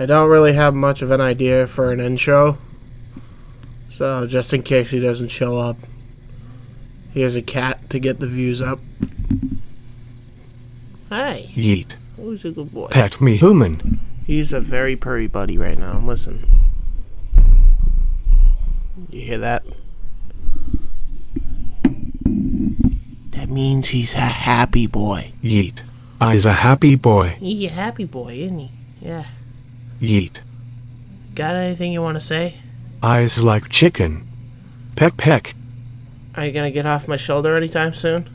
I don't really have much of an idea for an intro, so just in case he doesn't show up, here's a cat to get the views up. Hey. Yeet. Who's a good boy? Pet me human. He's a very purry buddy right now. Listen. You hear that? That means he's a happy boy. Yeet. I's a happy boy. He's a happy boy, isn't he? Yeah. Yeet. Got anything you want to say? I's like chicken. Peck peck. Are you gonna get off my shoulder anytime soon?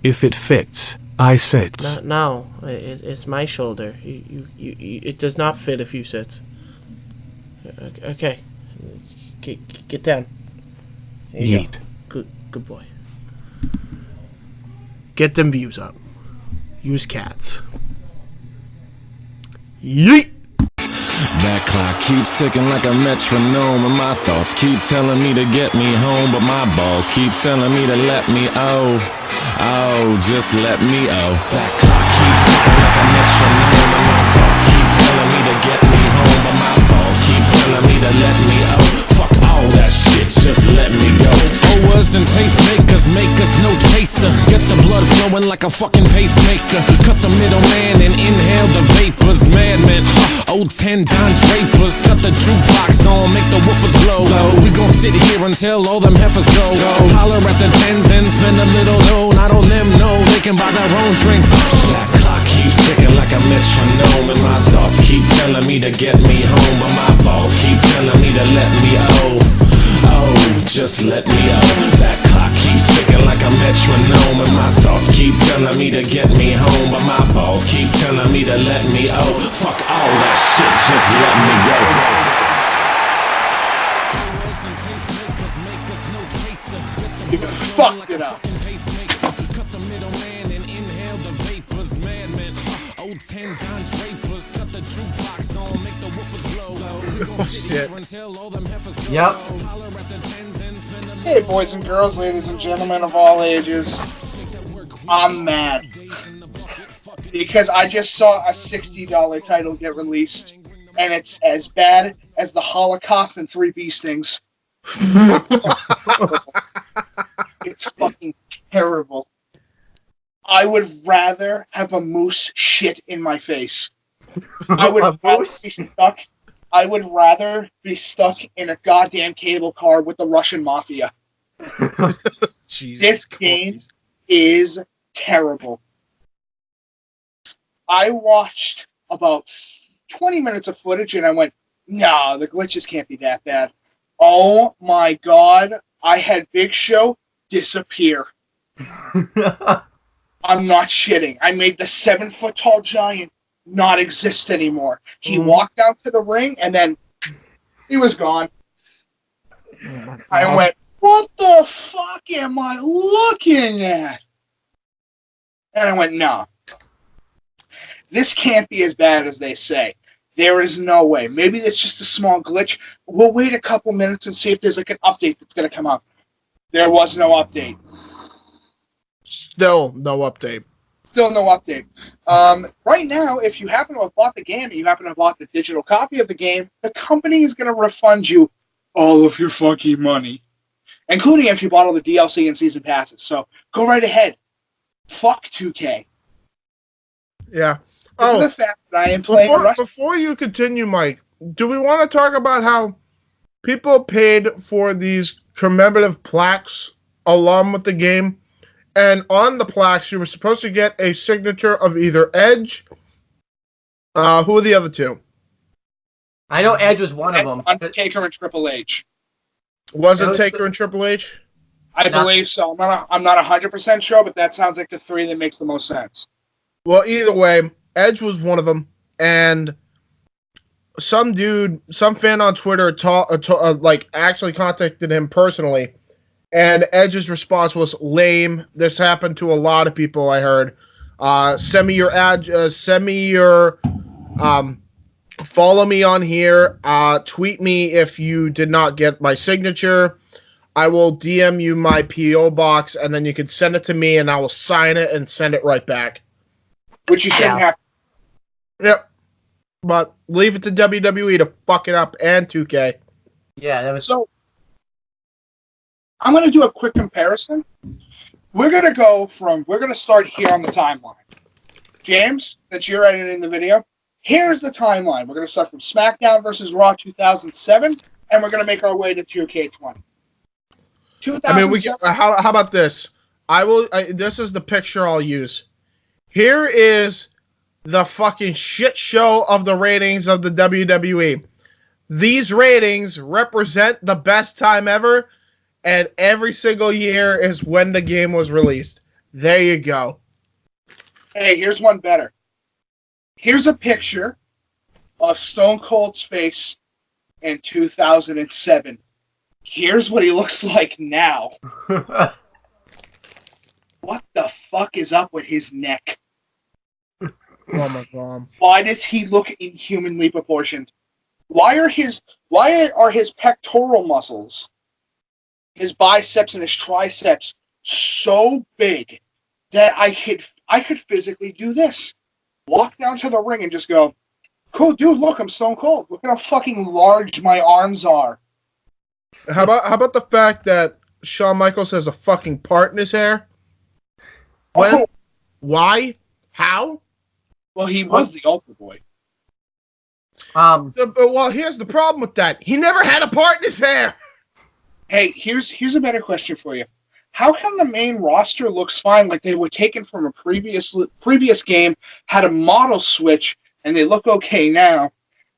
If it fits, I sits. No, it's my shoulder. It does not fit if you sit. Okay. Get down. There you Yeet. Go. Good boy. Get them views up. Use cats. Yeet! That clock keeps ticking like a metronome, and my thoughts keep telling me to get me home, but my balls keep telling me to let me just let me That clock keeps ticking like a metronome, and my thoughts keep telling me to get me home, but my balls keep telling me to let me Fuck all that shit, just let me go. Owers and tastemakers make us no chaser. Gets the blood flowing like a fucking pacemaker. Cut the middleman and inhale the vapors. Madman, old 10 Don Drapers. Cut the jukebox on, make the woofers blow. We gon' sit here until all them heifers go. Holler at the tens and spend a little dough. Not on them, no, they can buy their own drinks. That clock keeps ticking like a metronome, and my thoughts keep telling me to get me home, but my balls keep telling me to let me just let me That clock keeps ticking like a metronome, and my thoughts keep telling me to get me home, but my balls keep telling me to let me fuck all that shit, just let me go. You fucked it up. Cut the middleman and inhale the vapors. Madman, old 10 Don Drapers. Cut the jukebox on, make the woofers blow. We gon' sit here until all them heifers go. Yep. Holler at the tens and spend a Hey, boys and girls, ladies and gentlemen of all ages. I'm mad because I just saw a $60 title get released, and it's as bad as the Holocaust and 3 bee stings. It's fucking terrible. I would rather have a moose shit in my face. I would rather be stuck in a goddamn cable car with the Russian mafia. This game is terrible. I watched about 20 minutes of footage and I went, nah, the glitches can't be that bad. Oh my god, I had Big Show disappear. I'm not shitting. I made the 7-foot-tall giant not exist anymore. He walked out to the ring and then he was gone. I went, what the fuck am I looking at? And I went, no. This can't be as bad as they say. There is no way. Maybe it's just a small glitch. We'll wait a couple minutes and see if there's like an update that's going to come up. There was no update. Still no update. Still no update. Right now, if you happen to have bought the game and you happen to have bought the digital copy of the game, the company is going to refund you all of your fucking money, including if you bought all the DLC and season passes. So go right ahead. Fuck 2K. Yeah. This is the fact that I am playing. Before you continue, Mike, do we want to talk about how people paid for these commemorative plaques along with the game? And on the plaques, you were supposed to get a signature of either Edge. Who are the other two? I know Edge was one of them. Undertaker and Triple H. Was it Taker and Triple H? I believe so. I'm not 100% sure, but that sounds like the three that makes the most sense. Well, either way, Edge was one of them, and some fan on Twitter actually contacted him personally, and Edge's response was lame. This happened to a lot of people, I heard. Send me your follow me on here. Tweet me if you did not get my signature. I will DM you my PO box, and then you can send it to me, and I will sign it and send it right back. Which you shouldn't have. Yep. but leave it to WWE to fuck it up and 2K. Yeah, that was So, I'm going to do a quick comparison. We're going to start here on the timeline. James, since you're editing the video, here's the timeline. We're going to start from SmackDown versus Raw 2007, and we're going to make our way to 2K20. I mean, how about this? This is the picture I'll use. Here is the fucking shit show of the ratings of the WWE. These ratings represent the best time ever, and every single year is when the game was released. There you go. Hey, here's one better. Here's a picture of Stone Cold's face in 2007. Here's what he looks like now. What the fuck is up with his neck? Oh my god. Why does he look inhumanly proportioned? Why are his pectoral muscles, his biceps and his triceps so big that I could physically do this? Walk down to the ring and just go, cool, dude, look, I'm Stone Cold. Look at how fucking large my arms are. How about the fact that Shawn Michaels has a fucking part in his hair? When? Oh. Why? How? Well, he was the Ultra Boy. Well, here's the problem with that. He never had a part in his hair. Hey, here's a better question for you. How come the main roster looks fine, like they were taken from a previous game, had a model switch, and they look okay now?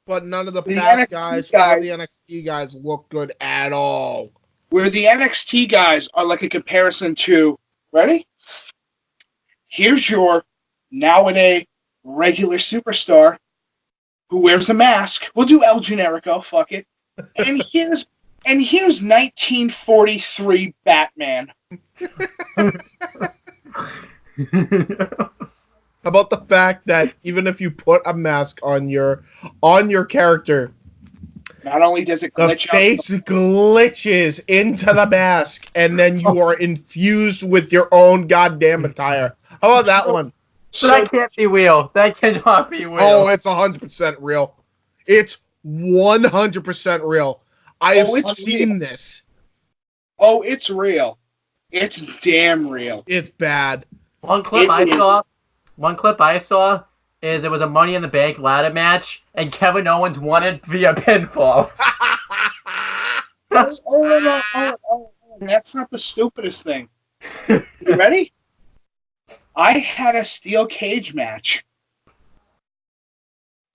But none of the The past NXT guys, guys- none of the NXT guys look good at all. Where the NXT guys are like a comparison to, ready? Here's your nowadays regular superstar who wears a mask. We'll do El Generico, fuck it. And here's 1943 Batman. How about the fact that even if you put a mask on your character, Not only does it the glitch out, face glitches into the mask, and then you are infused with your own goddamn attire. How about that one? So that can't be real. That cannot be real. Oh, it's 100% real. It's 100% real. I have it's seen real. this. Oh, it's real. It's damn real. It's bad. One clip I saw is it was a Money in the Bank ladder match, and Kevin Owens won it via pinfall. Oh, that's not the stupidest thing. You ready? I had a steel cage match.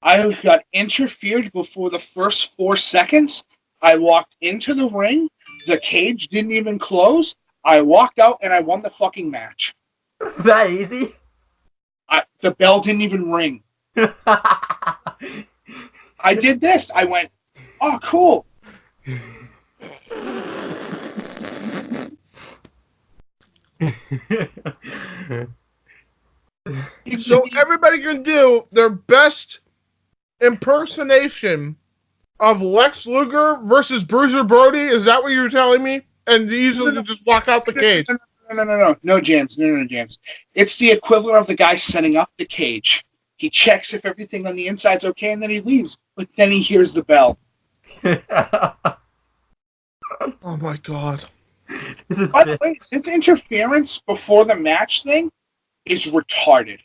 I got interfered before the first 4 seconds. I walked into the ring. The cage didn't even close. I walked out and I won the fucking match. That easy? The bell didn't even ring. I did this. I went, oh, cool. So everybody can do their best impersonation of Lex Luger versus Bruiser Brody. Is that what you're telling me? And easily just walk out the cage. No, James. No, James. It's the equivalent of the guy setting up the cage. He checks if everything on the inside's okay, and then he leaves. But then he hears the bell. Oh my god. By the way, this interference before the match thing is retarded.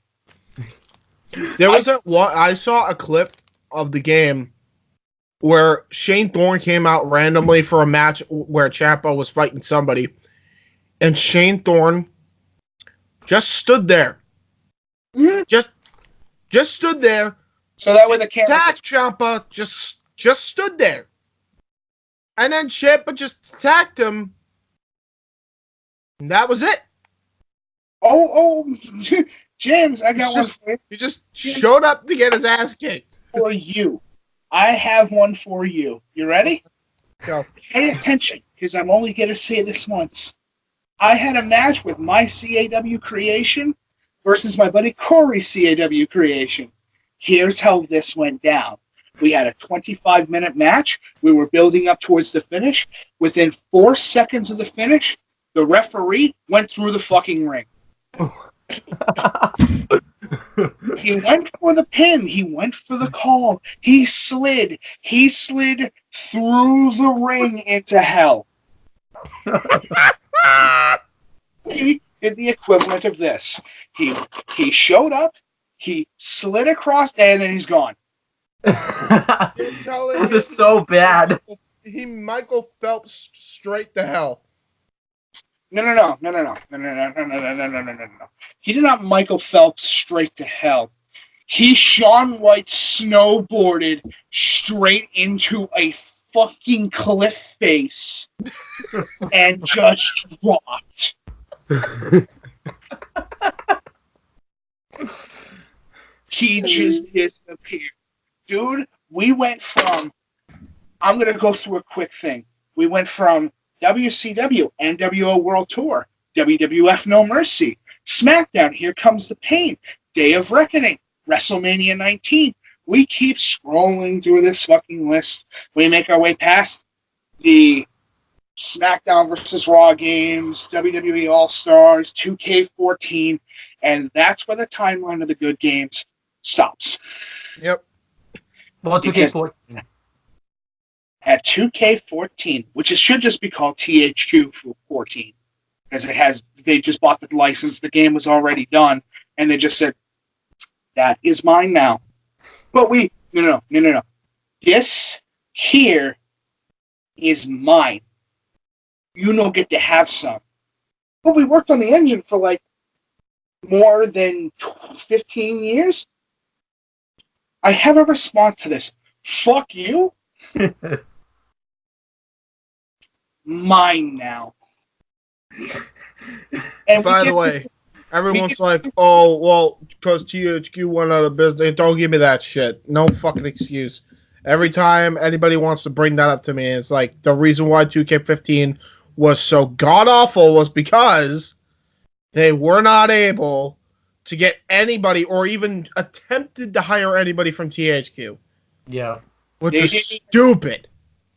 There was I saw a clip of the game where Shane Thorne came out randomly for a match where Ciampa was fighting somebody, and Shane Thorne just stood there. Mm-hmm. Just stood there. So that way the camera. Attack Ciampa just stood there. And then Ciampa just attacked him. And that was it. Oh, James, I got one for you. He just showed up to get his ass kicked. For you. I have one for you. You ready? Go. Pay attention, because I'm only going to say this once. I had a match with my CAW creation versus my buddy Corey's CAW creation. Here's how this went down. We had a 25-minute match. We were building up towards the finish. Within 4 seconds of the finish, the referee went through the fucking ring. He went for the pin. He went for the call. He slid. He slid through the ring into hell. He did the equivalent of this. He showed up. He slid across, and then he's gone. This is so bad. He Michael Phelps straight to hell. No. He did not Michael Phelps straight to hell. He Shaun White snowboarded straight into a fucking cliff face and just dropped. He just disappeared. Dude, we went from, I'm going to go through a quick thing. We went from WCW, NWO World Tour, WWF No Mercy, SmackDown, Here Comes the Pain, Day of Reckoning, WrestleMania 19. We keep scrolling through this fucking list. We make our way past the SmackDown versus Raw games, WWE All-Stars, 2K14, and that's where the timeline of the good games stops. Yep. Well, 2K14. At 2K14, which should just be called THQ 14, because they just bought the license, the game was already done, and they just said, that is mine now. But no. This here is mine. You don't get to have some. But we worked on the engine for like more than 15 years. I have a response to this. Fuck you. Mine now. And by the way, everyone's like, oh, well, because THQ went out of business. Don't give me that shit. No fucking excuse. Every time anybody wants to bring that up to me, it's like the reason why 2K15 was so god-awful was because they were not able to get anybody or even attempted to hire anybody from THQ. Yeah. Which is stupid.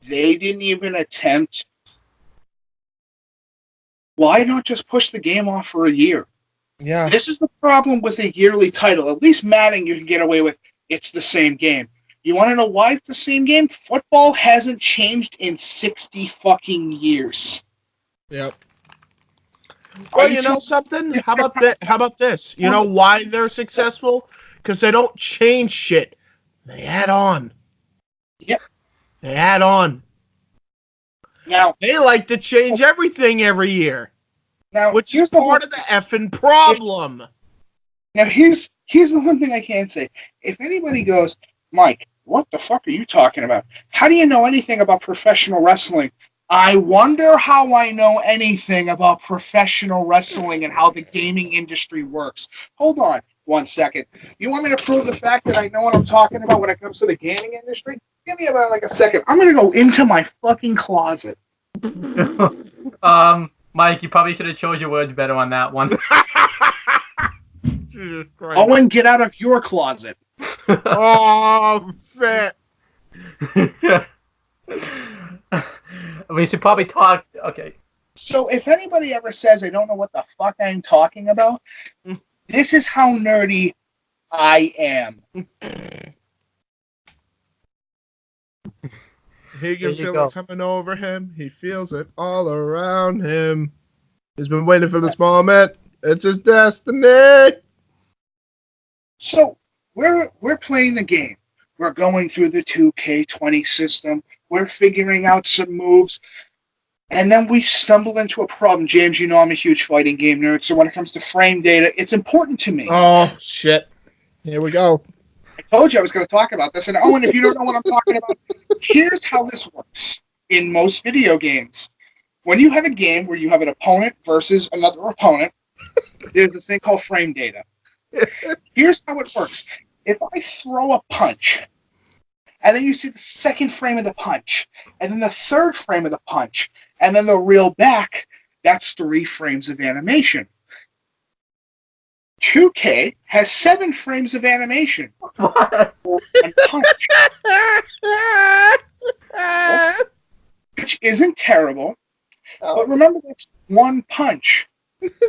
They didn't even attempt. Why not just push the game off for a year? Yeah. This is the problem with a yearly title. At least Madden you can get away with it's the same game. You want to know why it's the same game? Football hasn't changed in 60 fucking years. Yep. Well, you know something? How about that? How about this? You know why they're successful? Because they don't change shit. They add on. Yep. They add on. Now they like to change everything every year. Now, which is part of the effing problem. Now here's the one thing I can say. If anybody goes, Mike, what the fuck are you talking about? How do you know anything about professional wrestling? I wonder how I know anything about professional wrestling and how the gaming industry works. Hold on 1 second. You want me to prove the fact that I know what I'm talking about when it comes to the gaming industry? Give me about like a second. I'm going to go into my fucking closet. Mike, you probably should have chose your words better on that one. Jesus Christ. Owen, get out of your closet. Oh, fat. We should probably talk. Okay. So if anybody ever says I don't know what the fuck I'm talking about, this is how nerdy I am. He can feel it coming over him. He feels it all around him. He's been waiting for this moment. It's his destiny. So we're playing the game. We're going through the 2K20 system. We're figuring out some moves. And then we stumble into a problem. James, you know I'm a huge fighting game nerd, so when it comes to frame data, it's important to me. Oh, shit. Here we go. I told you I was going to talk about this. And Owen, if you don't know what I'm talking about, here's how this works in most video games. When you have a game where you have an opponent versus another opponent, there's this thing called frame data. Here's how it works. If I throw a punch, and then you see the second frame of the punch, and then the third frame of the punch, and then the reel back, that's 3 frames of animation. 2K has 7 frames of animation. What? One punch. Which isn't terrible, but remember that's 1 punch.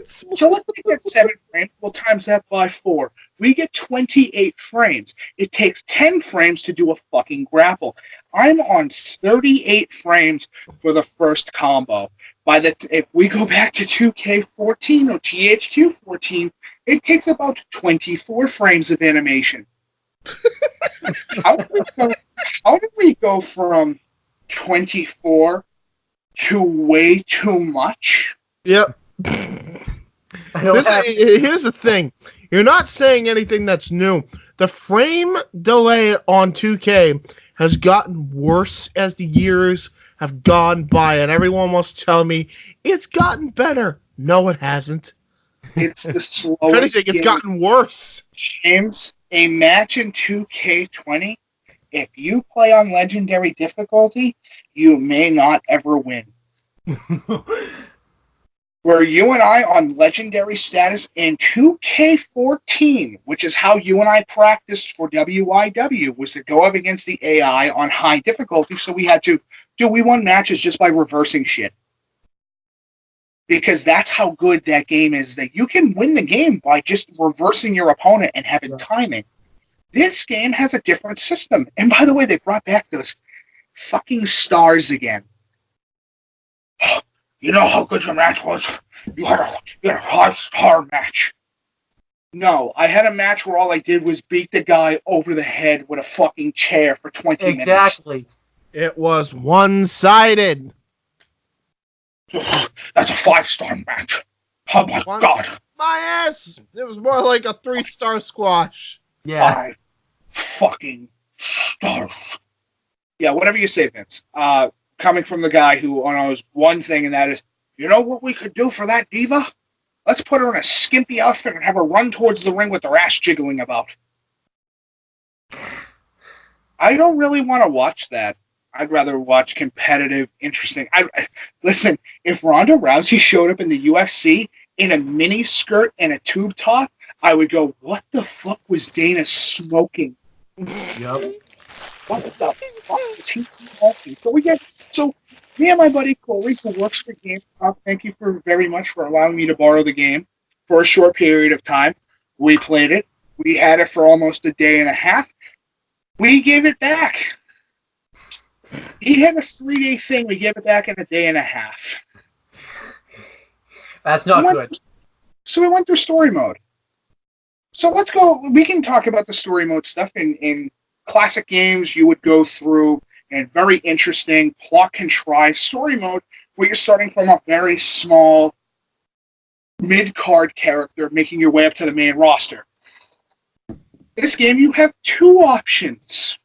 So let's take that 7 frames, We'll times that by 4. We get 28 frames. It takes 10 frames to do a fucking grapple. I'm on 38 frames for the first combo. If we go back to 2K14 or THQ14, it takes about 24 frames of animation. How did we go from 24 to way too much? Yep. Here's the thing. You're not saying anything that's new. The frame delay on 2K has gotten worse as the years have gone by, and everyone wants to tell me it's gotten better. No, it hasn't. It's the slowest. If anything, it's gotten worse. James, a match in 2K20, if you play on legendary difficulty, you may not ever win. Where you and I on legendary status in 2K14, which is how you and I practiced for WIW, was to go up against the AI on high difficulty, so we had to we won matches just by reversing shit. Because that's how good that game is, that you can win the game by just reversing your opponent and having timing. This game has a different system. And by the way, they brought back those fucking stars again. You know how good your match was? You had a 5-star match. No, I had a match where all I did was beat the guy over the head with a fucking chair for 20 minutes. Exactly. It was one-sided. That's a 5-star match. Oh my god. My ass! It was more like a 3-star squash. Yeah. 5 fucking stars. Yeah, whatever you say, Vince. Coming from the guy who knows one thing, and that is, you know what we could do for that diva? Let's put her in a skimpy outfit and have her run towards the ring with her ass jiggling about. I don't really want to watch that. I'd rather watch competitive, interesting. Listen, if Ronda Rousey showed up in the UFC in a mini skirt and a tube top, I would go, what the fuck was Dana smoking? Yep. What the fuck is he smoking? So me and my buddy Corey, who works for GameStop, thank you very much for allowing me to borrow the game for a short period of time. We played it. We had it for almost a day and a half. We gave it back. He had a 3-day thing. We gave it back in a day and a half. That's not good. So we went through story mode. So let's go. We can talk about the story mode stuff. In classic games, you would go through and very interesting, plot-contrived story mode where you're starting from a very small mid-card character making your way up to the main roster. This game, you have 2 options.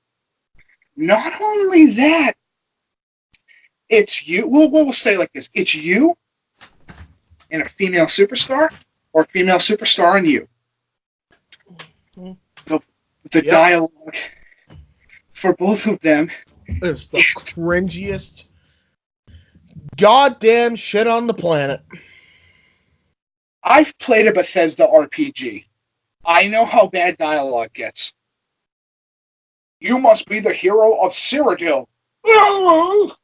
Not only that, it's you. We'll stay like this. It's you and a female superstar, or a female superstar and you. The dialogue for both of them is the cringiest goddamn shit on the planet. I've played a Bethesda RPG. I know how bad dialogue gets. You must be the hero of Cyrodiil. The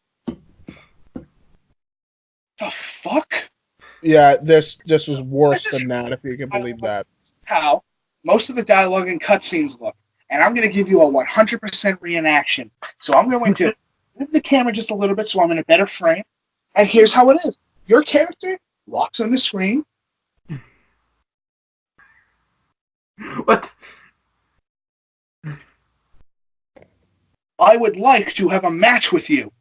fuck? Yeah, this was worse than that, if you can believe that. How most of the dialogue and cutscenes look. And I'm going to give you a 100% reenaction. So I'm going to move the camera just a little bit so I'm in a better frame. And here's how it is. Your character walks on the screen. What? I would like to have a match with you.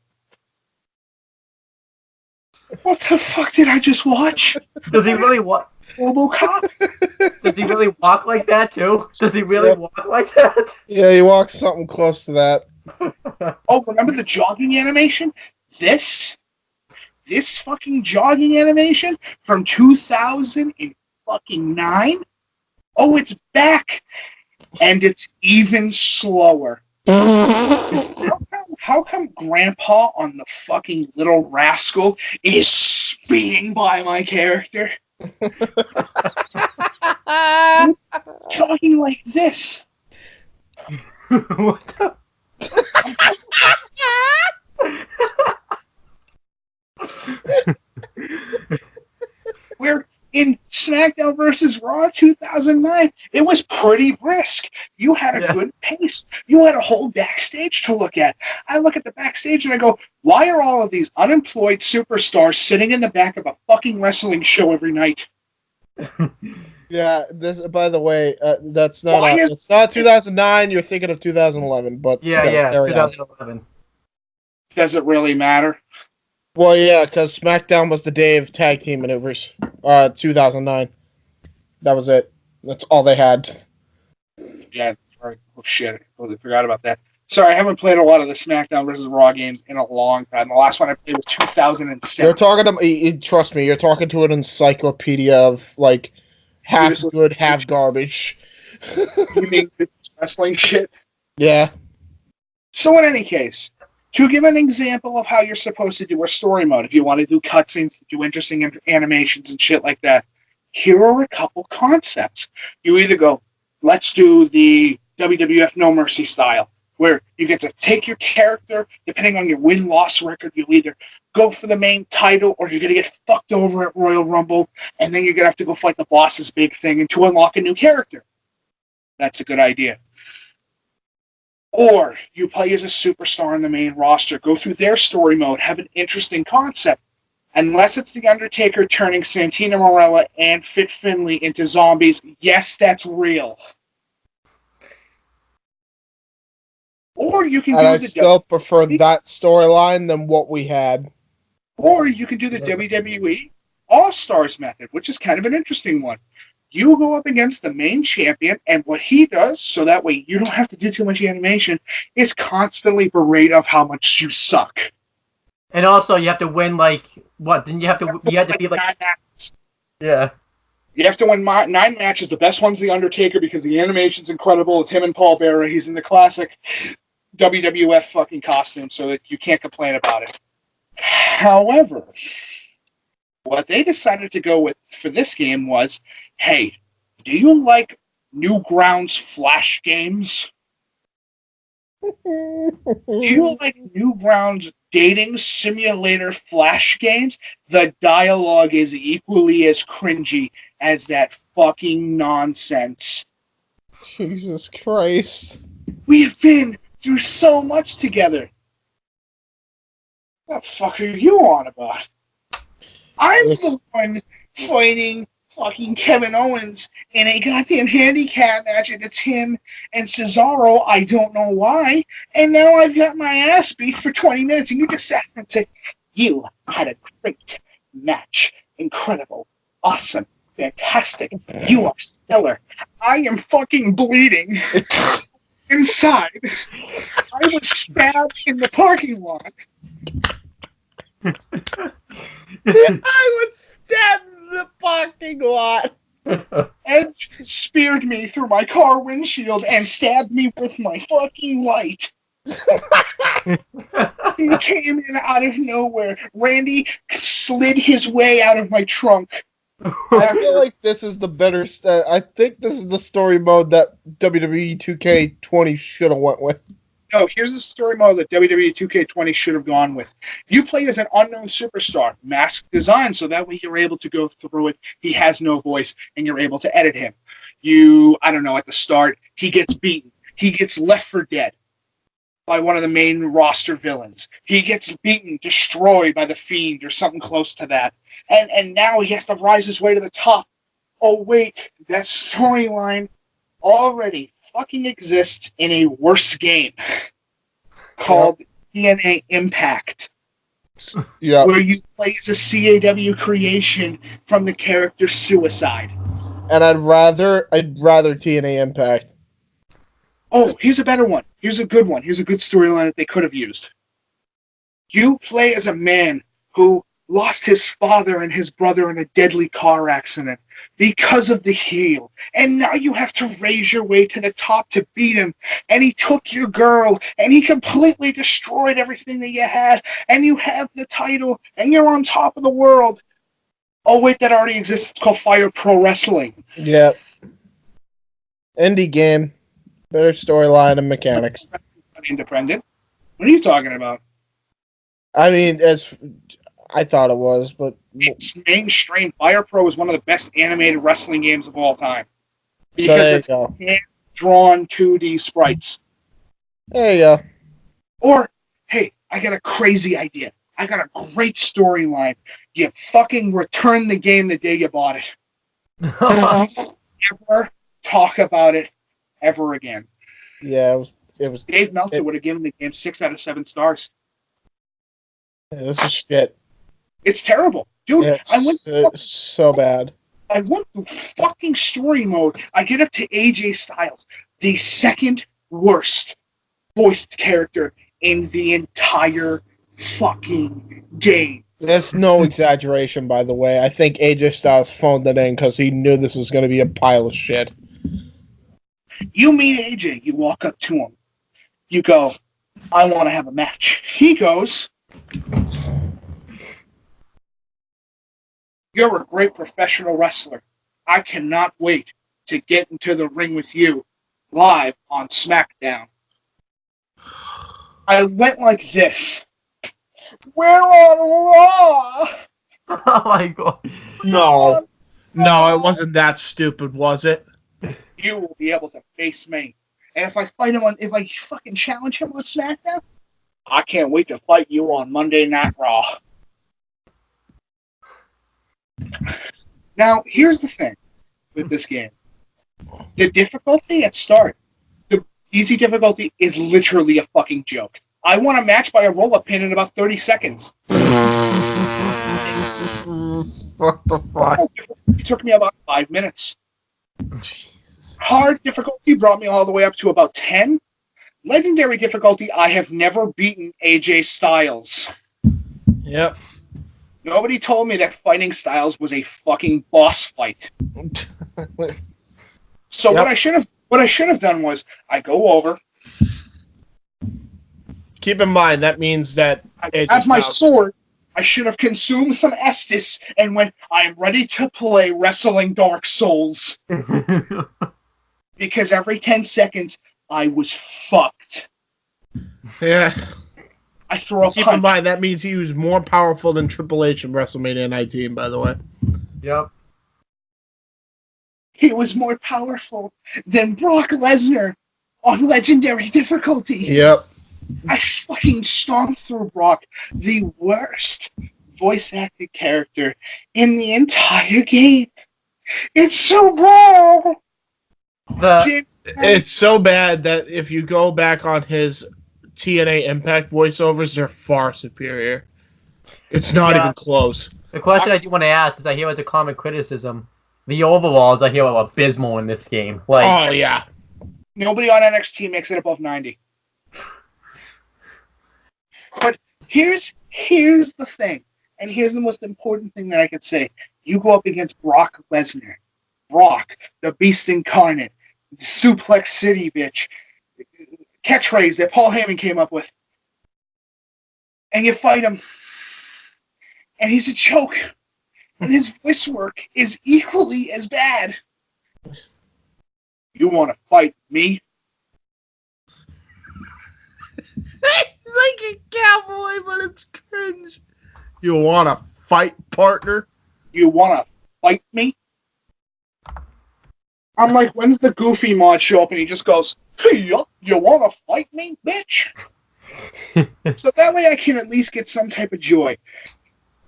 What the fuck did I just watch? Does he really walk? RoboCop? Does he really walk like that too? Does he really walk like that? Yeah, he walks something close to that. Oh, remember the jogging animation? This fucking jogging animation from 2009? Oh, it's back! And it's even slower. How come Grandpa on the fucking Little Rascal is speeding by my character? Jogging like this. What the? Where in SmackDown versus Raw 2009, it was pretty brisk. You had a good pace. You had a whole backstage to look at. I look at the backstage and I go, why are all of these unemployed superstars sitting in the back of a fucking wrestling show every night? Yeah, this. By the way, that's not. It's not 2009. You're thinking of 2011, but yeah, still, 2011. Does it really matter? Well, yeah, because SmackDown was the day of tag team maneuvers. 2009. That was it. That's all they had. Yeah. Sorry. Oh shit! I totally forgot about that. Sorry, I haven't played a lot of the SmackDown versus Raw games in a long time. The last one I played was 2007. You're talking to. Trust me, you're talking to an encyclopedia of like half good, half garbage. You mean wrestling shit? Yeah. So in any case, to give an example of how you're supposed to do a story mode, if you want to do cutscenes, do interesting animations and shit like that, here are a couple concepts. You either go, let's do the WWF No Mercy style, where you get to take your character, depending on your win-loss record, you'll either go for the main title or you're going to get fucked over at Royal Rumble, and then you're going to have to go fight the boss's big thing and to unlock a new character. That's a good idea. Or you play as a superstar in the main roster, go through their story mode, have an interesting concept. Unless it's The Undertaker turning Santina Marella and Fit Finlay into zombies, yes, that's real. Or you can I still prefer that storyline than what we had. Or you can do the WWE All-Stars method, which is kind of an interesting one. You go up against the main champion, and what he does, so that way you don't have to do too much animation, is constantly berate of how much you suck. And also, you have to win, like, what? Didn't you have to, you had to be, like... 9 matches. Yeah. You have to win 9 matches. The best one's The Undertaker, because the animation's incredible. It's him and Paul Bearer. He's in the classic WWF fucking costume, so that you can't complain about it. However, what they decided to go with for this game was, hey, do you like Newgrounds Flash games? Do you like Newgrounds dating simulator Flash games? The dialogue is equally as cringy as that fucking nonsense. Jesus Christ. We've been through so much together. What the fuck are you on about? I'm the one fighting fucking Kevin Owens in a goddamn handicap match, and it's him and Cesaro. I don't know why. And now I've got my ass beat for 20 minutes, and you just sat there and said, you had a great match. Incredible. Awesome. Fantastic. You are stellar. I am fucking bleeding inside. I was stabbed in the parking lot. I was stabbed in the parking lot. Edge speared me through my car windshield and stabbed me with my fucking light. He came in out of nowhere. Randy slid his way out of my trunk. I feel like this is the better. I think this is the story mode that WWE 2K20 should have went with. No, here's the story mode that WWE 2K20 should have gone with. You play as an unknown superstar, mask design, so that way you're able to go through it. He has no voice, and you're able to edit him. I don't know, at the start, he gets beaten. He gets left for dead by one of the main roster villains. He gets beaten, destroyed by the Fiend or something close to that. And now he has to rise his way to the top. Oh, wait, that storyline already fucking exists in a worse game called TNA Impact. Yeah. Where you play as a CAW creation from the character Suicide. And I'd rather TNA Impact. Oh, here's a better one. Here's a good one. Here's a good storyline that they could have used. You play as a man who lost his father and his brother in a deadly car accident because of the heel. And now you have to raise your way to the top to beat him. And he took your girl, and he completely destroyed everything that you had. And you have the title, and you're on top of the world. Oh, wait, that already exists. It's called Fire Pro Wrestling. Yeah. Indie game. Better storyline and mechanics. Independent. What are you talking about? I mean, I thought it was, but It's mainstream. Fire Pro is one of the best animated wrestling games of all time. so Because there you it's go. hand-drawn 2D sprites. There you go. Or, hey, I got a crazy idea. I got a great storyline. You fucking return the game the day you bought it. Never talk about it ever again. Yeah, it was. Dave Meltzer would have given the game 6 out of 7 stars. This is shit. It's terrible. Dude, It's so bad. I went through fucking story mode. I get up to AJ Styles, the second worst voiced character in the entire fucking game. That's no exaggeration, by the way. I think AJ Styles phoned it in because he knew this was going to be a pile of shit. You meet AJ, you walk up to him. You go, I want to have a match. He goes, you're a great professional wrestler. I cannot wait to get into the ring with you live on SmackDown. I went like this. We're on Raw! Oh my god. No, it wasn't that stupid, was it? You will be able to face me. And if I fight him if I fucking challenge him on SmackDown, I can't wait to fight you on Monday Night Raw. Now, here's the thing with this game. The difficulty at start, the easy difficulty is literally a fucking joke. I won a match by a roll-up pin in about 30 seconds. What the fuck? It took me about 5 minutes. Jesus. Hard difficulty brought me all the way up to about 10. Legendary difficulty, I have never beaten AJ Styles. Yep. Nobody told me that fighting Styles was a fucking boss fight. So Yep. what I should have done was I go over, Keep in mind that means that I AJ have my Styles- sword. I should have consumed some Estus and went, I am ready to play Wrestling Dark Souls. Because every 10 seconds, I was fucked. Yeah. I throw a Keep in punch. mind that means he was more powerful than Triple H in WrestleMania 19. By the way. Yep. He was more powerful than Brock Lesnar on Legendary difficulty. Yep. I fucking stomped through Brock, the worst voice acted character in the entire game. It's so bad. James, It's so bad that if you go back on his TNA Impact voiceovers, they're far superior. It's not even close. The question I do want to ask is, I hear it's a common criticism. The overalls I hear are abysmal in this game. Like, Oh yeah. nobody on NXT makes it above 90. But here's the thing, and here's the most important thing that I could say. You go up against Brock Lesnar. Brock, the Beast Incarnate, the Suplex City bitch, catchphrase that Paul Heyman came up with. And you fight him, and he's a joke. And his voice work is equally as bad. You want to fight me? Like a cowboy, but it's cringe. You want to fight, partner? You want to fight me? I'm like, when's the Goofy mod show up? And he just goes, hey, you want to fight me, bitch? So that way I can at least get some type of joy.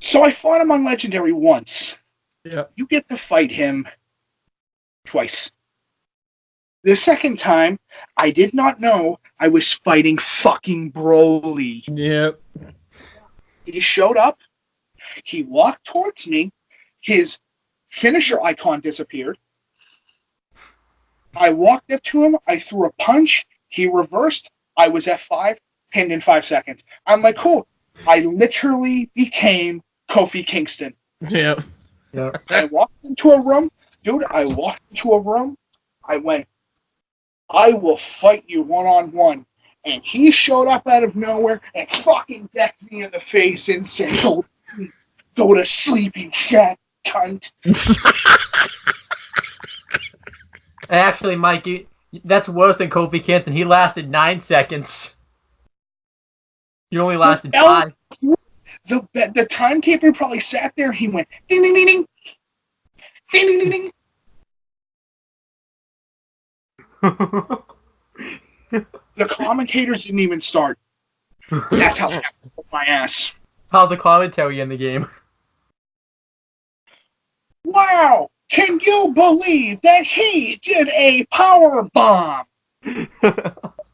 So I fought him on Legendary once. Yep. You get to fight him twice. The second time, I did not know I was fighting fucking Broly. Yep. He showed up. He walked towards me. His finisher icon disappeared. I walked up to him. I threw a punch. He reversed. I was F5, pinned in 5 seconds. I'm like, cool. I literally became Kofi Kingston. Yep. Yep. I walked into a room. Dude, I walked into a room. I went, I will fight you one-on-one. And he showed up out of nowhere and fucking decked me in the face and said, go to sleep, you fat cunt. Actually, Mike, that's worse than Kofi Kingston. He lasted 9 seconds. You only lasted 5. The timekeeper probably sat there. He went ding ding ding ding, ding ding ding ding. The commentators didn't even start. That's how I put my ass. How's the commentary in the game? Wow! Can you believe that he did a power bomb?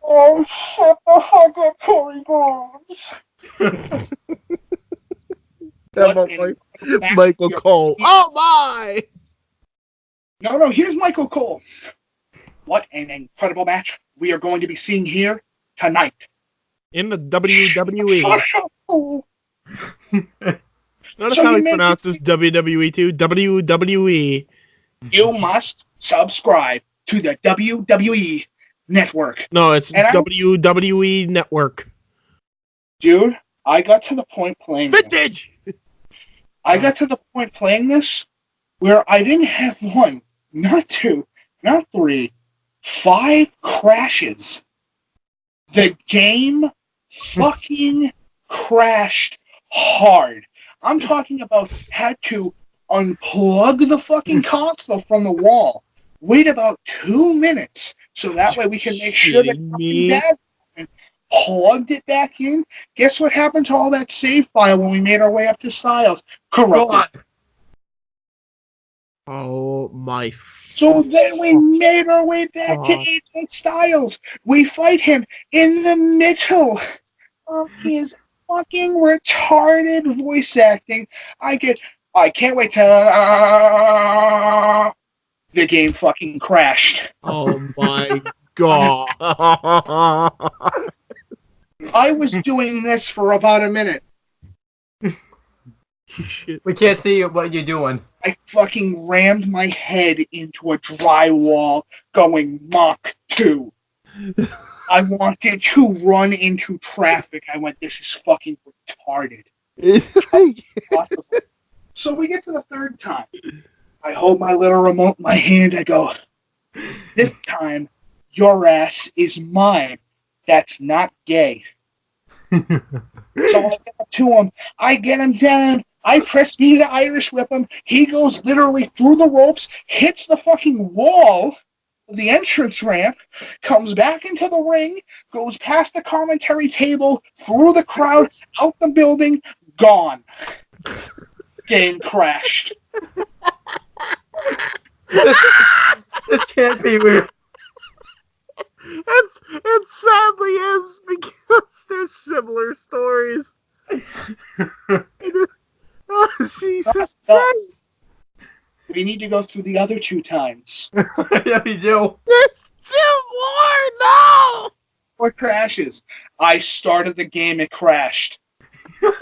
Oh, shut the fuck up, Corey Graves. Michael Cole. Oh my! No, here's Michael Cole. What an incredible match we are going to be seeing here tonight. In the WWE. Notice So how you he pronounces WWE too. WWE. You must subscribe to the WWE Network. No, it's And WWE Network. Dude, I got to the point playing Vintage! I got to the point playing this where I didn't have one, not two, not three, 5 crashes. The game fucking crashed hard. I'm talking about had to unplug the fucking console from the wall, wait about 2 minutes so that way we can make sure that nothing bad happened, plugged it back in. Guess what happened to all that save file when we made our way up to Styles? Corrupted. Oh my. So then we made our way back to AJ Styles. We fight him in the middle of his fucking retarded voice acting. I can't wait till the game fucking crashed. Oh my god. I was doing this for about a minute. We can't see what you're doing. I fucking rammed my head into a drywall going Mach 2. I wanted to run into traffic. I went, this is fucking retarded. So we get to the third time. I hold my little remote in my hand. I go, this time, your ass is mine. That's not gay. So I get up to him. I get him down. I press B to Irish whip him. He goes literally through the ropes, hits the fucking wall of the entrance ramp, comes back into the ring, goes past the commentary table, through the crowd, out the building, gone. Game crashed. This can't be real. It sadly is because there's similar stories. Oh, Jesus Christ. We need to go through the other 2 times. Yeah, we do. There's 2 more! No! What crashes? I started the game, it crashed. I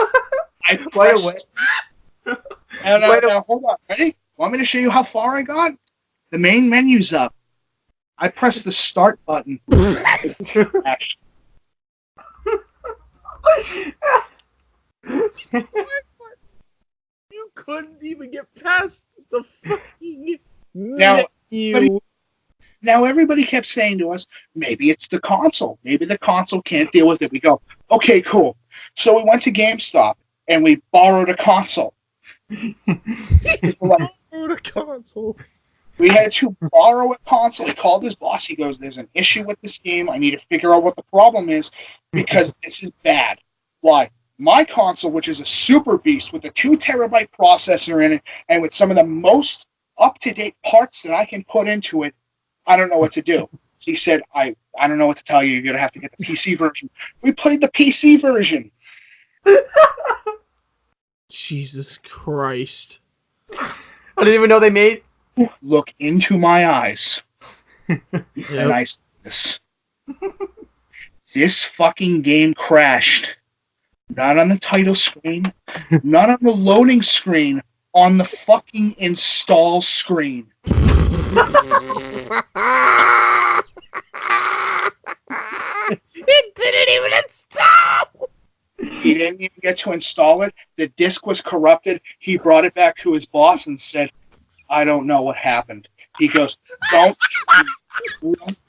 Wait pressed... away. Now, hold on. Ready? Want me to show you how far I got? The main menu's up. I pressed the start button. You couldn't even get past the fucking Now, menu. Now, everybody kept saying to us, maybe it's the console. Maybe the console can't deal with it. We go, okay, cool. So we went to GameStop and we borrowed a console. Borrowed a console. We had to borrow a console. He called his boss. He goes, there's an issue with this game. I need to figure out what the problem is because this is bad. Why? My console, which is a super beast with a 2 terabyte processor in it and with some of the most up-to-date parts that I can put into it, I don't know what to do. He said, I don't know what to tell you. You're going to have to get the PC version. We played the PC version. Jesus Christ. I didn't even know they made... Look into my eyes. Yep. And I said this. This fucking game crashed. Not on the title screen. Not on the loading screen. On the fucking install screen. It didn't even install! He didn't even get to install it. The disc was corrupted. He brought it back to his boss and said, I don't know what happened. He goes, what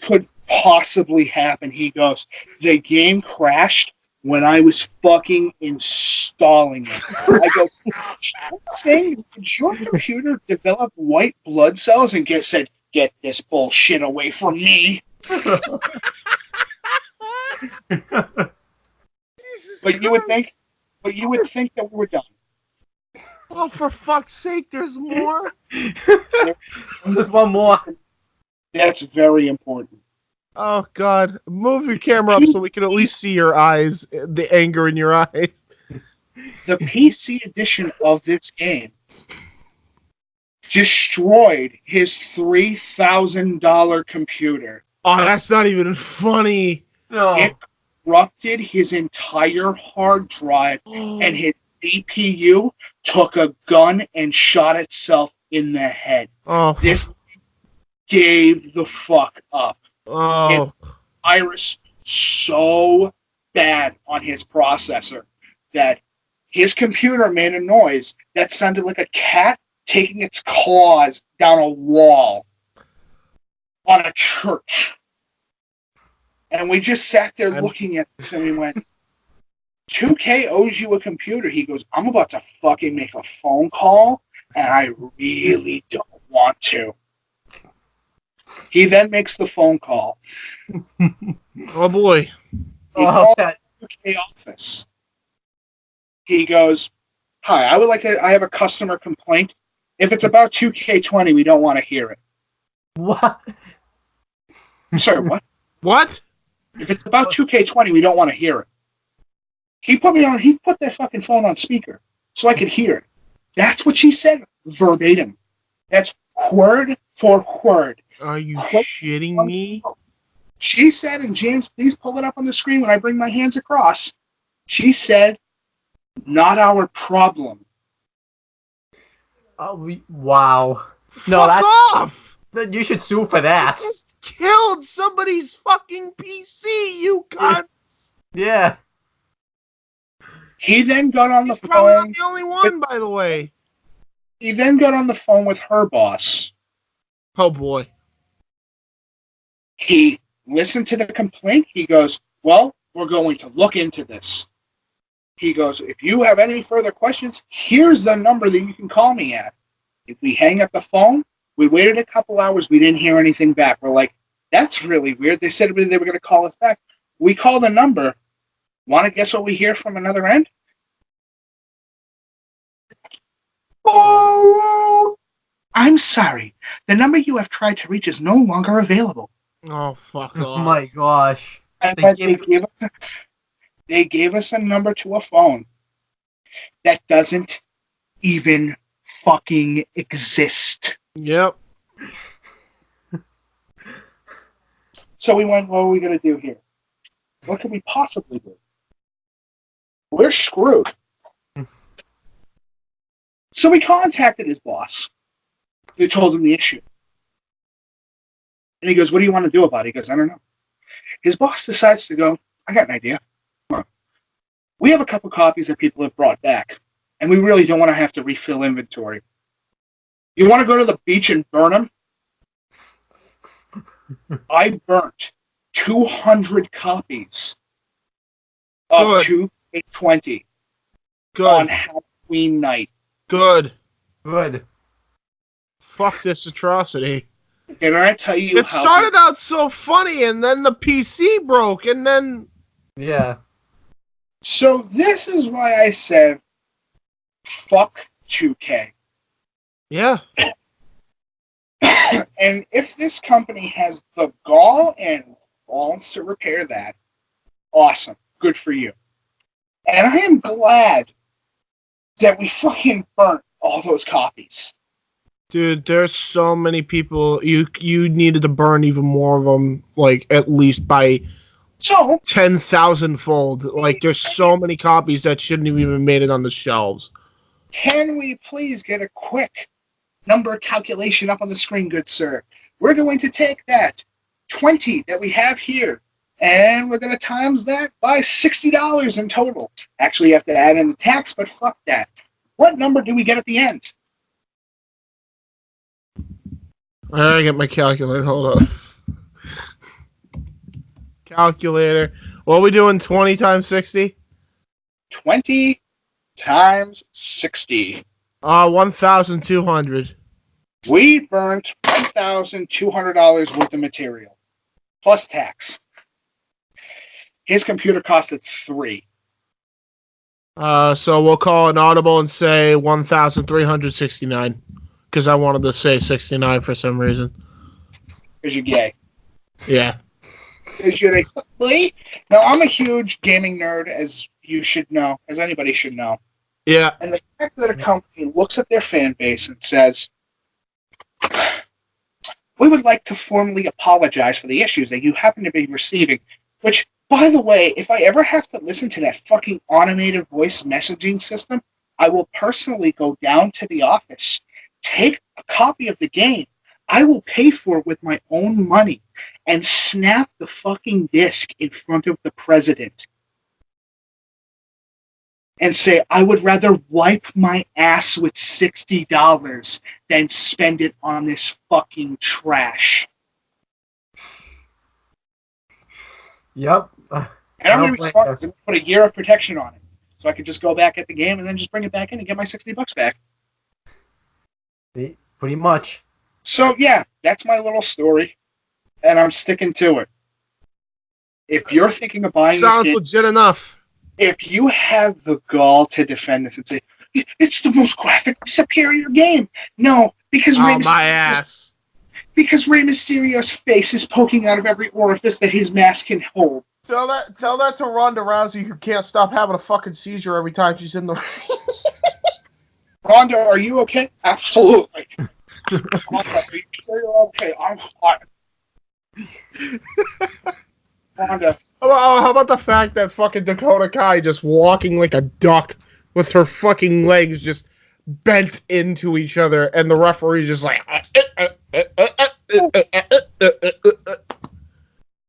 could possibly happen? He goes, the game crashed when I was fucking installing it. I go, did your computer develop white blood cells and said, get this bullshit away from me? But you would think that we were done. Oh, for fuck's sake, there's more? There's one more. That's very important. Oh, God. Move your camera up so we can at least see your eyes, the anger in your eyes. The PC edition of this game destroyed his $3,000 computer. Oh, that's not even funny. No. It corrupted his entire hard drive, and his CPU took a gun and shot itself in the head. Oh, This gave the fuck up. oh. Virus so bad on his processor that his computer made a noise that sounded like a cat taking its claws down a wall on a church. And we just sat there looking at this and we went, 2K owes you a computer. He goes, I'm about to fucking make a phone call and I really don't want to. He then makes the phone call. Oh, boy. He calls the 2K office. He goes, hi, I have a customer complaint. If it's about 2K20, we don't want to hear it. What? I'm sorry, what? What? If it's about 2K20, we don't want to hear it. He put that fucking phone on speaker so I could hear it. That's what she said verbatim. That's word for word. Are you shitting me? She said, and James, please pull it up on the screen when I bring my hands across. She said, not our problem. Wow. No, Fuck that's off! you should sue for that. You just killed somebody's fucking PC, you cunts! Yeah. He then got on the He's probably not phone. the only one, by the way. He then got on the phone with her boss. Oh, boy. He listened to the complaint. He goes, well, we're going to look into this. He goes, if you have any further questions, here's the number that you can call me at. If we hang up the phone, we waited a couple hours, we didn't hear anything back. We're like, that's really weird. They said they were going to call us back. We call the number. Want to guess what we hear from another end? Oh, I'm sorry. The number you have tried to reach is no longer available. Oh, fuck Oh off. my gosh. And They they gave us a number to a phone that doesn't even fucking exist. Yep. So we went, what are we going to do here? What can we possibly do? We're screwed. So we contacted his boss. We told him the issue. And he goes, what do you want to do about it? He goes, I don't know. His boss decides to go, I got an idea. Come on. We have a couple copies that people have brought back, and we really don't want to have to refill inventory. You want to go to the beach and burn them? I burnt 200 copies of 2K20 on Good. Halloween night. Good. Good. Fuck this atrocity. Can I tell you It started out so funny, and then the PC broke, and then... Yeah. So this is why I said, fuck 2K. Yeah. And if this company has the gall and balls to repair that, awesome. Good for you. And I am glad that we fucking burnt all those copies. Dude, there's so many people. You needed to burn even more of them, like, at least by So 10,000-fold. Like, there's so many copies that shouldn't have even made it on the shelves. can we please get a quick number calculation up on the screen, good sir? We're going to take that 20 that we have here, and we're going to times that by $60 in total. Actually, you have to add in the tax, but fuck that. What number do we get at the end? I gotta get my calculator. Hold up. Calculator. What are we doing? 20 times 60? 20 times 60. 1,200. We burnt $1,200 worth of material, plus tax. His computer costed $3. So we'll call an audible and say 1,369. Because I wanted to say 69 for some reason. Because you're gay. Yeah. Because you're a... Now, I'm a huge gaming nerd, as you should know, as anybody should know. Yeah. And the fact that a company looks at their fan base and says, we would like to formally apologize for the issues that you happen to be receiving, which, by the way, if I ever have to listen to that fucking automated voice messaging system, I will personally go down to the office, take a copy of the game, I will pay for it with my own money, and snap the fucking disc in front of the president. And say, I would rather wipe my ass with $60 than spend it on this fucking trash. Yep. And I'm going to be smart. I'm going to put a year of protection on it. So I can just go back at the game and then just bring it back in and get my $60 back. Pretty much. So, yeah, that's my little story. And I'm sticking to it. If you're thinking of buying Sounds this game, legit enough. if you have the gall to defend this and say, it's the most graphically superior game. No, because my ass. Because Rey Mysterio's face is poking out of every orifice that his mask can hold. Tell that to Ronda Rousey, who can't stop having a fucking seizure every time she's in the ring. Ronda, are you okay? Absolutely. Ronda, are you sure you're okay? I'm fine. Ronda. How about the fact that fucking Dakota Kai just walking like a duck with her fucking legs just bent into each other, and the referee just like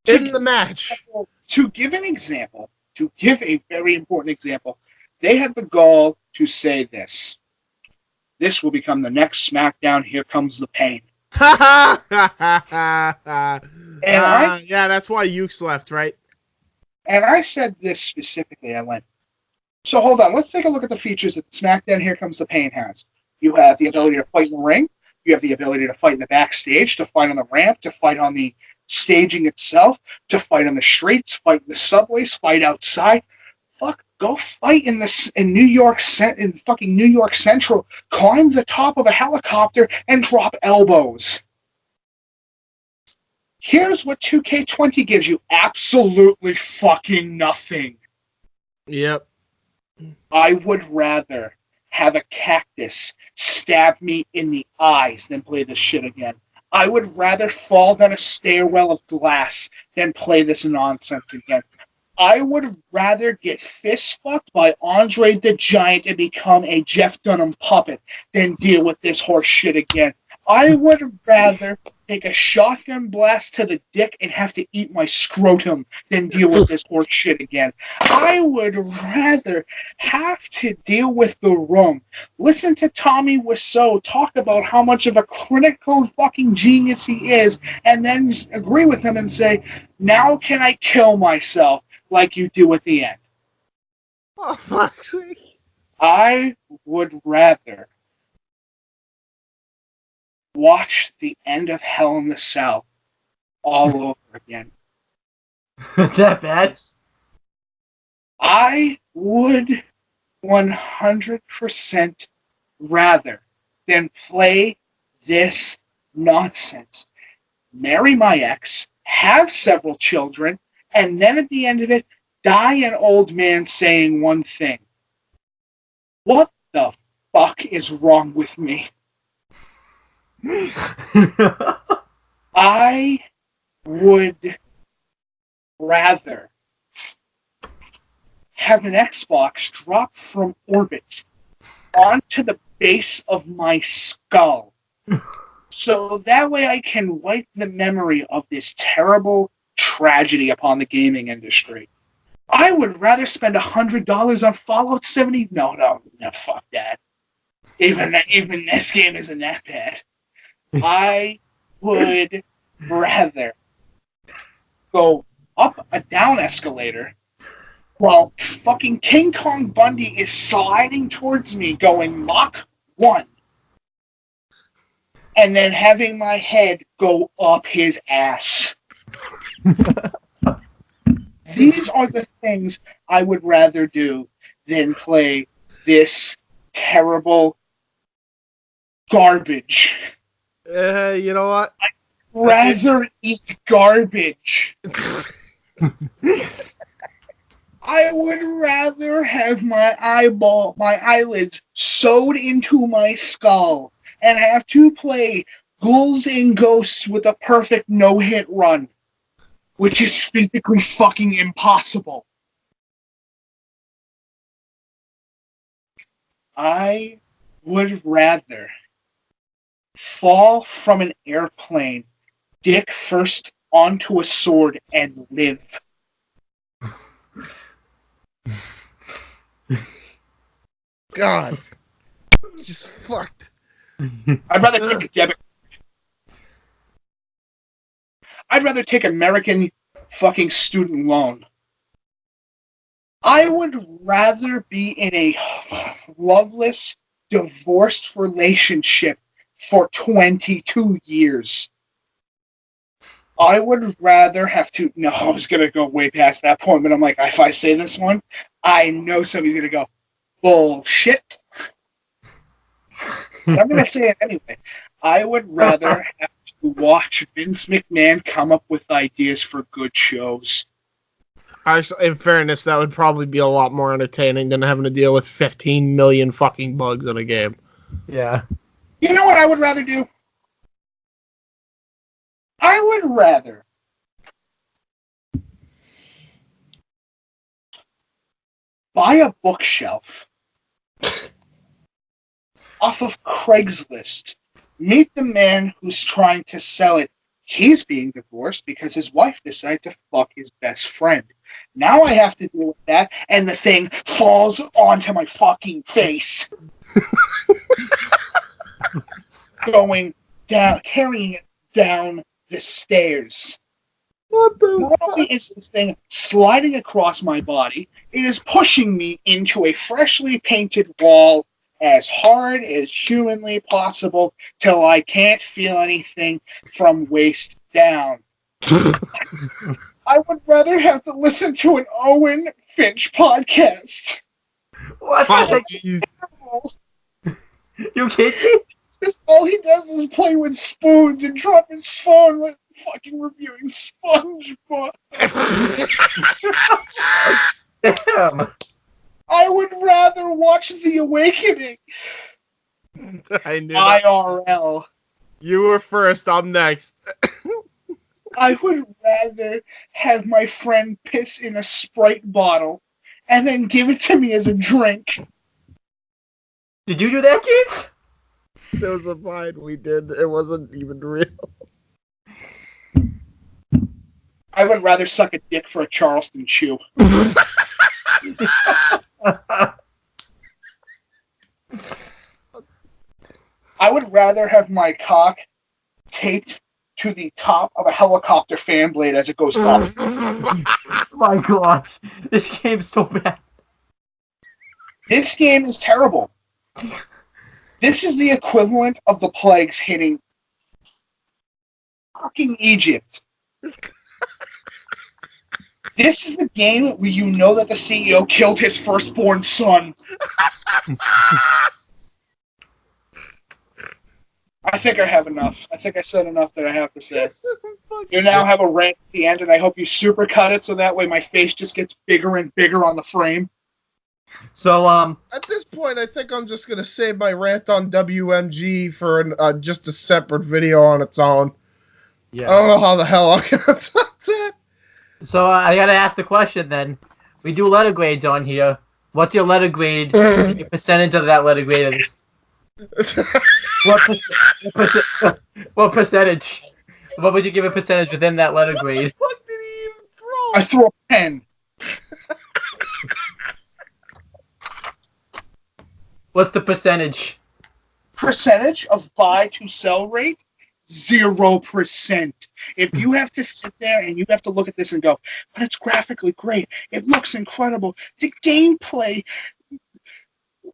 in the match. To give an example, to give a very important example, they had the gall to say this. This will become the next SmackDown. Here comes the pain. Yeah, that's why Yuke's left, right? And I said this specifically. I went, so hold on. Let's take a look at the features that SmackDown Here Comes the Pain has. You have the ability to fight in the ring. You have the ability to fight in the backstage, to fight on the ramp, to fight on the staging itself, to fight on the streets, fight in the subways, fight outside. Fuck, go fight in New York Central. Climb the top of a helicopter and drop elbows. Here's what 2K20 gives you. Absolutely fucking nothing. Yep. I would rather have a cactus stab me in the eyes than play this shit again. I would rather fall down a stairwell of glass than play this nonsense again. I would rather get fist fucked by Andre the Giant and become a Jeff Dunham puppet than deal with this horse shit again. I would rather take a shotgun blast to the dick and have to eat my scrotum than deal with this horse shit again. I would rather have to deal with the room. Listen to Tommy Wiseau talk about how much of a critical fucking genius he is, and then agree with him and say, now can I kill myself like you do at the end? Oh, fuck's sake. I would rather watch the end of Hell in the Cell all over again. Is that bad? I would 100% rather than play this nonsense. Marry my ex, have several children, and then at the end of it, die an old man saying one thing. What the fuck is wrong with me? I would rather have an Xbox drop from orbit onto the base of my skull, so that way I can wipe the memory of this terrible tragedy upon the gaming industry. I would rather spend $100 on Fallout 70. No, fuck that. Even this game isn't that bad. I would rather go up a down escalator while fucking King Kong Bundy is sliding towards me going Mach 1. And then having my head go up his ass. These are the things I would rather do than play this terrible garbage. You know what? I'd rather eat garbage. I would rather have my eyelids sewed into my skull and have to play Ghouls and Ghosts with a perfect no-hit run, which is physically fucking impossible. I would rather fall from an airplane, dick first onto a sword, and live. God. It's just fucked. I'd rather take a debit. I'd rather take American fucking student loan. I would rather be in a loveless, divorced relationship for 22 years. I would rather have to... No, I was going to go way past that point, but I'm like, if I say this one, I know somebody's going to go, bullshit. But I'm going to say it anyway. I would rather have to watch Vince McMahon come up with ideas for good shows. Actually, in fairness, that would probably be a lot more entertaining than having to deal with 15 million fucking bugs in a game. Yeah. You know what I would rather do? I would rather buy a bookshelf off of Craigslist, meet the man who's trying to sell it. He's being divorced because his wife decided to fuck his best friend. Now I have to deal with that, and the thing falls onto my fucking face. Going down, carrying it down the stairs. What the Not only is this thing sliding across my body, it is pushing me into a freshly painted wall as hard as humanly possible till I can't feel anything from waist down. I would rather have to listen to an Owen Finch podcast. What the heck? You kidding me? Just all he does is play with spoons and drop his phone with fucking reviewing SpongeBob. Damn. I would rather watch The Awakening. I knew that. IRL. You were first, I'm next. I would rather have my friend piss in a Sprite bottle and then give it to me as a drink. Did you do that, James? There was a fight we did. It wasn't even real. I would rather suck a dick for a Charleston chew. I would rather have my cock taped to the top of a helicopter fan blade as it goes up. My gosh. This game's so bad. This game is terrible. This is the equivalent of the plagues hitting fucking Egypt. This is the game where you know that the CEO killed his firstborn son. I think I have enough. I think I said enough that I have to say. You now have a rant at the end, and I hope you supercut it so that way my face just gets bigger and bigger on the frame. So, At this point, I think I'm just gonna save my rant on WMG for just a separate video on its own. yeah. I don't know how the hell I'm gonna top that. So I gotta ask the question then. We do letter grades on here. What's your letter grade? Your percentage of that letter grade is? What percentage? What would you give a percentage within that letter grade? What did he even throw? I threw a pen. What's the percentage? Percentage of buy to sell rate? 0%. If you have to sit there and you have to look at this and go, but it's graphically great, it looks incredible, the gameplay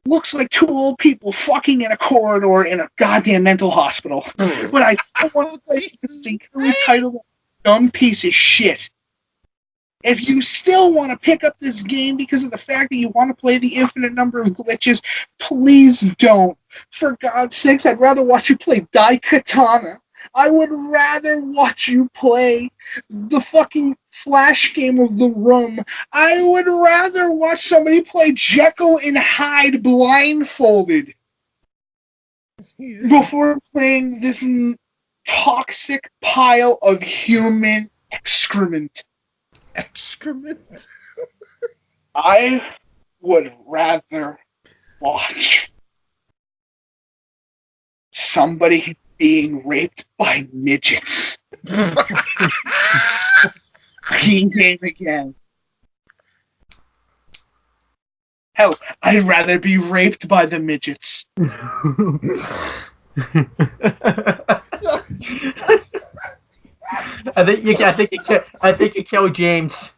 looks like two old people fucking in a corridor in a goddamn mental hospital. But I don't want to play this title dumb piece of shit. If you still want to pick up this game because of the fact that you want to play the infinite number of glitches, please don't. For God's sakes, I'd rather watch you play Daikatana. I would rather watch you play the fucking Flash game of The Room. I would rather watch somebody play Jekyll and Hyde blindfolded before playing this toxic pile of human excrement. Excrement? I would rather watch somebody being raped by midgets. Game again. Hell, I'd rather be raped by the midgets. I think you killed James.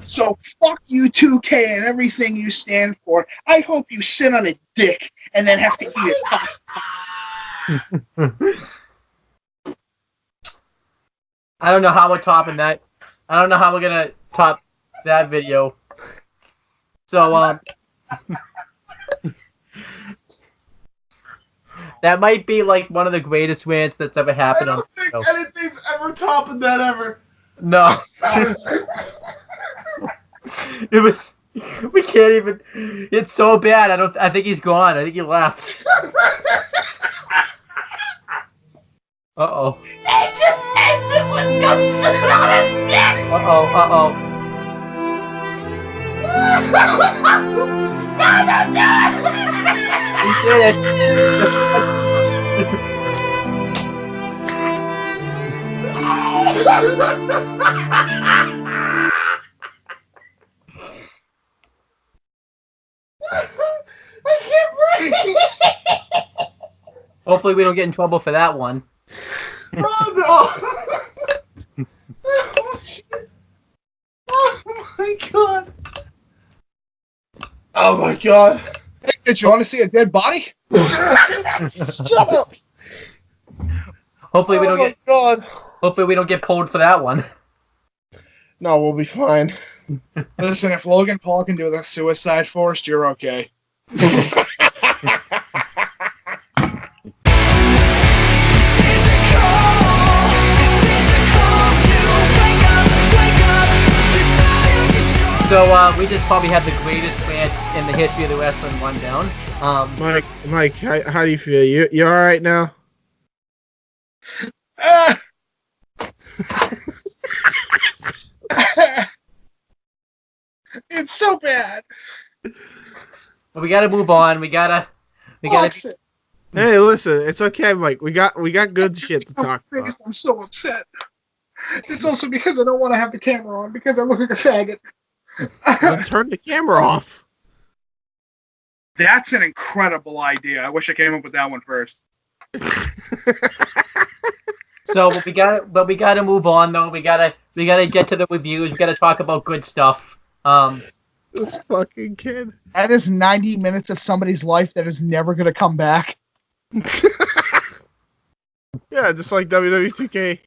So fuck you 2K and everything you stand for. I hope you sit on a dick and then have to eat it. I don't know how we're topping that. I don't know how we're gonna top that video. So that might be like one of the greatest rants that's ever happened on the show. I don't think anything's ever topping that ever. No. It was. We can't even. It's so bad. I think he's gone. I think he left. Uh-oh. It just ended with them sitting on a dick! Uh-oh. No, don't do it! He did it! I can't breathe! Hopefully we don't get in trouble for that one. Oh no! Oh shit! Oh my god! Oh my god! Hey, did you want to see a dead body? Shut up! Hopefully we Oh don't my get. god! Hopefully we don't get pulled for that one. No, we'll be fine. Listen, if Logan Paul can do the Suicide Force, you're okay. So we just probably had the greatest rant in the history of the wrestling rundown. Mike, how do you feel? You all right now? It's so bad. But we gotta move on. We gotta. Hey, listen, it's okay, Mike. We got good shit to talk about. I'm so upset. It's also because I don't want to have the camera on because I look like a faggot. Well, turn the camera off. That's an incredible idea. I wish I came up with that one first. So we gotta move on though. We gotta get to the reviews. We gotta talk about good stuff. This fucking kid. That is 90 minutes of somebody's life that is never going to come back. Yeah, just like WWE2K20.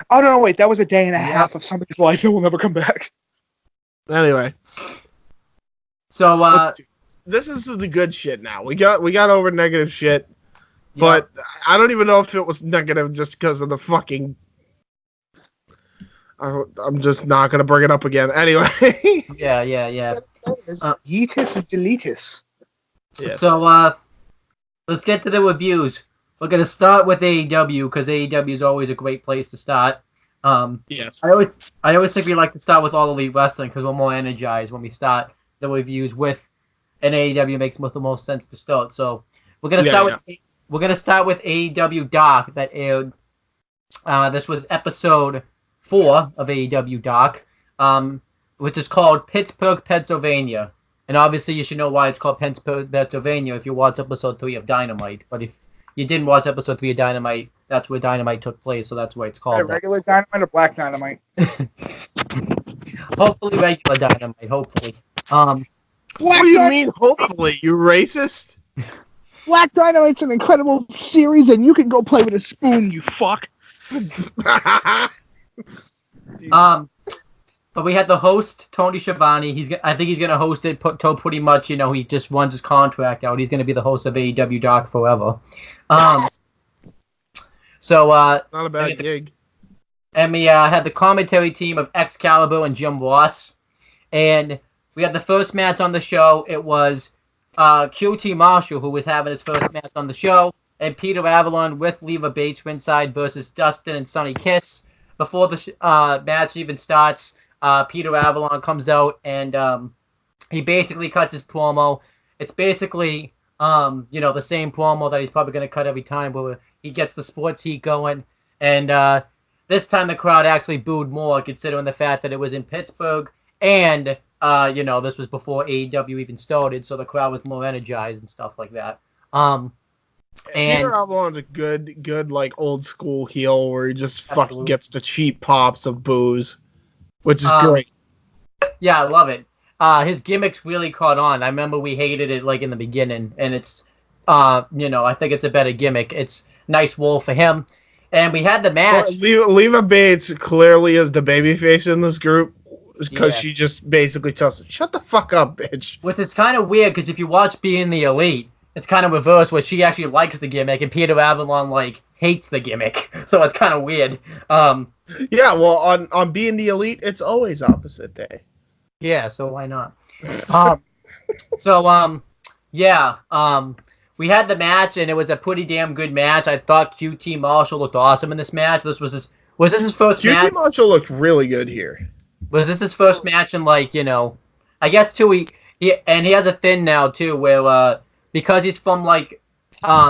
Oh, no, wait. That was a day and a half of somebody's life that will never come back. Anyway. So, this is the good shit now. We got over negative shit, but I don't even know if it was negative just because of the fucking... I'm just not going to bring it up again. Anyway. Yeah. Yeetus and deletus. Yes. So, let's get to the reviews. We're going to start with AEW because AEW is always a great place to start. Yes. I always think we like to start with All Elite Wrestling because we're more energized when we start the reviews with an AEW. Makes the most sense to start. So we're gonna start with AEW Dark that aired. This was episode 4 of AEW Dark, which is called Pittsburgh, Pennsylvania. And obviously you should know why it's called Pittsburgh, Pennsylvania if you watch episode 3 of Dynamite. But if you didn't watch episode 3 of Dynamite, that's where Dynamite took place, so that's why it's called that. Regular Dynamite or Black Dynamite? Hopefully regular Dynamite, hopefully. What do you mean, hopefully? You racist? Black Dynamite's an incredible series, and you can go play with a spoon, you fuck. But we had the host, Tony Schiavone. I think he's going to host it pretty much, he just runs his contract out. He's going to be the host of AEW Dark forever. So not a bad gig. And we had the commentary team of Excalibur and Jim Ross. And we had the first match on the show. It was QT Marshall, who was having his first match on the show, and Peter Avalon with Leva Bates ringside versus Dustin and Sonny Kiss. Before the match even starts, Peter Avalon comes out and he basically cuts his promo. It's basically, the same promo that he's probably going to cut every time, where he gets the sports heat going. And this time the crowd actually booed more, considering the fact that it was in Pittsburgh. And, this was before AEW even started, so the crowd was more energized and stuff like that. And Peter Avalon's a good like old school heel where he just fucking gets the cheap pops of booze, which is great. Yeah, I love it. His gimmicks really caught on. I remember we hated it like in the beginning, and it's, I think it's a better gimmick. It's nice role for him. And we had the match. Leva Bates clearly is the babyface in this group because she just basically tells him, "Shut the fuck up, bitch." Which is kind of weird because if you watch Being the Elite, it's kind of reversed where she actually likes the gimmick and Peter Avalon hates the gimmick. So it's kind of weird. Yeah, well, on Being the Elite, it's always opposite day. Yeah, so why not? We had the match, and it was a pretty damn good match. I thought QT Marshall looked awesome in this match. Was this his first match? QT Marshall looked really good here. Was this his first match in I guess he has a thing now too, where because he's from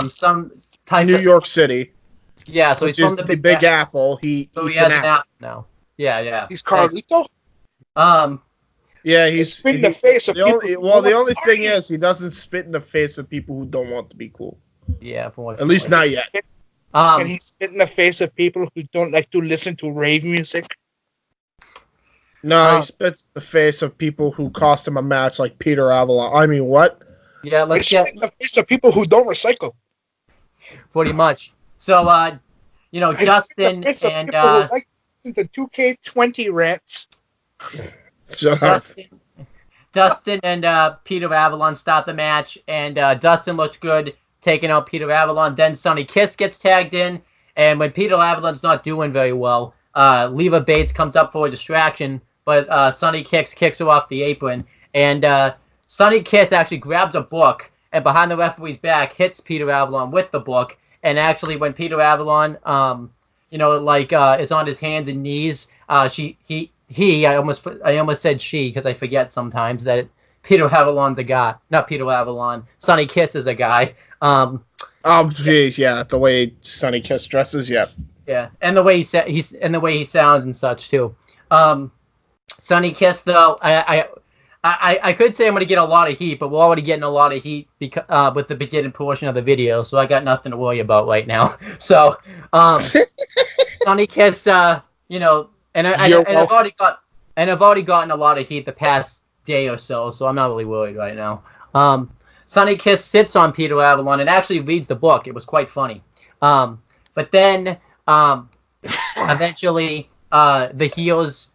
some type New York City. Yeah, so he's from the Big Apple. He has an apple now. Yeah. He's Carlito? Yeah, he's spitting the face of people. The only thing is he doesn't spit in the face of people who don't want to be cool. Yeah, at least not yet. Can he spit in the face of people who don't like to listen to rave music? No, he spits in the face of people who cost him a match like Peter Avalon. I mean, what? Yeah, let's get in the face of people who don't recycle. Pretty much. So, Justin and like the 2K20 rants. Dustin and Peter Avalon start the match, and Dustin looked good taking out Peter Avalon. Then Sonny Kiss gets tagged in, and when Peter Avalon's not doing very well, Leva Bates comes up for a distraction, but Sonny kicks her off the apron, and Sonny Kiss actually grabs a book, and behind the referee's back hits Peter Avalon with the book, and actually when Peter Avalon, is on his hands and knees, I almost said she because I forget sometimes that Peter Avalon's a guy. Not Peter Avalon. Sonny Kiss is a guy. Geez, yeah, the way Sonny Kiss dresses, yeah. Yeah, and the way he sounds and such too. Sonny Kiss though, I could say I'm going to get a lot of heat, but we're already getting a lot of heat because with the beginning portion of the video, so I got nothing to worry about right now. So, Sonny Kiss, And I've already gotten a lot of heat the past day or so I'm not really worried right now. Sonny Kiss sits on Peter Avalon and actually reads the book. It was quite funny. But then eventually the heels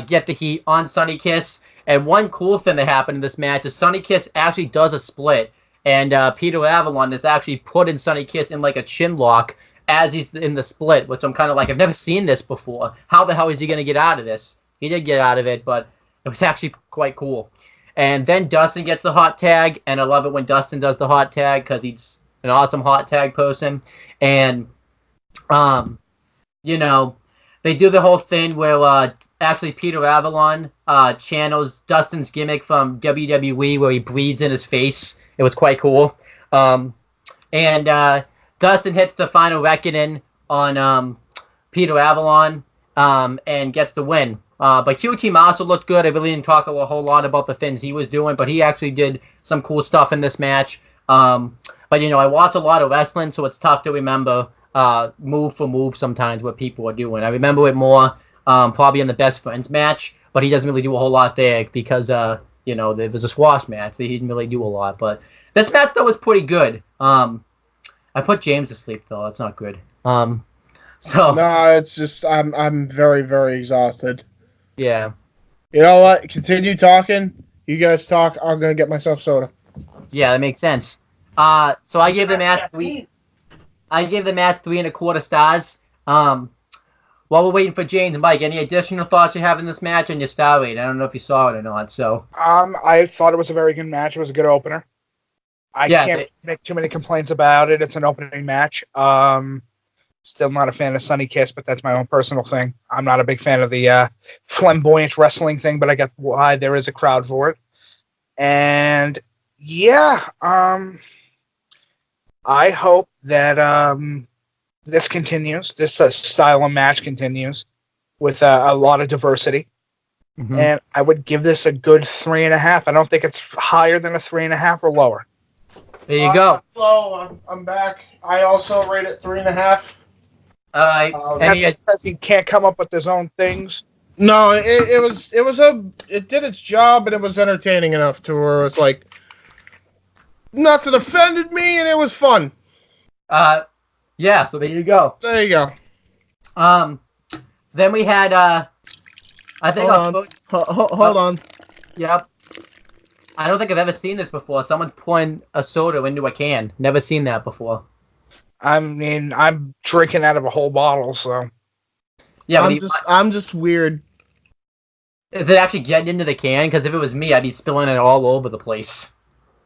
get the heat on Sonny Kiss. And one cool thing that happened in this match is Sonny Kiss actually does a split, and Peter Avalon is actually putting Sonny Kiss in like a chin lock as he's in the split, which I'm kind of like, I've never seen this before. How the hell is he going to get out of this? He did get out of it, but it was actually quite cool. And then Dustin gets the hot tag, and I love it when Dustin does the hot tag because he's an awesome hot tag person. And, they do the whole thing where actually Peter Avalon channels Dustin's gimmick from WWE where he breathes in his face. It was quite cool. Dustin hits the final reckoning on Peter Avalon and gets the win. But QT Marshall looked good. I really didn't talk a whole lot about the things he was doing, but he actually did some cool stuff in this match. But I watch a lot of wrestling, so it's tough to remember move for move sometimes what people are doing. I remember it more probably in the Best Friends match, but he doesn't really do a whole lot there because there was a squash match. He didn't really do a lot, but this match though was pretty good. I put James to sleep though. That's not good. So no, it's just I'm very, very exhausted. Yeah. You know what? Continue talking. You guys talk. I'm gonna get myself soda. Yeah, that makes sense. So I gave the match 3. I gave the match 3.25 stars. While we're waiting for James and Mike, any additional thoughts you have in this match and your star rating? I don't know if you saw it or not. So I thought it was a very good match. It was a good opener. I can't make too many complaints about it. It's an opening match. Still not a fan of Sunny Kiss, but that's my own personal thing. I'm not a big fan of the flamboyant wrestling thing, but I get why there is a crowd for it. And yeah, I hope that this continues. This style of match continues with a lot of diversity. Mm-hmm. And I would give this a good 3.5. I don't think it's higher than a 3.5 or lower. There you go. Hello, I'm back. I also rate it 3.5. That's because he can't come up with his own things. No, it did its job and it was entertaining enough to where it was like nothing offended me and it was fun. Yeah, so there you go. There you go. Then we had I think hold on. Yep. I don't think I've ever seen this before. Someone's pouring a soda into a can. Never seen that before. I mean, I'm drinking out of a whole bottle, so. Yeah, I'm just weird. Is it actually getting into the can? Because if it was me, I'd be spilling it all over the place.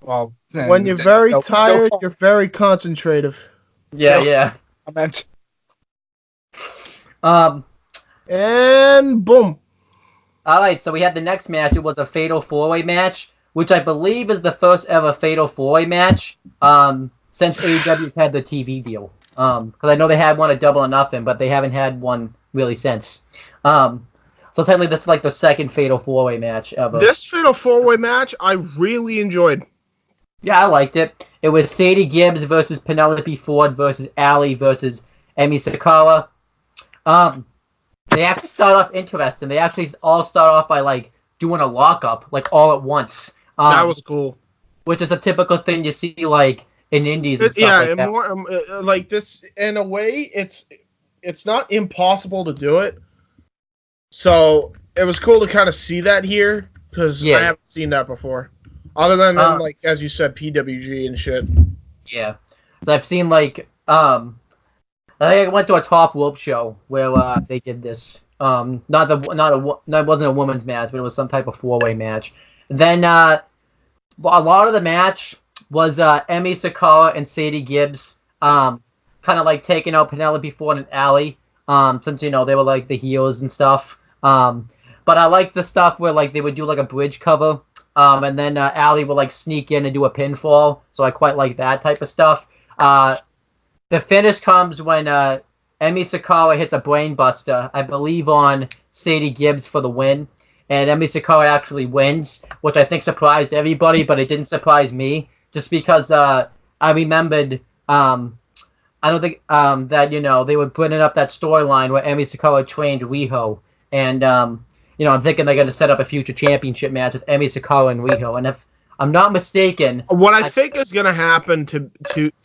Well, when you're very tired, you're very concentrative. Yeah. I meant. And boom. All right, so we had the next match. It was a Fatal 4-Way match, which I believe is the first ever Fatal 4-Way match. Since AEW's had the TV deal. Because I know they had one at Double or Nothing, but they haven't had one really since. So technically this is like the second Fatal 4-Way match ever. This Fatal 4-Way match, I really enjoyed. Yeah, I liked it. It was Sadie Gibbs versus Penelope Ford versus Allie versus Emi Sakura. They actually start off interesting. They actually all start off by like doing a lockup, like all at once. That was cool. Which is a typical thing you see like in indies and stuff like that. More like this in a way. It's not impossible to do it. So it was cool to kind of see that here because I haven't seen that before, other than like as you said, PWG and shit. Yeah, so I've seen like I think I went to a Top Rope show where they did this. It wasn't a women's match, but it was some type of 4-way match. Then a lot of the match was Emi Sakura and Sadie Gibbs kind of like taking out Penelope Ford and Allie since they were like the heels and stuff. But I like the stuff where like they would do like a bridge cover and then Allie would like sneak in and do a pinfall. So I quite like that type of stuff. The finish comes when Emi Sakura hits a brainbuster, I believe on Sadie Gibbs for the win. And Emi Sakura actually wins, which I think surprised everybody, but it didn't surprise me. Just because I remembered, I don't think that they were bringing up that storyline where Emi Sakura trained Riho, and I'm thinking they're going to set up a future championship match with Emi Sakura and Riho. And if I'm not mistaken, what I think is going to happen, to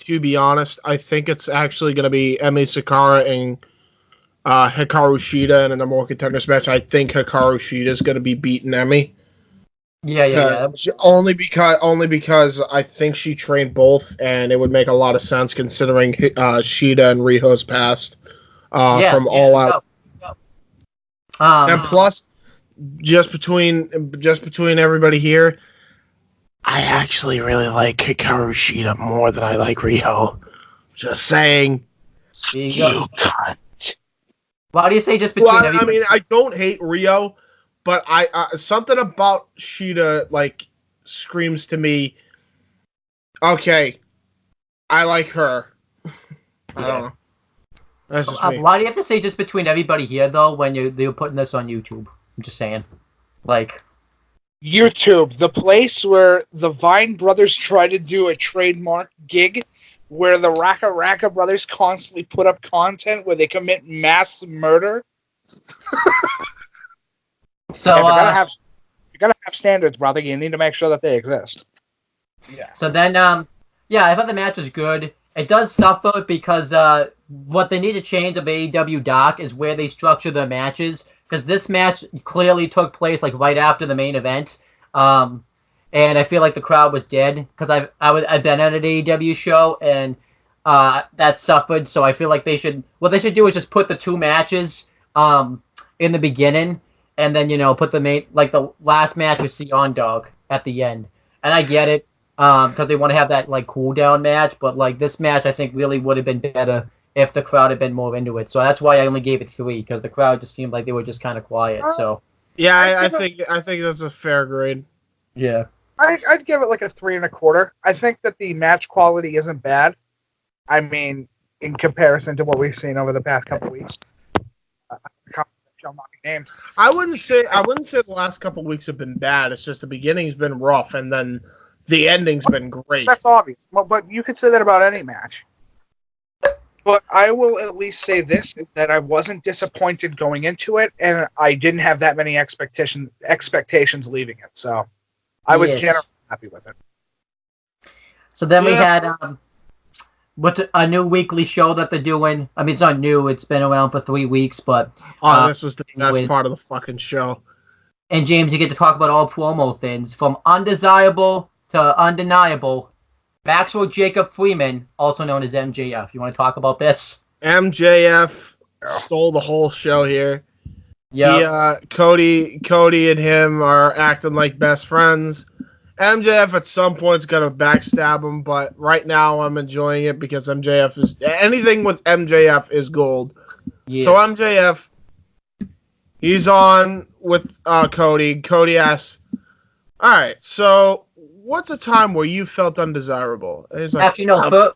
be honest, I think it's actually going to be Emi Sakura and Hikaru Shida in the More Contenders match. I think Hikaru Shida is going to be beating Emi. Yeah. Only because I think she trained both, and it would make a lot of sense considering Shida and Riho's past from All Out. And plus, just between everybody here, I actually really like Hikaru Shida more than I like Riho. Just saying. You cunt. Why do you say just between? Well, I mean, I don't hate Riho. But I something about Shida like screams to me, okay, I like her. I don't know. That's just me. Why do you have to say just between everybody here though when you're putting this on YouTube? I'm just saying, like YouTube, the place where the Vine brothers try to do a trademark gig where the Raka brothers constantly put up content where they commit mass murder. So you gotta have standards, brother. You need to make sure that they exist. Yeah. So then, yeah, I thought the match was good. It does suffer because what they need to change of AEW Dark is where they structure their matches. Because this match clearly took place like right after the main event, and I feel like the crowd was dead because I've been at an AEW show and that suffered. So I feel like what they should do is just put the two matches in the beginning, and then put the last match with Sion Dog at the end. And I get it because they want to have that like cool down match, but like this match I think really would have been better if the crowd had been more into it. So that's why I only gave it 3, because the crowd just seemed like they were just kind of quiet. So yeah, I think that's a fair grade. Yeah, I'd give it like a 3.25. I think that the match quality isn't bad. I mean, in comparison to what we've seen over the past couple of weeks, shall not be named. I wouldn't say the last couple of weeks have been bad. It's just the beginning's been rough, and then the ending's been great. That's obvious, but you could say that about any match. But I will at least say this, that I wasn't disappointed going into it, and I didn't have that many expectations leaving it. So I was generally happy with it. So then we had a new weekly show that they're doing. I mean, it's not new. It's been around for 3 weeks, but... this was the best part of the fucking show. And James, you get to talk about all promo things, from undesirable to undeniable. Maxwell Jacob Freeman, also known as MJF. You want to talk about this? MJF stole the whole show here. Yeah. Cody and him are acting like best friends. MJF at some point's gonna backstab him, but right now I'm enjoying it because MJF is anything with MJF is gold. Yes. So MJF, he's on with Cody. Cody asks, "All right, so what's a time where you felt undesirable?" And he's like, actually, no.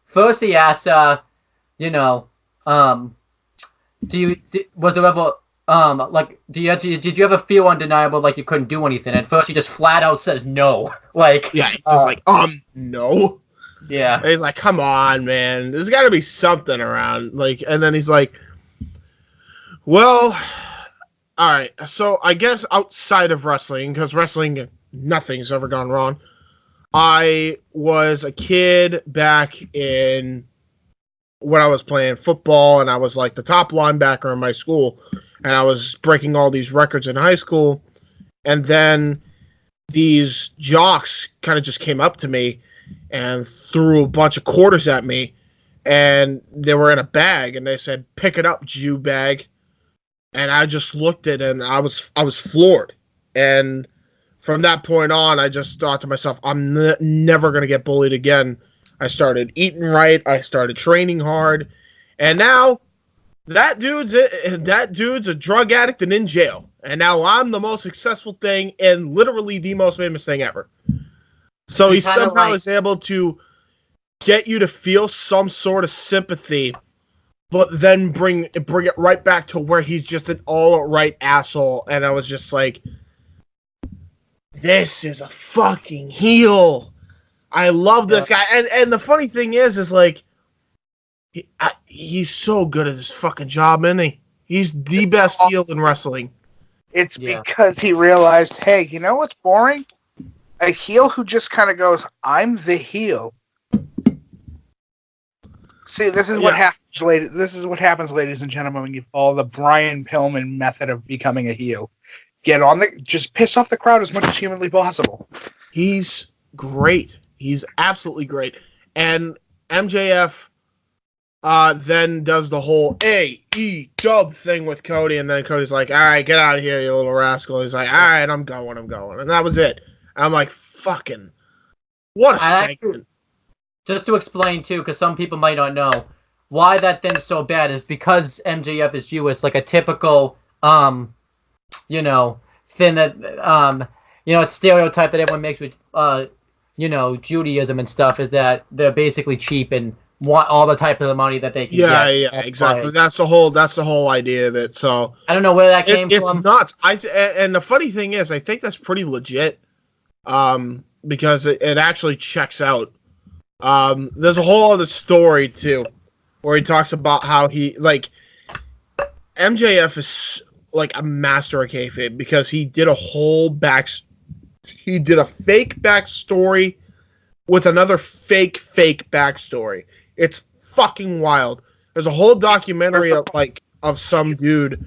First he asks, was there ever did you ever feel undeniable, like you couldn't do anything? At first he just flat out says no. Like, yeah, he's just like, no. Yeah. And he's like, come on, man, there's got to be something around. Like, and then he's like, well, all right, so I guess outside of wrestling, because wrestling, nothing's ever gone wrong. I was a kid back in when I was playing football, and I was like the top linebacker in my school, and I was breaking all these records in high school. And then these jocks kind of just came up to me and threw a bunch of quarters at me, and they were in a bag, and they said, "Pick it up, Jew bag." And I just looked at it, and I was floored. And from that point on, I just thought to myself, I'm never going to get bullied again. I started eating right. I started training hard. And now that dude's a drug addict and in jail. And now I'm the most successful thing and literally the most famous thing ever. So he somehow is able to get you to feel some sort of sympathy, but then bring it right back to where he's just an all-right asshole. And I was just like, this is a fucking heel. I love this guy. And the funny thing is like, he's so good at his fucking job, isn't he? He's the best heel in wrestling. It's because he realized, hey, you know what's boring? A heel who just kind of goes, I'm the heel. See, this is what happens, ladies. This is what happens, ladies and gentlemen, when you follow the Brian Pillman method of becoming a heel. Just piss off the crowd as much as humanly possible. He's great. He's absolutely great. And MJF then does the whole AEW thing with Cody, and then Cody's like, all right, get out of here, you little rascal. He's like, all right, I'm going. And that was it. I'm like, fucking, what a segment. Just to explain, too, because some people might not know, why that thing's so bad is because MJF is Jewish, like a typical, thing that, it's stereotype that everyone makes with, Judaism and stuff, is that they're basically cheap and want all the type of the money that they can get. Yeah, exactly. That's the whole idea of it. So I don't know where that came from. It's nuts. And the funny thing is, I think that's pretty legit, because it actually checks out. There's a whole other story too, where he talks about how he MJF is like a master of kayfabe because he did a fake backstory with another fake backstory. It's fucking wild. There's a whole documentary of some dude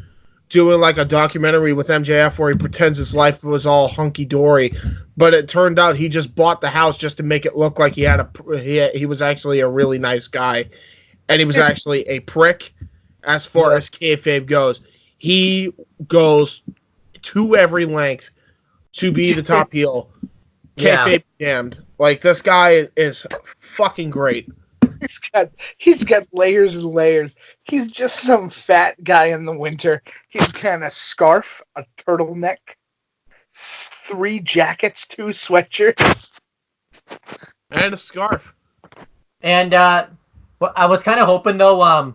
doing like a documentary with MJF where he pretends his life was all hunky dory, but it turned out he just bought the house just to make it look like he was actually a really nice guy, and he was actually a prick. As far as kayfabe goes, he goes to every length to be the top heel. Kayfabe damned. Like, this guy is fucking great. He's got layers and layers. He's just some fat guy in the winter. He's got a scarf, a turtleneck, 3 jackets, 2 sweatshirts, and a scarf. And I was kind of hoping though.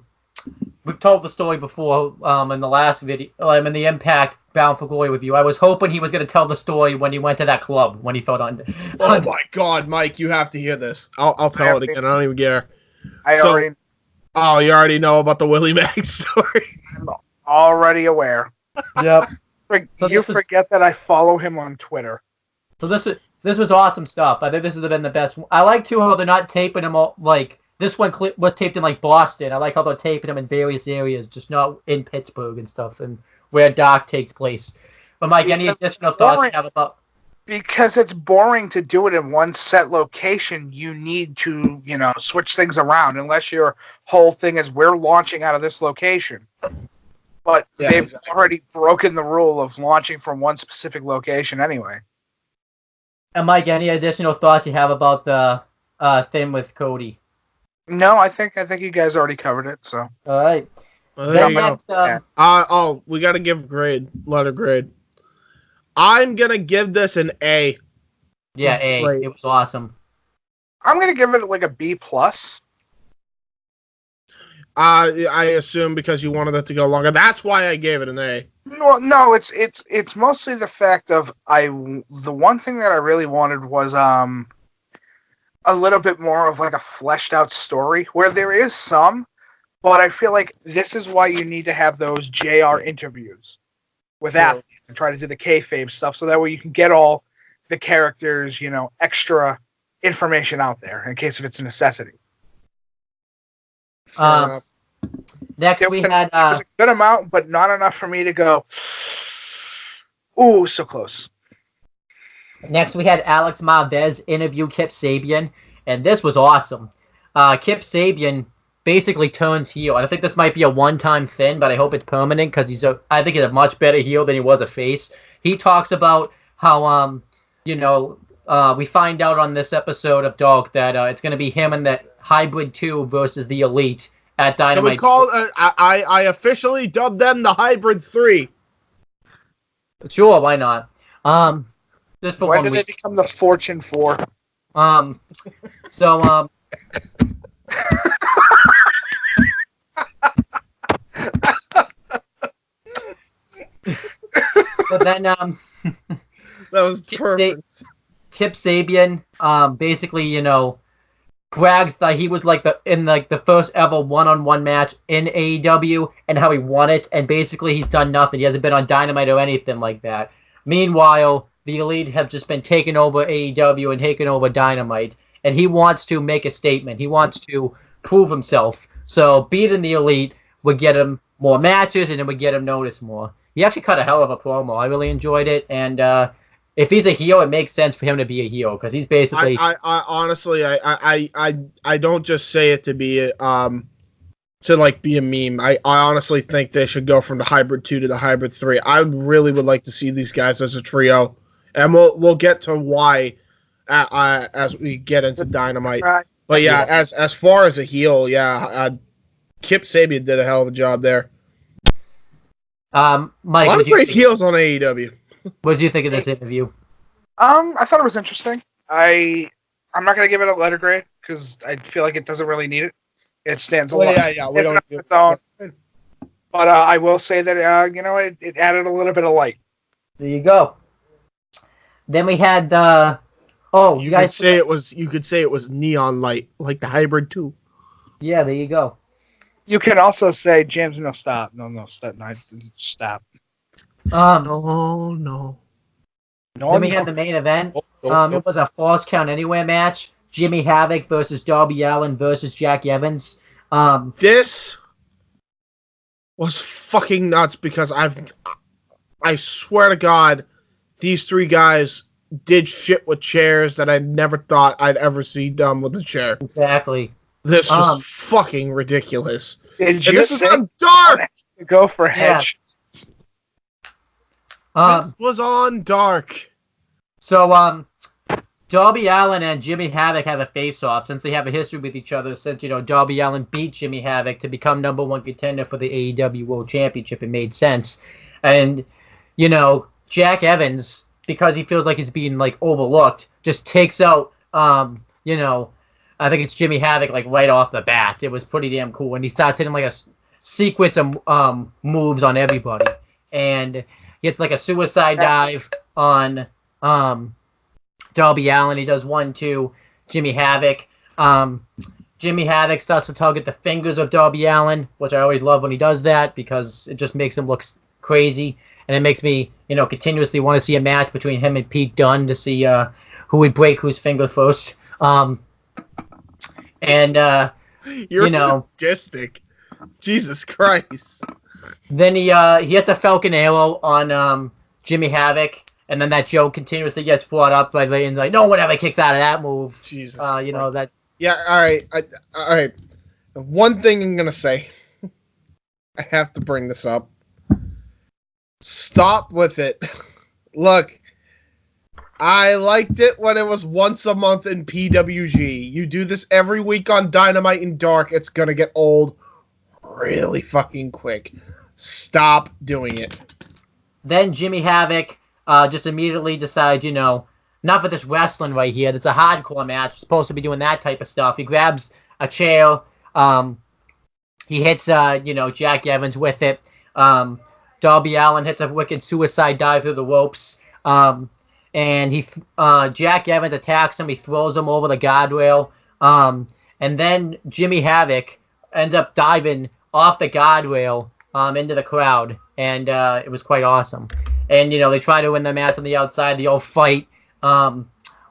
We've told the story before in the last video, in the Impact Bound for Glory review. I was hoping he was going to tell the story when he went to that club when he felt on. Oh my God, Mike, you have to hear this. I'll tell it again. I don't even care. You already know about the Willie Mack story. I'm already aware. Yep. Forget that I follow him on Twitter. So this was awesome stuff. I think this has been the best. I like too how they're not taping him all, like. This one was taped in like Boston. I like how they're taping them in various areas, just not in Pittsburgh and stuff, and where Dark takes place. But Mike, any additional thoughts you have about? Because it's boring to do it in one set location. You need to, switch things around. Unless your whole thing is we're launching out of this location. But they've already broken the rule of launching from one specific location anyway. And Mike, any additional thoughts you have about the thing with Cody? No, I think you guys already covered it. So all right. Well, there you go. We gotta give letter grade. I'm gonna give this an A. Yeah, A. Great. It was awesome. I'm gonna give it like a B plus. I assume because you wanted it to go longer. That's why I gave it an A. Well, no, it's mostly the fact of the one thing that I really wanted was a little bit more of like a fleshed out story where there is some, but I feel like this is why you need to have those JR interviews with athletes and try to do the kayfabe stuff so that way you can get all the characters, extra information out there in case if it's a necessity. Next we had... It was a good amount, but not enough for me to go, ooh, so close. Next, we had Alex Marvez interview Kip Sabian, and this was awesome. Kip Sabian basically turns heel. I think this might be a one-time thing, but I hope it's permanent because I think he's a much better heel than he was a face. He talks about how, we find out on this episode of Dark that it's going to be him and that Hybrid 2 versus the Elite at Dynamite. Can we call? I officially dubbed them the Hybrid 3. Sure, why not? Just for when 1 did week. They become the Fortune 4? So but then that was perfect. Kip Sabian basically, brags that he was in the first ever one-on-one match in AEW and how he won it, and basically he's done nothing. He hasn't been on Dynamite or anything like that. Meanwhile, the Elite have just been taking over AEW and taking over Dynamite, and he wants to make a statement. He wants to prove himself. So beating the Elite would get him more matches, and it would get him noticed more. He actually cut a hell of a promo. I really enjoyed it, and if he's a heel, it makes sense for him to be a heel because he's basically. I honestly, I don't just say it to be to be a meme. I honestly think they should go from the Hybrid 2 to the Hybrid 3. I really would like to see these guys as a trio, and we'll get to why as we get into Dynamite. But yeah, as far as a heel, Kip Sabian did a hell of a job there. Mike, a lot of great heels on AEW. What did you think of this interview? I thought it was interesting. I'm not gonna give it a letter grade because I feel like it doesn't really need it. It stands alone. Yeah. We don't. Its own. But I will say that it added a little bit of light. There you go. Then we had Oh, You could say it was. You could say it was neon light, like the hybrid too. Yeah, there you go. You can also say, James, no, stop. No, stop. No, stop. No. Then we have the main event. It was a Falls Count Anywhere match. Jimmy Havoc versus Darby Allin versus Jack Evans. This was fucking nuts because I swear to God, these three guys did shit with chairs that I never thought I'd ever see done with a chair. Exactly. This was fucking ridiculous. And this was on Dark. Go for Hedge. This was on Dark. So, Darby Allin and Jimmy Havoc have a face-off since they have a history with each other. Since Darby Allin beat Jimmy Havoc to become #1 contender for the AEW World Championship, it made sense. And Jack Evans, because he feels like he's being overlooked, just takes out I think it's Jimmy Havoc right off the bat. It was pretty damn cool, and he starts hitting a sequence of moves on everybody, and he gets a suicide dive on Darby Allin. He does 1-2. Jimmy Havoc. Jimmy Havoc starts to tug at the fingers of Darby Allin, which I always love when he does that because it just makes him look crazy, and it makes me continuously want to see a match between him and Pete Dunne to see who would break whose finger first. You're sadistic. Jesus Christ. Then he hits a Falcon Arrow on Jimmy Havoc, and then that joke continuously gets brought up by the no one ever kicks out of that move. Jesus. That. Yeah. All right. All right. One thing I'm gonna say. I have to bring this up. Stop with it. Look. I liked it when it was once a month in PWG. You do this every week on Dynamite and Dark, it's gonna get old really fucking quick. Stop doing it. Then Jimmy Havoc just immediately decides, not for this wrestling right here. That's a hardcore match. We're supposed to be doing that type of stuff. He grabs a chair. He hits, Jack Evans with it. Darby Allin hits a wicked suicide dive through the ropes. And Jack Evans attacks him. He throws him over the guardrail. And then Jimmy Havoc ends up diving off the guardrail into the crowd. And it was quite awesome. And, they try to win the match on the outside. They all fight.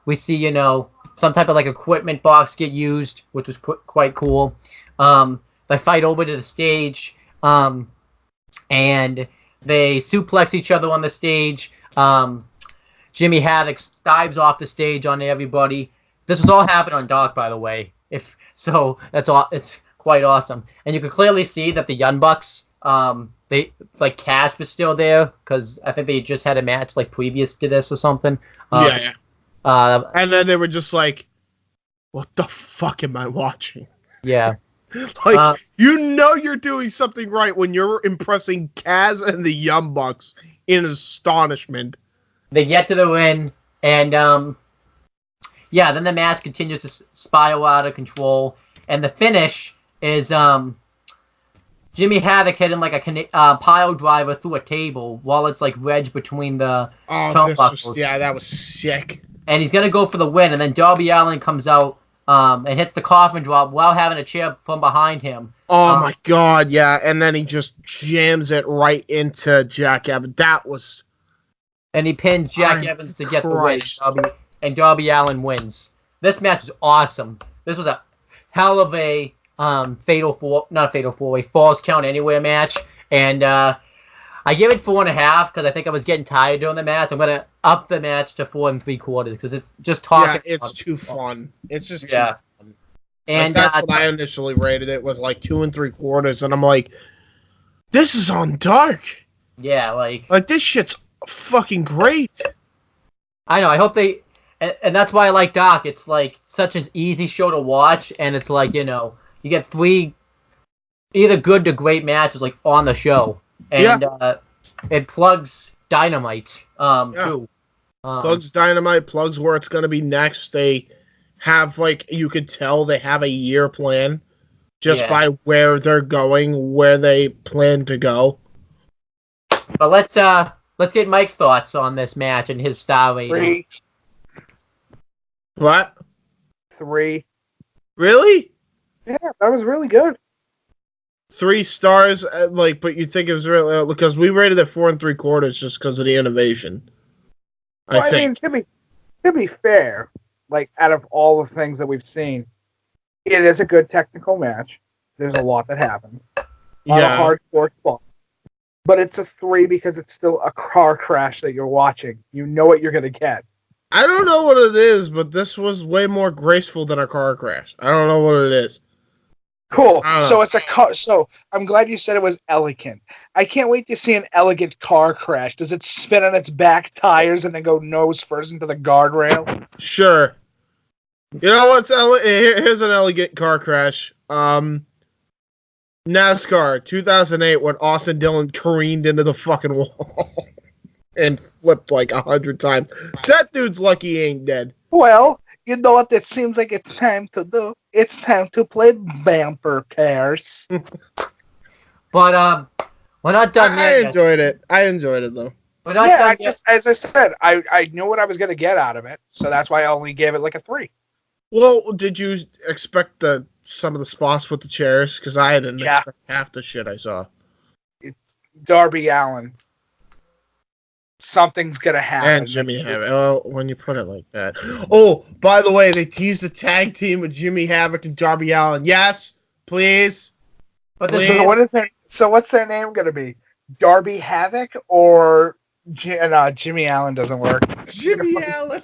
We see, some type of equipment box get used, which was quite cool. They fight over to the stage. And they suplex each other on the stage. Jimmy Havoc dives off the stage on everybody. This was all happening on Dark, by the way. That's all. It's quite awesome, and you can clearly see that the Young Bucks, Cash was still there because I think they just had a match previous to this or something. Yeah. And then they were just like, "What the fuck am I watching?" Yeah. You're doing something right when you're impressing Kaz and the Young Bucks in astonishment. They get to the win, and then the match continues to spiral out of control. And the finish is Jimmy Havoc hitting a pile driver through a table while it's wedged between the turnbuckles. That was sick. And he's gonna go for the win, and then Darby Allin comes out and hits the coffin drop while having a chair from behind him. Oh my God, yeah! And then he just jams it right into Jack Evans. That was. And he pinned Jack Evans to get the win. And Darby Allin wins. This match is awesome. This was a hell of a Falls Count Anywhere match. And I give it 4.5 because I think I was getting tired during the match. I'm gonna up the match to 4 3/4 because it's just talking. Yeah, it's too fun. It's just too fun. And that's what I initially rated it, was 2 3/4, and I'm like, this is on Dark. Yeah, this shit's fucking great. I know. I hope they, and that's why I like Dark. It's such an easy show to watch, and it's you get 3 either good to great matches on the show, and it plugs Dynamite too. Plugs Dynamite, plugs where it's gonna be next. They have you could tell they have a year plan just by where they're going, where they plan to go. But let's get Mike's thoughts on this match and his star rating. What? 3. Really? Yeah, that was really good. 3 stars, but you think it was really because we rated it 4 3/4 just because of the innovation. Well, I think. mean, to be fair, like out of all the things that we've seen, it is a good technical match. There's a lot that happens. A lot of hardcore spots. But it's a 3 because it's still a car crash that you're watching. You know what you're gonna get. I don't know what it is, but this was way more graceful than a car crash. I don't know what it is. Cool. So it's a car. So I'm glad you said it was elegant. I can't wait to see an elegant car crash. Does it spin on its back tires and then go nose first into the guardrail? Sure. You know what's here's an elegant car crash. NASCAR 2008 when Austin Dillon careened into the fucking wall and flipped like 100 times. That dude's lucky he ain't dead. Well, you know what it seems like it's time to do? It's time to play bumper cars. But we're not done yet. I enjoyed it though. We're not done yet. As I said, I knew what I was going to get out of it, so that's why I only gave it like a 3. Well, did you expect some of the spots with the chairs? Because I didn't expect half the shit I saw. Darby Allin. Something's gonna happen. And Jimmy Havoc. Well, when you put it like that. Oh, by the way, they teased the tag team with Jimmy Havoc and Darby Allin. Yes, please. But please. So what's their name gonna be? Darby Havoc or Jimmy Allen doesn't work. Jimmy Allen.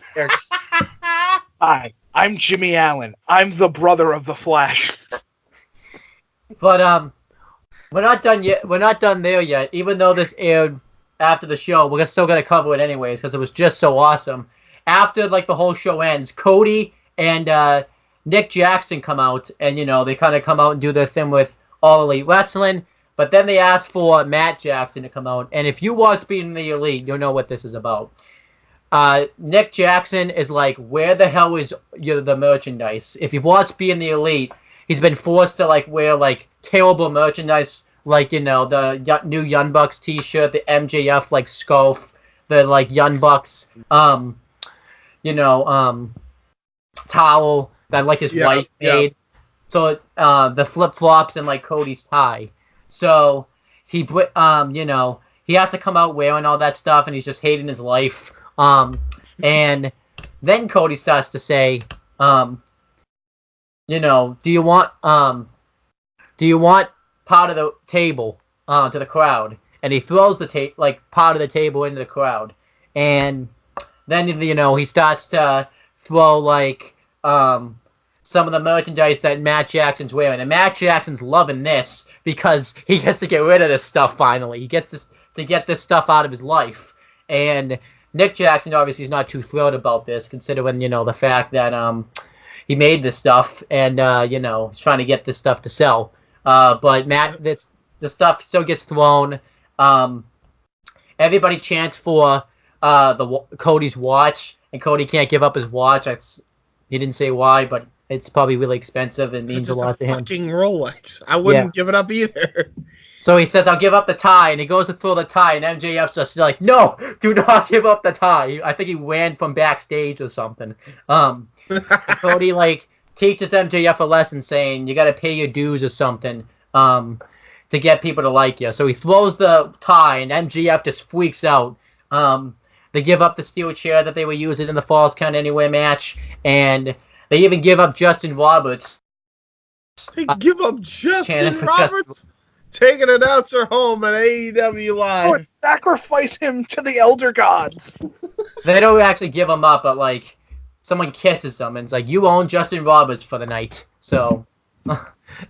Hi, I'm Jimmy Allen. I'm the brother of the Flash. But we're not done yet. We're not done there yet. Even though this aired after the show, we're still gonna cover it anyways because it was just so awesome. After the whole show ends, Cody and Nick Jackson come out, and they kind of come out and do their thing with All Elite Wrestling. But then they asked for Matt Jackson to come out, and if you watch Being the Elite, you'll know what this is about. Nick Jackson is like, where the hell is the merchandise? If you've watched Being the Elite, he's been forced to wear terrible merchandise. The new Young Bucks T-shirt, the MJF scarf, the Young Bucks towel that his wife made. So the flip flops and Cody's tie. So he he has to come out wearing all that stuff, and he's just hating his life. And then Cody starts to say, do you want part of the table to the crowd? And he throws the part of the table into the crowd, and then he starts to throw some of the merchandise that Matt Jackson's wearing, and Matt Jackson's loving this because he gets to get rid of this stuff finally. He gets to get this stuff out of his life, and Nick Jackson obviously is not too thrilled about this, considering the fact that he made this stuff and he's trying to get this stuff to sell. But the stuff still gets thrown. Everybody chants for Cody's watch, and Cody can't give up his watch. He didn't say why, but it's probably really expensive and means a lot to him. Fucking Rolex. I wouldn't give it up either. So he says, I'll give up the tie, and he goes to throw the tie, and MJF's just like, no, do not give up the tie. I think he ran from backstage or something. Cody, teaches MJF a lesson saying, you got to pay your dues or something to get people to like you. So he throws the tie, and MJF just freaks out. They give up the steel chair that they were using in the Falls Count Anywhere match, and they even give up Justin Roberts. They give up Justin Roberts? Taking an announcer home at AEW Live. Oh, sacrifice him to the elder gods. They don't actually give him up, but someone kisses him and it's like, you own Justin Roberts for the night. So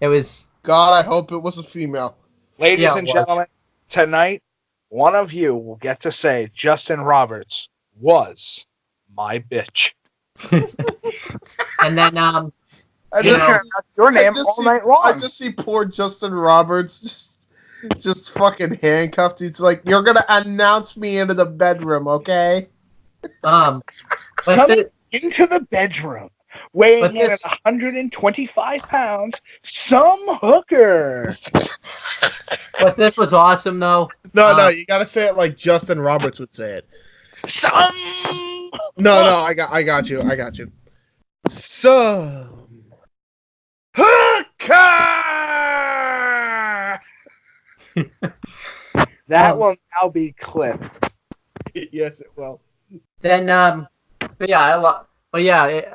it was. God, I hope it was a female. Ladies and gentlemen, tonight, one of you will get to say Justin Roberts was my bitch. And then your name all night long. I just see poor Justin Roberts just fucking handcuffed. He's like, you're gonna announce me into the bedroom, okay? Into the bedroom, weighing in at 125 pounds, some hooker. But this was awesome, though. No, you gotta say it like Justin Roberts would say it. Some. No, I got you. some hooker. That will now be clipped. Yes, it will. Then but yeah,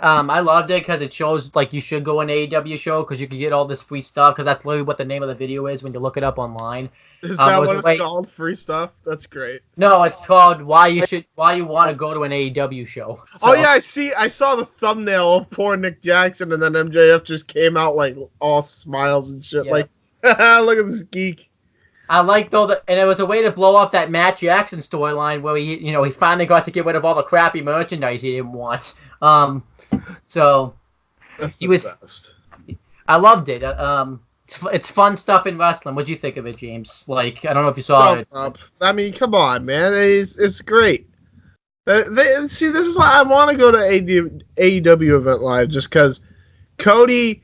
I loved it because it shows like you should go an AEW show because you can get all this free stuff because that's literally what the name of the video is when you look it up online. Is that what it's called? Free stuff? That's great. No, it's called why you want to go to an AEW show. So. Oh yeah, I saw the thumbnail of poor Nick Jackson, and then MJF just came out like all smiles and shit. Yeah. Like, look at this geek. I like though that, and it was a way to blow up that Matt Jackson storyline where he finally got to get rid of all the crappy merchandise he didn't want. So that's the best. I loved it. It's fun stuff in wrestling. What'd you think of it, James? Like, I don't know if you saw it. I mean, come on, man. It's great. See, this is why I want to go to AEW Event Live, just because Cody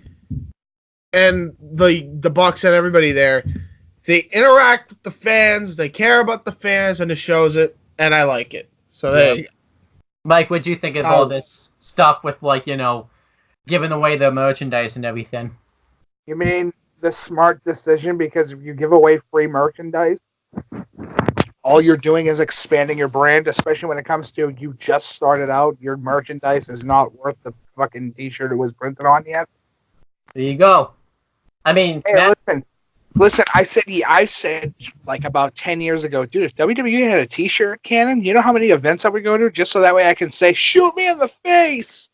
and the Bucks and everybody there, they interact with the fans, they care about the fans, and it shows it, and I like it. So there you go. Mike, what'd you think of all this stuff with, like, giving away the merchandise and everything? You mean the smart decision, because if you give away free merchandise, all you're doing is expanding your brand, especially when it comes to you just started out, your merchandise is not worth the fucking t-shirt it was printed on yet. There you go. I mean, hey, listen, I said like about 10 years ago, dude, if WWE had a t-shirt cannon, you know how many events I would go to just so that way I can say, shoot me in the face.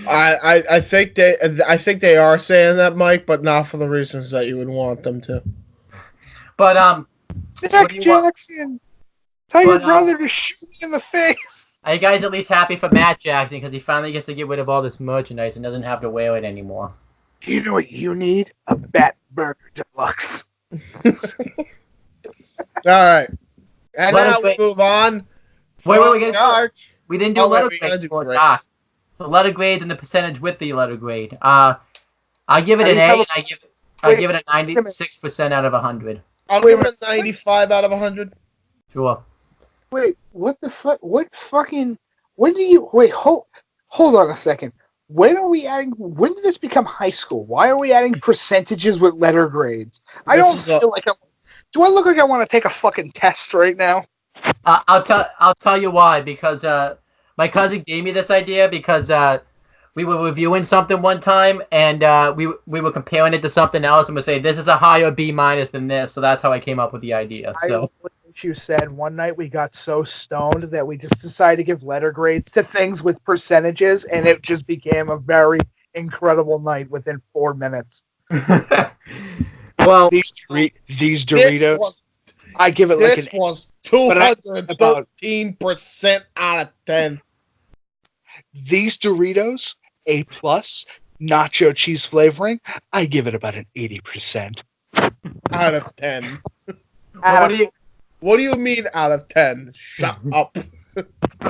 I think they are saying that, Mike, but not for the reasons that you would want them to. But Jack Jackson, tell your brother to shoot me in the face. Are you guys at least happy for Matt Jackson because he finally gets to get rid of all this merchandise and doesn't have to wear it anymore? You know what you need? A Bat Burger Deluxe. All right, and now we move on. Wait, we didn't do letter grades for Dark. The letter grades and the percentage with the letter grade. I give it an A, and I give it a 96% out of 100. I'll give it a 95 out of 100. Sure. Wait, what the fuck? What fucking? When do you wait? Hold on a second. When are we adding? When did this become high school? Why are we adding percentages with letter grades? I don't feel like I'm. Do I look like I want to take a fucking test right now? I'll tell you why. Because my cousin gave me this idea because we were reviewing something one time and we were comparing it to something else and we say this is a higher B- than this, so that's how I came up with the idea. So you said one night we got so stoned that we just decided to give letter grades to things with percentages, and it just became a very incredible night within 4 minutes. Well, these Doritos, I give it like this was 213% out of 10. These Doritos, A+, nacho cheese flavoring, I give it about an 80% out of 10. What do you mean out of 10? Shut up.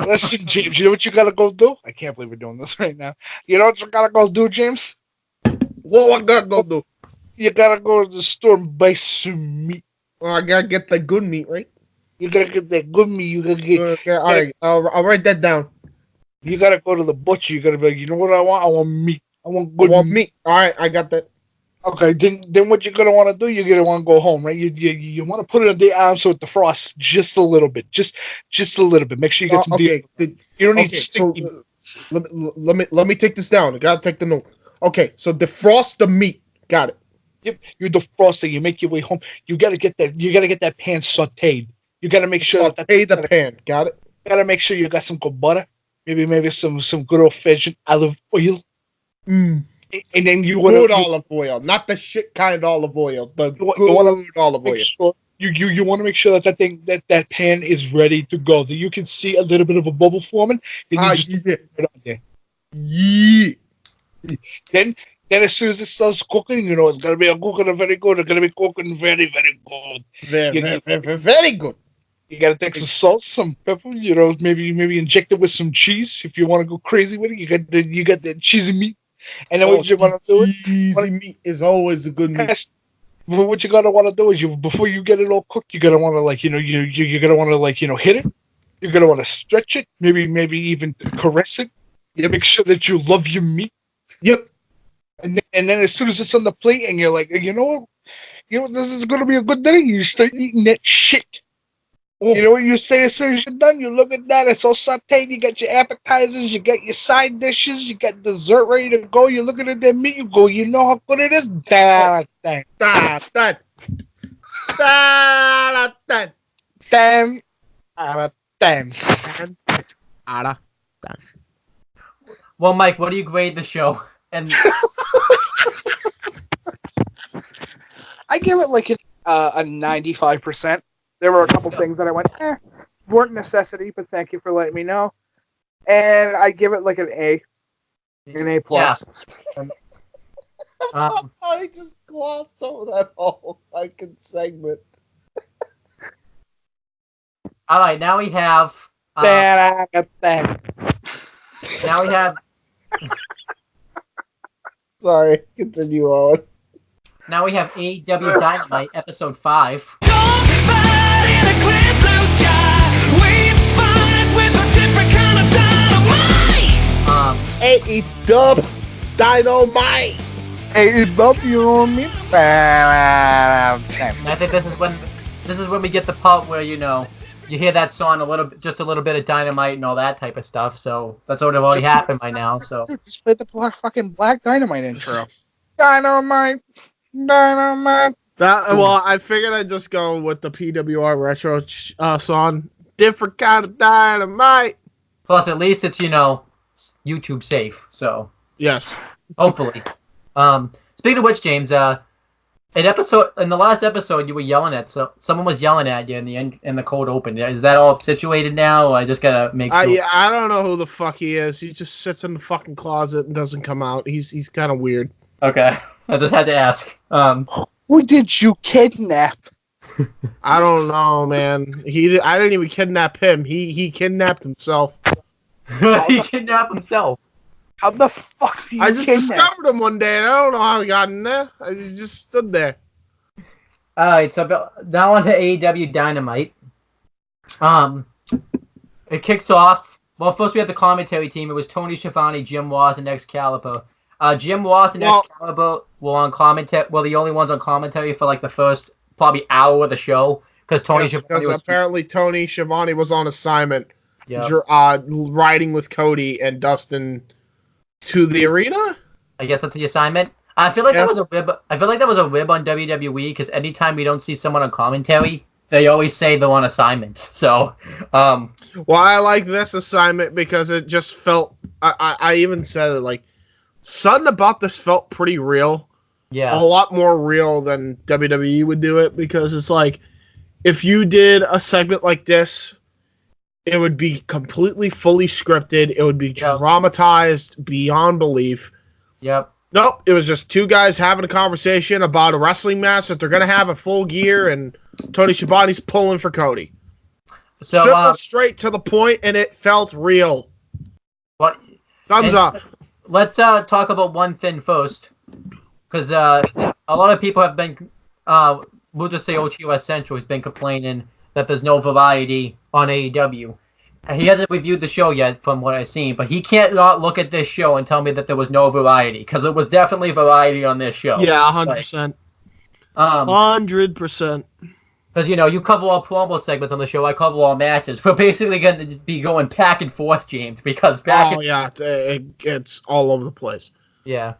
Listen, James, you know what you gotta go do? I can't believe we're doing this right now. You know what you gotta go do, James? What I gotta go do? You gotta go to the store and buy some meat. Well, I gotta get the good meat, right? You gotta get that good meat. You gotta get. Okay, all right, I'll write that down. You gotta go to the butcher. You gotta be like, you know what I want? I want meat. I want good meat. All right, I got that. Okay, then what you're gonna want to do? You're gonna want to go home, right? You want to put it in the arms with the frost just a little bit, just a little bit. Make sure you get some. Okay, you don't need sticky. So, let me take this down. I gotta take the note. Okay, so defrost the meat. Got it. Yep, you defrost it. You make your way home. You gotta get that. You gotta get that pan sautéed. You gotta make sure saute the pan. Got it. You gotta make sure you got some good butter. Maybe some good old fashioned olive oil. And then you want good olive oil, not the shit kind of olive oil. The good olive oil. Sure, you want to make sure that that pan is ready to go. That you can see a little bit of a bubble forming. Then you just put it on there. Yeah. Then as soon as it starts cooking, you know it's gonna be cooking very good. It's gonna be cooking very, very good. Very good. You gotta take some salt, some pepper. You know, maybe inject it with some cheese if you want to go crazy with it. You got that cheesy meat. And then what you want to do cheesy meat is always a good meat. What you gotta want to do is before you get it all cooked, you gotta want to you're gonna want to hit it. You're gonna want to stretch it, maybe even caress it. You make sure that you love your meat. Yep. And then as soon as it's on the plate, and you're like, you know, this is gonna be a good day. You start eating that shit. You know what you say as soon as you're done? You look at that, it's all sauteed. You got your appetizers, you got your side dishes, you got dessert ready to go. You're looking at that meat, you go, you know how good it is? Damn. Well, Mike, what do you grade the show? And I give it like a 95%. There were a couple things that I went, weren't necessity, but thank you for letting me know. And I give it like an A plus. Yeah. I just glossed over that whole fucking segment. All right, now we have. Now we have. Sorry, continue on. Now we have AEW Dynamite episode 5. AEW Dynamite. AEW me. And I think this is when we get the part where you hear that song just a little bit of Dynamite and all that type of stuff. So that's sort of already happened by now. So just play the fucking Black Dynamite intro. Dynamite. Well, I figured I'd just go with the PWR retro song. Different kind of dynamite. Plus, at least it's YouTube safe. So yes, hopefully. Speaking of which, James, in the last episode, you were yelling at someone was yelling at you in the cold open. Is that all situated now? Or I just gotta make sure. I don't know who the fuck he is. He just sits in the fucking closet and doesn't come out. He's kind of weird. Okay, I just had to ask. Who did you kidnap? I don't know, man. I didn't even kidnap him. He kidnapped himself. He kidnapped himself. How the fuck do you I just discovered him one day, and I don't know how he got in there. He just stood there. All right, so now on to AEW Dynamite. It kicks off. Well, first we have the commentary team. It was Tony Schiavone, Jim Ross, and Excalibur. Jim Ross and Excalibur were on commentary. Well, the only ones on commentary for like the first probably hour of the show because apparently Tony Schiavone was on assignment, riding with Cody and Dustin to the arena. I guess that's the assignment. I feel like that was a rib. I feel like that was a rib on WWE because anytime we don't see someone on commentary, they always say they're on assignment. So, well, I like this assignment because it just felt. I even said it like. Something about this felt pretty real. Yeah. A lot more real than WWE would do it because it's like if you did a segment like this, it would be completely fully scripted. It would be dramatized beyond belief. Yep. Nope. It was just two guys having a conversation about a wrestling match that they're going to have a full gear and Tony Schiavone's pulling for Cody. So, simple, straight to the point, and it felt real. What? Thumbs up. Let's talk about one thing first, because a lot of people have been, we'll just say OTOS Central has been complaining that there's no variety on AEW. He hasn't reviewed the show yet from what I've seen, but he can't not look at this show and tell me that there was no variety, because there was definitely variety on this show. Yeah, 100%. 100%. Because, you cover all promo segments on the show. I cover all matches. We're basically going to be going back and forth, James, because it's all over the place. Yeah.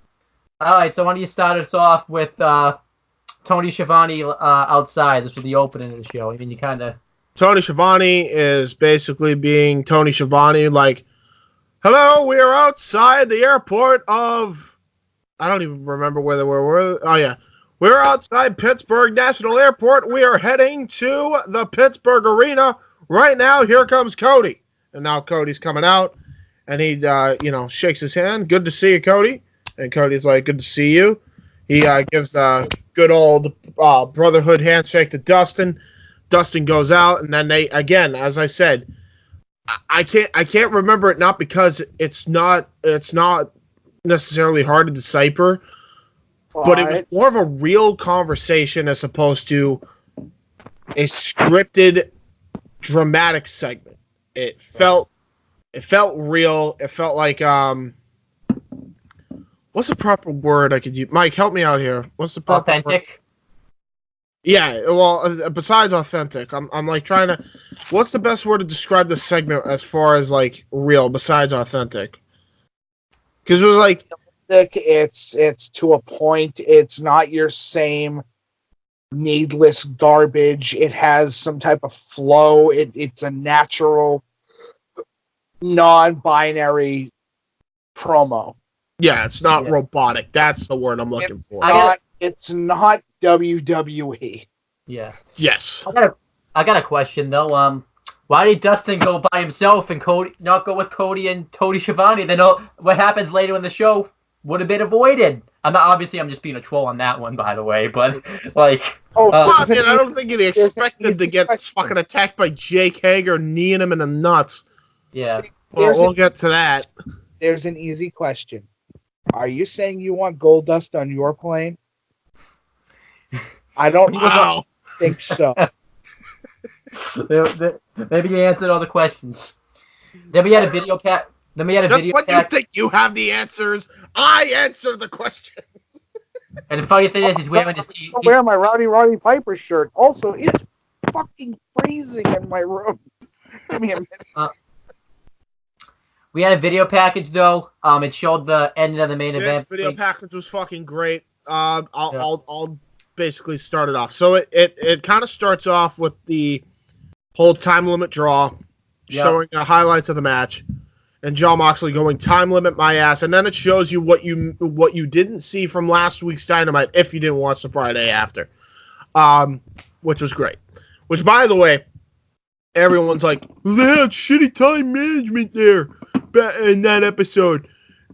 All right, so why don't you start us off with Tony Schiavone outside. This was the opening of the show. I mean, you kind of... Tony Schiavone is basically being Tony Schiavone, like, hello, we are outside the airport of... I don't even remember where they were. Oh, yeah. We're outside Pittsburgh National Airport. We are heading to the Pittsburgh Arena. Right now, here comes Cody. And now Cody's coming out, and he, shakes his hand. Good to see you, Cody. And Cody's like, good to see you. He gives the good old brotherhood handshake to Dustin. Dustin goes out, and then they, again, as I said, I can't remember it, not because it's not necessarily hard to decipher, but it was more of a real conversation as opposed to a scripted, dramatic segment. It felt real. It felt like what's the proper word I could use? Mike, help me out here. What's the proper Authentic. word? Yeah, well, besides authentic, I'm like trying to. What's the best word to describe this segment as far as like real besides authentic? Because it was like it's to a point. It's not your same needless garbage. It has some type of flow. It's a natural, non-binary promo. yeah, it's not robotic. That's the word I'm looking for. It's not WWE. Yeah. Yes. I got a question though. Why did Dustin go by himself and Cody not go with Cody and Tony Schiavone? Then what happens later in the show would have been avoided. I'm just being a troll on that one, by the way. But like, I don't think he expected to get fucking attacked by Jake Hager kneeing him in the nuts. Yeah. Well, we'll get to that. There's an easy question. Are you saying you want Goldust on your plane? I don't think so. Maybe you answered all the questions. Then we had a video pack. Just when you think you have the answers, I answer the question. And the funny thing is, he's wearing his I'm wearing my Roddy Piper shirt. Also, it's fucking freezing in my room. Give me a minute. We had a video package though. It showed the end of the main event. This video package was fucking great. I'll basically start it off. So it kind of starts off with the whole time limit draw, showing the highlights of the match, and Jon Moxley going time limit my ass, and then it shows you what you didn't see from last week's Dynamite if you didn't watch the Friday after, which was great. Which, by the way, everyone's like, they had shitty time management there in that episode.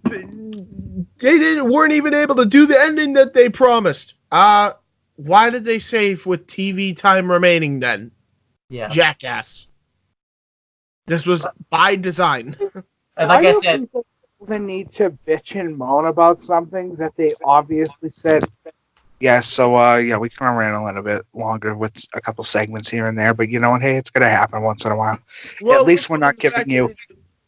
They weren't even able to do the ending that they promised. Why did they save with TV time remaining then? Yeah. Jackass. This was by design. And like I said, the need to bitch and moan about something that they obviously said. Yeah, so we can run a little bit longer with a couple segments here and there, but you know what? Hey, it's gonna happen once in a while. Well, at least we're not giving you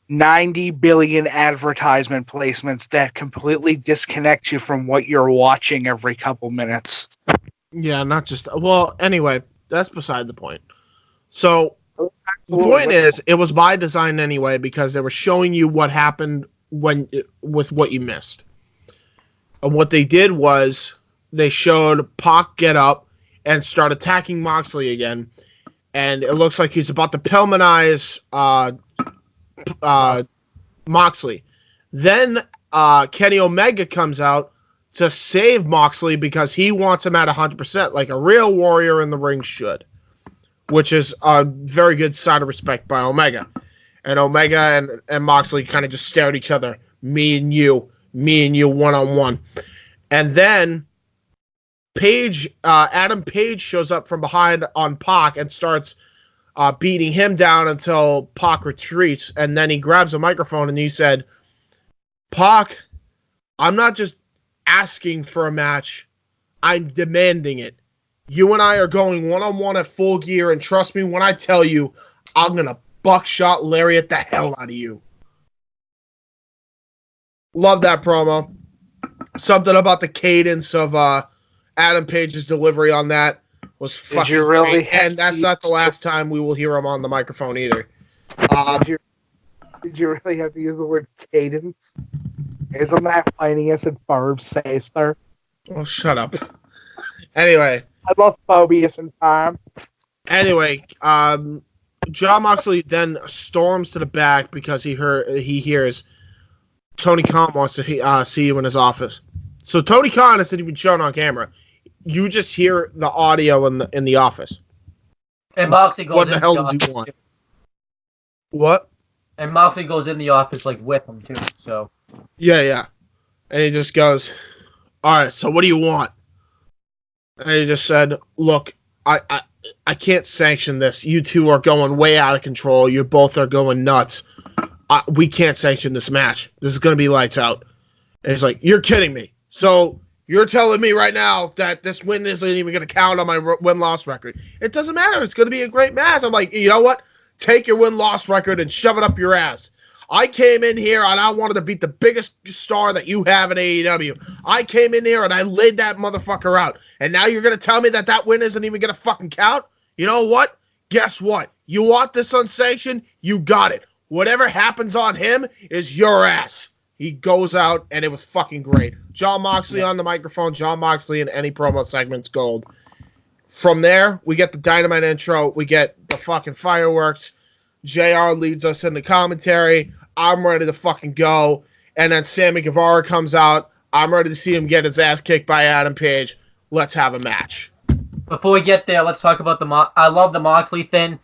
90 billion advertisement placements that completely disconnect you from what you're watching every couple minutes. Yeah, not just... Well, anyway, that's beside the point. So, the point is, it was by design anyway, because they were showing you what happened with what you missed. And what they did was, they showed Pac get up and start attacking Moxley again, and it looks like he's about to Pillmanize Moxley. Then Kenny Omega comes out to save Moxley because he wants him at 100%, like a real warrior in the ring should, which is a very good sign of respect by Omega. And Omega and Moxley kind of just stare at each other, me and you one-on-one. And then Adam Page shows up from behind on Pac and starts beating him down until Pac retreats, and then he grabs a microphone and he said, Pac, I'm not just asking for a match, I'm demanding it. You and I are going one-on-one at Full Gear, and trust me when I tell you, I'm gonna buckshot lariat the hell out of you. Love that promo. Something about the cadence of Adam Page's delivery on that was fucking great. And that's not the last time we will hear him on the microphone either. Did you really have to use the word cadence? Isn't that Phineas and Ferb say, sir? Oh, shut up. Anyway. I love Phobius and Farm. Anyway, Jon Moxley then storms to the back because he hears Tony Khan wants to see you in his office. So Tony Khan isn't even shown on camera. You just hear the audio in the office. And Moxley goes what the hell does he want? What? And Moxley goes in the office like with him too. So. Yeah. And he just goes, all right, so what do you want? And he just said, look, I can't sanction this. You two are going way out of control. You both are going nuts. We can't sanction this match. This is going to be lights out. And he's like, you're kidding me. So you're telling me right now that this win isn't even going to count on my win-loss record. It doesn't matter. It's going to be a great match. I'm like, you know what? take your win-loss record and shove it up your ass. I came in here and I wanted to beat the biggest star that you have in AEW. I came in here and I laid that motherfucker out. And now you're going to tell me that win isn't even going to fucking count? You know what? Guess what? You want this unsanctioned? You got it. Whatever happens on him is your ass. He goes out and it was fucking great. Jon Moxley on the microphone. Jon Moxley in any promo segment's gold. From there, we get the Dynamite intro. We get the fucking fireworks. JR leads us in the commentary. I'm ready to fucking go. And then Sammy Guevara comes out. I'm ready to see him get his ass kicked by Adam Page. Let's have a match. Before we get there, let's talk about I love the Moxley thing.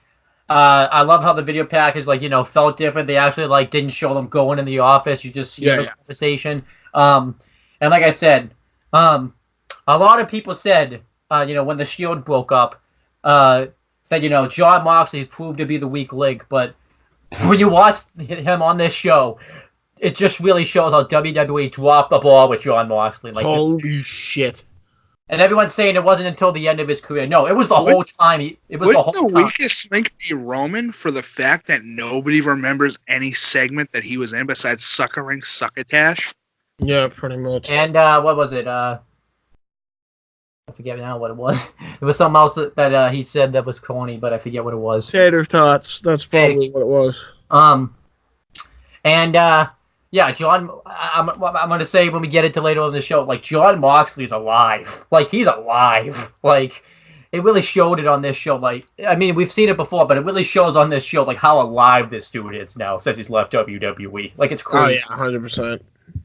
I love how the video package, felt different. They actually, didn't show them going in the office. You just see the conversation. And like I said, a lot of people said, when the Shield broke up, that, Jon Moxley proved to be the weak link. But when you watch him on this show, it just really shows how WWE dropped the ball with Jon Moxley. Holy shit. And everyone's saying it wasn't until the end of his career. No, it was the whole time. Wouldn't the weakest link be Roman for the fact that nobody remembers any segment that he was in besides Suckering Succotash? Yeah, pretty much. And what was it? I forget now what it was. It was something else that he said that was corny, but I forget what it was. Tater Tots. That's probably what it was. Yeah, Jon. I'm gonna say when we get into later on in the show, Jon Moxley's alive. He's alive. It really showed it on this show. We've seen it before, but it really shows on this show how alive this dude is now since he's left WWE. It's crazy. Oh yeah, 100%.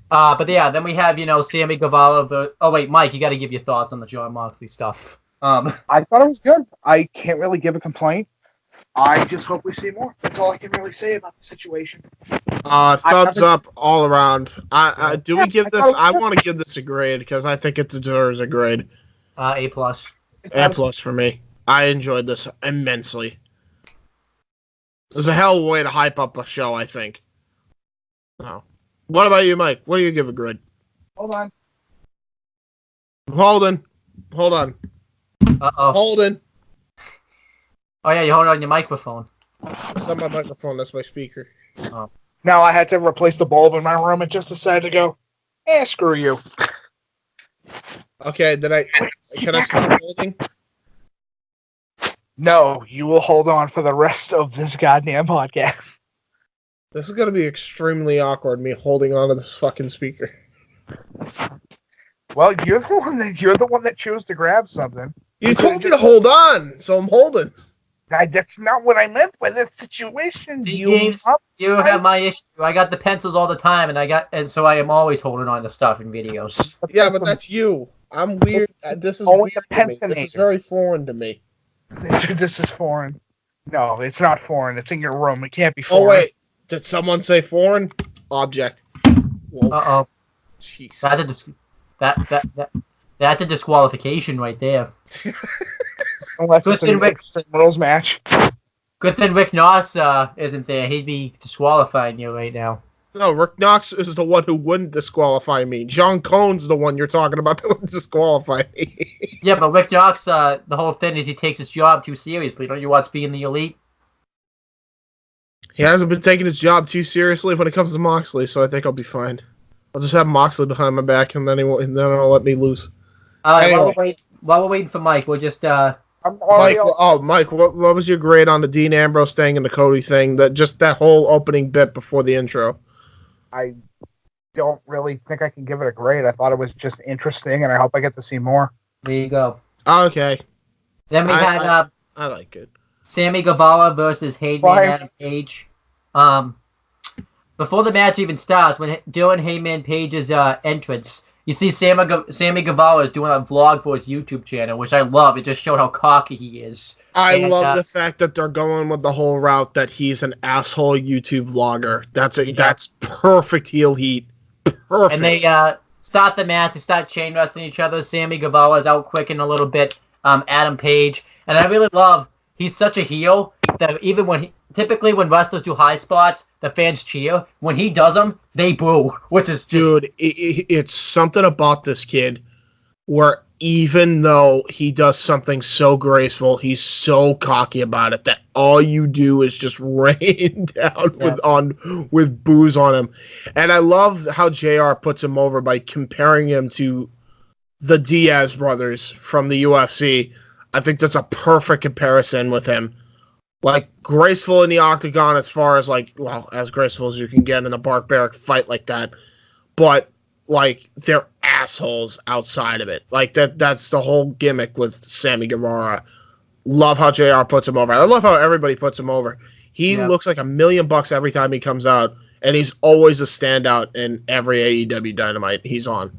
But yeah, then we have Sammy Guevara. Oh wait, Mike, you got to give your thoughts on the Jon Moxley stuff. I thought it was good. I can't really give a complaint. I just hope we see more. That's all I can really say about the situation. Thumbs up all around. I want to give this a grade because I think it deserves a grade. A+. A+ for me. I enjoyed this immensely. It was a hell of a way to hype up a show, I think. Oh. What about you, Mike? What do you give a grade? Hold on. Hold on. Uh-oh. Holden. Oh, yeah, you hold it on your microphone. That's not my microphone. That's my speaker. Oh. Now I had to replace the bulb in my room and just decided to go, screw you. Okay, can I stop holding? No, you will hold on for the rest of this goddamn podcast. This is going to be extremely awkward, me holding onto this fucking speaker. Well, you're the one that chose to grab something. You told me to hold on, so I'm holding. That's not what I meant by that situation. James, you have my issue. I got the pencils all the time, and so I am always holding on to stuff in videos. Yeah, but that's you. I'm weird. This is only weird to me. This is very foreign to me. This is foreign. No, it's not foreign. It's in your room. It can't be foreign. Oh wait, did someone say foreign object? Uh-oh. Jesus. That's a disqualification right there. Unless it's an criminals match. Good thing Rick Knox isn't there. He'd be disqualifying you right now. No, Rick Knox is the one who wouldn't disqualify me. John Cone's the one you're talking about that would disqualify me. Yeah, but Rick Knox, the whole thing is he takes his job too seriously. Don't you watch Being the Elite? He hasn't been taking his job too seriously when it comes to Moxley, so I think I'll be fine. I'll just have Moxley behind my back, and then he'll let me loose. Anyway. While we're waiting for Mike, we'll just Mike, what was your grade on the Dean Ambrose thing and the Cody thing? That whole opening bit before the intro. I don't really think I can give it a grade. I thought it was just interesting, and I hope I get to see more. There you go. Okay. Then we had I like it. Sammy Guevara versus Heyman Adam Page. Before the match even starts, during Heyman Page's entrance, you see Sammy Guevara is doing a vlog for his YouTube channel, which I love. It just showed how cocky he is. I love the fact that they're going with the whole route that he's an asshole YouTube vlogger. That's perfect heel heat. Perfect. And they start the match. They start chain wrestling each other. Sammy Guevara is out quicking a little bit. Adam Page. And I really love, he's such a heel that even typically when wrestlers do high spots, the fans cheer. When he does them, they boo, which is just... Dude, it's something about this kid where even though he does something so graceful, he's so cocky about it that all you do is just rain down with booze on him. And I love how JR puts him over by comparing him to the Diaz brothers from the UFC. I think that's a perfect comparison with him. Like, graceful in the octagon as far as, like, well, as graceful as you can get in a barbaric fight like that. But, like, they're assholes outside of it. Like, that's the whole gimmick with Sammy Guevara. Love how JR puts him over. I love how everybody puts him over. He looks like $1 million every time he comes out, and he's always a standout in every AEW Dynamite he's on.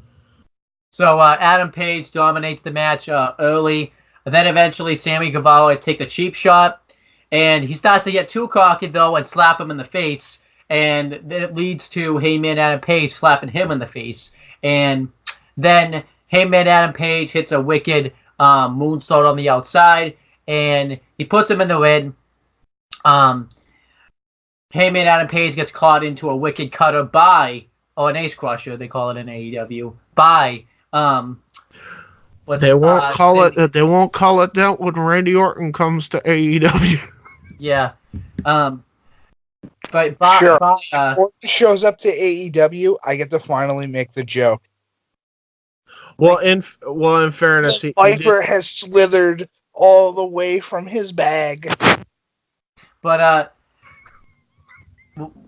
So Adam Page dominates the match early. Then eventually Sammy Guevara takes a cheap shot. And he starts to get too cocky, though, and slap him in the face. And it leads to Heyman Adam Page slapping him in the face. And then Heyman Adam Page hits a wicked moonsault on the outside. And he puts him in the ring. Heyman Adam Page gets caught into a wicked cutter by, an ace crusher, they call it in AEW, by... They won't call it that when Randy Orton comes to AEW. Yeah. But sure. Orton shows up to AEW, I get to finally make the joke. Well, in fairness, Viper has slithered all the way from his bag. But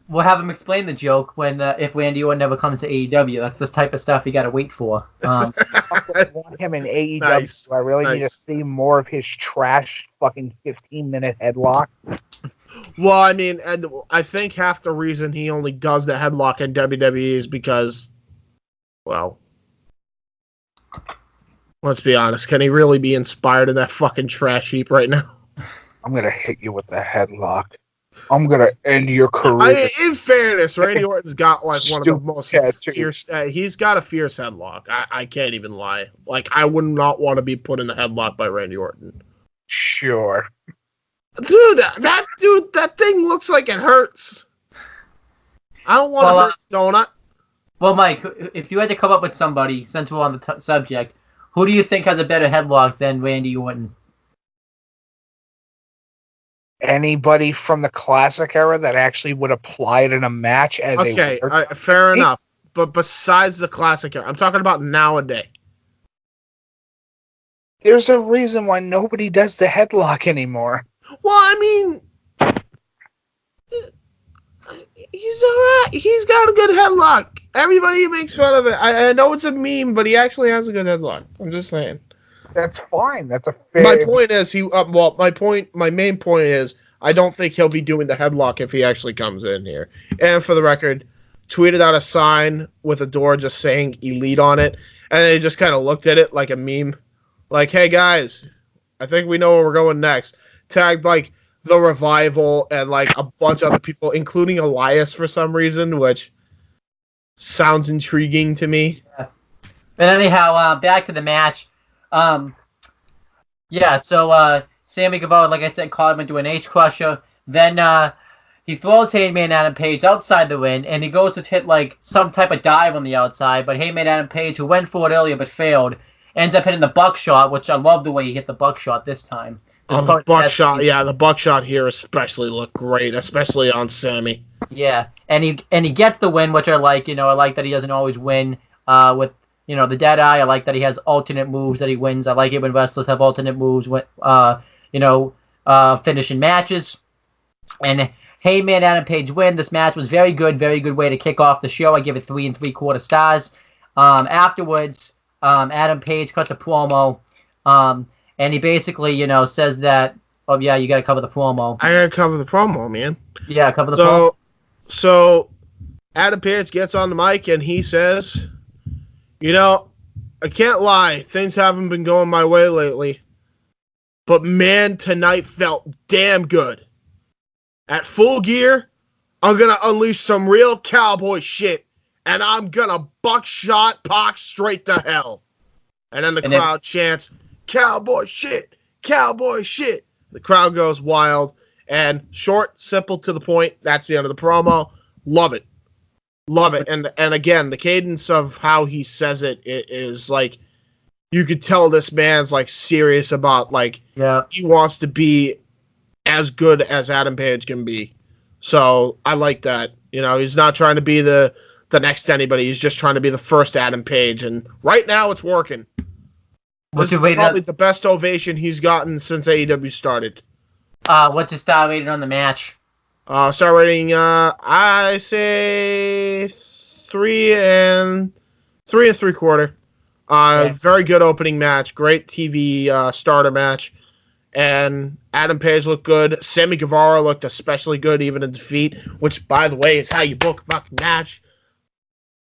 we'll have him explain the joke when if Randy Orton never comes to AEW. That's this type of stuff you got to wait for. I want him in AEW. Nice. I really need to see more of his trash fucking 15-minute headlock. Well, I mean, and I think half the reason he only does the headlock in WWE is because, well, let's be honest. Can he really be inspired in that fucking trash heap right now? I'm going to hit you with the headlock. I'm going to end your career. In fairness, Randy Orton's got like one of the most fierce... he's got a fierce headlock. I can't even lie. Like, I would not want to be put in the headlock by Randy Orton. Sure. Dude, that thing looks like it hurts. I don't want to hurt Donut. Well, Mike, if you had to come up with somebody, since we're on the subject, who do you think has a better headlock than Randy Orton? Anybody from the classic era that actually would apply it in a match as fair enough. But besides the classic era, I'm talking about nowadays. There's a reason why nobody does the headlock anymore. Well, I mean, he's alright. He's got a good headlock. Everybody makes fun of it. I know it's a meme, but he actually has a good headlock. I'm just saying. That's fine. That's a fair. My point is my main point is I don't think he'll be doing the headlock if he actually comes in here. And for the record, tweeted out a sign with a door just saying Elite on it, and they just kind of looked at it like a meme, like, "Hey guys, I think we know where we're going next." Tagged like the Revival and like a bunch of other people, including Elias for some reason, which sounds intriguing to me. Yeah. But anyhow, back to the match. So Sammy Guevara, like I said, caught him into an ace crusher. Then he throws Heyman Adam Page outside the ring, and he goes to hit like some type of dive on the outside. But Heyman Adam Page, who went for it earlier but failed, ends up hitting the buckshot, which I love the way he hit the buckshot this time. The buckshot, the buckshot here especially looked great, especially on Sammy. Yeah, and he gets the win, which I like. I like that he doesn't always win with the dead eye. I like that he has alternate moves that he wins. I like it when wrestlers have alternate moves when finishing matches. And Heyman Adam Page win. This match was very good way to kick off the show. I give it 3 3/4 stars. Afterwards, Adam Page cuts a promo. And he basically, says that, oh, yeah, you got to cover the promo. I got to cover the promo, man. Yeah, cover the promo. So, Adam Page gets on the mic and he says, I can't lie. Things haven't been going my way lately. But, man, tonight felt damn good. At Full Gear, I'm going to unleash some real cowboy shit. And I'm going to buckshot Pac straight to hell. And then the crowd chants, "Cowboy shit! Cowboy shit!" The crowd goes wild. And short, simple, to the point. That's the end of the promo. Love it. Love it. And again, the cadence of how he says it is like you could tell this man's like serious about like he wants to be as good as Adam Page can be. So I like that. You know, he's not trying to be the next anybody. He's just trying to be the first Adam Page, and right now it's working. This is probably the best ovation he's gotten since AEW started. What's your star rating on the match? Star rating, I say 3 3/4. Very good opening match. Great TV starter match. And Adam Page looked good. Sammy Guevara looked especially good even in defeat, which, by the way, is how you book a fucking match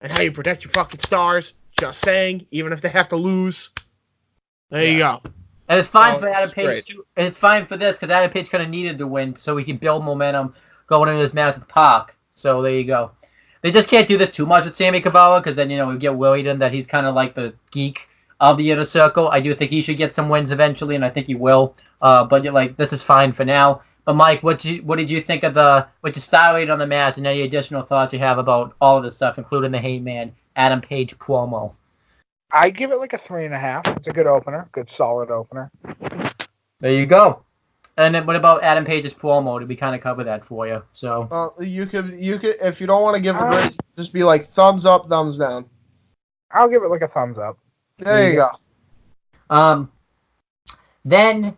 and how you protect your fucking stars. Just saying, even if they have to lose. There you go. And it's fine for Adam Page too. And it's fine for this because Adam Page kind of needed to win so he can build momentum going into this match with Pac. So there you go. They just can't do this too much with Sammy Guevara because then, you know, we get worried in that he's kind of like the geek of the Inner Circle. I do think he should get some wins eventually, and I think he will. But like, this is fine for now. But Mike, what did you think of what's your star rating on the match, and any additional thoughts you have about all of this stuff, including the Heyman Adam Page promo? I give it like a 3.5. It's a good opener, good solid opener. There you go. And then what about Adam Page's promo? Did we kind of cover that for you? So you could if you don't want to give a grade, just be like thumbs up, thumbs down. I'll give it like a thumbs up. There you go. Then,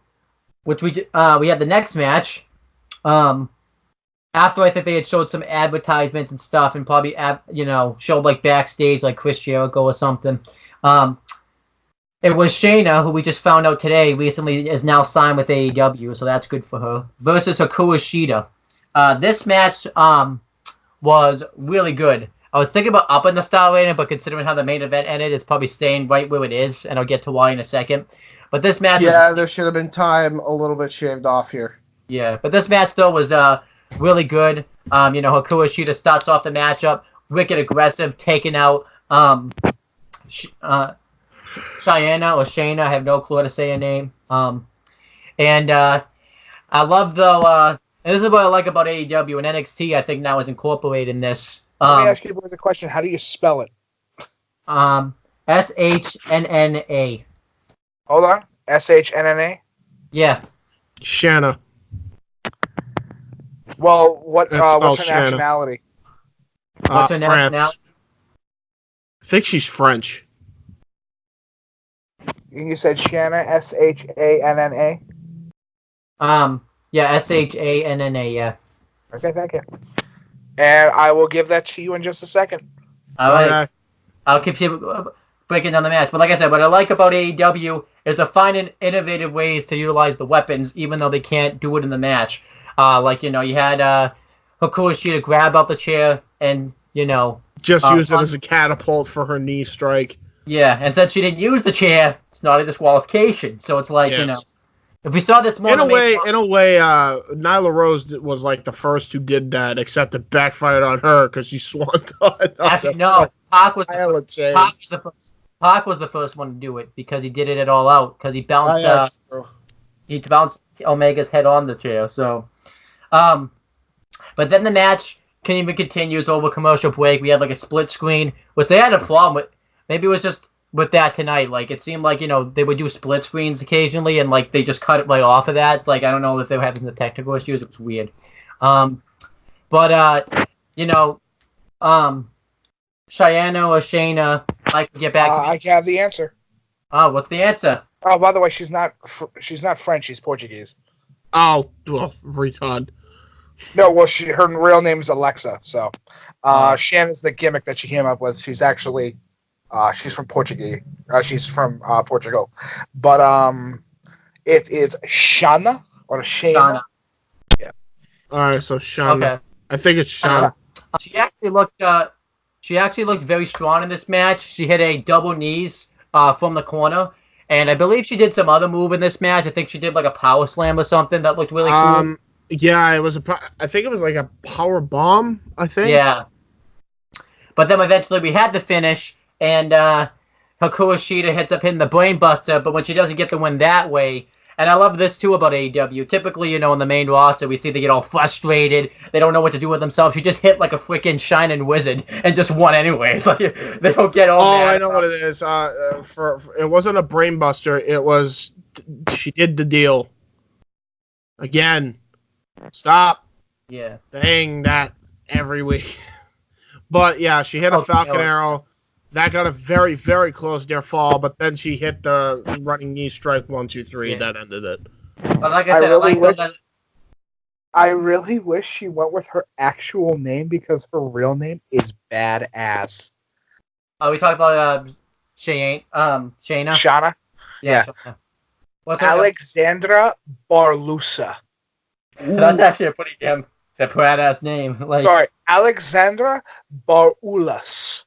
which we had the next match. After I think they had showed some advertisements and stuff, and probably showed like backstage like Chris Jericho or something. It was Shayna, who we just found out today recently is now signed with AEW, so that's good for her, versus Hikaru Shida. This match was really good. I was thinking about upping the star rating, but considering how the main event ended, it's probably staying right where it is, and I'll get to why in a second. But this match... Yeah, there should have been time a little bit shaved off here. Yeah, but this match, though, was really good. Hikaru Shida starts off the matchup, wicked aggressive, taking out... Cheyenne or Shayna, I have no clue how to say her name. And I love though, and this is what I like about AEW and NXT. I think now is incorporated in this. Let me ask you a question. How do you spell it? SHNNA. Hold on. SHNNA. Yeah. Shanna. Well, what's her nationality? What's her France. nationality? I think she's French. You said Shanna, SHANNA? Yeah, SHANNA, yeah. Okay, thank you. And I will give that to you in just a second. All right. I'll keep you breaking down the match. But like I said, what I like about AEW is they're finding innovative ways to utilize the weapons, even though they can't do it in the match. You had Hikaru Shida grab up the chair and, just use it as a catapult for her knee strike. Yeah, and since she didn't use the chair, it's not a disqualification. So it's like, if we saw this more... In a way, Nyla Rose was like the first who did that, except it backfired on her because she swanted. Actually, no. Pac was the first one to do it because he did it at All Out because he bounced Omega's head on the chair. So, but then the match continues over commercial break. We had like a split screen, which they had a problem with. Maybe it was just with that tonight. Like, it seemed like, they would do split screens occasionally, and, like, they just cut it right off of that. It's like, I don't know if they were having the technical issues. It was weird. Cheyenne or Shayna, I can get back. I have the answer. Oh, what's the answer? Oh, by the way, she's not French. She's Portuguese. Oh, well, retard. No, well, her real name is Alexa. So, Shannon's the gimmick that she came up with. She's actually... she's from Portugal. Portugal. But it is Shana or Shayna. Yeah. All right, so Shana. Okay. I think it's Shana. She actually looked very strong in this match. She hit a double knees from the corner, and I believe she did some other move in this match. I think she did like a power slam or something that looked really cool. Yeah, it was I think it was like a power bomb. I think. Yeah. But then eventually we had the finish. And Hikaru Shida hits up hitting the brain buster, but when she doesn't get the win that way, And I love this too about AEW. Typically, in the main roster, we see they get all frustrated. They don't know what to do with themselves. She just hit like a freaking shining wizard and just won anyway. Like they don't get all mad. I know what it is. It wasn't a brain buster. It was she did the deal. Again, stop. Yeah. Saying that every week. But yeah, she hit a Falcon Arrow. That got a very, very close near fall, but then she hit the running knee strike 1, 2, 3. Yeah. That ended it. But like I said, I really wish she went with her actual name because her real name is badass. We talked about Shayna. Shana? Yeah. Shayna. What's her Alexandra Barlusa. That's actually a pretty damn badass name. Like, sorry, Alexandra Barulas.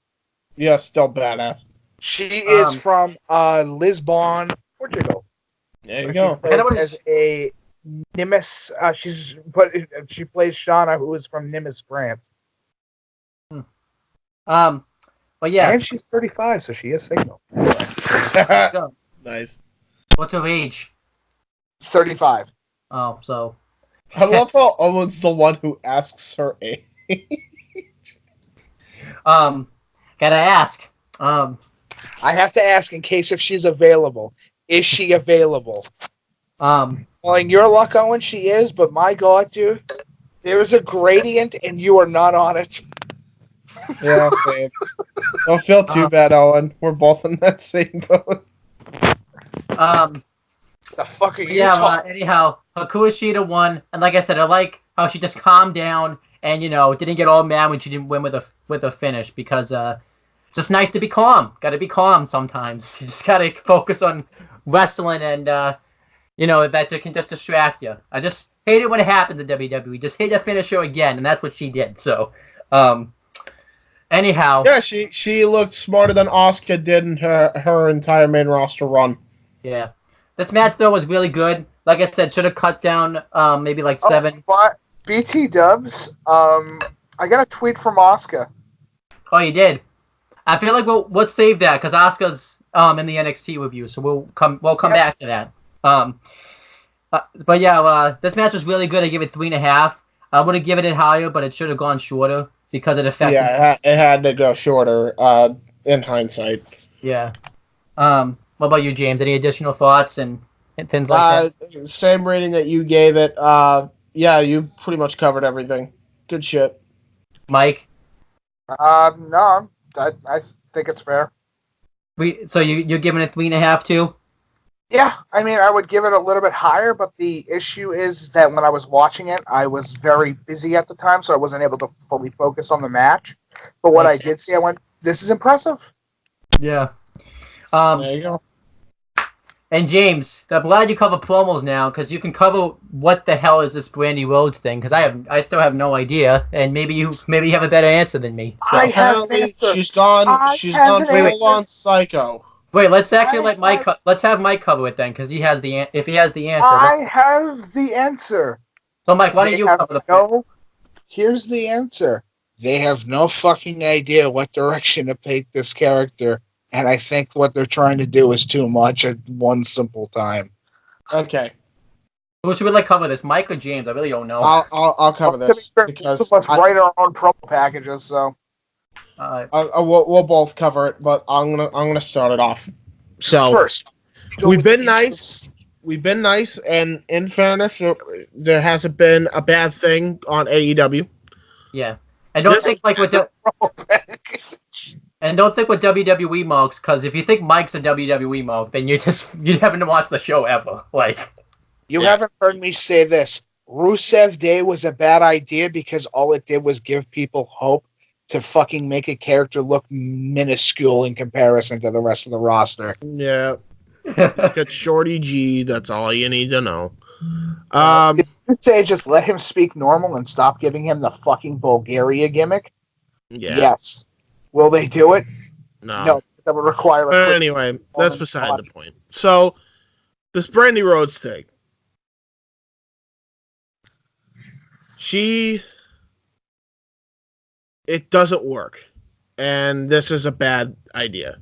Yeah, still badass. She is from Lisbon, Portugal. There you go. As a Nimes, she plays Shauna, who is from Nimes, France. But yeah, and she's 35, so she is single. Nice. What's her age? 35. Oh, so. I love how Owen's the one who asks her age. Gotta ask. I have to ask in case if she's available. Is she available? Well, in your luck, Owen, she is, but my God, dude, there is a gradient and you are not on it. Yeah, same. Don't feel too bad, Owen. We're both in that same boat. The fuck are you talking? Anyhow, Hikaru Shida won, and like I said, I like how she just calmed down and didn't get all mad when she didn't win with a finish because it's just nice to be calm. Got to be calm sometimes. You just got to focus on wrestling and that can just distract you. I just hate it when it happens to WWE. Just hit a finisher again, and that's what she did. So, anyhow. Yeah, she looked smarter than Asuka did in her entire main roster run. Yeah. This match, though, was really good. Like I said, should have cut down maybe like 7. But BT Dubs, I got a tweet from Asuka. Oh, you did? I feel like we'll save that because Asuka's in the NXT review, so we'll come back to that. But yeah, this match was really good. I give it 3.5. I would have given it higher, but it should have gone shorter because it affected. Yeah, it had to go shorter. In hindsight. Yeah. What about you, James? Any additional thoughts and things like that? Same rating that you gave it. Yeah, you pretty much covered everything. Good shit. Mike? No, I think it's fair. So you're giving it 3.5 too? Yeah, I mean, I would give it a little bit higher, but the issue is that when I was watching it, I was very busy at the time, so I wasn't able to fully focus on the match. But what I did see, I went, this is impressive. Yeah. There you go. And James, I'm glad you cover promos now because you can cover what the hell is this Brandy Rhodes thing because I still have no idea, and maybe you have a better answer than me. So. Apparently, she's gone full on psycho. Wait, let's actually let's have Mike cover it then because he has the answer. I have the answer. So Mike, why don't you cover the? No, here's the answer. They have no fucking idea what direction to take this character. And I think what they're trying to do is too much at one simple time. Okay. Who should we cover this, Mike or James? I really don't know. I'll cover this because let's write our own promo packages. So we'll both cover it, but I'm gonna start it off. So first, we've been nice. We've been nice, and in fairness, there hasn't been a bad thing on AEW. Yeah, and don't think like with And don't think with WWE marks, because if you think Mike's a WWE mark, then you haven't watched the show ever. You haven't heard me say this. Rusev Day was a bad idea because all it did was give people hope to fucking make a character look minuscule in comparison to the rest of the roster. Yeah. Look at Shorty G. That's all you need to know. Did you say just let him speak normal and stop giving him the fucking Bulgaria gimmick? Yeah. Yes. Will they do it? No. That would require anyway, that's beside the point. So, this Brandy Rhodes thing. It doesn't work. And this is a bad idea.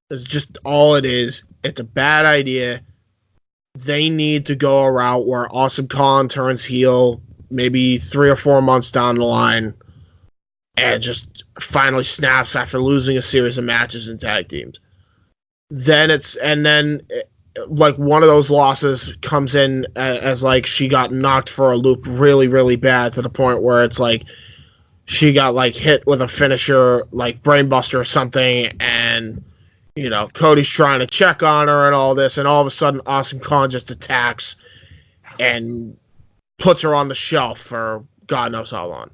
It's just all it is. It's a bad idea. they need to go a route where Awesome Kong turns heel maybe 3 or 4 months down the line and just finally snaps after losing a series of matches in tag teams. Then like one of those losses comes in as like she got knocked for a loop really, really bad to the point where it's like she got like hit with a finisher like brainbuster or something, and you know Cody's trying to check on her and all this, and all of a sudden Awesome Kong just attacks and puts her on the shelf for God knows how long.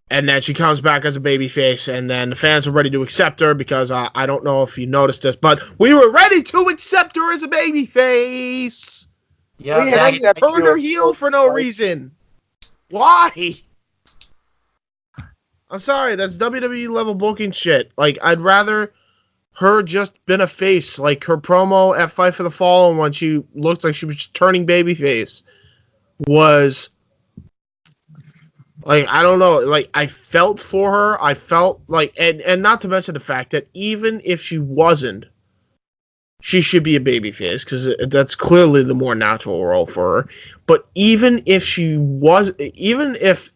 And then she comes back as a babyface, and then the fans are ready to accept her because I don't know if you noticed this, but we were ready to accept her as a babyface. Yeah, and then you turned her heel for no reason. Why? I'm sorry, that's WWE level booking shit. Like, I'd rather her just been a face, like her promo at Fight for the Fallen when she looked like she was just turning babyface was. Like, I don't know, like, I felt for her, I felt like, and not to mention the fact that even if she wasn't, she should be a babyface, because that's clearly the more natural role for her, but even if she was, even if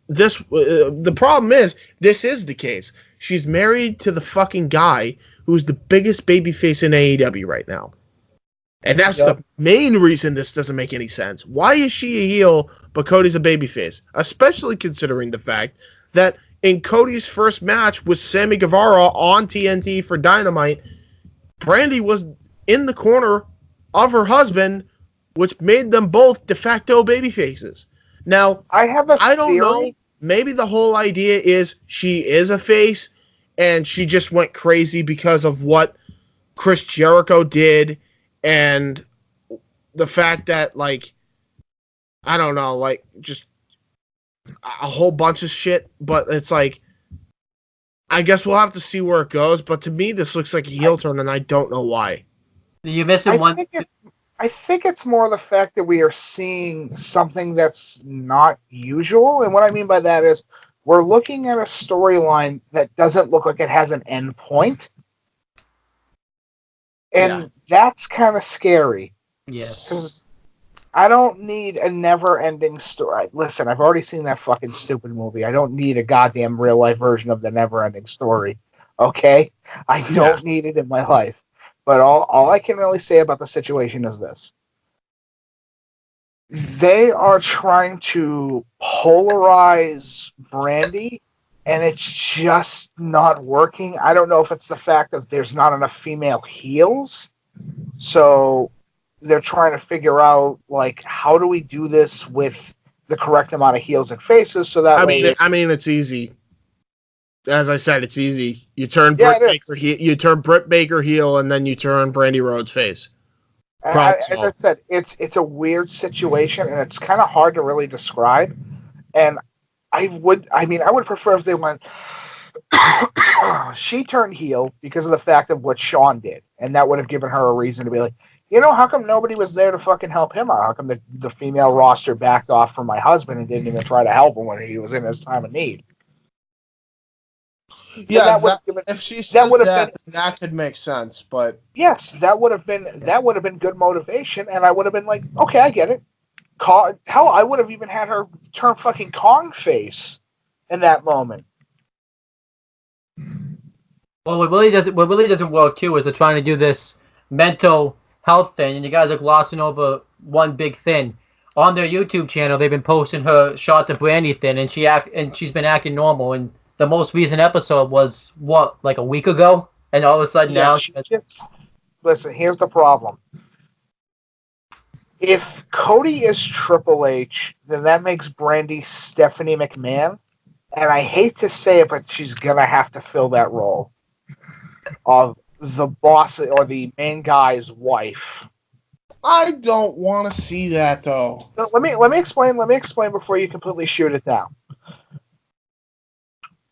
this, the problem is, this is the case, she's married to the fucking guy who's the biggest babyface in AEW right now. And that's the main reason this doesn't make any sense. Why is she a heel, but Cody's a babyface? Especially considering the fact that in Cody's first match with Sammy Guevara on TNT for Dynamite, Brandy was in the corner of her husband, which made them both de facto babyfaces. Now, I don't know. Maybe the whole idea is she is a face, and she just went crazy because of what Chris Jericho did. And the fact that, like, I don't know, like, just a whole bunch of shit, but it's like, I guess we'll have to see where it goes, but to me, this looks like a heel turn, and I don't know why. You're missing one. I think it's more the fact that we are seeing something that's not usual, and what I mean by that is, we're looking at a storyline that doesn't look like it has an end point. And that's kind of scary. Yes. Because I don't need a never-ending story. Listen, I've already seen that fucking stupid movie. I don't need a goddamn real-life version of the never-ending story. Okay? I don't need it in my life. But all I can really say about the situation is this. They are trying to polarize Brandy, and it's just not working. I don't know if it's the fact that there's not enough female heels. So they're trying to figure out, like, how do we do this with the correct amount of heels and faces so that I mean, it's easy. As I said, it's easy. You turn Britt Baker heel, and then you turn Brandy Rhodes face. As I said, it's a weird situation, and it's kind of hard to really describe. And I would prefer if they went, she turned heel because of the fact of what Shawn did. And that would have given her a reason to be like, you know, how come nobody was there to fucking help him out? How come the female roster backed off from my husband and didn't even try to help him when he was in his time of need? Yeah, if she says that could make sense, but yes, that would have been good motivation, and I would have been like, okay, I get it. Hell, I would have even had her turn fucking Kong face in that moment. Well, what really doesn't work too is they're trying to do this mental health thing, and you guys are glossing over one big thing. On their YouTube channel, they've been posting her shots of Brandy thin, and she's been acting normal. And the most recent episode was like a week ago, and all of a sudden now. Listen, here's the problem. If Cody is Triple H, then that makes Brandy Stephanie McMahon, and I hate to say it, but she's gonna have to fill that role of the boss or the main guy's wife. I don't want to see that though. So let me explain. Let me explain before you completely shoot it down.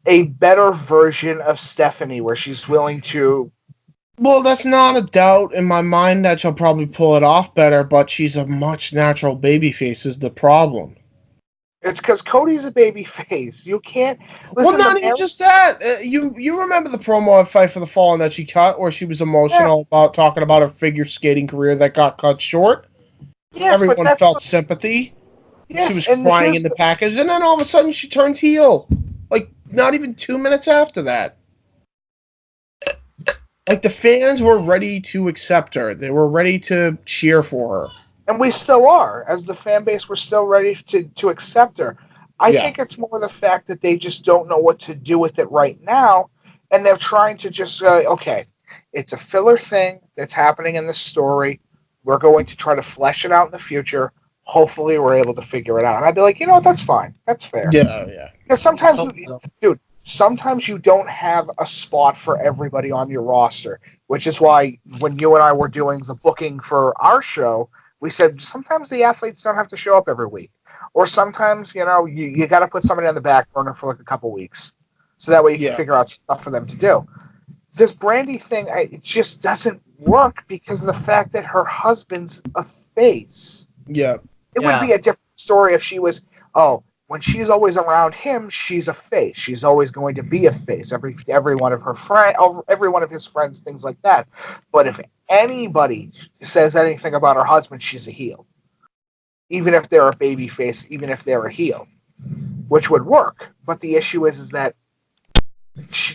A better version of Stephanie, where she's willing to. Well, that's not a doubt in my mind that she'll probably pull it off better, but she's a much natural babyface is the problem. It's because Cody's a baby face. You can't. Listen, Well, not even just that. You remember the promo at Fight for the Fallen that she cut, where she was emotional about talking about her figure skating career that got cut short? Yes, Everyone felt sympathy. Yes, she was crying in the package, and then all of a sudden she turns heel. Like, not even 2 minutes after that. Like, the fans were ready to accept her. They were ready to cheer for her. And we still are. As the fan base, we're still ready to accept her. I think it's more the fact that they just don't know what to do with it right now, and they're trying to just say, okay, it's a filler thing that's happening in the story. We're going to try to flesh it out in the future. Hopefully, we're able to figure it out. And I'd be like, you know what, that's fine. That's fair. Yeah. Because sometimes, dude, sometimes you don't have a spot for everybody on your roster, which is why when you and I were doing the booking for our show, we said sometimes the athletes don't have to show up every week. Or sometimes, you got to put somebody on the back burner for like a couple weeks. So that way you can figure out stuff for them to do. This Brandy thing, it just doesn't work because of the fact that her husband's a face. Yeah. It would be a different story if she was, when she's always around him, she's a face. She's always going to be a face. Every one of her every one of his friends, things like that. But if anybody says anything about her husband, she's a heel. Even if they're a baby face, even if they're a heel, which would work. But the issue is that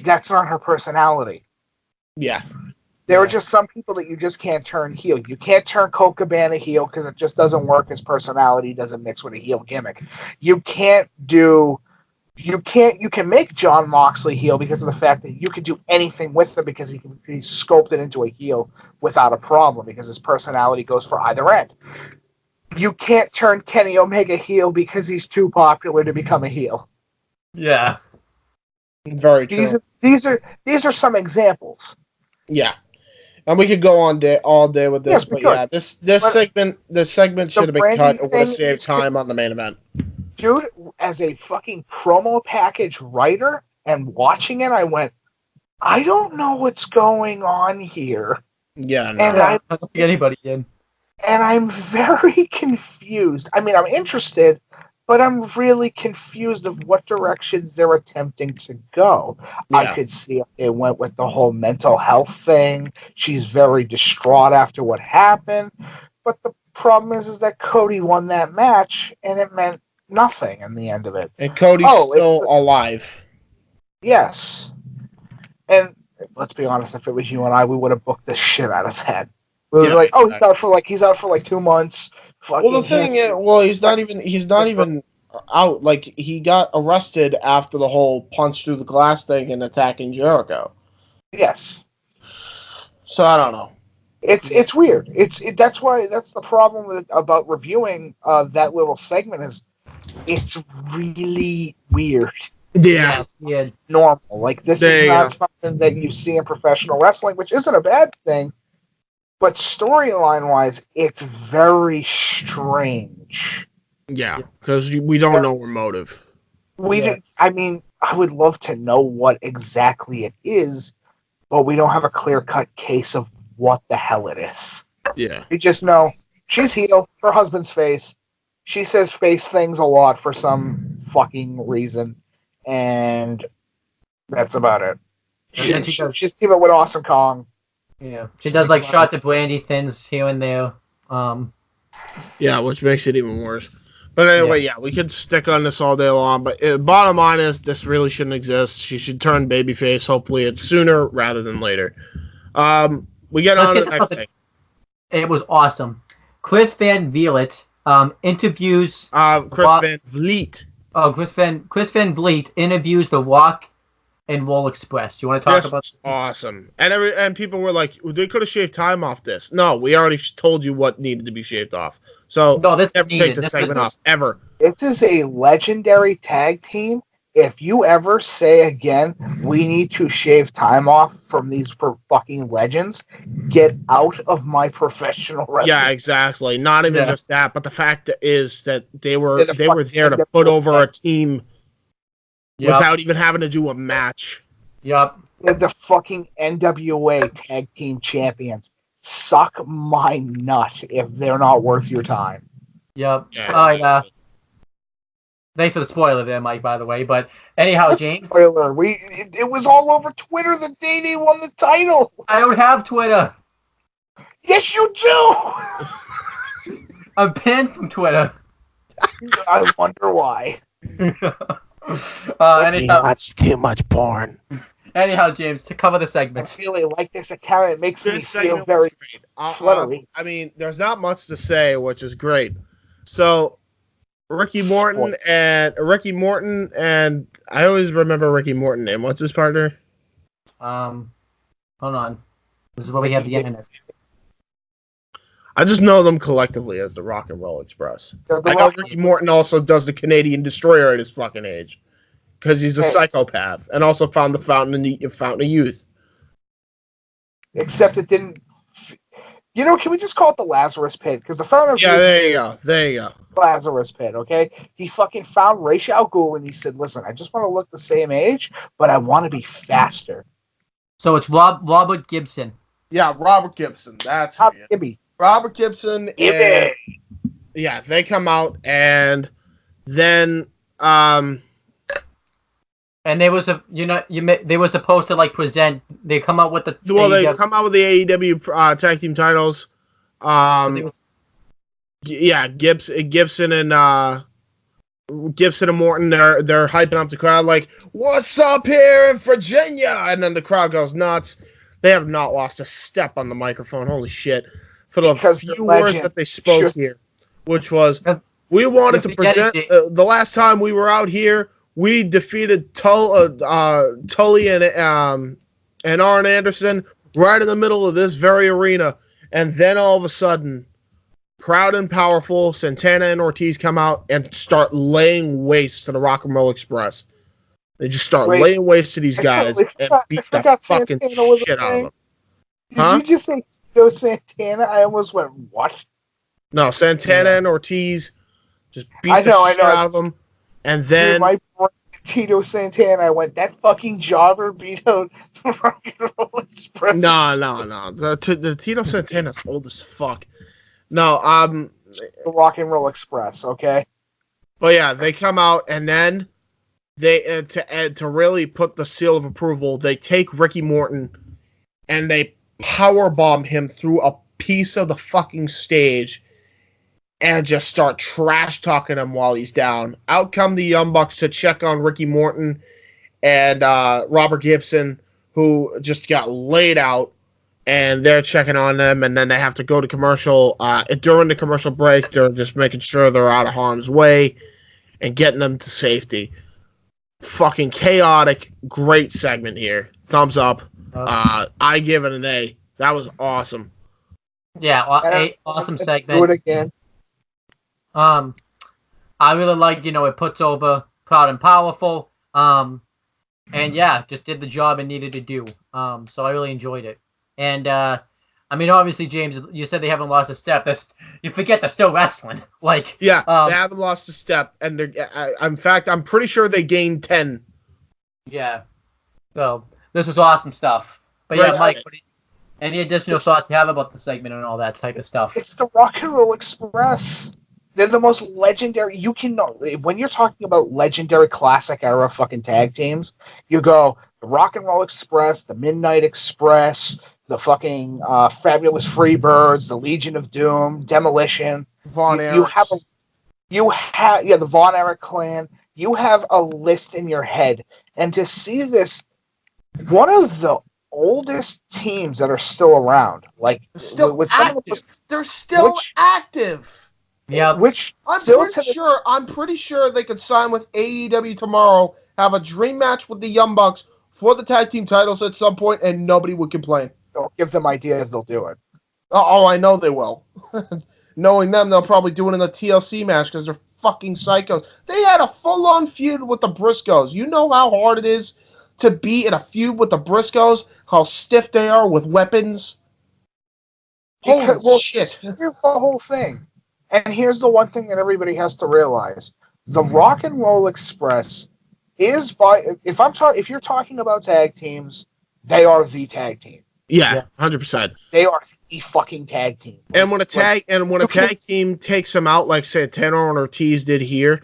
that's not her personality. Yeah. There are just some people that you just can't turn heel. You can't turn Colt Cabana heel because it just doesn't work. His personality doesn't mix with a heel gimmick. You can make John Moxley heel because of the fact that you can do anything with him because he's sculpted into a heel without a problem because his personality goes for either end. You can't turn Kenny Omega heel because he's too popular to become a heel. Yeah. Very true. These are some examples. Yeah. And we could go on all day with this, this segment should have been cut. It would have saved time on the main event. Dude, as a fucking promo package writer and watching it, I went, I don't know what's going on here. Yeah, no. And I don't see anybody in. And I'm very confused. I mean, I'm interested, but I'm really confused of what directions they're attempting to go. Yeah. I could see if they went with the whole mental health thing. She's very distraught after what happened. But the problem is that Cody won that match, and it meant nothing in the end of it. And Cody's still alive. Yes. And let's be honest, if it was you and I, we would have booked the shit out of that. We were like, he's out for like 2 months. Well, the thing is, he's not even out. Like, he got arrested after the whole punch through the glass thing and attacking Jericho. Yes. So I don't know. It's weird. That's the problem about reviewing that little segment is it's really weird. Yeah. Normal. Like, this is not something that you see in professional wrestling, which isn't a bad thing. But storyline-wise, it's very strange. Yeah, because we don't know her motive. I mean, I would love to know what exactly it is, but we don't have a clear-cut case of what the hell it is. Yeah. We just know she's heel, her husband's face. She says face things a lot for some fucking reason, and that's about it. She's teaming with Awesome Kong. Yeah, she does like shot the Brandy thins here and there. Yeah, which makes it even worse. But anyway, we could stick on this all day long. But bottom line is, this really shouldn't exist. She should turn babyface. Hopefully, it's sooner rather than later. We get on to the next thing. It was awesome. Chris Van Vliet interviews. Chris Van Vliet. Oh, Chris Van Vliet interviews The Rock and Roll Express. You want to talk about? Awesome. And people were like, they could have shaved time off this. No, we already told you what needed to be shaved off. So no, this never take the segment off ever. This is a legendary tag team. If you ever say again, we need to shave time off from these fucking legends, get out of my professional wrestling. Yeah, exactly. Not even just that, but the fact is that they were there to put over a team. Without even having to do a match. Yep. They're the fucking NWA Tag Team Champions. Suck my nut if they're not worth your time. Yep. Yeah. Thanks for the spoiler there, Mike, by the way. But anyhow, What James. spoiler? It was all over Twitter the day they won the title. I don't have Twitter. Yes, you do. I'm banned from Twitter. I wonder why. He Anyhow, watched too much porn. anyhow, James, to cover the I segment. really like this account. It makes me This feel segment very was great. fluttery. I mean, there's not much to say, which is great. So, Ricky Morton and I always remember Ricky Morton name. What's his partner? Hold on. This is where we have the internet. I just know them collectively as the Rock and Roll Express. The I know Rock- Ricky Morton also does the Canadian Destroyer at his fucking age because he's a Hey. psychopath and also found the Fountain of Youth. Except it didn't. You know, can we just call it the Lazarus Pit? Because the Fountain of Yeah, Youth there you go. There you go. Lazarus Pit, okay? He fucking found Ra's al Ghul and he said, listen, I just want to look the same age, but I want to be faster. So it's Robert Gibson. Yeah, Robert Gibson. That's Top who he is. Gibby. Robert Gibson. And, Gibby. yeah, they come out and then And there was they were supposed to like present. They come out with the. they come out with the AEW tag team titles. Yeah, Gibson and Morton. They're hyping up the crowd like, "What's up here in Virginia?" And then the crowd goes nuts. They have not lost a step on the microphone. Holy shit! For the few words that they spoke here, which was, we wanted to present the last time we were out here. We defeated Tully and Arn Anderson right in the middle of this very arena. And then all of a sudden, proud and powerful, Santana and Ortiz come out and start laying waste to the Rock and Roll Express. They just start laying waste to these guys and beat the fucking shit out of them. Did you just say Tito Santana? I almost went, what? No, Santana and Ortiz just beat the shit out of them. And then Tito Santana, I went, that fucking jobber beat out the Rock and Roll Express. No. The Tito Santana's old as fuck. No, the Rock and Roll Express, okay? But yeah, they come out and then they to really put the seal of approval, they take Ricky Morton and they powerbomb him through a piece of the fucking stage and just start trash talking him while he's down. Out come the Young Bucks to check on Ricky Morton and Robert Gibson, who just got laid out, and they're checking on them, and then they have to go to commercial. During the commercial break, they're just making sure they're out of harm's way and getting them to safety. Fucking chaotic, great segment here. Thumbs up. I give it an A. That was awesome. Yeah, awesome segment. Do it again. I really like, it puts over Proud and Powerful. And yeah, just did the job it needed to do. So I really enjoyed it. And I mean, obviously, James, you said they haven't lost a step. You forget they're still wrestling. Like, yeah, they haven't lost a step, and in fact, I'm pretty sure they gained 10. Yeah. So this was awesome stuff. But yeah, Mike, any additional thoughts you have about the segment and all that type of stuff? It's the Rock and Roll Express. They're the most legendary. You can know when you're talking about legendary classic era fucking tag teams. You go the Rock and Roll Express, the Midnight Express, the fucking Fabulous Freebirds, the Legion of Doom, Demolition. Von Erich. You have the Von Erich clan. You have a list in your head, and to see this, one of the oldest teams that are still around, like still with active. They're still active. Yeah, I'm pretty sure they could sign with AEW tomorrow, have a dream match with the Young Bucks for the tag team titles at some point, and nobody would complain. Don't give them ideas; they'll do it. Oh, I know they will. Knowing them, they'll probably do it in a TLC match because they're fucking psychos. They had a full-on feud with the Briscoes. You know how hard it is to be in a feud with the Briscoes? How stiff they are with weapons? Holy shit. Here's the whole thing. And here's the one thing that everybody has to realize. The Rock and Roll Express is if you're talking about tag teams, they are the tag team. Yeah, 100%. They are the fucking tag team. And when a tag team takes them out like Santana and Ortiz did here,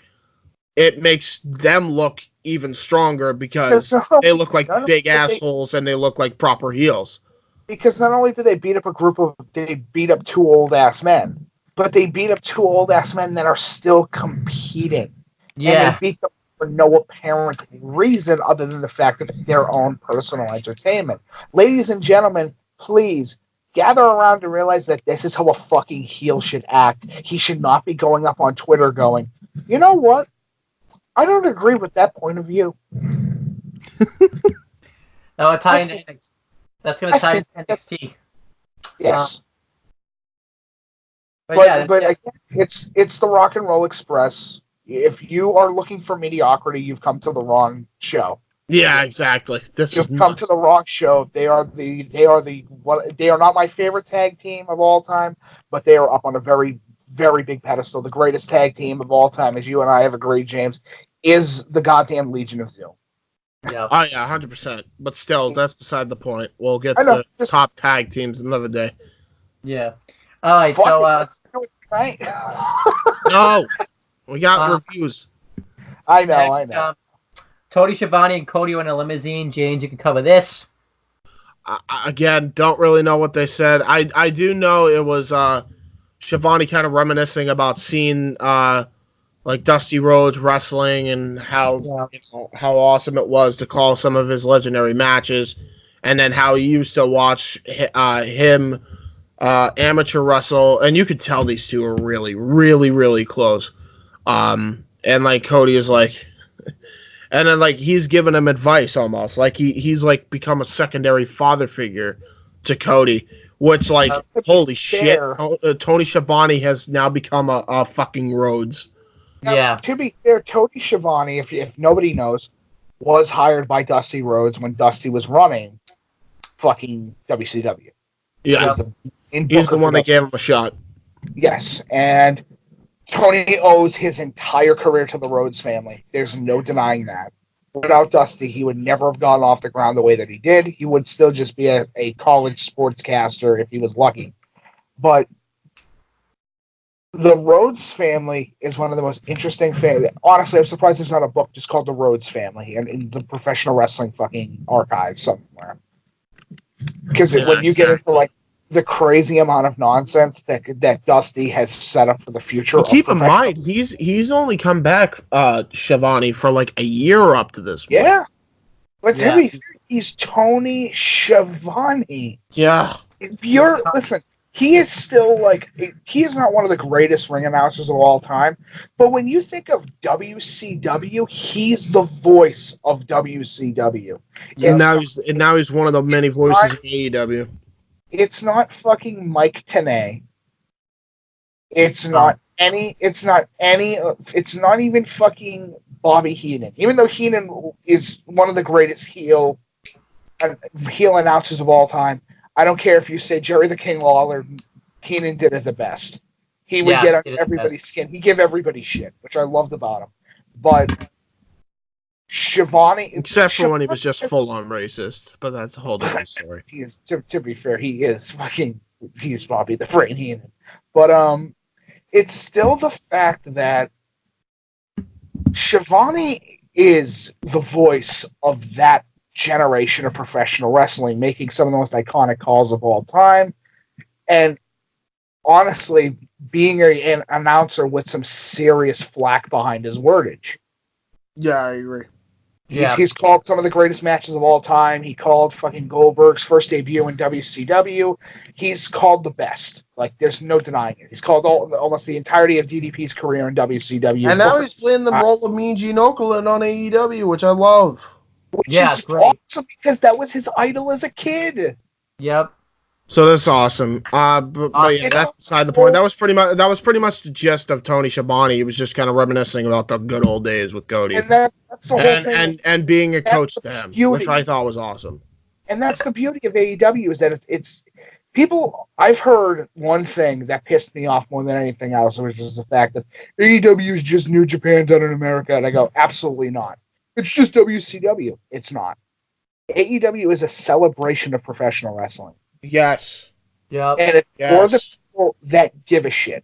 it makes them look even stronger because they look like big assholes and they look like proper heels. Because not only did they beat up they beat up 2 old ass men, but they beat up 2 old ass men that are still competing. Yeah. And they beat them for no apparent reason other than the fact of their own personal entertainment. Ladies and gentlemen, please gather around to realize that this is how a fucking heel should act. He should not be going up on Twitter going, you know what? I don't agree with that point of view. Now, tie into NXT. That's going to tie into NXT. Yes. But again, it's the Rock and Roll Express. If you are looking for mediocrity, you've come to the wrong show. Yeah, exactly. You've come to the wrong show. They are not my favorite tag team of all time, but they are up on a very, very big pedestal. The greatest tag team of all time, as you and I have agreed, James, is the goddamn Legion of Doom. Yeah. Oh yeah, 100%. But still, that's beside the point. We'll get to top tag teams another day. Yeah. All right. So. Right? No, we got reviews. I know. Tony Schiavone and Cody are in a limousine. James, you can cover this. Again, don't really know what they said. I do know it was Schiavone kind of reminiscing about seeing like Dusty Rhodes wrestling and how how awesome it was to call some of his legendary matches, and then how he used to watch him amateur wrestle, and you could tell these two are really, really, really close. And like Cody is like, and then like he's giving him advice almost like he's like become a secondary father figure to Cody, which like holy shit, Tony Schiavone has now become a fucking Rhodes. Now, to be fair, Tony Schiavone, if nobody knows, was hired by Dusty Rhodes when Dusty was running fucking WCW. Yeah, he's the one that gave him a shot. Yes, and Tony owes his entire career to the Rhodes family. There's no denying that. Without Dusty, he would never have gone off the ground the way that he did. He would still just be a college sportscaster if he was lucky. But the Rhodes family is one of the most interesting families. Honestly, I'm surprised there's not a book just called The Rhodes Family in the professional wrestling fucking archive somewhere. Because when you get into like the crazy amount of nonsense that Dusty has set up for the future. Well, keep in mind, he's only come back, Schiavone, for like a year up to this point. Yeah. But to be fair, he's Tony Schiavone. Yeah. Listen, he is still like, he is not one of the greatest ring announcers of all time, but when you think of WCW, he's the voice of WCW. And now he's one of the many voices of AEW. It's not fucking Mike Tenay. It's not even fucking Bobby Heenan. Even though Heenan is one of the greatest heel announcers of all time, I don't care if you say Jerry the King Lawler, Heenan did it the best. He would get on everybody's skin. He'd give everybody shit, which I loved about him. But Schiavone, except for when he was just full on racist, but that's a whole different story. He is, to be fair, he's Bobby the Brain Heenan. But it's still the fact that Schiavone is the voice of that generation of professional wrestling, making some of the most iconic calls of all time, and honestly being an announcer with some serious flack behind his wordage. Yeah, I agree. He's called some of the greatest matches of all time. He called fucking Goldberg's first debut in WCW. He's called the best. Like, there's no denying it. He's called almost the entirety of DDP's career in WCW. And now he's playing the role of Mean Gene Okerlund on AEW, which I love. Which is awesome because that was his idol as a kid. Yep. So that's awesome. But yeah, that's beside the point. That was pretty much the gist of Tony Schiavone. He was just kind of reminiscing about the good old days with Cody, and that's the whole thing. And being a coach to him, which I thought was awesome. And that's the beauty of AEW is that it's people. I've heard one thing that pissed me off more than anything else, which is the fact that AEW is just New Japan done in America, and I go, absolutely not. It's just WCW. It's not. AEW is a celebration of professional wrestling. Yes. Yeah. And it's for the people that give a shit.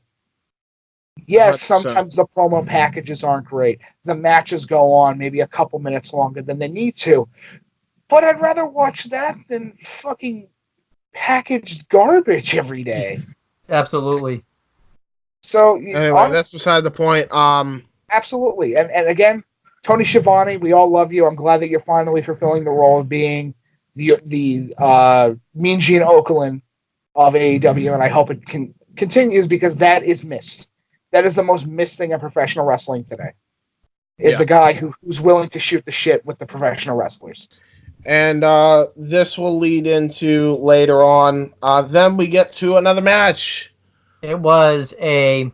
Yes, 100%. sometimes the promo packages aren't great. The matches go on maybe a couple minutes longer than they need to. But I'd rather watch that than fucking packaged garbage every day. Absolutely. So Anyway, that's beside the point. Absolutely. And again, Tony Schiavone, we all love you. I'm glad that you're finally fulfilling the role of being the Mean Gene Okerlund of AEW, and I hope it continues because that is missed. That is the most missed thing in professional wrestling today. Is the guy who's willing to shoot the shit with the professional wrestlers. And this will lead into later on. Then we get to another match. It was a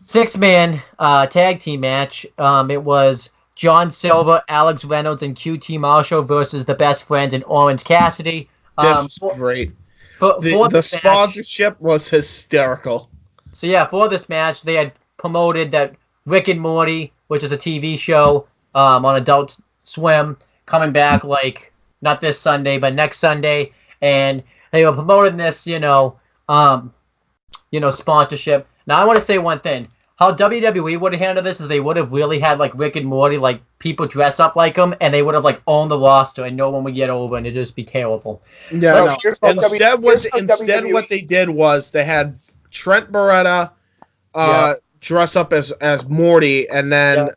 6-man tag team match. It was John Silver, Alex Reynolds, and QT Marshall versus the Best Friends and Orange Cassidy. This was great. For the sponsorship was hysterical. So yeah, for this match, they had promoted that Rick and Morty, which is a TV show on Adult Swim, coming back like not this Sunday, but next Sunday, and they were promoting this, sponsorship. Now I want to say one thing: how WWE would have handled this is they would have really had like Rick and Morty, like people dress up like them, and they would have like owned the roster, and no one would get over, and it'd just be terrible. Yeah. No. Instead, what they did was they had Trent Beretta dress up as Morty, and then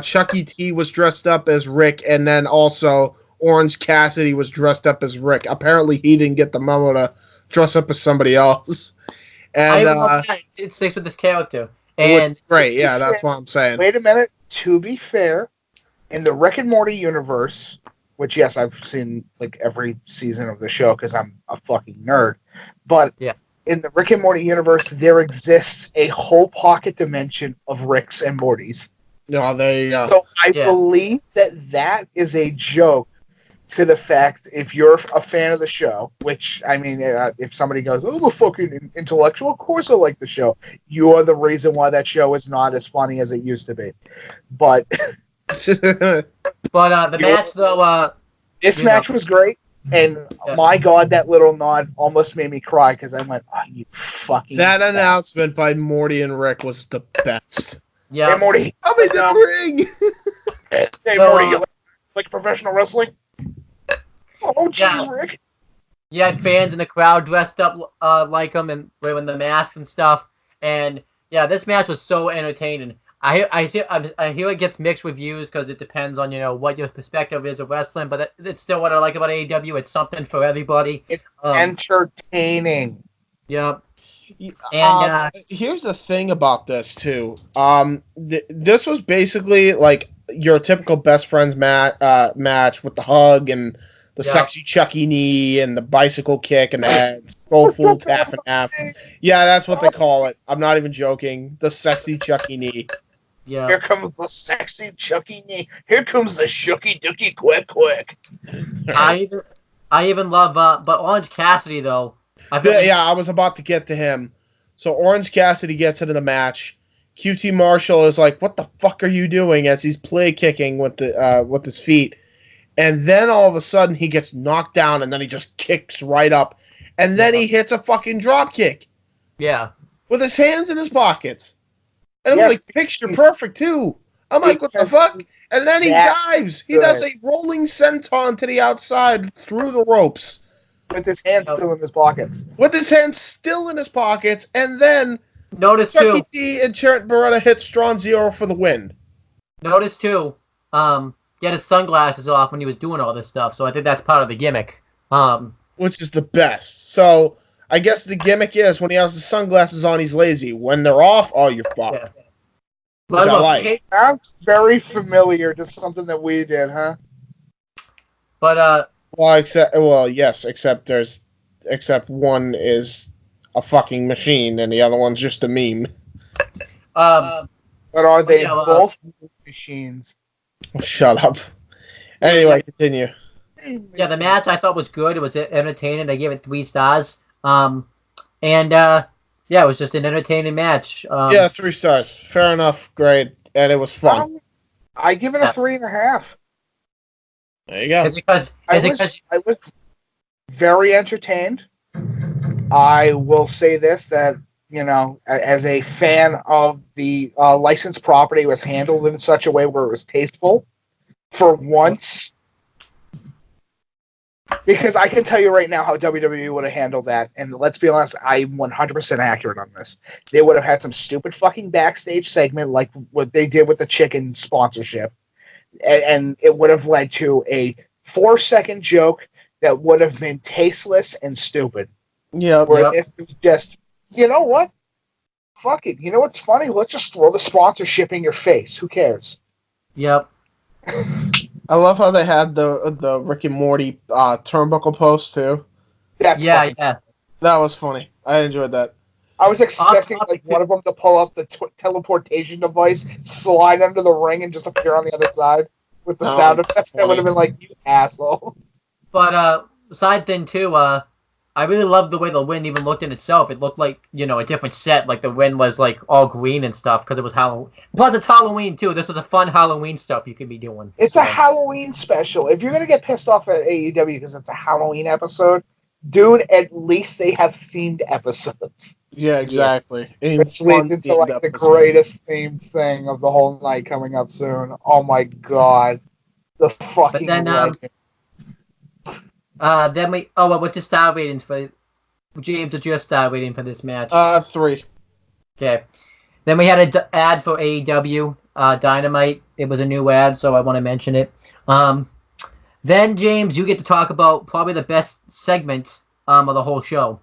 Chucky T was dressed up as Rick, and then also Orange Cassidy was dressed up as Rick. Apparently, he didn't get the memo to dress up as somebody else. And it sticks with this character. And great, yeah, that's what I'm saying. Wait a minute. To be fair, in the Rick and Morty universe, which yes, I've seen like every season of the show because I'm a fucking nerd, but in the Rick and Morty universe, there exists a whole pocket dimension of Ricks and Mortys. No, there you go. So I believe that is a joke to the fact, if you're a fan of the show, which, I mean, if somebody goes, oh, I'm a fucking intellectual, of course I like the show. You are the reason why that show is not as funny as it used to be. But the match, though... this match was great, and my God, that little nod almost made me cry, because I went, oh, you fucking... That announcement by Morty and Rick was the best. Yeah. Hey, Morty. I'm in the ring! Hey, Morty, you like professional wrestling? Oh, jeez, Rick. You had fans in the crowd dressed up like him and wearing the masks and stuff. And, yeah, this match was so entertaining. I hear it gets mixed reviews because it depends on, what your perspective is of wrestling. But it's still what I like about AEW. It's something for everybody. It's entertaining. Yep. And here's the thing about this, too. This was basically like your typical best friends match with the hug and the sexy Chucky knee and the bicycle kick and the skull full half and half. Yeah, that's what they call it. I'm not even joking. The sexy Chucky knee. Yeah. Here comes the sexy Chucky knee. Here comes the shooky dookie quick. I even love, but Orange Cassidy though. I was about to get to him. So Orange Cassidy gets into the match. QT Marshall is like, "What the fuck are you doing?" as he's play kicking with his feet. And then all of a sudden he gets knocked down and then he just kicks right up. And then he hits a fucking drop kick. Yeah. With his hands in his pockets. And it was like picture perfect too. I'm like, what the fuck? And then he dives. He does a rolling senton to the outside through the ropes. With his hands still in his pockets. With his hands still in his pockets. And then notice Chucky T and Trent Beretta hit Strong Zero for the win. Notice too, he had his sunglasses off when he was doing all this stuff, so I think that's part of the gimmick. Which is the best. So I guess the gimmick is when he has the sunglasses on, he's lazy. When they're off, oh, you're fucked. Which I like. Sounds very familiar to something that we did, huh? But yes, except one is a fucking machine and the other one's just a meme. But are they both machines? Shut up. Anyway, continue. Yeah, the match I thought was good. It was entertaining. I gave it 3 stars. It was just an entertaining match. 3 stars. Fair enough. Great. And it was fun. I give it a 3.5. There you go. I was very entertained. I will say this, that as a fan of the licensed property, was handled in such a way where it was tasteful for once. Because I can tell you right now how WWE would have handled that, and let's be honest, I'm 100% accurate on this. They would have had some stupid fucking backstage segment like what they did with the chicken sponsorship, and it would have led to a 4-second joke that would have been tasteless and stupid. Yeah. Where it was just, you know what? Fuck it. You know what's funny? Let's just throw the sponsorship in your face. Who cares? Yep. I love how they had the Rick and Morty turnbuckle post too. That's funny. Yeah. That was funny. I enjoyed that. I was expecting one of them to pull up the teleportation device, slide under the ring, and just appear on the other side with the sound effects. That would have been like, you asshole. But side thing too, I really loved the way the win even looked in itself. It looked like, a different set. Like the win was like all green and stuff because it was Halloween. Plus it's Halloween too. This is a fun Halloween stuff you can be doing. It's a Halloween special. If you're going to get pissed off at AEW because it's a Halloween episode, dude, at least they have themed episodes. Yeah, exactly. Which leads into like the greatest themed thing of the whole night coming up soon. Oh my god. The fucking legend. Then what's your star ratings for James? What's your star rating for this match? 3. Okay. Then we had an ad for AEW Dynamite. It was a new ad, so I want to mention it. Then James, you get to talk about probably the best segment of the whole show.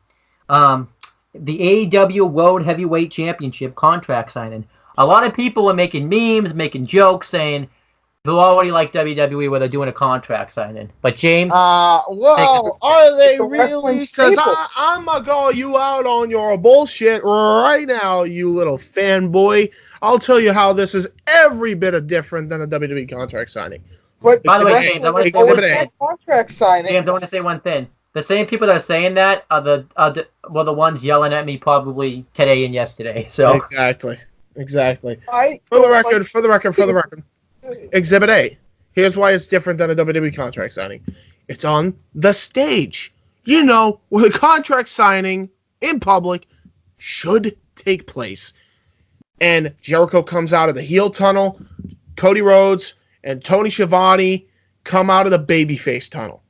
The AEW World Heavyweight Championship contract signing. A lot of people are making memes, making jokes, saying they'll already like WWE where they're doing a contract signing. But James... well, are they really? Because I'm going to call you out on your bullshit right now, you little fanboy. I'll tell you how this is every bit of different than a WWE contract signing. But by the way, James, I want to say one thing. Contract signing. James, I want to say one thing. The same people that are saying that are the ones yelling at me probably today and yesterday. So Exactly. For the record. Exhibit A. Here's why it's different than a WWE contract signing. It's on the stage. Where the contract signing in public should take place. And Jericho comes out of the heel tunnel. Cody Rhodes and Tony Schiavone come out of the babyface tunnel.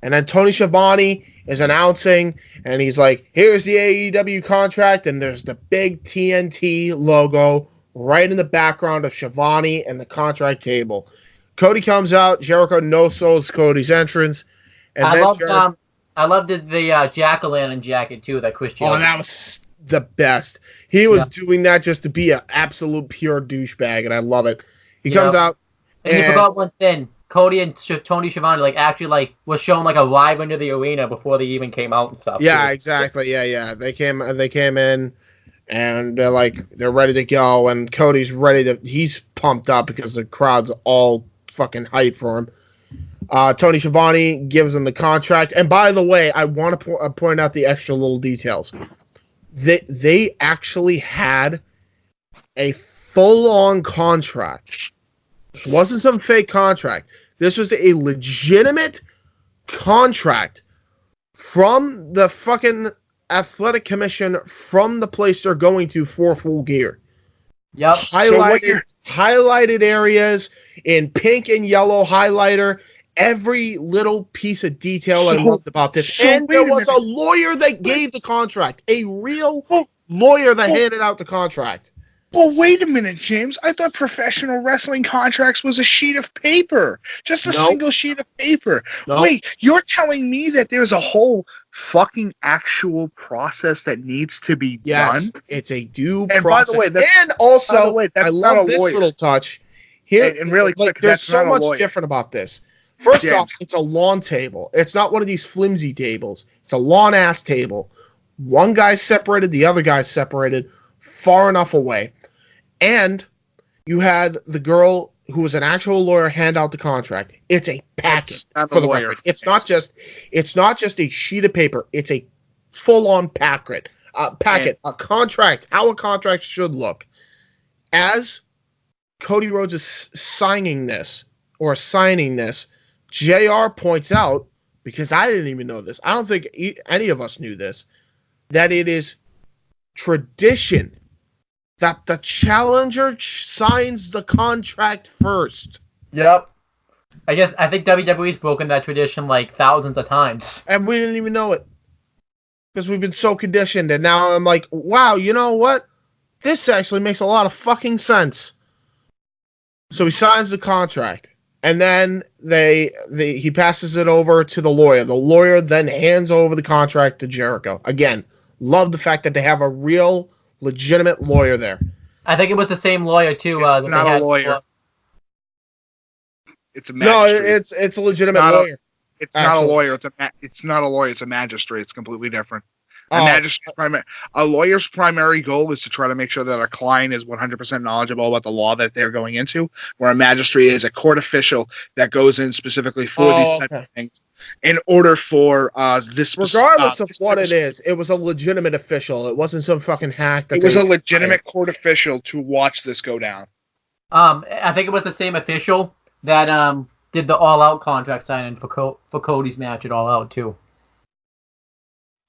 And then Tony Schiavone is announcing, and he's like, here's the AEW contract, and there's the big TNT logo right in the background of Schiavone and the contract table. Cody comes out. Jericho no-sells Cody's entrance. And I loved the jack-o'-lantern jacket, too, that Chris Jericho. Oh, that was the best. He was doing that just to be an absolute pure douchebag, and I love it. He comes out. And you forgot one thing. Cody and Tony Schiavone actually was shown a ride into the arena before they even came out and stuff. Yeah, exactly. Yeah. They came in and they're ready to go, and Cody's he's pumped up because the crowd's all fucking hyped for him. Tony Schiavone gives him the contract, and by the way, I want to point out the extra little details. They actually had a full-on contract. It wasn't some fake contract. This was a legitimate contract from the fucking athletic commission from the place they're going to for Full Gear. Yep. Highlighted areas in pink and yellow highlighter. Every little piece of detail I loved about this. And there was a lawyer that gave the contract. A real lawyer that handed out the contract. Well, wait a minute, James. I thought professional wrestling contracts was a sheet of paper. Just a single sheet of paper. Nope. Wait, you're telling me that there's a whole fucking actual process that needs to be done? It's a due and process. By the way, and also, I love this lawyer. little touch. Here, and really quick, there's so much different about this. First off, it's a lawn table. It's not one of these flimsy tables. It's a lawn-ass table. One guy's separated, the other guy's separated, far enough away. And you had the girl who was an actual lawyer hand out the contract. It's a packet for the record. It's not just a sheet of paper. It's a full-on packet. A contract. How a contract should look. As Cody Rhodes is signing this, JR points out, because I didn't even know this, I don't think any of us knew this, that it is tradition that the challenger signs the contract first. Yep. I think WWE's broken that tradition like thousands of times. And we didn't even know it. Because we've been so conditioned. And now I'm like, wow, you know what? This actually makes a lot of fucking sense. So he signs the contract. And then he passes it over to the lawyer. The lawyer then hands over the contract to Jericho. Again, love the fact that they have a real, legitimate lawyer there. I think it was the same lawyer, too. Not a lawyer. It's a magistrate. No, it's a legitimate lawyer. It's not a lawyer. It's not a lawyer. It's a magistrate. It's completely different. A lawyer's primary goal is to try to make sure that a client is 100% knowledgeable about the law that they're going into, where a magistrate is a court official that goes in specifically for these types of things in order for this. Regardless of what it is, it was a legitimate official. It wasn't some fucking hack. It was a legitimate court official to watch this go down. I think it was the same official that did the All Out contract signing for Cody's match at All Out too.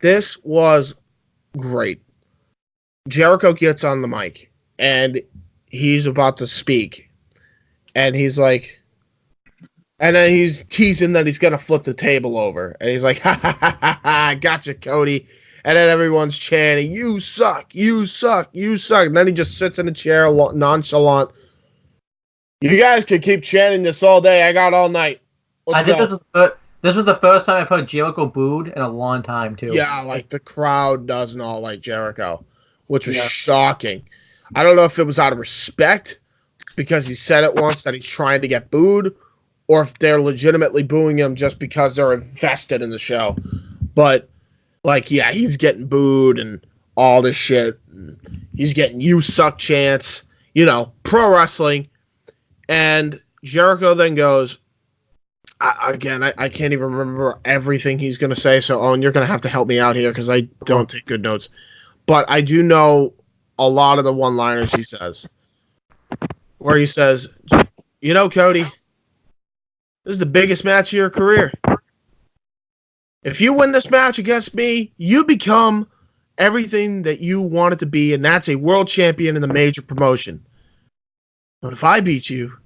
This was great. Jericho gets on the mic and he's about to speak, and he's like, and then he's teasing that he's gonna flip the table over, and he's like, ha ha ha ha ha, gotcha, Cody. And then everyone's chanting, "You suck, you suck, you suck." And then he just sits in a chair, nonchalant. You guys can keep chanting this all day. I got all night. Let's go. This was the first time I've heard Jericho booed in a long time, too. Yeah, like the crowd does not like Jericho, which was shocking. I don't know if it was out of respect because he said it once that he's trying to get booed, or if they're legitimately booing him just because they're invested in the show. But, like, yeah, he's getting booed and all this shit. He's getting "you suck" chants, pro wrestling. And Jericho then goes, I can't even remember everything he's going to say. So, Owen, you're going to have to help me out here because I don't take good notes. But I do know a lot of the one-liners he says. Where he says, Cody, this is the biggest match of your career. If you win this match against me, you become everything that you wanted to be, and that's a world champion in the major promotion. But if I beat you,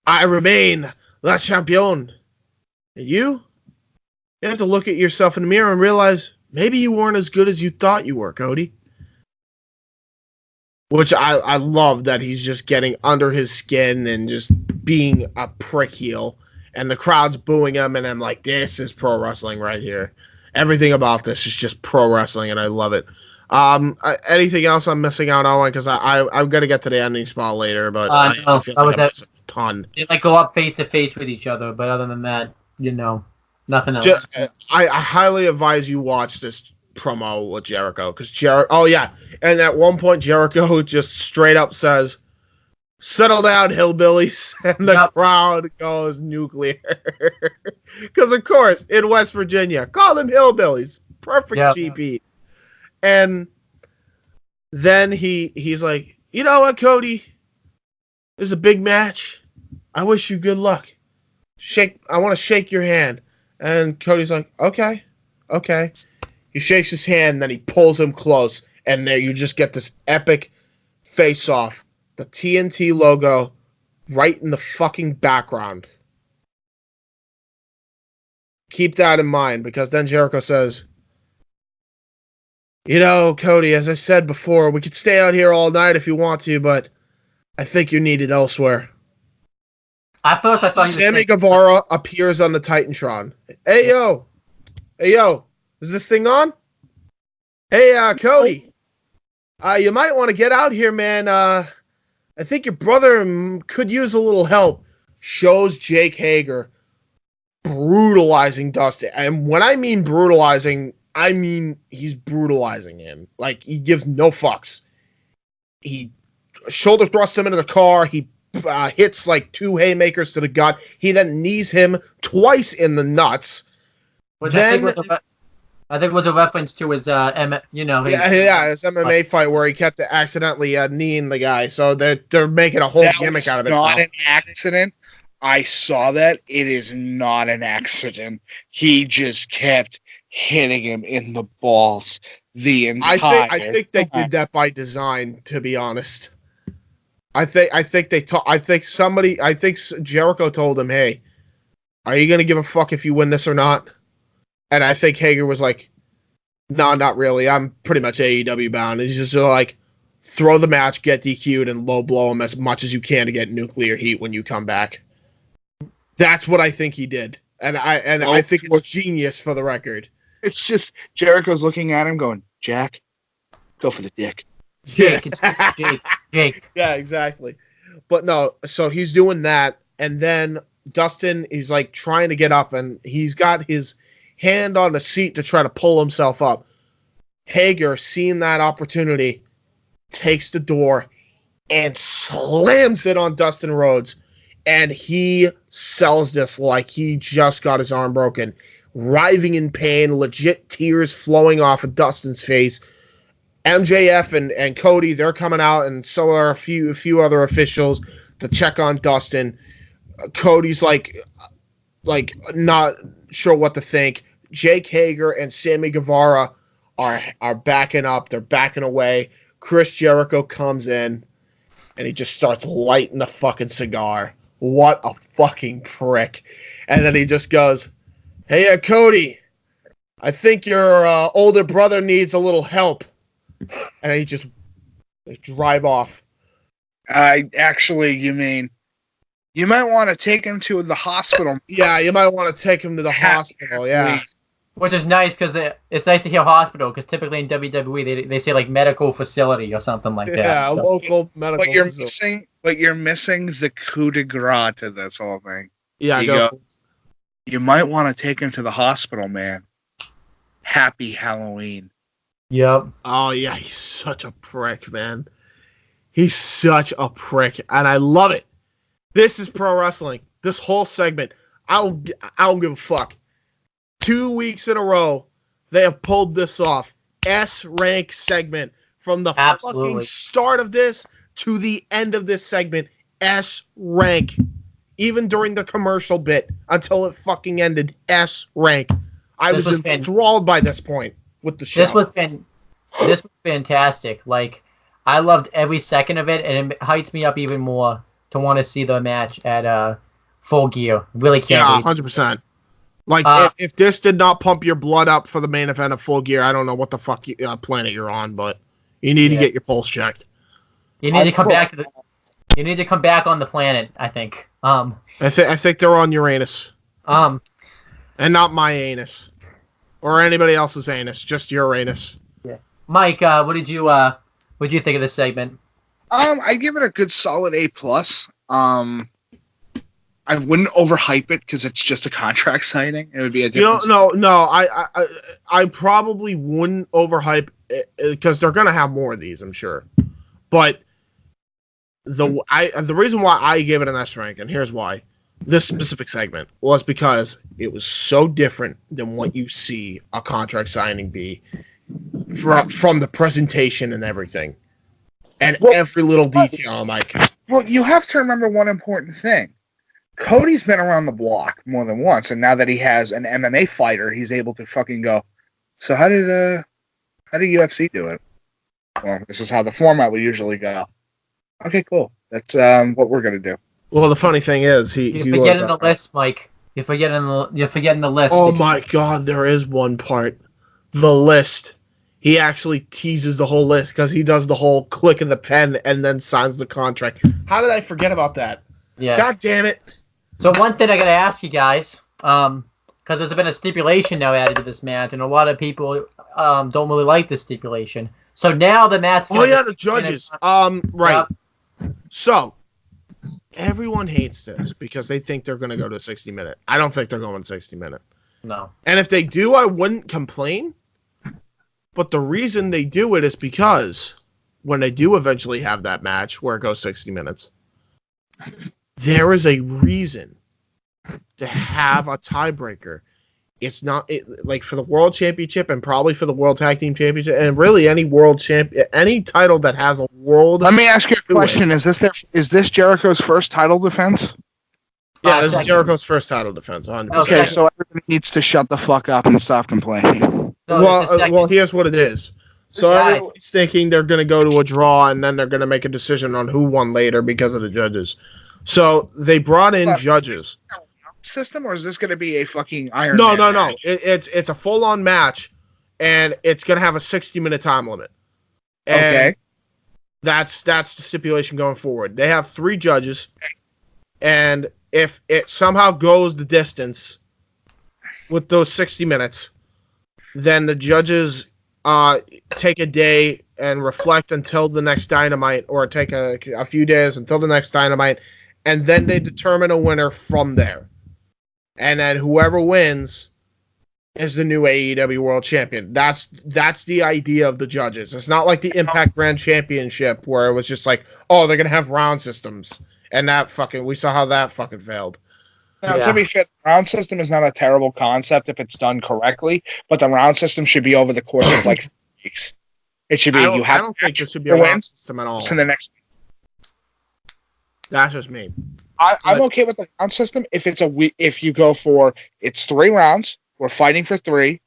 I remain the champion. And you have to look at yourself in the mirror and realize maybe you weren't as good as you thought you were, Cody. Which I love that he's just getting under his skin and just being a prick heel. And the crowd's booing him, and I'm like, this is pro wrestling right here. Everything about this is just pro wrestling, and I love it. Anything else I'm missing out on? Because I'm going to get to the ending spot later, but I feel like I'm missing a ton. They go up face to face with each other, but other than that, nothing else. I highly advise you watch this promo with Jericho, because and at one point Jericho just straight up says, "Settle down, hillbillies," and the crowd goes nuclear. Because of course, in West Virginia, call them hillbillies. Perfect GP. And then he's like, "You know what, Cody? This is a big match. I wish you good luck. I want to shake your hand." And Cody's like, okay. He shakes his hand, and then he pulls him close, and there you just get this epic face-off. The TNT logo right in the fucking background. Keep that in mind, because then Jericho says, Cody, as I said before, we could stay out here all night if you want to, but I think you're needed elsewhere. At first, I thought Sammy Guevara appears on the Titantron. Hey, yo, is this thing on? Hey, Cody, you might want to get out here, man. I think your brother could use a little help. Shows Jake Hager brutalizing Dustin. And when I mean brutalizing, I mean he's brutalizing him. Like, he gives no fucks. He shoulder thrusts him into the car. He hits like 2 haymakers to the gut. He then knees him twice in the nuts. I think it was a reference to his his MMA fight where he kept accidentally kneeing the guy. So they're making a whole gimmick out of it. Not an accident. I saw that. It is not an accident. He just kept hitting him in the balls the entire. I think they did that by design. To be honest, I think Jericho told him, "Hey, are you gonna give a fuck if you win this or not?" And I think Hager was like, "No, not really. I'm pretty much AEW bound." And he's just like, throw the match, get DQ'd, and low blow him as much as you can to get nuclear heat when you come back. That's what I think he did, and I think it's genius for the record. It's just Jericho's looking at him, going, "Jack, go for the dick." Jake, it's Jake. Yeah, exactly. But no, so he's doing that, and then Dustin is like trying to get up, and he's got his hand on the seat to try to pull himself up. Hager, seeing that opportunity, takes the door and slams it on Dustin Rhodes, and he sells this like he just got his arm broken, writhing in pain, legit tears flowing off of Dustin's face. MJF and Cody, they're coming out, and so are a few other officials to check on Dustin. Cody's like not sure what to think. Jake Hager and Sammy Guevara are backing up. They're backing away. Chris Jericho comes in, and he just starts lighting a fucking cigar. What a fucking prick. And then he just goes, "Hey, Cody, I think your older brother needs a little help." And they drive off. You mean, you might want to take him to the hospital. Yeah, you might want to take him to the hospital, yeah. Which is nice, because it's nice to hear hospital, because typically in WWE they say like medical facility or something like that. Yeah, so. Local medical facility. But you're missing the coup de grace to this whole thing. Yeah, you might want to take him to the hospital, man. Happy Halloween. Yep. Oh, yeah, he's such a prick, man. He's such a prick, and I love it. This is pro wrestling. This whole segment, I don't give a fuck. 2 weeks in a row, they have pulled this off. S-rank segment. From the fucking start of this to the end of this segment, S-rank. Even during the commercial bit, until it fucking ended, S-rank. I was enthralled by this point with the show. This was fantastic. Like, I loved every second of it, and it heights me up even more to want to see the match at Full Gear. Really can't. Yeah, 100%. Like, if this did not pump your blood up for the main event of Full Gear, I don't know what the fuck planet you're on, but you need to get your pulse checked. You need to come back to You need to come back on the planet, I think. I think they're on Uranus. And not my anus. Or anybody else's anus, just Uranus. Yeah. Mike, what did you think of this segment? I give it a good solid A+. I wouldn't overhype it because it's just a contract signing. It would be a different. I probably wouldn't overhype it because they're gonna have more of these, I'm sure. But the reason why I gave it an S rank, and here's why: this specific segment was because it was so different than what you see a contract signing be from the presentation and everything, and every little detail, Mike. Well, you have to remember one important thing. Cody's been around the block more than once, and now that he has an MMA fighter, he's able to fucking go, so how did UFC do it? Well, this is how the format would usually go. Okay, cool. That's what we're gonna do. Well, the funny thing is, you're forgetting the list, Mike. You're forgetting the list. Oh my God, there is one part. The list. He actually teases the whole list because he does the whole click of the pen and then signs the contract. How did I forget about that? Yeah. God damn it. So one thing I gotta ask you guys, because there's been a stipulation now added to this match, and a lot of people don't really like this stipulation. So now the match. Oh yeah, the judges. Right. Yep. So everyone hates this because they think they're going to go to a 60-minute. I don't think they're going 60-minute. No. And if they do, I wouldn't complain. But the reason they do it is because when they do eventually have that match where it goes 60 minutes, there is a reason to have a tiebreaker. It's not like for the World Championship and probably for the World Tag Team Championship and really any World Champion, any title that has a world. Let me ask you a question: Is this Jericho's first title defense? Yeah, this is Jericho's first title defense. 100%. Okay, so everybody needs to shut the fuck up and stop complaining. Well, here's what it is. So everyone's thinking they're going to go to a draw, and then they're going to make a decision on who won later because of the judges. So they brought in judges. System, or is this going to be a fucking Iron No. match? It's a full-on match, and it's going to have a 60-minute time limit. And okay. That's the stipulation going forward. They have 3 judges, and if it somehow goes the distance with those 60 minutes, then the judges take a day and reflect until the next Dynamite, or take a few days until the next Dynamite, and then they determine a winner from there. And then whoever wins is the new AEW World Champion. That's the idea of the judges. It's not like the Impact Grand Championship where it was just like, oh, they're gonna have round systems, and we saw how that fucking failed. Now, to be fair, the round system is not a terrible concept if it's done correctly, but the round system should be over the course of like 3 weeks. It should be. I don't think there should be a round system at all. In the next. That's just me. I'm okay with the round system if it's if you go for it's 3 rounds. We're fighting for 3.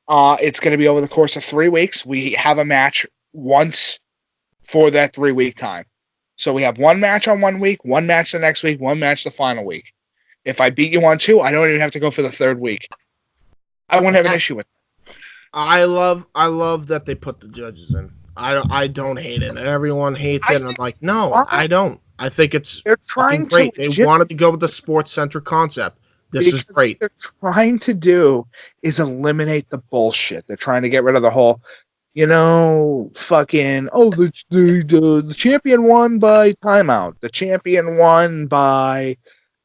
It's going to be over the course of 3 weeks. We have a match once for that 3-week time. So we have 1 match on 1 week, 1 match the next week, 1 match the final week. If I beat you on 2, I don't even have to go for the 3rd week. I wouldn't have an issue with it. I love that they put the judges in. I don't hate it, and everyone hates it. And I'm like, no, I don't. I think it's fucking great. They wanted to go with the sports-centric concept. This is great. What they're trying to do is eliminate the bullshit. They're trying to get rid of the whole, fucking, the champion won by timeout. The champion won by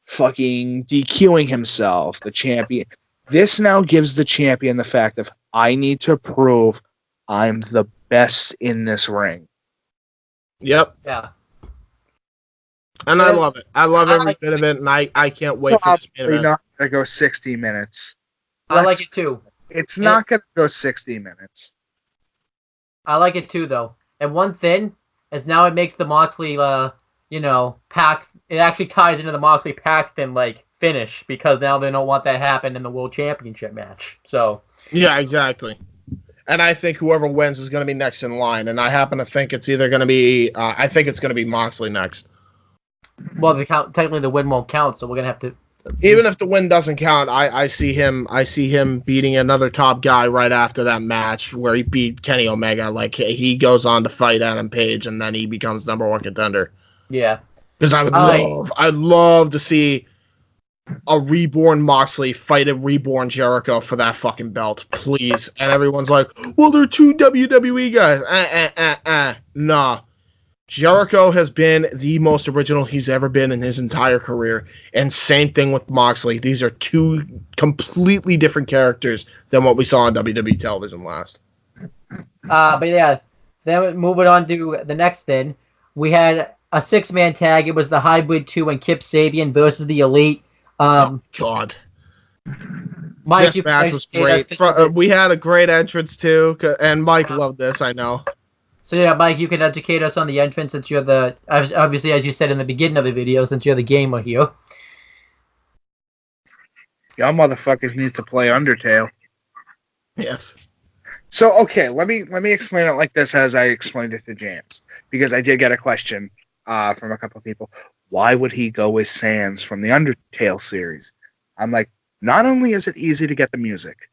fucking DQing himself. The champion. This now gives the champion the fact of, I need to prove I'm the best in this ring. Yep. Yeah. And I love it. I love every bit of it, and I can't wait for this main event. Not going to go 60 minutes. I like it too. It's not going to go 60 minutes. I like it too, though. And one thing is now it makes the Moxley, Pac. It actually ties into the Moxley Paxton finish, because now they don't want that happen in the World Championship match. So yeah, exactly. And I think whoever wins is going to be next in line. And I happen to think it's either going to be. I think it's going to be Moxley next. Well, technically the win won't count, so we're gonna have to. Even if the win doesn't count, I see him beating another top guy right after that match where he beat Kenny Omega. He goes on to fight Adam Page, and then he becomes #1 contender. Yeah, because I'd love to see a reborn Moxley fight a reborn Jericho for that fucking belt, please. And everyone's like, well, they're 2 WWE guys. Nah. Jericho has been the most original he's ever been in his entire career. And same thing with Moxley. These are 2 completely different characters than what we saw on WWE television last. But yeah, then moving on to the next thing, we had a 6-man tag. It was the Hybrid 2 and Kip Sabian versus the Elite. God. Mike, this match was great. We had a great entrance too, and Mike loved this, I know. So yeah, Mike, you can educate us on the entrance since you're obviously, as you said in the beginning of the video, since you're the gamer here. Y'all motherfuckers need to play Undertale. Yes. So okay, let me explain it like this as I explained it to James, because I did get a question from a couple of people. Why would he go with Sans from the Undertale series? I'm like, not only is it easy to get the music,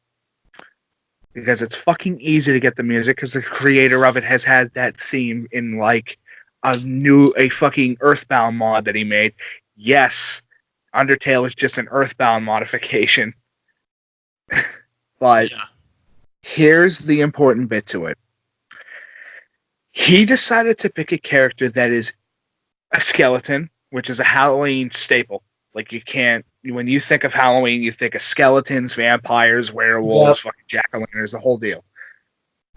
because it's fucking easy to get the music, because the creator of it has had that theme in a fucking Earthbound mod that he made. Yes, Undertale is just an Earthbound modification. But here's the important bit to it. He decided to pick a character that is a skeleton, which is a Halloween staple. When you think of Halloween, you think of skeletons, vampires, werewolves, fucking jack-o'-lanterns, the whole deal.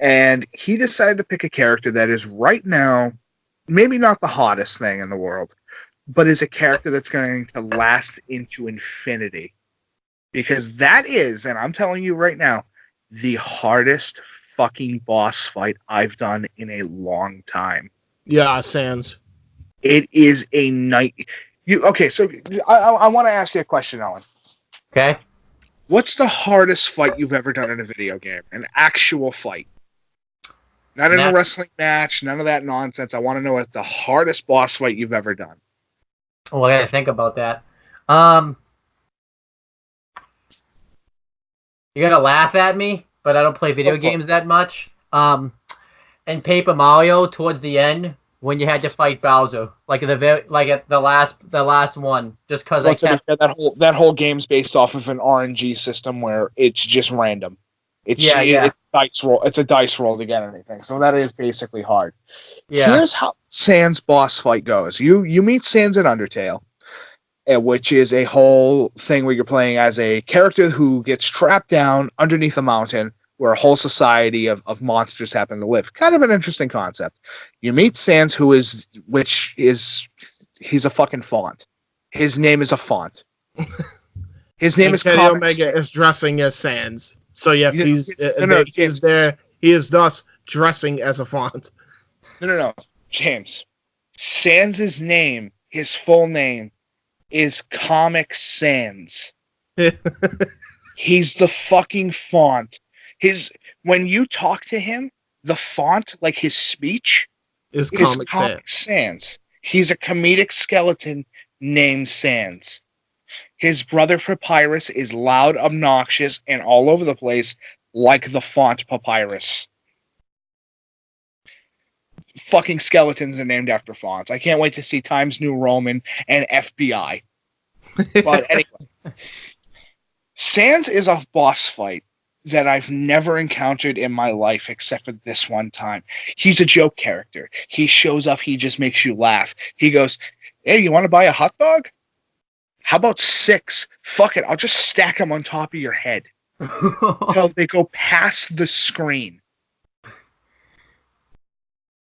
And he decided to pick a character that is right now, maybe not the hottest thing in the world, but is a character that's going to last into infinity. Because that is, and I'm telling you right now, the hardest fucking boss fight I've done in a long time. Yeah, Sans. It is a night. Okay, so I want to ask you a question, Alan. Okay. What's the hardest fight you've ever done in a video game? An actual fight? Not in a wrestling match, none of that nonsense. I want to know what the hardest boss fight you've ever done. Well, I gotta think about that. You're gonna laugh at me, but I don't play video games that much. In Paper Mario, towards the end, when you had to fight Bowser, like at the last one, just because that whole game's based off of an RNG system where it's just random. It's dice roll. It's a dice roll to get anything. So that is basically hard. Yeah. Here's how Sans boss fight goes. You meet Sans in Undertale, which is a whole thing where you're playing as a character who gets trapped down underneath a mountain where a whole society of monsters happen to live. Kind of an interesting concept. You meet Sans, he's a fucking font. His name is a font. His name is Kenny Omega is dressing as Sans. So yes, he's there. He is thus dressing as a font. No, James. Sans' name, his full name, is Comic Sans. He's the fucking font. When you talk to him, the font, like his speech, is Comic Sans. He's a comedic skeleton named Sans. His brother Papyrus is loud, obnoxious, and all over the place, like the font Papyrus. Fucking skeletons are named after fonts. I can't wait to see Times New Roman and FBI. But anyway, Sans is a boss fight that I've never encountered in my life except for this one time. He's a joke character. He shows up, he just makes you laugh. He goes, "Hey, you want to buy a hot dog? How about 6? Fuck it, I'll just stack them on top of your head." Until they go past the screen.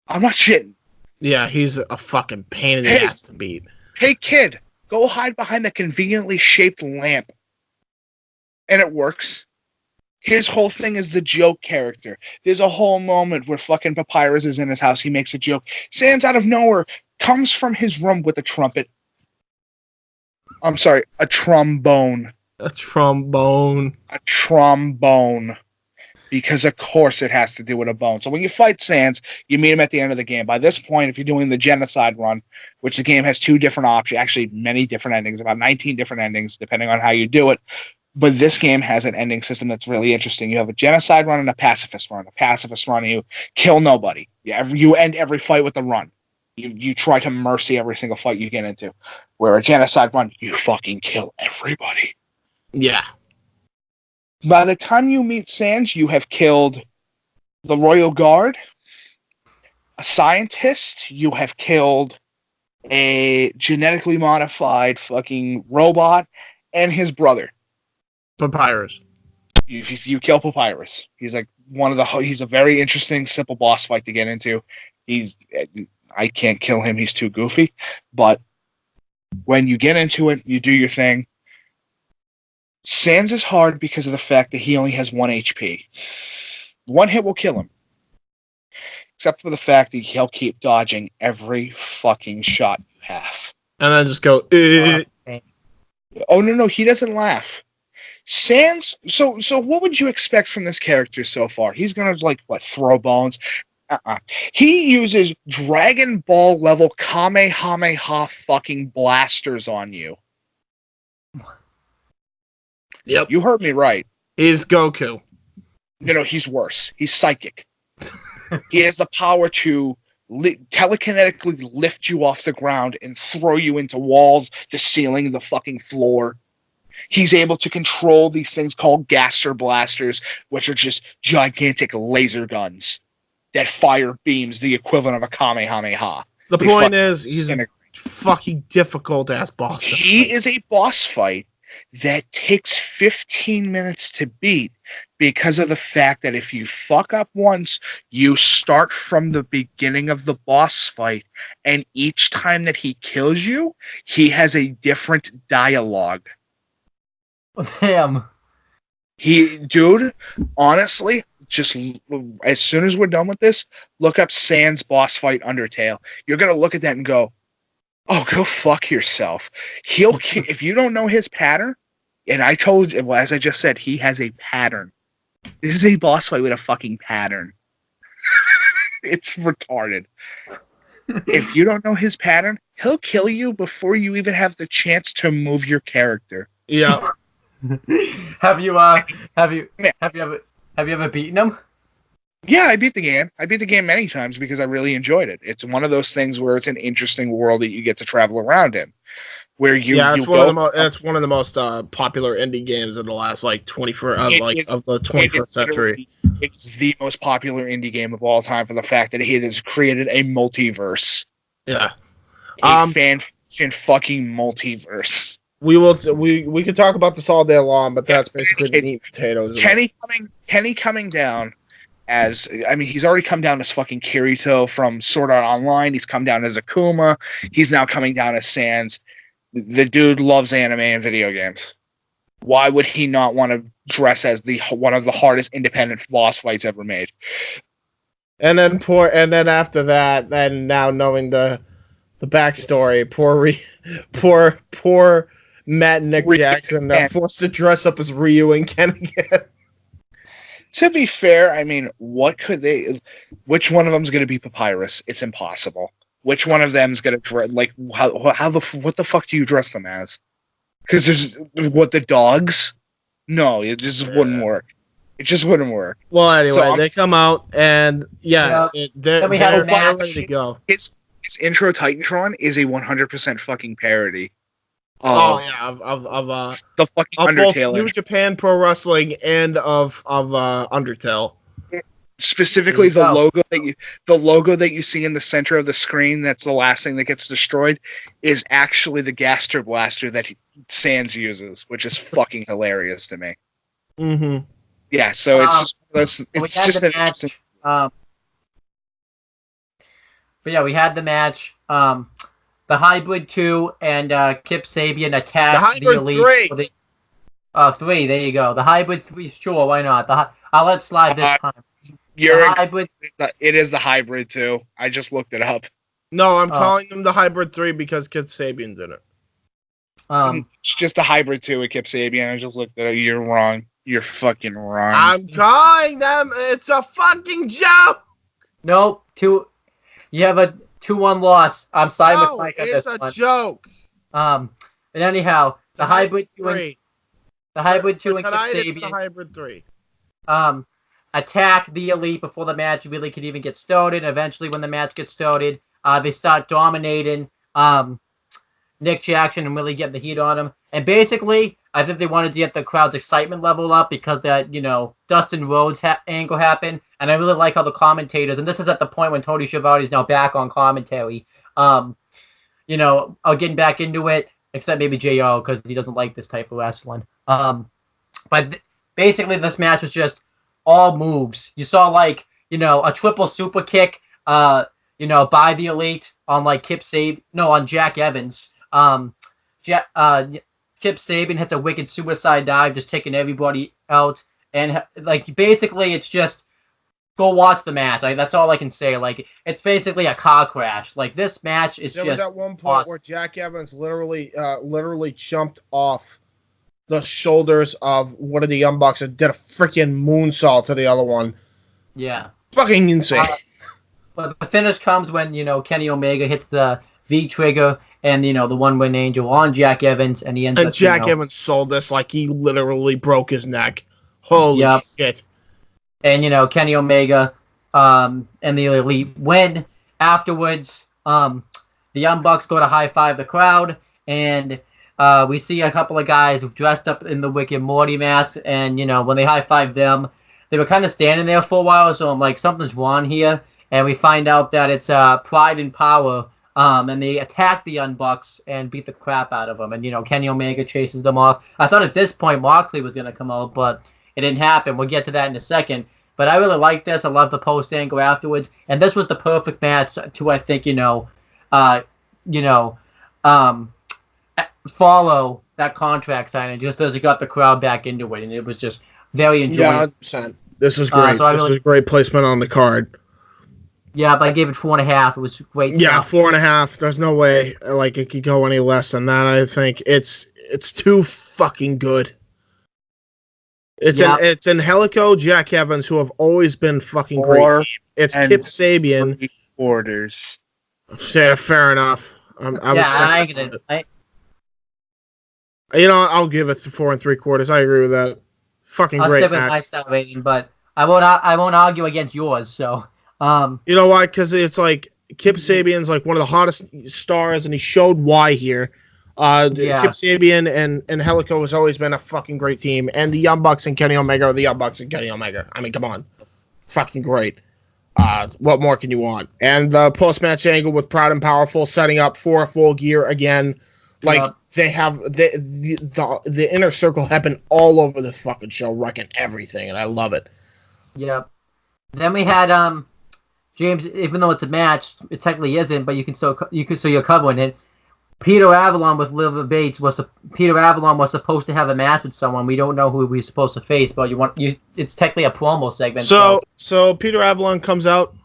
I'm not shitting. Yeah, he's a fucking pain in the ass to beat. Hey, kid, go hide behind the conveniently shaped lamp. And it works. His whole thing is the joke character. There's a whole moment where fucking Papyrus is in his house. He makes a joke. Sans out of nowhere comes from his room with a trumpet. I'm sorry, a trombone. A trombone. A trombone. Because, of course, it has to do with a bone. So when you fight Sans, you meet him at the end of the game. By this point, if you're doing the genocide run, which the game has 2 different options, actually many different endings, about 19 different endings, depending on how you do it. But this game has an ending system that's really interesting. You have a genocide run and a pacifist run. A pacifist run, you kill nobody. You end every fight with a run. You try to mercy every single fight you get into. Where a genocide run, you fucking kill everybody. Yeah. By the time you meet Sans, you have killed the Royal Guard, a scientist, you have killed a genetically modified fucking robot, and his brother. Papyrus. You kill Papyrus. He's like he's a very interesting, simple boss fight to get into. I can't kill him, he's too goofy. But when you get into it, you do your thing. Sans is hard because of the fact that he only has 1 HP. 1 hit will kill him. Except for the fact that he'll keep dodging every fucking shot you have. And then just go, Oh, no, he doesn't laugh. Sans, so what would you expect from this character so far? He's gonna, throw bones? He uses Dragon Ball level Kamehameha fucking blasters on you. Yep. You heard me right. He's Goku. No, he's worse. He's psychic. He has the power to telekinetically lift you off the ground and throw you into walls, the ceiling, the fucking floor. He's able to control these things called gaster blasters, which are just gigantic laser guns that fire beams the equivalent of a Kamehameha. The point is, he's a fucking difficult-ass boss. He is a boss fight that takes 15 minutes to beat because of the fact that if you fuck up once, you start from the beginning of the boss fight, and each time that he kills you, he has a different dialogue. Damn. Dude, honestly, just as soon as we're done with this, look up Sans boss fight Undertale. You're going to look at that and go, oh, go fuck yourself. If you don't know his pattern, and I told you, well, as I just said, he has a pattern. This is a boss fight with a fucking pattern. It's retarded. If you don't know his pattern, he'll kill you before you even have the chance to move your character. Yeah. Have you ever beaten him? Yeah, I beat the game. I beat the game many times because I really enjoyed it. It's one of those things where it's an interesting world that you get to travel around in. Where it's one of the most popular indie games of the last like of the 21st century. It's the most popular indie game of all time for the fact that it has created a multiverse. Yeah, a fan fiction fucking multiverse. We could talk about this all day long, but that's basically the meat and potatoes. Kenny coming down as, I mean, he's already come down as fucking Kirito from Sword Art Online. He's come down as Akuma. He's now coming down as Sans. The dude loves anime and video games. Why would he not want to dress as one of the hardest independent boss fights ever made? And then after that, and now knowing the backstory, poor Matt and Nick Jackson are forced to dress up as Ryu and Ken again. To be fair, I mean, which one of them is going to be Papyrus? It's impossible. Which one of them is going to dress, like, what the fuck do you dress them as? Because the dogs? No, it just wouldn't work. It just wouldn't work. Well, anyway, they come out, and they're ready to go. His intro Titantron is a 100% fucking parody. Of the fucking Undertale. Both New Japan Pro Wrestling and of Undertale. Specifically, the logo that you see in the center of the screen, that's the last thing that gets destroyed, is actually the Gaster Blaster that Sans uses, which is fucking hilarious to me. Mm-hmm. Yeah, so it's just an interesting. But yeah, we had the match. The Hybrid 2 and Kip Sabian attacked the Elite. 3. 3, there you go. The Hybrid 3, sure, why not? I'll let it slide this time. It is the Hybrid 2. I just looked it up. No, I'm calling them the Hybrid 3 because Kip Sabian's in it. It's just the Hybrid 2 with Kip Sabian. I just looked at it. You're wrong. You're fucking wrong. I'm calling them. It's a fucking joke. Nope. You have a 2-1 loss. I'm siding with Mike on this one. It's a joke. And anyhow, the Hybrid 2 and Kip Sabian. It's the Hybrid 3. Attack the Elite before the match really could even get started. Eventually, when the match gets started, they start dominating Nick Jackson and really getting the heat on him. And basically, I think they wanted to get the crowd's excitement level up because that, Dustin Rhodes angle happened. And I really like how the commentators, and this is at the point when Tony Schiavone is now back on commentary, are getting back into it, except maybe JO because he doesn't like this type of wrestling. But basically, this match was just all moves. You saw a triple super kick, by the Elite on on Jack Evans. Kip Sabian hits a wicked suicide dive, just taking everybody out. And basically, it's just go watch the match. That's all I can say. It's basically a car crash. This match is there just. There was at one point where Jack Evans literally jumped off the shoulders of one of the Young Bucks and did a freaking moonsault to the other one. Yeah. Fucking insane. But the finish comes when, Kenny Omega hits the V trigger and, the one-wing angel on Jack Evans, and he ends up. And Jack Evans sold this like he literally broke his neck. Holy shit. And, Kenny Omega and the Elite win. Afterwards, the Young Bucks go to high-five the crowd, and we see a couple of guys dressed up in the Rick and Morty masks, and, when they high-five them, they were kind of standing there for a while, so I'm like, something's wrong here. And we find out that it's Pride and Power, and they attack the Young Bucks and beat the crap out of them. And, Kenny Omega chases them off. I thought at this point Moxley was going to come out, but it didn't happen. We'll get to that in a second. But I really like this. I love the post angle afterwards. And this was the perfect match to, I think, follow that contract signing just as it got the crowd back into it. And it was just very enjoyable. Yeah, 100%. This is great. This is great placement on the card. Yeah, but I gave it 4.5. It was great. Yeah, 4.5. There's no way it could go any less than that. I think it's too fucking good. It's Angelico, Jack Evans, who have always been fucking great team. It's Kip Sabian. Orders. Yeah, fair enough. I'll give it 4 3/4. I agree with that. Fucking I'll great stick with match. my star rating, but I won't argue against yours. So, you know why? Because it's like Kip Sabian's like one of the hottest stars, and he showed why here. Kip Sabian and Angelico has always been a fucking great team, and the Young Bucks and Kenny Omega are the Young Bucks and Kenny Omega. I mean, come on, fucking great. What more can you want? And the post-match angle with Proud and Powerful setting up for a Full Gear again. Like, they have the inner circle happen all over the fucking show, wrecking everything, and I love it. Yep. Then we had James, even though it's a match, it technically isn't, but you're covering it. Peter Avalon with Liver Bates Peter Avalon was supposed to have a match with someone. We don't know who we're supposed to face, but it's technically a promo segment. So Peter Avalon comes out,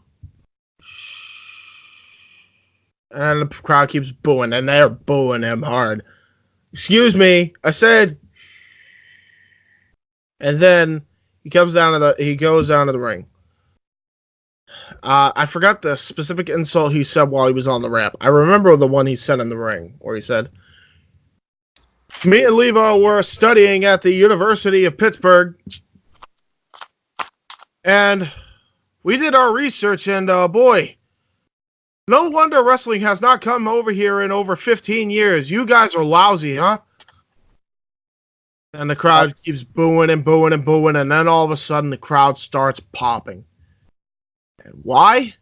and the crowd keeps booing, and they're booing him hard. Excuse me, I said. And then he goes down to the ring. I forgot the specific insult he said while he was on the ramp. I remember the one he said in the ring, where he said, "Me and Levo were studying at the University of Pittsburgh, and we did our research, and boy, no wonder wrestling has not come over here in over 15 years. You guys are lousy, huh?" And the crowd keeps booing and booing and booing, and then all of a sudden the crowd starts popping. And why?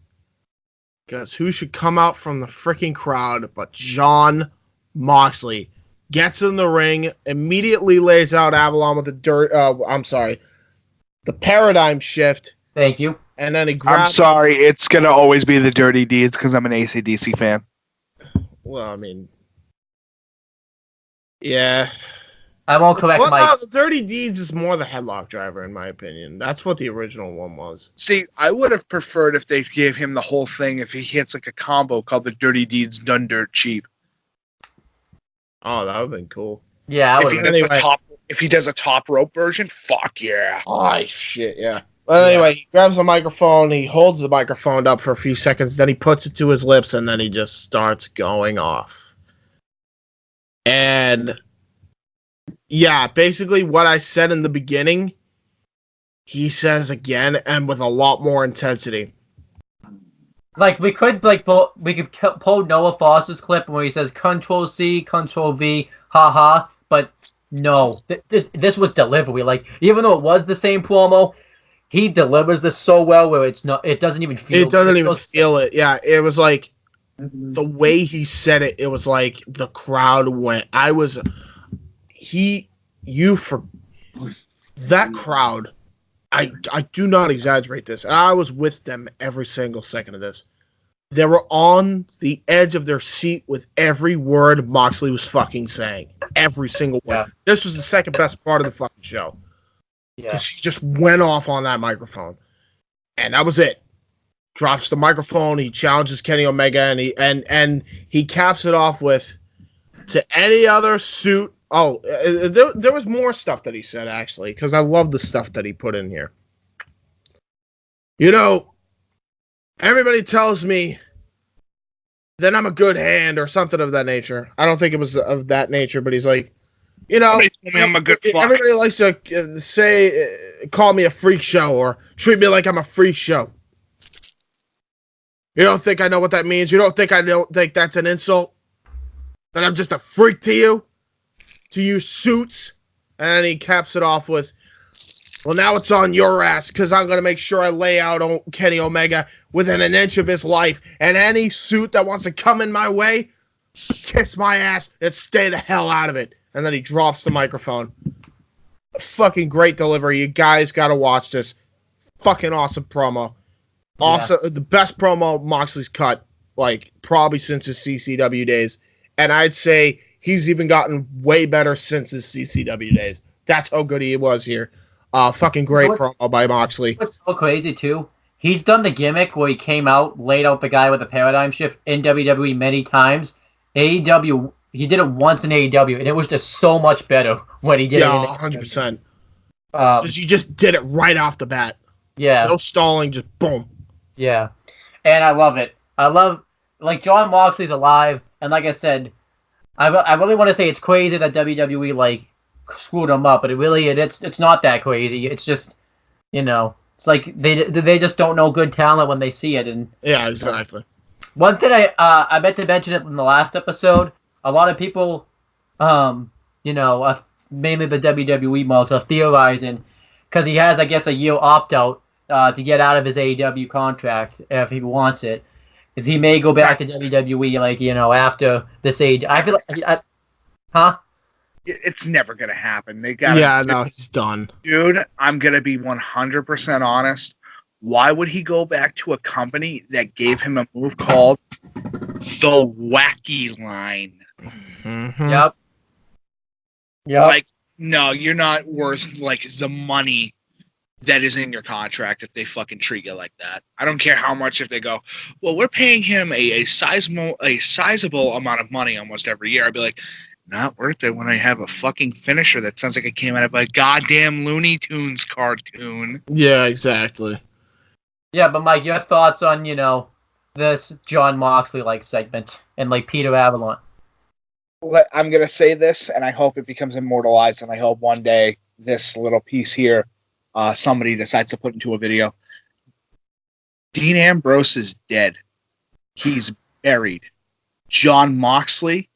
Because who should come out from the freaking crowd but Jon Moxley? Gets in the ring, immediately lays out Avalon with the paradigm shift. Thank you. And then he grabs... I'm sorry, it's going to always be the Dirty Deeds because I'm an AC/DC fan. Well, I mean... Yeah... I won't correct Mike. No, the Dirty Deeds is more the headlock driver, in my opinion. That's what the original one was. See, I would have preferred if they gave him the whole thing if he hits like a combo called the Dirty Deeds Done Dirt Cheap. Oh, that would have been cool. Yeah, if he does a top rope version, fuck yeah. Oh, shit, yeah. But anyway, he grabs the microphone, he holds the microphone up for a few seconds, then he puts it to his lips, and then he just starts going off. And... yeah, basically what I said in the beginning, he says again, and with a lot more intensity. Like, we could pull Noah Foster's clip where he says Control-C, Control-V, haha, but no. This was delivery. Like, even though it was the same promo, he delivers this so well where it doesn't even feel it. It doesn't even feel it. Yeah, it was like, the way he said it, it was like the crowd went. That crowd, I do not exaggerate this. I was with them every single second of this. They were on the edge of their seat with every word Moxley was fucking saying. Every single word. Yeah. This was the second best part of the fucking show. Yeah. She just went off on that microphone. And that was it. Drops the microphone, he challenges Kenny Omega, and he caps it off with, "To any other suit." Oh, there was more stuff that he said, actually, because I love the stuff that he put in here. Everybody tells me that I'm a good hand or something of that nature. I don't think it was of that nature, but he's like, I'm a good everybody likes to call me a freak show or treat me like I'm a freak show. You don't think I know what that means? You don't think I don't think that's an insult? That I'm just a freak to you? To use suits? And he caps it off with, "Well, now it's on your ass, because I'm going to make sure I lay out Kenny Omega within an inch of his life, and any suit that wants to come in my way, kiss my ass and stay the hell out of it." And then he drops the microphone. Fucking great delivery. You guys got to watch this. Fucking awesome promo. Awesome. Yeah. The best promo Moxley's cut, like, probably since his CCW days. And I'd say he's even gotten way better since his CCW days. That's how good he was here. Fucking great promo by Moxley. What's so crazy, too, he's done the gimmick where he came out, laid out the guy with a paradigm shift in WWE many times. AEW, he did it once in AEW, and it was just so much better when he did it. Yeah, 100%. Because you just did it right off the bat. Yeah. No stalling, just boom. Yeah. And I love it. I love, like, Jon Moxley's alive, and like I said, I really want to say it's crazy that WWE, like, screwed him up, but it's not that crazy. It's just, it's like they just don't know good talent when they see it. And yeah, exactly. One thing I meant to mention it in the last episode. A lot of people, mainly the WWE marks, are theorizing because he has, I guess, a year opt out to get out of his AEW contract if he wants it. If he may go back to WWE, after this age. I feel like, It's never gonna happen. They got. Yeah, no, he's done. Dude, I'm gonna be 100% honest. Why would he go back to a company that gave him a move called the Wacky Line? Mm-hmm. Yep. Like, no, you're not worth like the money that is in your contract if they fucking treat you like that. I don't care how much if they go, well, we're paying him a sizable amount of money almost every year. I'd be like, not worth it when I have a fucking finisher that sounds like it came out of a goddamn Looney Tunes cartoon. Yeah, exactly. Yeah, but Mike, your thoughts on, this Jon Moxley like segment and like Peter Avalon? I'm gonna say this, and I hope it becomes immortalized, and I hope one day this little piece here, somebody decides to put into a video. Dean Ambrose is dead. He's buried. Jon Moxley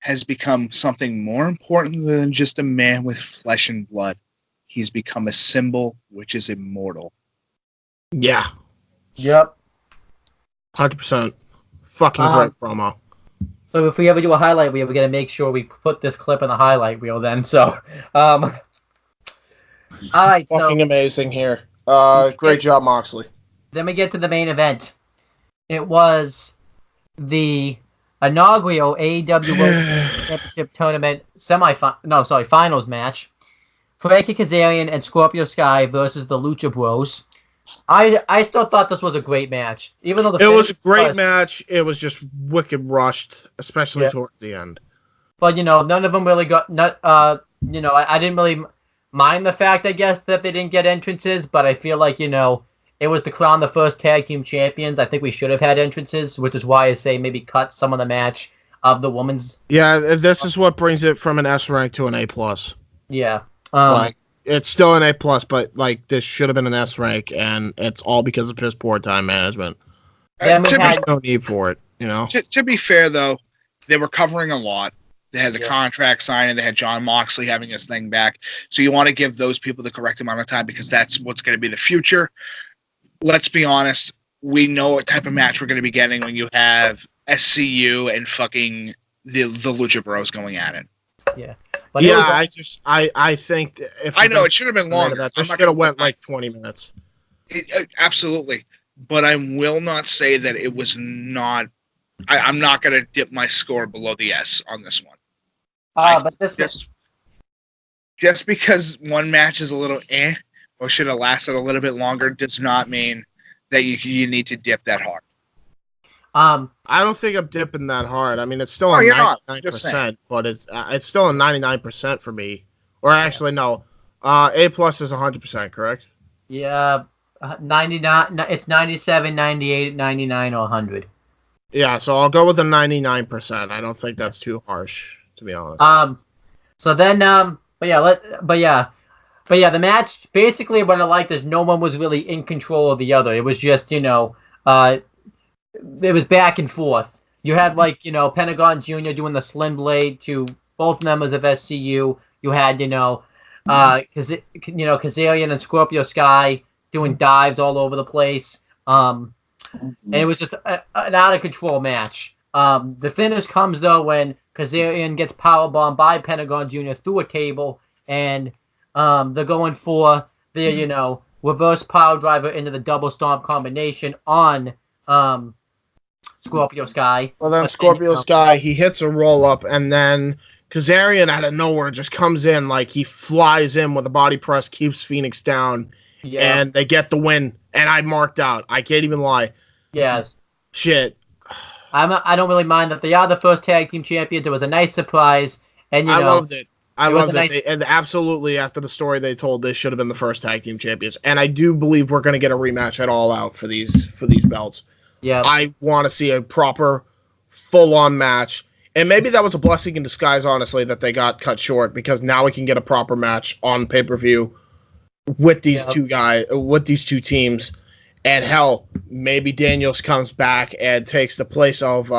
has become something more important than just a man with flesh and blood. He's become a symbol which is immortal. Yeah. Yep. 100%. Fucking great promo. So if we ever do a highlight reel, we're going to make sure we put this clip in the highlight reel then. So, all right. Fucking amazing here. Great job, Moxley. Then we get to the main event. It was the inaugural AEW World Championship Tournament finals match. Frankie Kazarian and Scorpio Sky versus the Lucha Bros. I still thought this was a great match, even though it was a great match. It was just wicked rushed, especially towards the end. But none of them really got. I didn't really mind the fact, I guess, that they didn't get entrances. But I feel like it was to crown the first tag team champions. I think we should have had entrances, which is why I say maybe cut some of the match of the women's. Yeah, this is what brings it from an S rank to an A+. Yeah. It's still an A+, but like this should have been an S rank, and it's all because of piss poor time management. There's no need for it, To be fair, though, they were covering a lot. They had the contract signed, and they had Jon Moxley having his thing back. So you want to give those people the correct amount of time because that's what's going to be the future. Let's be honest. We know what type of match we're going to be getting when you have SCU and fucking the Lucha Bros going at it. Yeah. But I think if I know it should have been longer. It should have went like 20 minutes. Absolutely, but I will not say that it was not. I'm not going to dip my score below the S on this one. But this just because one match is a little or should have lasted a little bit longer does not mean that you need to dip that hard. I don't think I'm dipping that hard. I mean, it's still a 99%, but it's still a 99% for me. Or actually, no. A+ is 100%, correct? Yeah, 99. It's 97, 98, 99, or 100. Yeah, so I'll go with a 99%. I don't think that's too harsh, to be honest. So then, the match, basically what I liked is no one was really in control of the other. It was just, it was back and forth. You had Pentagon Jr. doing the Slim Blade to both members of SCU. You had Kazarian and Scorpio Sky doing dives all over the place. And it was just an out of control match. The finish comes though when Kazarian gets powerbombed by Pentagon Jr. through a table, and they're going for the reverse power driver into the double stomp combination on Scorpio Sky. Well, then Scorpio Sky, he hits a roll up, and then Kazarian out of nowhere just comes in, like he flies in with a body press, keeps Phoenix down, and they get the win. And I marked out. I can't even lie. Yes. Shit. I don't really mind that they are the first tag team champions. It was a nice surprise, and I loved it. I love that. And absolutely, after the story they told, they should have been the first tag team champions. And I do believe we're going to get a rematch at All Out for these belts. Yeah. I want to see a proper, full-on match. And maybe that was a blessing in disguise, honestly, that they got cut short, because now we can get a proper match on pay-per-view with these with these two teams. And hell, maybe Daniels comes back and takes the place of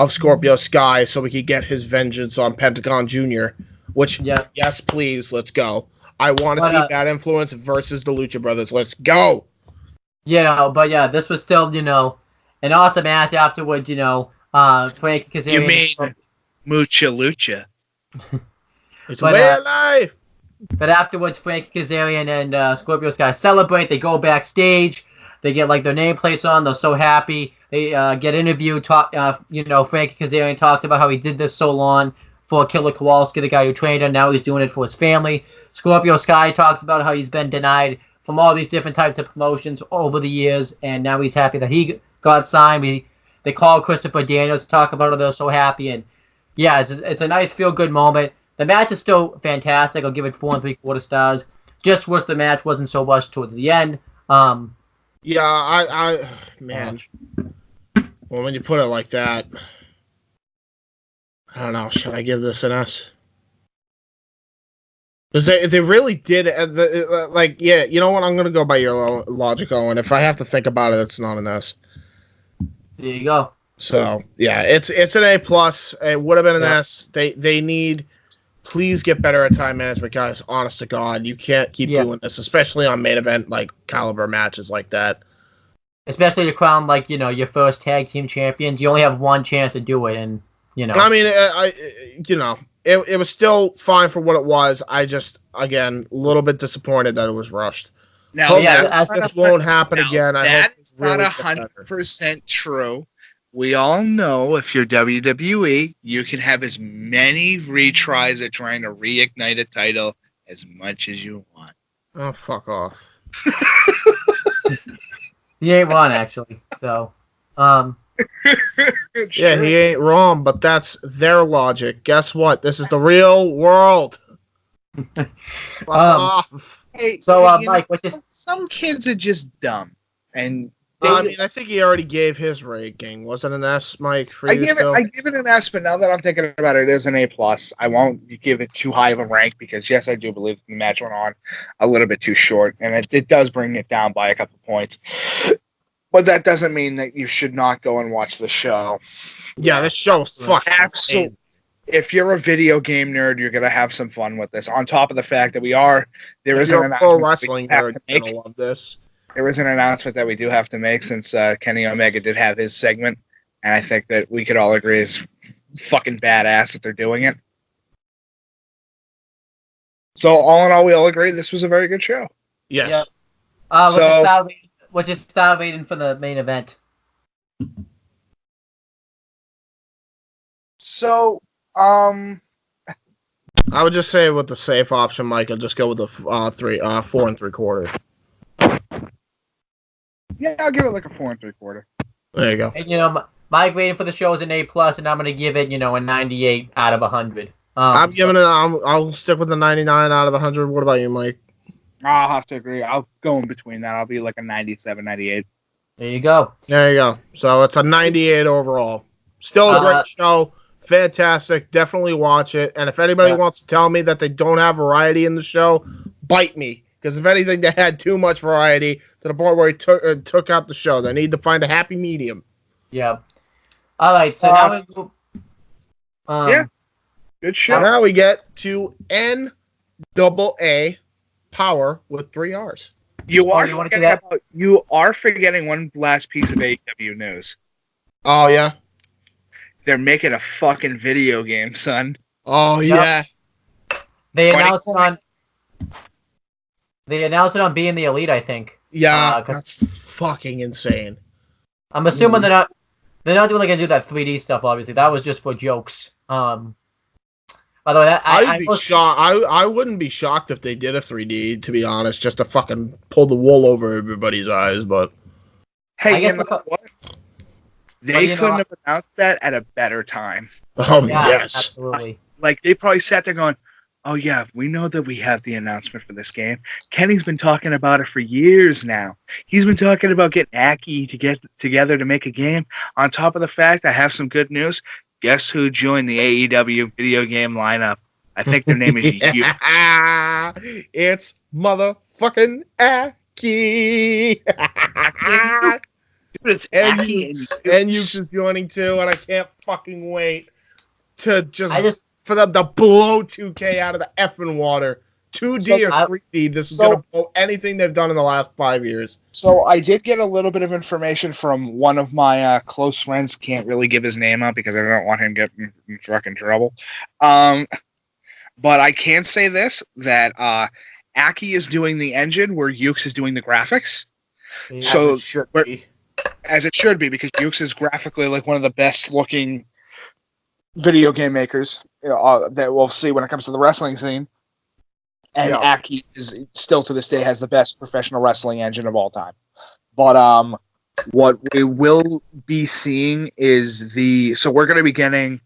Scorpio Sky, so we can get his vengeance on Pentagon Jr. Which, yes, please, let's go. I want to see that influence versus the Lucha Brothers. Let's go. Yeah, but yeah, this was still, an awesome match afterwards, Frankie Kazarian. You mean Mucha Lucha. It's a way of life. But afterwards, Frankie Kazarian and Scorpio Sky celebrate. They go backstage. They get, their nameplates on. They're so happy. They get interviewed. Frankie Kazarian talks about how he did this so long for Killer Kowalski, the guy who trained him. Now he's doing it for his family. Scorpio Sky talks about how he's been denied from all these different types of promotions over the years, and now he's happy that he got signed. They call Christopher Daniels to talk about it. They're so happy, and yeah, it's a nice feel-good moment. The match is still fantastic. I'll give it 4 3/4 stars. Just wish the match wasn't so rushed towards the end. Yeah, man. Well, when you put it like that, I don't know. Should I give this an S? Because they really did, you know what? I'm going to go by your logic, Owen. If I have to think about it, it's not an S. There you go. So, yeah, it's an A+. It would have been an S. They need... Please get better at time management, guys. Honest to God, you can't keep doing this, especially on main event caliber matches like that. Especially to crown your first tag team champions. You only have one chance to do it, and I mean, it was still fine for what it was. I just, again, a little bit disappointed that it was rushed. Now, this won't happen again. That's not 100% true. We all know if you're WWE, you can have as many retries at trying to reignite a title as much as you want. Oh, fuck off. He ain't wrong, actually. So, yeah, he ain't wrong, but that's their logic. Guess what? This is the real world. Fuck off. Hey, Mike, some kids are just dumb, and I think he already gave his ranking. Was it an S, Mike? For you I give it an S, but now that I'm thinking about it, it is an A+. I won't give it too high of a rank because, yes, I do believe the match went on a little bit too short, and it does bring it down by a couple points. But that doesn't mean that you should not go and watch the show. Yeah, this show is fucking absolutely. If you're a video game nerd, you're gonna have some fun with this. On top of the fact that there is an pro wrestling nerd, you're gonna love this. There is an announcement that we do have to make since Kenny Omega did have his segment, and I think that we could all agree is fucking badass that they're doing it. So all in all, we all agree this was a very good show. Yes. Yep. We'll just start waiting for the main event. So, I would just say with the safe option, Mike, I'll just go with the 4 3/4. Yeah, I'll give it a 4 3/4. There you go. And my rating for the show is an A+, and I'm gonna give it, a 98 out of 100. I'm giving it. I'll stick with the 99 out of 100. What about you, Mike? I'll have to agree. I'll go in between that. I'll be a 97, 98. There you go. There you go. So it's a 98 overall. Still a great show. Fantastic. Definitely watch it. And if anybody wants to tell me that they don't have variety in the show, bite me. Because if anything, they had too much variety to the point where he took out the show. They need to find a happy medium. Yeah. All right. So now we go. Yeah. Good show. Now we get to NWA Powerrr with 3 R's. You are forgetting one last piece of AEW news. Oh, yeah? They're making a fucking video game, son. Oh, yeah. They announced it on Being the Elite, I think. Yeah, that's fucking insane. I'm assuming they're not really gonna do that 3D stuff. Obviously, that was just for jokes. By the way, I'd be shocked. I wouldn't be shocked if they did a 3D. To be honest, just to fucking pull the wool over everybody's eyes. But hey, you know what? They couldn't have announced that at a better time. Oh yes, absolutely. They probably sat there going, oh yeah, we know that we have the announcement for this game. Kenny's been talking about it for years now. He's been talking about getting Aki to get together to make a game. On top of the fact, I have some good news. Guess who joined the AEW video game lineup? I think their name is you. It's motherfucking Aki. Dude, it's Aki and Ukes is joining too, and I can't fucking wait to for them to blow 2K out of the effing water. 2D or 3D, this is going to blow anything they've done in the last 5 years. So I did get a little bit of information from one of my close friends. Can't really give his name out because I don't want him getting in fucking trouble. But I can say this, that Aki is doing the engine where Ukes is doing the graphics. As it should be, because Ukes is graphically like one of the best looking video game makers that we'll see when it comes to the wrestling scene. And Aki is still to this day has the best professional wrestling engine of all time. But what we will be seeing is so we're going to be getting,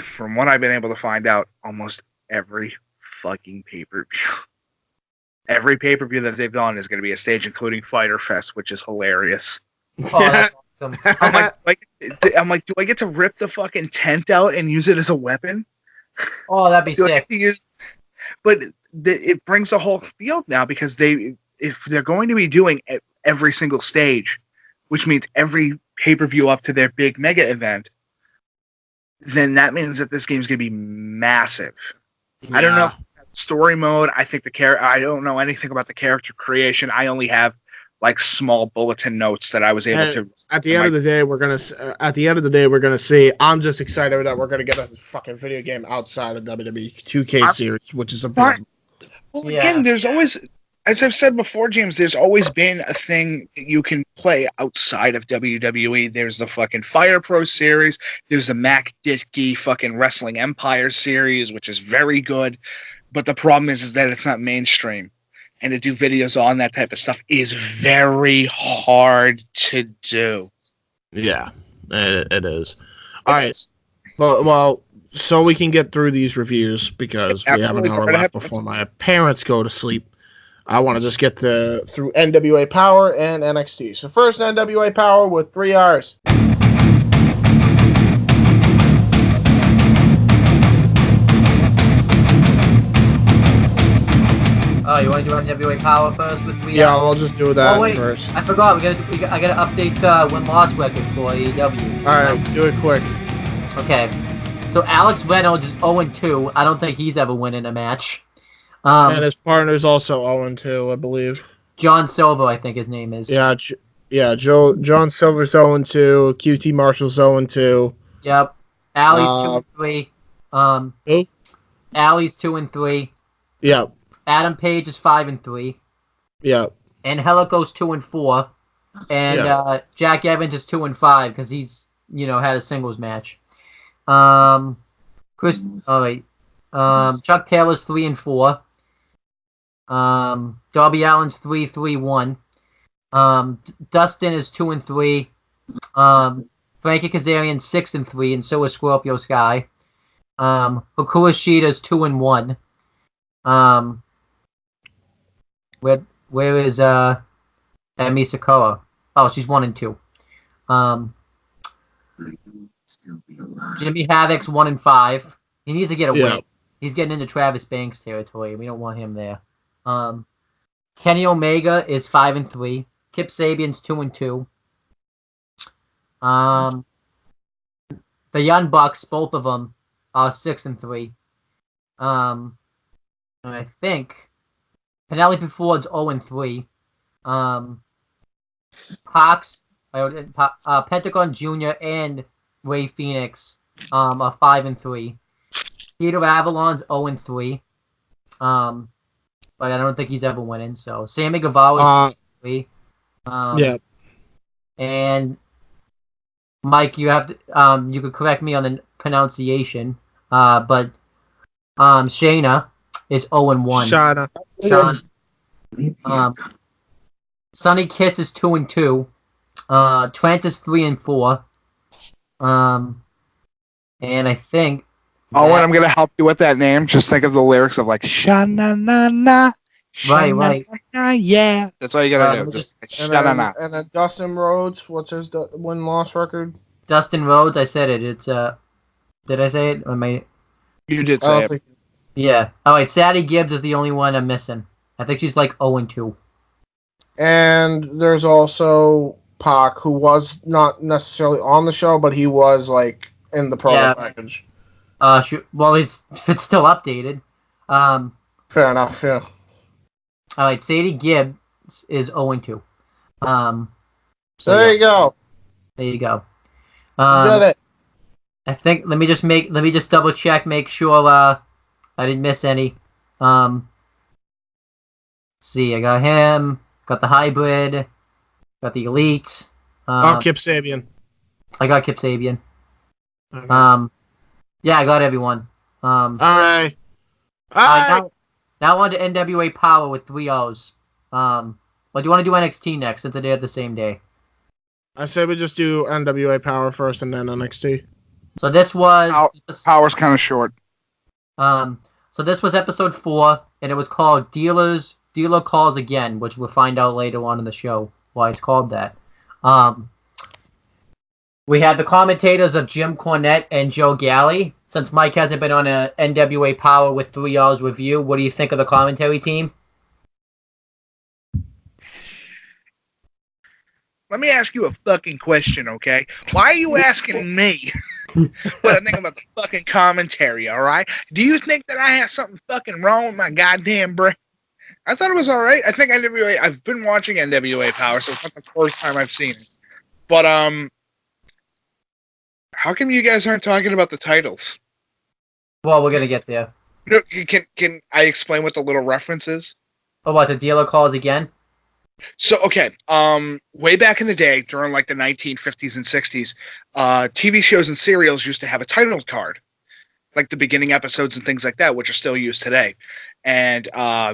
from what I've been able to find out, almost every fucking pay-per-view. Every pay-per-view that they've done is going to be a stage, including Fyter Fest, which is hilarious. Oh, that's awesome. I'm like, do I get to rip the fucking tent out and use it as a weapon? Oh, that'd be sick. But it brings the whole field now, because if they're going to be doing every single stage, which means every pay-per-view up to their big mega event, then that means that this game's going to be massive. Yeah. I don't know story mode. I think I don't know anything about the character creation. I only have like small bulletin notes that I was able to. At the end of the day, we're gonna see. I'm just excited that we're gonna get a fucking video game outside of WWE2K series, which is a big. Well, again, there's always, as I've said before, James, there's always been a thing that you can play outside of WWE. There's the fucking Fire Pro series. There's the Mac Dickey fucking Wrestling Empire series, which is very good. But the problem is that it's not mainstream. And to do videos on that type of stuff is very hard to do. Yeah, it is. All right. Well, so we can get through these reviews, because we have an hour left before my parents go to sleep. I want to just get through NWA Powerrr and NXT. So first, NWA Powerrr with 3 R's. Oh, you want to do NWA Powerrr first with 3 R's? Yeah, I'll just do that first. I forgot. I gotta update the win-loss record for AEW. All right, do it quick. Okay. So Alex Reynolds is 0-2. I don't think he's ever winning a match. And his partner's also 0-2, I believe. John Silver, I think his name is. Yeah, John Silver's 0-2. QT Marshall's 0-2. Yep. Allie's 2-3. Who? Allie's 2-3. Yep. Adam Page is 5-3. Yep. And Helico's 2-4. And Jack Evans is 2-5 because he's had a singles match. Chuck Taylor's 3-4. Darby Allin's 3-1. Dustin is 2-3. Frankie Kazarian 6-3, and so is Scorpio Sky. Hikaru Shida's 2-1. Where is Emi Sakura? Oh, she's 1-2. Jimmy Havoc's 1-5. He needs to get away. Yeah. He's getting into Travis Banks territory. We don't want him there. Kenny Omega is 5-3. Kip Sabian's 2-2. The Young Bucks, both of them, are 6-3. And I think Penelope Ford's 0-3. Pentagon Jr. and Ray Phoenix are 5-3. Peter Avalon's 0-3. But I don't think he's ever winning. So Sammy Guevara's 3. Yeah. And Mike, you have to, you could correct me on the pronunciation. But Shayna is 0-1. Shayna. Sonny Kiss is 2-2. Trent is 3-4. And I think Oh, and I'm gonna help you with that name. Just think of the lyrics of like sha-na-na-na, Right. yeah. That's all you gotta do. Just sha-na-na. And then Dustin Rhodes, what's his win-loss record? Dustin Rhodes, I said it. It's did I say it? Or You did say it. Yeah. All right. Sadie Gibbs is the only one I'm missing. I think she's like 0-2. And there's also Pac, who was not necessarily on the show, but he was like in the promo package. Well, it's still updated. Fair enough. Yeah. All right. Sadie Gibbs is 0-2. There you go. There you go. Did it. I think let me just double check, make sure I didn't miss any. Let's see, I got him, got the hybrid, got the elite. Kip Sabian. I got Kip Sabian. Okay. Yeah, I got everyone. All right. Now on to NWA Powerrr with 3 O's. But do you want to do NXT next since they're the same day? I say we just do NWA Powerrr first and then NXT. So this was Power's kind of short. So this was episode 4, and it was called Dealer Calls Again, which we'll find out later on in the show why it's called that. We had the commentators of Jim Cornette and Joe Galley. Since Mike hasn't been on a NWA Powerrr with 3 O's review, what do you think of the commentary team? Let me ask you a fucking question, okay? Why are you asking me what I think about the fucking commentary, alright? Do you think that I have something fucking wrong with my goddamn brain? I thought it was alright. I think I've been watching NWA Powerrr, so it's not the first time I've seen it. But, how come you guys aren't talking about the titles? Well, we're gonna get there. No, can I explain what the little reference is? Oh, what, the Dealer Calls Again? So, okay, way back in the day, during like the 1950s and 60s, TV shows and serials used to have a title card, like the beginning episodes and things like that, which are still used today. And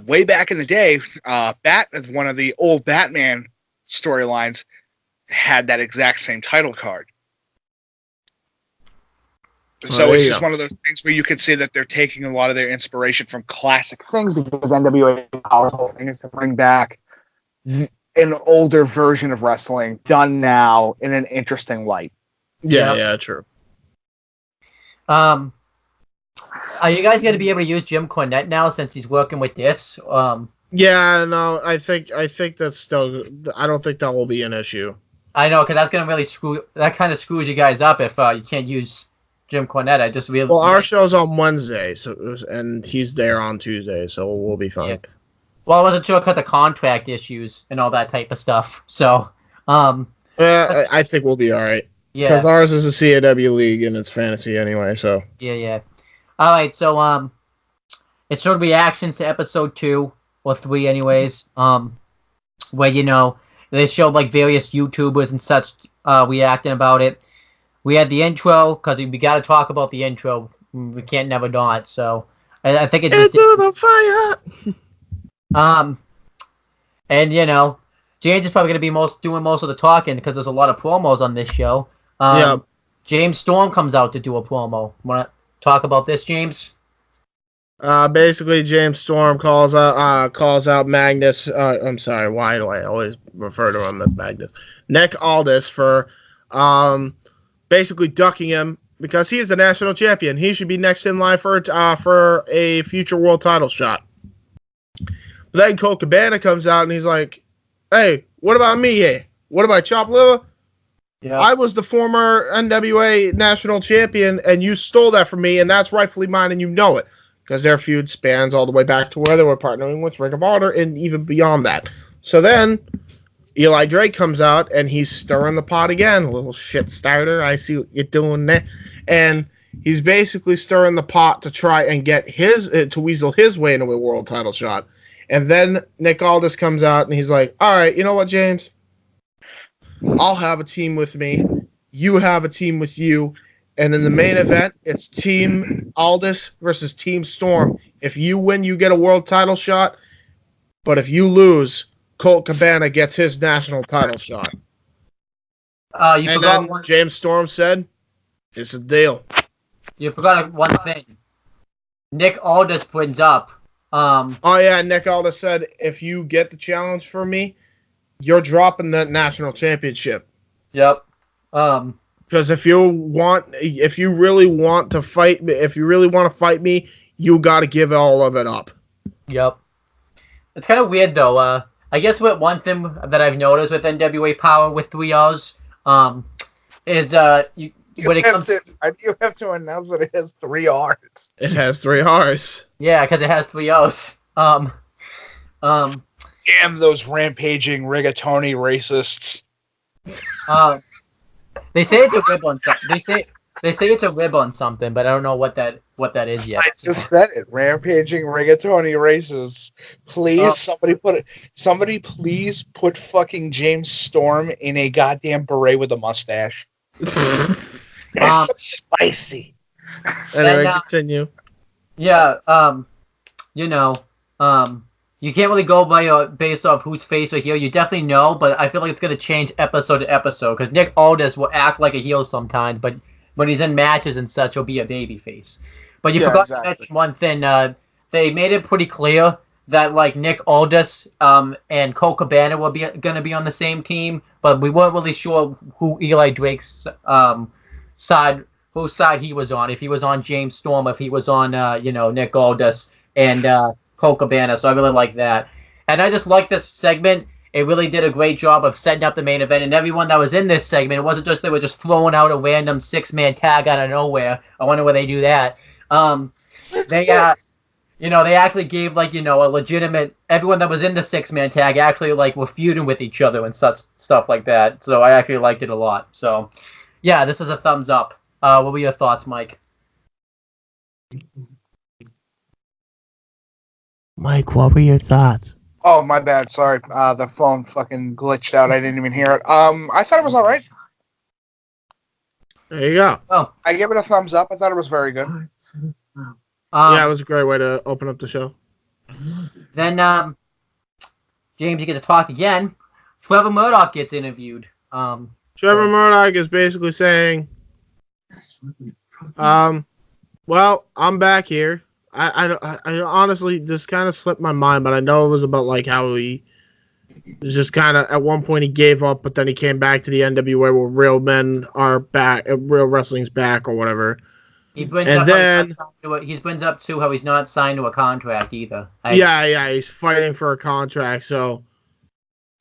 way back in the day, one of the old Batman storylines had that exact same title card. So it's just one of those things where you can see that they're taking a lot of their inspiration from classic things, because NWA Powerrr's whole thing is to bring back an older version of wrestling done now in an interesting light. Yeah, true. Are you guys going to be able to use Jim Cornette now since he's working with this? Yeah, no, I think that's still. I don't think that will be an issue. I know, because that's going to really that kind of screws you guys up if you can't use Jim Cornette. Well, our show's on Wednesday, and he's there on Tuesday, so we'll be fine. Yeah. Well, I wasn't sure because of contract issues and all that type of stuff. So, I think we'll be all right. Yeah, because ours is a CAW league and it's fantasy anyway. So yeah. All right, so it showed reactions to episode 2 or 3, anyways. Where they showed like various YouTubers and such reacting about it. We had the intro because we got to talk about the intro. We can't never not. So I think it's into the fire. And James is probably going to be doing most of the talking because there's a lot of promos on this show. James Storm comes out to do a promo. Want to talk about this, James? Basically, James Storm calls out Magnus. I'm sorry, why do I always refer to him as Magnus? Nick Aldis for basically ducking him because he is the national champion. He should be next in line for a future world title shot. But then Colt Cabana comes out and he's like, "Hey, what about me here? What about Chop Liver? Yeah. I was the former NWA national champion, and you stole that from me, and that's rightfully mine, and you know it." Because their feud spans all the way back to where they were partnering with Ring of Honor and even beyond that. So then Eli Drake comes out, and he's stirring the pot again. A little shit starter. I see what you're doing there. And he's basically stirring the pot to try and get to weasel his way into a world title shot. And then Nick Aldis comes out, and he's like, "All right, you know what, James? I'll have a team with me. You have a team with you. And in the main event, it's Team Aldis versus Team Storm. If you win, you get a world title shot. But if you lose, Colt Cabana gets his national title shot." You forgot one. James Storm said, "It's a deal." you forgot one thing. Nick Aldis brings up. Oh yeah, Nick Aldis said if you get the challenge for me, you're dropping the national championship. Yep. Because if you really want to fight me, you got to give all of it up. Yep. It's kind of weird though. I guess what one thing that I've noticed with NWA Powerrr with 3 R's, is when it comes. I do have to announce that it has 3 R's. It has 3 R's. Yeah, because it has 3 O's. Damn those rampaging rigatoni racists. They say it's a rib on something. They say it's a rib on something, but I don't know what that is yet. I just said it. Rampaging rigatoni racists. Please, somebody please put fucking James Storm in a goddamn beret with a mustache. That's so spicy. Anyway, continue. Yeah, you can't really go by based off who's face or heel. You definitely know, but I feel like it's going to change episode to episode because Nick Aldis will act like a heel sometimes, but when he's in matches and such, he'll be a babyface. But you forgot to mention one thing. They made it pretty clear that like Nick Aldis and Colt Cabana will be going to be on the same team, but we weren't really sure who Eli Drake's side, whose side he was on. If he was on James Storm, if he was on Nick Aldis and Colt Cabana. So I really like that, and I just like this segment. It really did a great job of setting up the main event, and everyone that was in this segment, it wasn't just they were just throwing out a random 6-man tag out of nowhere. I wonder where they do that. They actually gave a legitimate. Everyone that was in the 6-man tag actually were feuding with each other and such stuff like that. So I actually liked it a lot. So yeah, this is a thumbs up. What were your thoughts, Mike? Mike, what were your thoughts? Oh, my bad. Sorry. The phone fucking glitched out. I didn't even hear it. I thought it was all right. There you go. Oh, I give it a thumbs up. I thought it was very good. Yeah, it was a great way to open up the show. Then, James, you get to talk again. Trevor Murdoch gets interviewed. Trevor Murdoch is basically saying, well, I'm back here. I honestly, this kind of slipped my mind, but I know it was about how he was just kind of, at one point he gave up, but then he came back to the NWA where real men are back, real wrestling's back or whatever. He brings up too how he's not signed to a contract either. He's fighting for a contract, so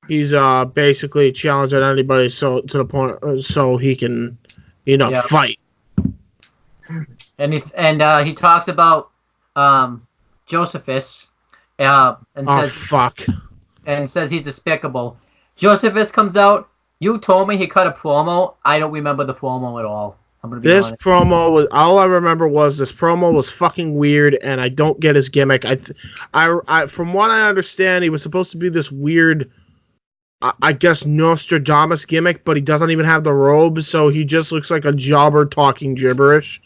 he's basically challenging anybody to the point so he can, fight. And he talks about Josephus, and says he's despicable. Josephus comes out. You told me he cut a promo. I don't remember the promo at all. I'm gonna be honest. Promo was all I remember was this promo was fucking weird, and I don't get his gimmick. I from what I understand, he was supposed to be this weird, I guess Nostradamus gimmick, but he doesn't even have the robe, so he just looks like a jobber talking gibberish.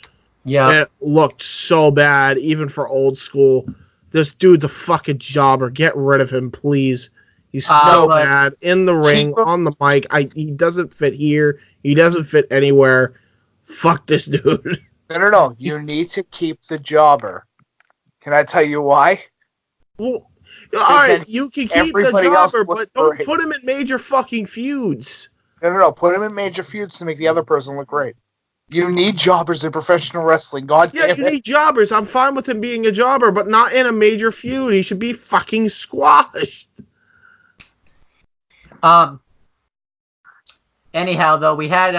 Yeah. It looked so bad, even for old school. This dude's a fucking jobber. Get rid of him, please. He's so bad. In the ring, on the mic. He doesn't fit here. He doesn't fit anywhere. Fuck this dude. No. You need to keep the jobber. Can I tell you why? Well, alright, you can keep the jobber, but don't put him in major fucking feuds. No. Put him in major feuds to make the other person look great. You need jobbers in professional wrestling. God damn it. Yeah, you need jobbers. I'm fine with him being a jobber, but not in a major feud. He should be fucking squashed. Anyhow, though, they had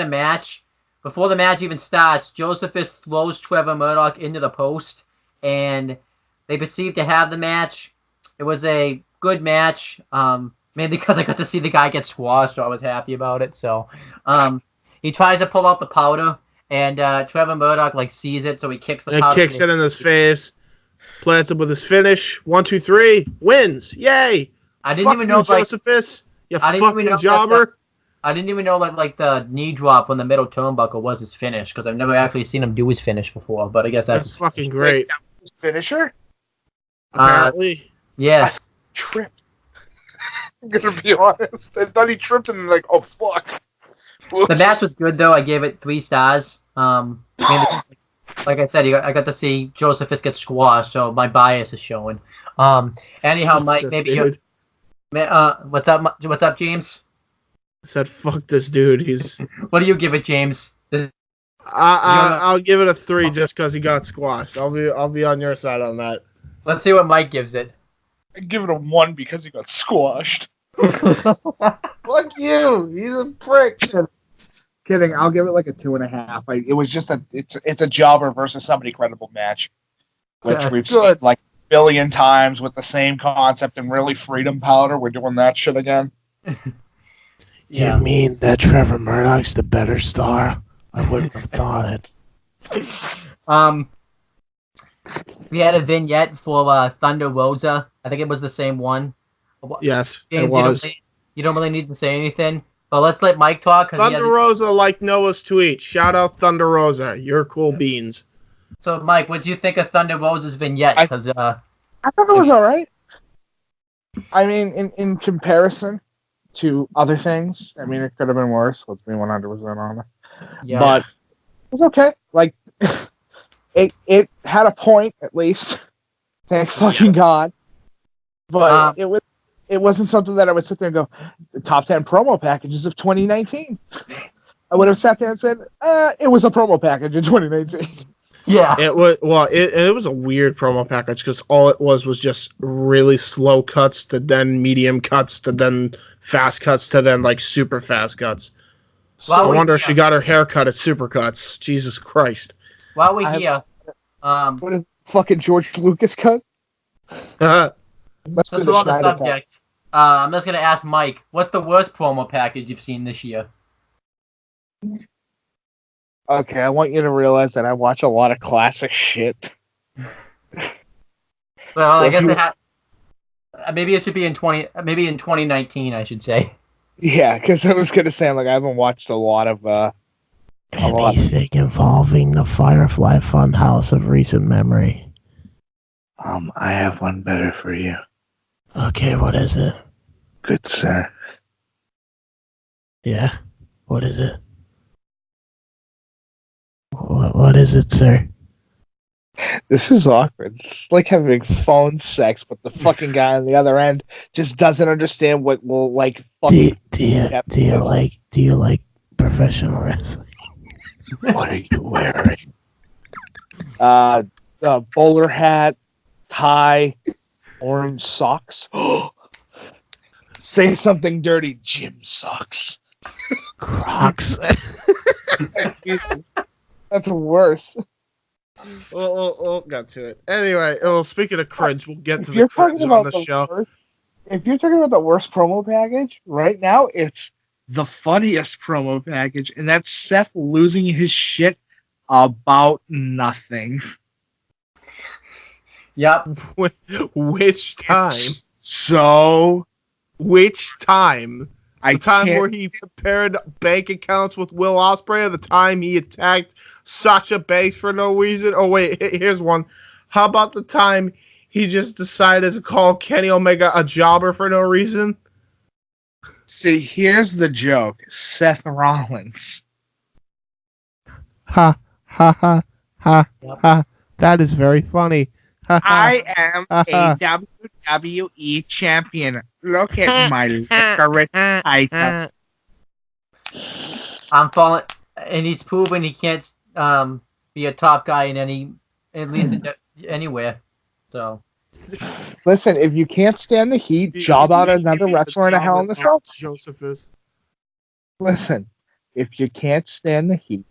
a match. Before the match even starts, Josephus throws Trevor Murdoch into the post, and they proceed to have the match. It was a good match, mainly because I got to see the guy get squashed, so I was happy about it. So, he tries to pull out the powder, and Trevor Murdoch sees it, so he kicks the powder. Kicks it in his face, plants it with his finish. 1, 2, 3, wins! Yay! I didn't even know Josephus, you fucking jobber. I didn't even know the knee drop on the middle turnbuckle was his finish, because I've never actually seen him do his finish before. But I guess that's fucking great. His finisher? Apparently. Yeah. I tripped. I'm gonna be honest. I thought he tripped and oh fuck. The match was good though. I gave it 3 stars. Mainly like I said, I got to see Josephus get squashed, so my bias is showing. Anyhow, Mike, maybe you. What's up? What's up, James? I said, "Fuck this dude." He's. What do you give it, James? I'll give it a 3 just because he got squashed. I'll be on your side on that. Let's see what Mike gives it. I give it a 1 because he got squashed. Fuck you! He's a prick. Kidding. I'll give it like a 2.5. It was just it's a jobber versus somebody credible match, which Okay. we've seen like a billion times with the same concept and really Freedom Powder. We're doing that shit again. You mean that Trevor Murdoch's the better star? I wouldn't have thought it. We had a vignette for Thunder Rosa. I think it was the same one. Yes, James, it was. You don't really need to say anything, but let's let Mike talk. Thunder Rosa, like Noah's tweet. Shout out Thunder Rosa. You're cool beans. So, Mike, what do you think of Thunder Rosa's vignette? Because I thought it was all right. I mean, in comparison to other things, I mean, it could have been worse. Let's be 100% honest. Yeah. But it was okay. Like, it had a point, at least. Thank fucking God. But it wasn't something that I would sit there and go, the top 10 promo packages of 2019. I would have sat there and said, it was a promo package in 2019. Yeah. It was a weird promo package because all it was just really slow cuts to then medium cuts to then fast cuts to then like super fast cuts. So I wonder if she got her hair cut at Supercuts. Jesus Christ. While we're here, what a fucking George Lucas cut? Since we're on the subject, I'm just gonna ask Mike, what's the worst promo package you've seen this year? Okay, I want you to realize that I watch a lot of classic shit. Well, So I guess if maybe it should be in 2019, I should say. Yeah, because I was gonna say, like, I haven't watched a lot of Anything involving the Firefly Funhouse of recent memory. I have one better for you. Okay, what is it? Good sir. Yeah? What is it? What is it, sir? This is awkward. It's like having phone sex, but the fucking guy on the other end just doesn't understand what will like fucking. Do you like professional wrestling? What are you wearing? Bowler hat, tie, orange socks. Say something dirty. Gym socks. Crocs. Jesus. That's worse. We'll get to it. Anyway, speaking of cringe, we'll get to If you're the cringe talking on about the show. If you're talking about the worst promo package, right now it's the funniest promo package, and that's Seth losing his shit about nothing. Yep. Which time? Which time? The time where he compared bank accounts with Will Ospreay, or the time he attacked Sasha Banks for no reason? Oh wait, here's one. How about the time he just decided to call Kenny Omega a jobber for no reason? See, here's the joke. Seth Rollins. Ha ha ha ha ha. That is very funny. I am a WWE champion. Look at my licorice item. I'm falling, and he's proven he can't be a top guy in anywhere. So, listen, if you can't stand the heat, job out another wrestler in a Hell in a Cell. Josephus. Listen, if you can't stand the heat,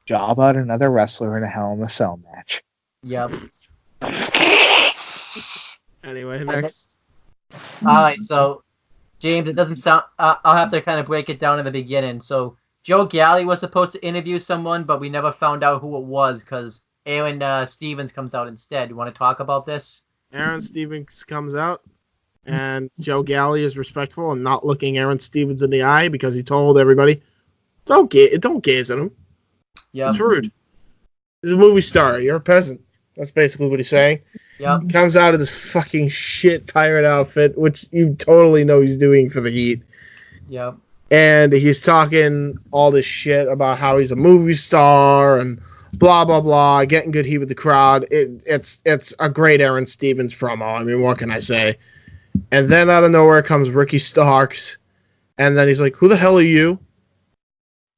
job out another wrestler in a Hell in a Cell match. yep. Anyway, next. All right, so James, it doesn't sound. I'll have to kind of break it down in the beginning. So Joe Galli was supposed to interview someone, but we never found out who it was because Aaron Stevens comes out instead. You want to talk about this? Aaron Stevens comes out, and Joe Galli is respectful and not looking Aaron Stevens in the eye because he told everybody, don't gaze at him. Yeah, it's rude. He's a movie star. You're a peasant. That's basically what he's saying. Yep. Comes out of this fucking shit pirate outfit, which you totally know he's doing for the heat. Yep. and he's talking all this shit about how he's a movie star and blah blah blah, getting good heat with the crowd. It's a great Aaron Stevens promo. I mean, what can I say? And then out of nowhere comes Ricky Starks, and then he's like, "Who the hell are you?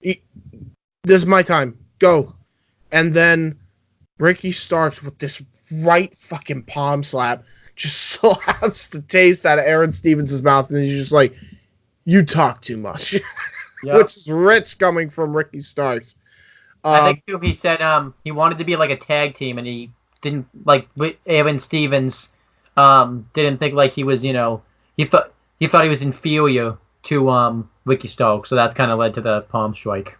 This is my time. Go." And then Ricky Starks with this right fucking palm slap just slaps the taste out of Aaron Stevens' mouth, and he's just like, "You talk too much," Yep. which is rich coming from Ricky Starks. I think too, he said he wanted to be like a tag team, and he didn't like Aaron Stevens. Didn't think like he was, he thought he was inferior to Ricky Starks, so that kind of led to the palm strike.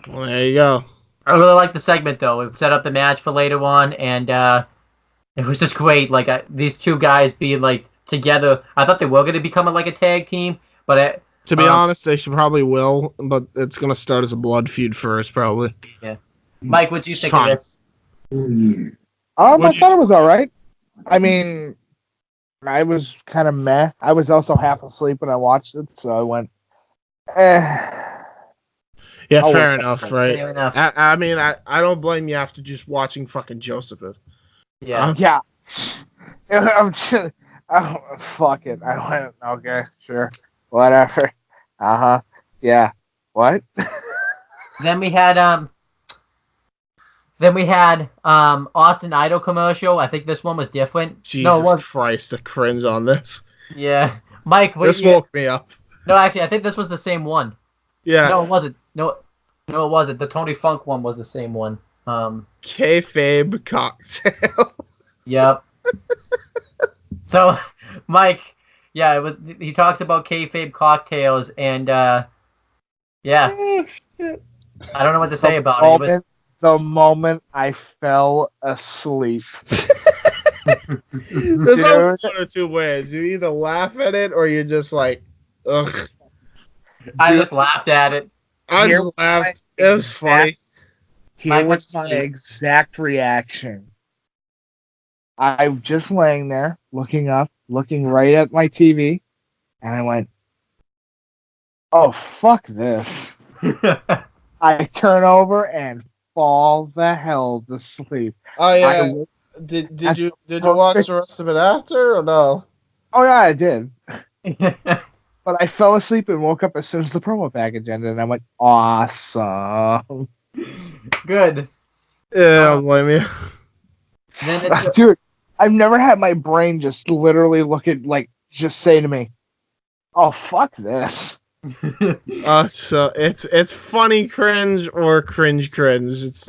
Well, there you go. I really liked the segment though. It set up the match for later on, and it was just great. Like these two guys being like together. I thought they were going to become like a tag team, but to be honest, they should probably will, but it's going to start as a blood feud first, probably. Yeah. Mike, what do you think of this? I thought it was all right. I mean, I was kind of meh. I was also half asleep when I watched it, so I went, Yeah, fair enough, right? Fair enough. I mean, I don't blame you after just watching fucking Joseph. Yeah. yeah. I'm just, fuck it. I went, okay, sure, whatever. Yeah. What? Then we had Austin Idol commercial. I think this one was different. Jesus Christ, the cringe on this. Yeah. Mike, this woke me up. No, actually, I think this was the same one. Yeah. No, it wasn't. No, it wasn't. The Tony Funk one was the same one. Kayfabe cocktail. Yep. So, Mike, yeah, he talks about kayfabe cocktails, and yeah, I don't know what to say about it. The moment I fell asleep. There's always one or two ways. You either laugh at it or you just like, ugh. I just laughed at it. I just laughed. It was funny. Here was my exact reaction. I'm just laying there, looking up, looking right at my TV, and I went, "Oh, fuck this." I turn over and fall the hell to sleep. Oh yeah. Did you watch the rest of it after or no? Oh yeah, I did. But I fell asleep and woke up as soon as the promo package ended, and I went, "Awesome." Good. Yeah, I don't blame you. Dude, I've never had my brain just literally look at, like, just say to me, "Oh, fuck this." So it's funny cringe or cringe. It's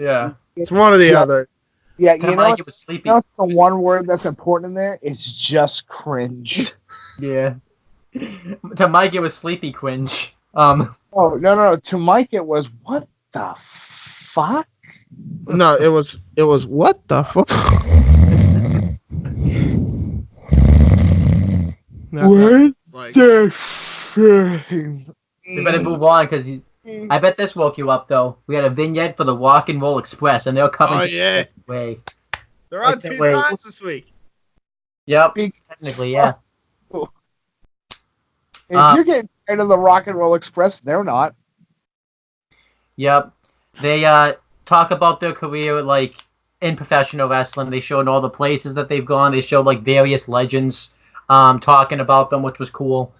one or the other. Yeah, you know what's the one word that's important in there? It's just cringe. Yeah. To Mike, it was sleepy cringe. Oh no! To Mike, it was what the fuck? No, it was what the fuck? What the fuck? We better move on because I bet this woke you up though. We had a vignette for the Rock and Roll Express, and they're coming. Oh yeah. Way. They're on 2 times this week. Yep. Technically, yeah. If you're getting tired of the Rock and Roll Express, they're not. Yep. They talk about their career like in professional wrestling. They showed all the places that they've gone. They showed like various legends talking about them, which was cool.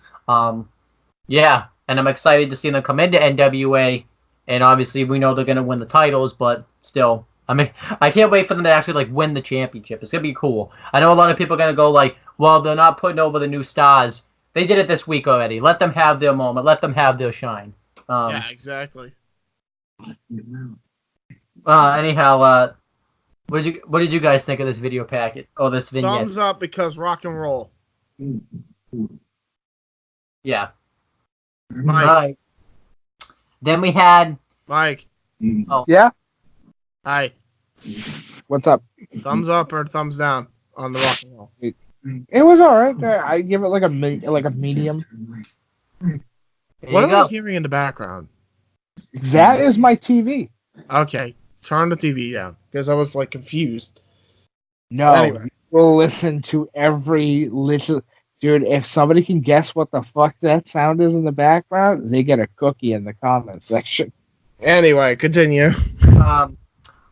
Yeah, and I'm excited to see them come into NWA. And obviously, we know they're going to win the titles, but still, I mean, I can't wait for them to actually like win the championship. It's going to be cool. I know a lot of people are going to go like, well, they're not putting over the new stars. They did it this week already. Let them have their moment. Let them have their shine. Yeah, exactly. Anyhow, what did you guys think of this video packet or this vignette? Thumbs up because rock and roll. Yeah. Mike. Then we had Mike. Oh yeah. Hi. What's up? Thumbs up or thumbs down on the rock and roll? It was all right. I give it like a medium. What am I hearing in the background? That is my TV. Okay, turn the TV down because I was like confused. No, anyway, we'll listen to every little. Dude, if somebody can guess what the fuck that sound is in the background, they get a cookie in the comment section. Anyway, continue.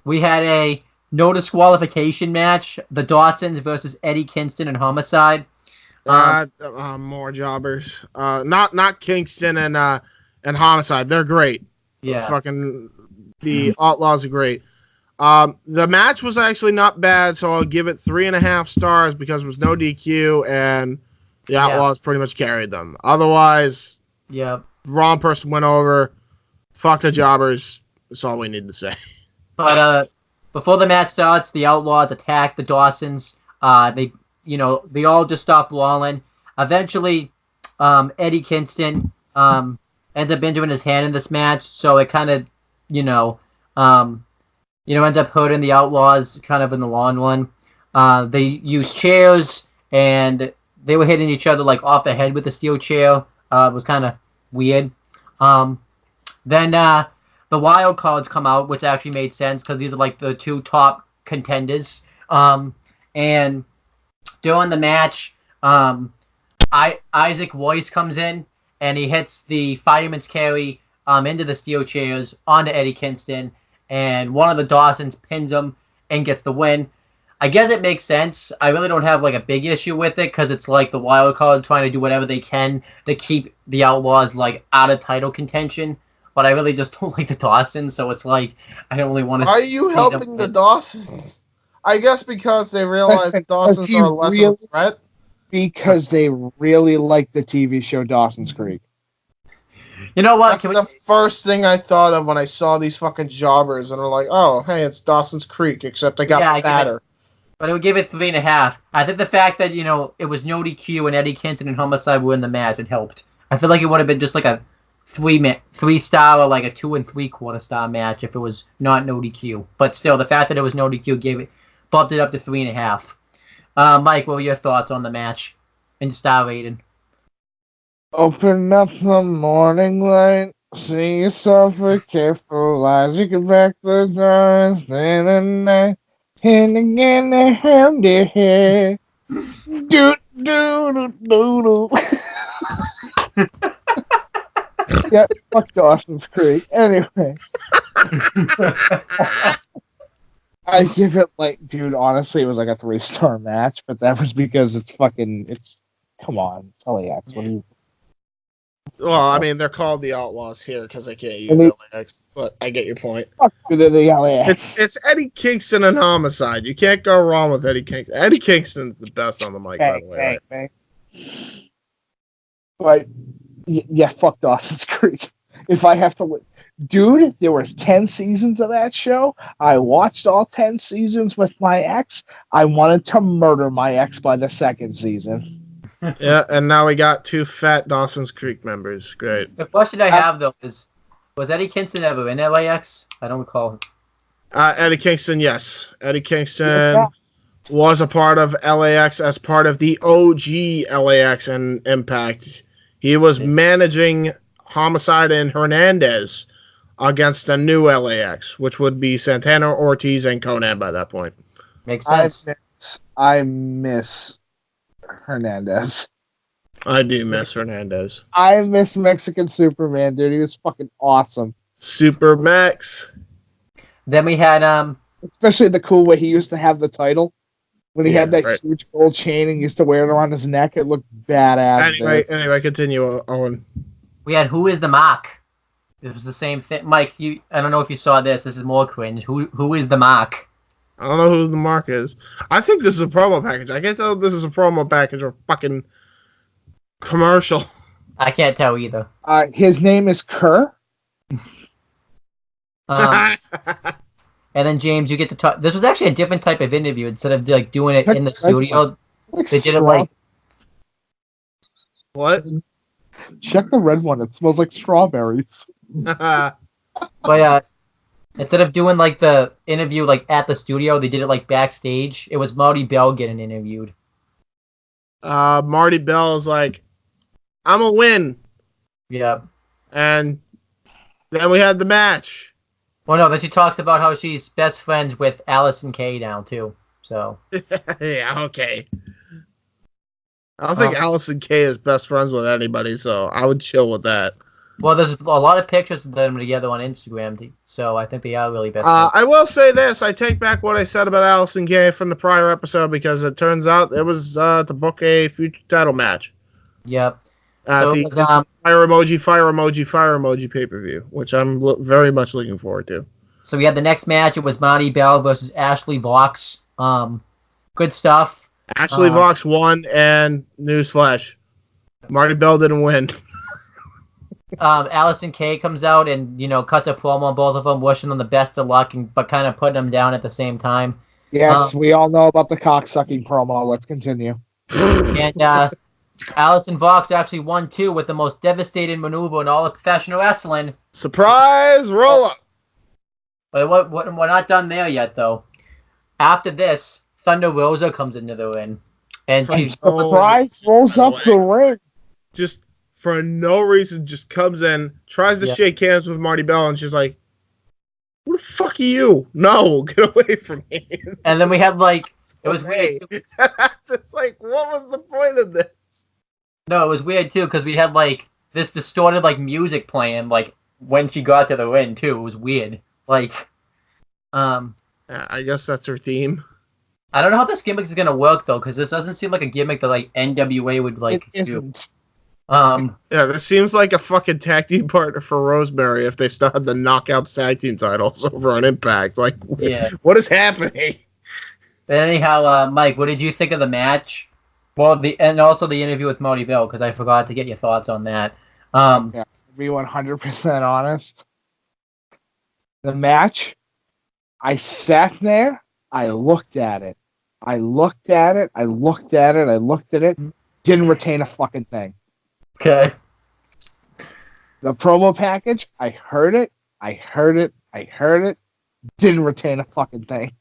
We had a no disqualification match: the Dawsons versus Eddie Kingston and Homicide. More jobbers. Not Kingston and Homicide. They're great. Yeah. Fucking the Outlaws are great. The match was actually not bad, so I'll give it 3.5 stars because it was no DQ and the Outlaws pretty much carried them. Otherwise, wrong person went over. Fuck the jobbers. That's all we need to say. But before the match starts, the Outlaws attack the Dawsons. They all just stop brawling. Eventually, Eddie Kingston ends up injuring his hand in this match, so it kind of, ends up hurting the Outlaws kind of in the long run. They use chairs, and they were hitting each other like off the head with the steel chair. It was kind of weird. Then the wild cards come out, which actually made sense because these are like the two top contenders. And during the match, Isaac Royce comes in and he hits the fireman's carry into the steel chairs onto Eddie Kingston, and one of the Dawsons pins him and gets the win. I guess it makes sense. I really don't have like a big issue with it because it's like the wild card trying to do whatever they can to keep the Outlaws like out of title contention. But I really just don't like the Dawsons, so it's like I don't really want to. Are you helping the Dawsons? I guess because they realize the Dawsons are less of a threat. Because they really like the TV show Dawson's Creek. You know what? That's the first thing I thought of when I saw these fucking jobbers, and they're like, "Oh, hey, it's Dawson's Creek," except they got fatter. But I would give it 3.5. I think the fact that it was no DQ and Eddie Kingston and Homicide were in the match, it helped. I feel like it would have been just like a 3-star or like a 2 3/4 star match if it was not no DQ. But still, the fact that it was no DQ bumped it up to 3.5. Mike, what were your thoughts on the match and star rating? Open up the morning light, see yourself with careful eyes. You can back the door and stay the night. And again, the hand in here. Do, do, do, do, do. Yeah, fuck Dawson's Creek. Anyway. I give it dude, honestly, it was like a 3-star match, but that was because come on, it's LAX. What do you? Well, I mean, they're called the Outlaws here because they can't use LAX, but I get your point. Fuck the LAX. It's Eddie Kingston and Homicide. You can't go wrong with Eddie Kingston. Eddie Kingston's the best on the mic, by the way. Right? But yeah, fuck Dawson's Creek. If I have to, dude, there was 10 seasons of that show. I watched all 10 seasons with my ex. I wanted to murder my ex by the 2nd season. Yeah, and now we got 2 fat Dawson's Creek members. Great. The question I have though is, was Eddie Kingston ever in LAX? I don't recall. Eddie Kingston, yes. Eddie Kingston was a part of LAX as part of the OG LAX and Impact. He was managing Homicide and Hernandez against the new LAX, which would be Santana, Ortiz, and Conan by that point. Makes sense. I miss Hernandez. I do miss Hernandez. I miss Mexican Superman, dude. He was fucking awesome. Super Max. Then we had especially the cool way he used to have the title. When he had that huge gold chain and used to wear it around his neck, it looked badass. Anyway, continue, Owen. We had Who is the Mark? It was the same thing. Mike, I don't know if you saw this. This is more cringe. Who is the Mark? I don't know who the Mark is. I think this is a promo package. I can't tell if this is a promo package or fucking commercial. I can't tell either. His name is Kerr. And then James, you get to talk. This was actually a different type of interview. Instead of doing it in the studio, they did it what? Check the red one. It smells like strawberries. But instead of doing the interview at the studio, they did it backstage. It was Marty Bell getting interviewed. Marty Bell is like, I'm a win. Yeah. And then we had the match. Well, no, then she talks about how she's best friends with Allison Kay now, too. So. Yeah, okay. I don't think Allison Kay is best friends with anybody, so I would chill with that. Well, there's a lot of pictures of them together on Instagram, so I think they are really best friends. I will say this. I take back what I said about Allison Kay from the prior episode because it turns out it was to book a future title match. Yep. So the fire emoji pay-per-view, which I'm very much looking forward to. So we had the next match. It was Marty Bell versus Ashley Vox. Good stuff. Ashley Vox won, and newsflash, Marty Bell didn't win. Allison Kay comes out and cuts a promo on both of them, wishing them the best of luck, but kind of putting them down at the same time. Yes, we all know about the cocksucking promo. Let's continue. And Allison Vox actually won too with the most devastating maneuver in all of professional wrestling. Surprise roll up. But we're not done there yet, though. After this, Thunder Rosa comes into the ring, and she surprise rolls up the ring. Just for no reason, just comes in, tries to shake hands with Marty Bell, and she's like, "Who the fuck are you? No, get away from me!" And then we had it was weird. It's like, what was the point of this? No, it was weird too because we had this distorted music playing when she got to the ring too. It was weird. I guess that's her theme. I don't know how this gimmick is gonna work though, because this doesn't seem like a gimmick that NWA would do. Yeah, this seems like a fucking tag team partner for Rosemary if they still had the Knockouts tag team titles over on Impact. What is happening? But anyhow, Mike, what did you think of the match? Well, and also the interview with Marty Bell, because I forgot to get your thoughts on that. To be 100% honest, the match, I sat there, I looked at it, didn't retain a fucking thing. Okay. The promo package, I heard it, didn't retain a fucking thing.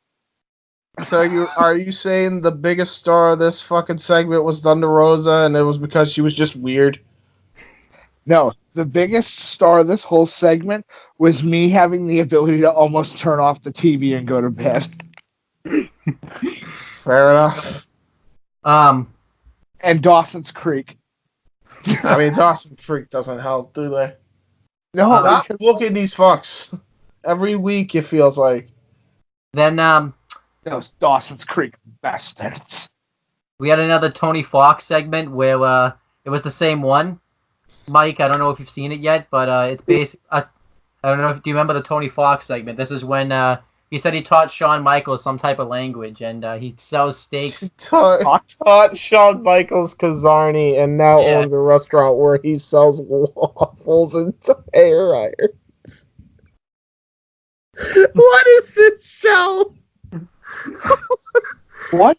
So are you saying the biggest star of this fucking segment was Thunder Rosa, and it was because she was just weird? No, the biggest star of this whole segment was me having the ability to almost turn off the TV and go to bed. Fair enough. And Dawson's Creek. I mean, Dawson's Creek doesn't help, do they? No, stop booking these fucks. Every week, it feels like. Then, those Dawson's Creek bastards. We had another Tony Fox segment where it was the same one. Mike, I don't know if you've seen it yet, but it's based. I don't know if do you remember the Tony Fox segment? This is when he said he taught Shawn Michaels some type of language, and he sells steaks. Taught Shawn Michaels Kazarni, and now owns a restaurant where he sells waffles and tire irons. What is this show? What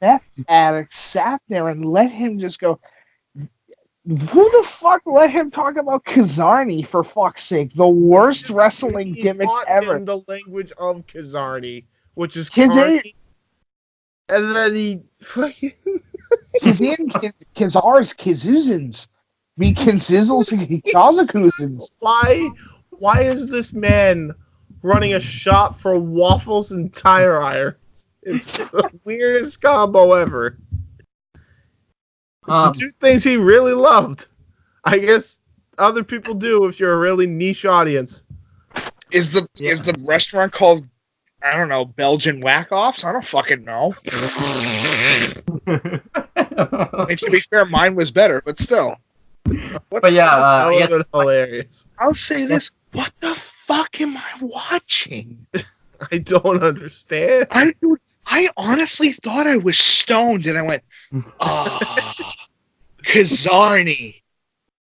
meth addict sat there and let him just go? Who the fuck let him talk about Kazarni, for fuck's sake? The worst wrestling gimmick ever. Him the language of Kazarni, which is Kazarni. And then he fucking Kazar's Kazuzins. Me Kazizzles and Kazakuzins. Why is this man running a shop for waffles and tire irons? It's the weirdest combo ever. It's the two things he really loved. I guess other people do if you're a really niche audience. Is the restaurant called, I don't know, Belgian Whack-Offs? I don't fucking know. To be fair, mine was better, but still. But yeah, that was hilarious. I'll say this. What the fuck am I watching? I don't understand. I honestly thought I was stoned, and I went, Kazarni.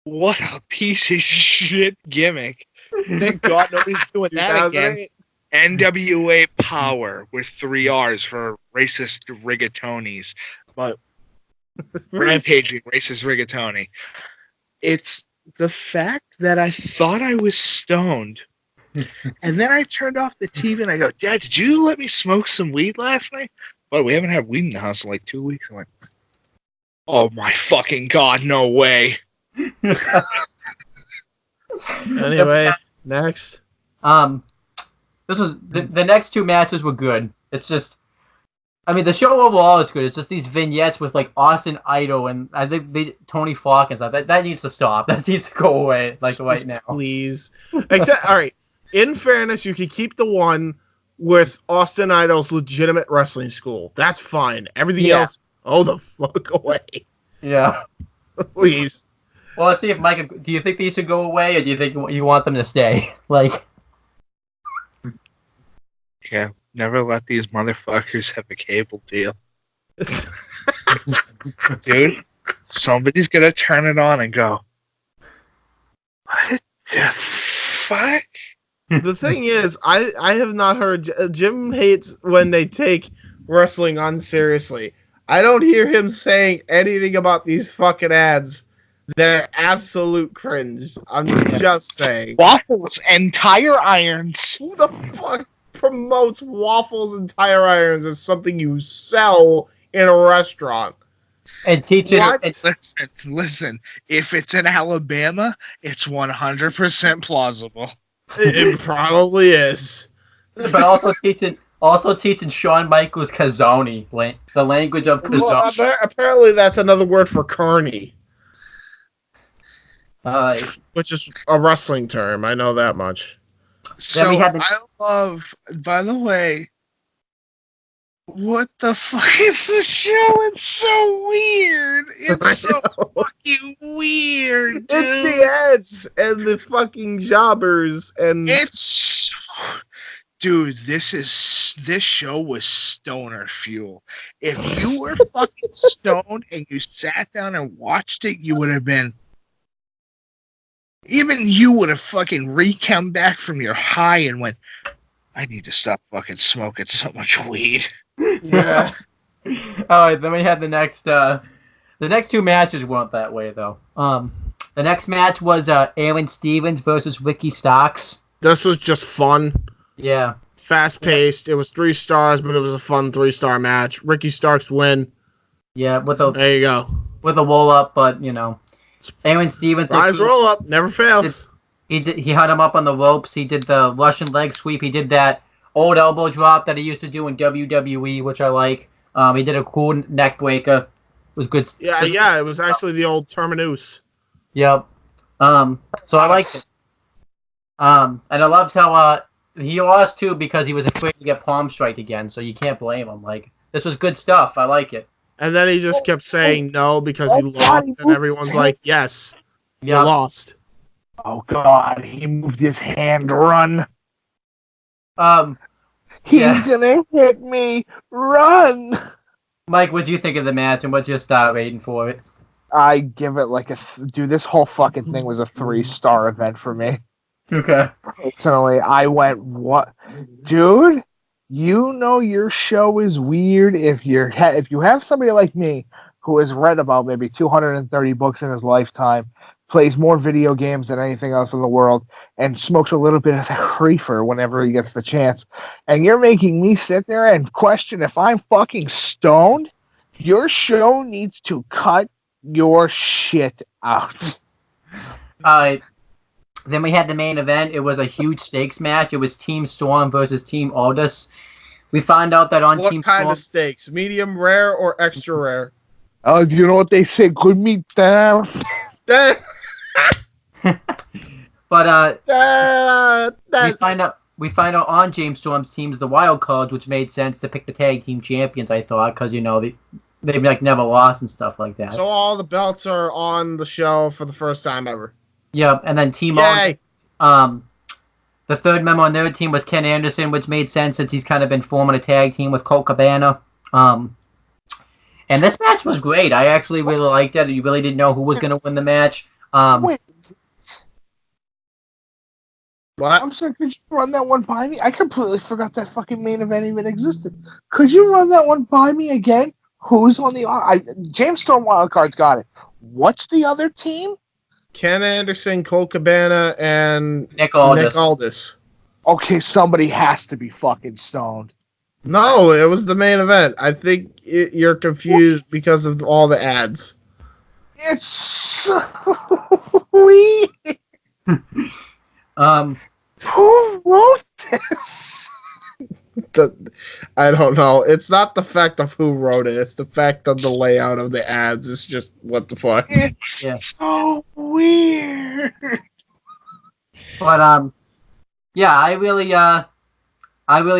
What a piece of shit gimmick. Thank God nobody's doing that again. NWA Powerrr with 3 R's for racist rigatonis. But rampaging racist rigatoni. It's the fact that I thought I was stoned. And then I turned off the TV and I go, Dad, did you let me smoke some weed last night? Well, we haven't had weed in the house in like 2 weeks. I'm like, oh my fucking God, no way. Anyway, next. This was the next 2 matches were good. It's just I mean, the show overall is good. It's just these vignettes with like Austin Idol and I think Tony Falk and stuff. That needs to stop. That needs to go away. Like right now, please. Except, all right. In fairness, you could keep the one with Austin Idol's legitimate wrestling school. That's fine. Everything else, the fuck away. Yeah. Please. Well, let's see if Mike. Do you think these should go away, or do you think you want them to stay? Like. Yeah. Never let these motherfuckers have a cable deal. Dude, somebody's gonna turn it on and go, what the fuck? The thing is, I have not heard... Jim hates when they take wrestling unseriously. I don't hear him saying anything about these fucking ads. They're absolute cringe. I'm just saying. Waffles and tire irons. Who the fuck promotes waffles and tire irons as something you sell in a restaurant? And teaching. Listen. If it's in Alabama, it's 100% plausible. It probably is. But also teaching Shawn Michaels Kazoni, the language of Kazoni. Well, apparently that's another word for carny. Which is a wrestling term. I know that much. So I love, by the way, what the fuck is this show? It's so weird. It's so fucking weird, dude. It's the ads and the fucking jobbers and it's dude, this show was stoner fuel. If you were fucking stoned and you sat down and watched it, you would have been even you would have fucking come back from your high and went, I need to stop fucking smoking so much weed. Yeah. All right, then we had the next two matches weren't that way though. The next match was Aaron Stevens versus Ricky Starks. This was just fun. Yeah. Fast paced. It was 3 stars, but it was a fun 3-star match. Ricky Starks win. Yeah, there you go. With a roll up, but you know. Aaron Stevens. Surprise roll up, never fails. He had him up on the ropes. He did the Russian leg sweep. He did that old elbow drop that he used to do in WWE, which I like. He did a cool neck breaker. It was good. Yeah, it was actually the old Terminus. Yep. So I liked it. And I loved how he lost too because he was afraid to get palm strike again. So you can't blame him. Like this was good stuff. I like it. And then he just kept saying no because he lost, and everyone's like, yes, you lost. Oh, God, he moved his hand, run. He's gonna hit me, run. Mike, what do you think of the match, and what's your star rating for it? I give it like dude, this whole fucking thing was a 3-star event for me. Okay. Personally, I went, what? Dude? You know your show is weird if you have somebody like me who has read about maybe 230 books in his lifetime, plays more video games than anything else in the world, and smokes a little bit of the reefer whenever he gets the chance, and you're making me sit there and question if I'm fucking stoned, your show needs to cut your shit out. Then we had the main event. It was a huge stakes match. It was Team Storm versus Team Aldous. We found out that on Team Storm... What kind of steaks? Medium rare or extra rare? Oh, do you know what they say? Good meat down. But we find out on James Storm's teams the wild cards, which made sense to pick the tag team champions. I thought because they've like never lost and stuff like that. So all the belts are on the show for the first time ever. Yeah, and then Team the third member on their team was Ken Anderson, which made sense since he's kind of been forming a tag team with Colt Cabana. And this match was great. I actually really liked it. You really didn't know who was going to win the match. Wait. What? I'm sorry, could you run that one by me? I completely forgot that fucking main event even existed. Could you run that one by me again? Who's on the... James Storm Wildcard's got it. What's the other team? Ken Anderson, Colt Cabana, and Nick Aldis. Okay, somebody has to be fucking stoned. No, it was the main event. I think you're confused because of all the ads. It's so weird. Who wrote this? I don't know. It's not the fact of who wrote it. It's the fact of the layout of the ads. It's just what the fuck. Yeah. So weird. But yeah, I really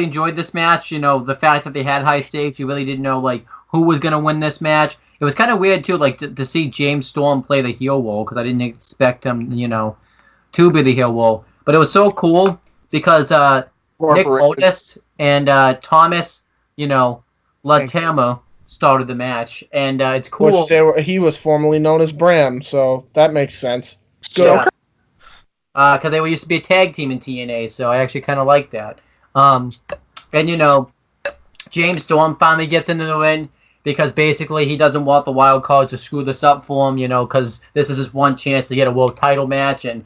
enjoyed this match. You know, the fact that they had high stakes. You really didn't know like who was gonna win this match. It was kind of weird too, like to see James Storm play the heel role because I didn't expect him, you know, to be the heel role. But it was so cool because Nick Otis and Thomas, you know, Latama started the match, and it's cool. He was formerly known as Bram, so that makes sense. Yeah. Because they used to be a tag team in TNA, so I actually kind of like that. And you know, James Storm finally gets into the ring because basically he doesn't want the wild cards to screw this up for him, you know, because this is his one chance to get a world title match and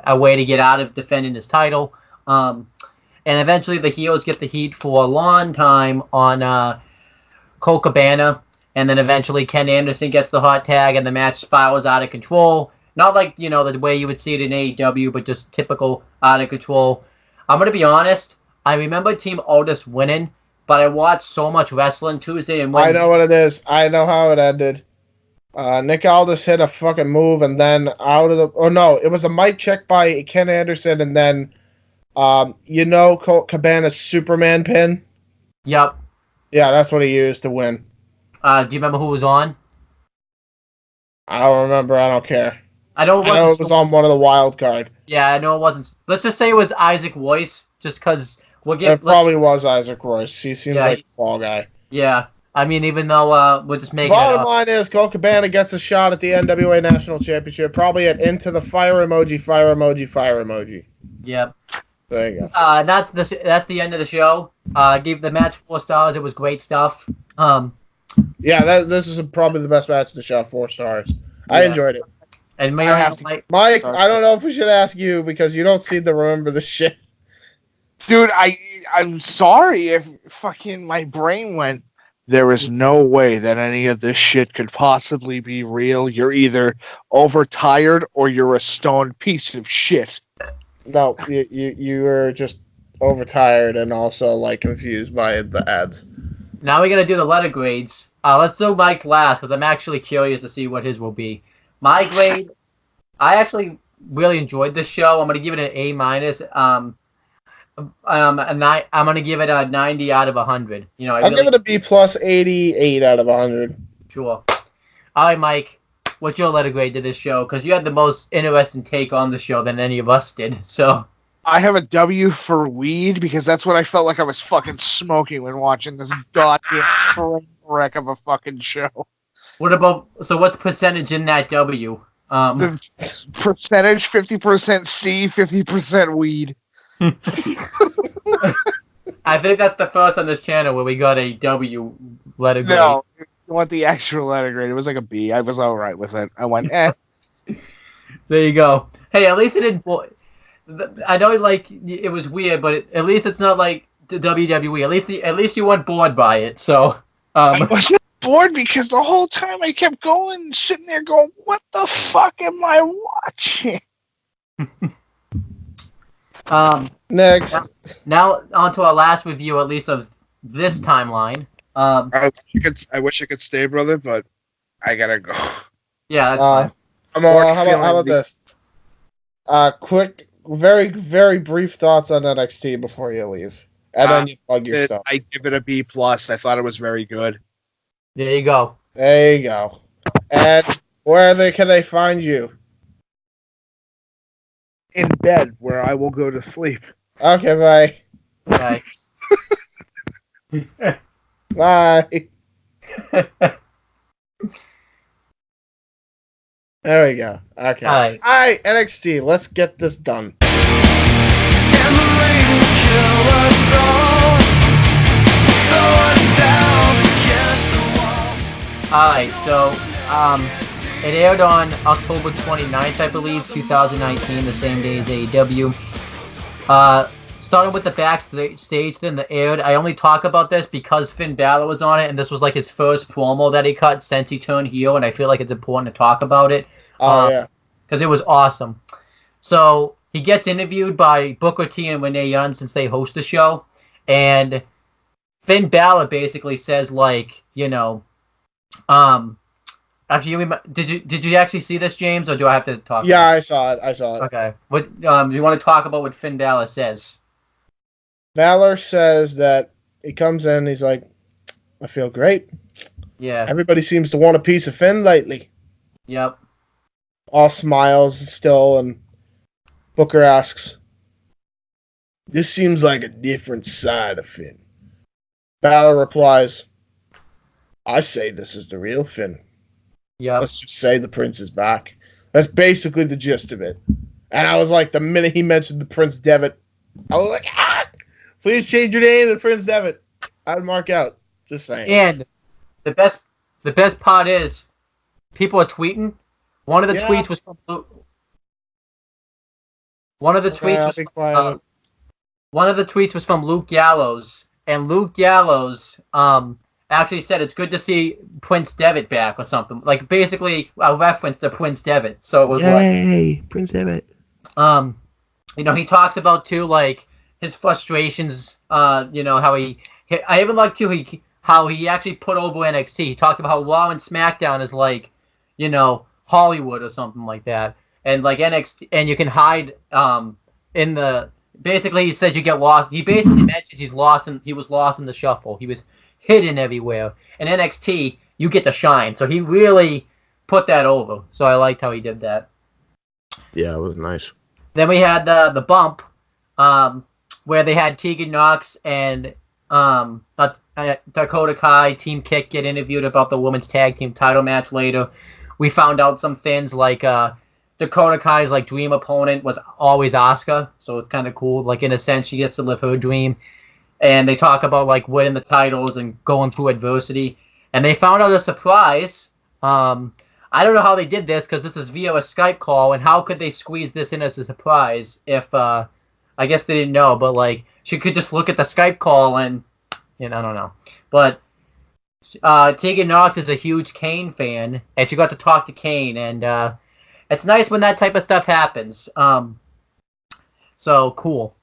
a way to get out of defending his title. And eventually the heels get the heat for a long time on Colt Cabana, and then eventually Ken Anderson gets the hot tag, and the match spirals out of control. Not like, you know, the way you would see it in AEW, but just typical out of control. I'm going to be honest, I remember Team Otis winning, but I watched so much wrestling Tuesday and Wednesday. I know what it is. I know how it ended. Nick Aldis hit a fucking move, and then out of the... Oh, no, it was a mic check by Ken Anderson, and then, you know, Colt Cabana's Superman pin? Yep. Yeah, that's what he used to win. Do you remember who was on? I don't remember. I don't care. I know it was on one of the wild card. Yeah, I know it wasn't. Let's just say it was Isaac Royce, just because we'll get. It probably was Isaac Royce. He seems like a fall guy. Yeah, I mean, even though we're just making. Bottom line is, Colt Cabana gets a shot at the NWA National Championship. Probably at Into the Fire emoji, fire emoji, fire emoji. Yep. There you go. That's the end of the show. Gave the match 4 stars. It was great stuff. Yeah, this is probably the best match of the show. 4 stars. Yeah. I enjoyed it. And Mike, I don't know if we should ask you because you don't seem to remember the shit. Dude, I'm sorry if fucking my brain went. There is no way that any of this shit could possibly be real. You're either overtired or you're a stoned piece of shit. No, you were just overtired and also like confused by the ads. Now we're gonna do the letter grades. Let's do Mike's last because I'm actually curious to see what his will be. My grade, I actually really enjoyed this show. I'm gonna give it an A-. I'm gonna give it a 90 out of 100. You know, I'll give it a B+, 88 out of 100. Sure. All right, Mike. What's your letter grade to this show? Because you had the most interesting take on the show than any of us did. So I have a W for weed because that's what I felt like I was fucking smoking when watching this goddamn train wreck of a fucking show. What about, so what's percentage in that W? The percentage, 50% C, 50% weed. I think that's the first on this channel where we got a W letter grade. No, you want the actual letter grade. It was like a B. I was all right with it. I went, eh. There you go. Hey, at least it didn't... I know, like, it was weird, but at least it's not like the WWE. At least you weren't bored by it, so... I wasn't bored because the whole time I kept going, sitting there going, what the fuck am I watching? Next. Now on to our last review, at least of this timeline. I wish I could stay, brother, but I gotta go. Yeah, that's fine. How about this? Quick, very, very brief thoughts on NXT before you leave. And then you plug your stuff. I give it a B+. I thought it was very good. There you go. There you go. And where can they find you? In bed, where I will go to sleep. Okay, bye. Bye. Bye. There we go. Okay. All right, NXT. Let's get this done. Alright, so it aired on October 29th, I believe, 2019, the same day as AEW. Started with the backstage, then the aired. I only talk about this because Finn Balor was on it, and this was like his first promo that he cut since he turned heel, and I feel like it's important to talk about it. Yeah. Because it was awesome. So he gets interviewed by Booker T and Renee Young since they host the show, and Finn Balor basically says like, actually, did you actually see this, James, or do I have to talk? Yeah, I saw it. Okay. What do you want to talk about? What Finn Balor says? Balor says that he comes in. He's like, I feel great. Yeah. Everybody seems to want a piece of Finn lately. Yep. All smiles still, and Booker asks, "This seems like a different side of Finn." Balor replies, "I say this is the real Finn. Yeah. Let's just say the Prince is back." That's basically the gist of it. And I was like, the minute he mentioned the Prince Devitt, I was like, please change your name to Prince Devitt. I'd mark out. Just saying. And the best part is, people are tweeting. One of the tweets was from Luke. One of the tweets was from Luke Gallows, and Luke Gallows actually said it's good to see Prince Devitt back or something. Like basically a reference to Prince Devitt. So it was Prince Devitt. He talks about too like his frustrations. How I even like too how he actually put over NXT. He talked about how Raw and SmackDown is like, Hollywood or something like that, and like NXT, and you can hide in the. Basically, he says you get lost. He basically mentions he was lost in the shuffle. He was hidden everywhere. In NXT, you get to shine. So he really put that over. So I liked how he did that. Yeah, it was nice. Then we had the bump, where they had Tegan Nox and Dakota Kai, Team Kick get interviewed about the women's tag team title match later. We found out some things like Dakota Kai's like dream opponent was always Asuka, so it's kind of cool. Like in a sense, she gets to live her dream. And they talk about like winning the titles and going through adversity. And they found out a surprise. I don't know how they did this because this is via a Skype call, and how could they squeeze this in as a surprise if I guess they didn't know, but like she could just look at the Skype call and I don't know. But Tegan Nox is a huge Kane fan, and she got to talk to Kane, and it's nice when that type of stuff happens. So cool.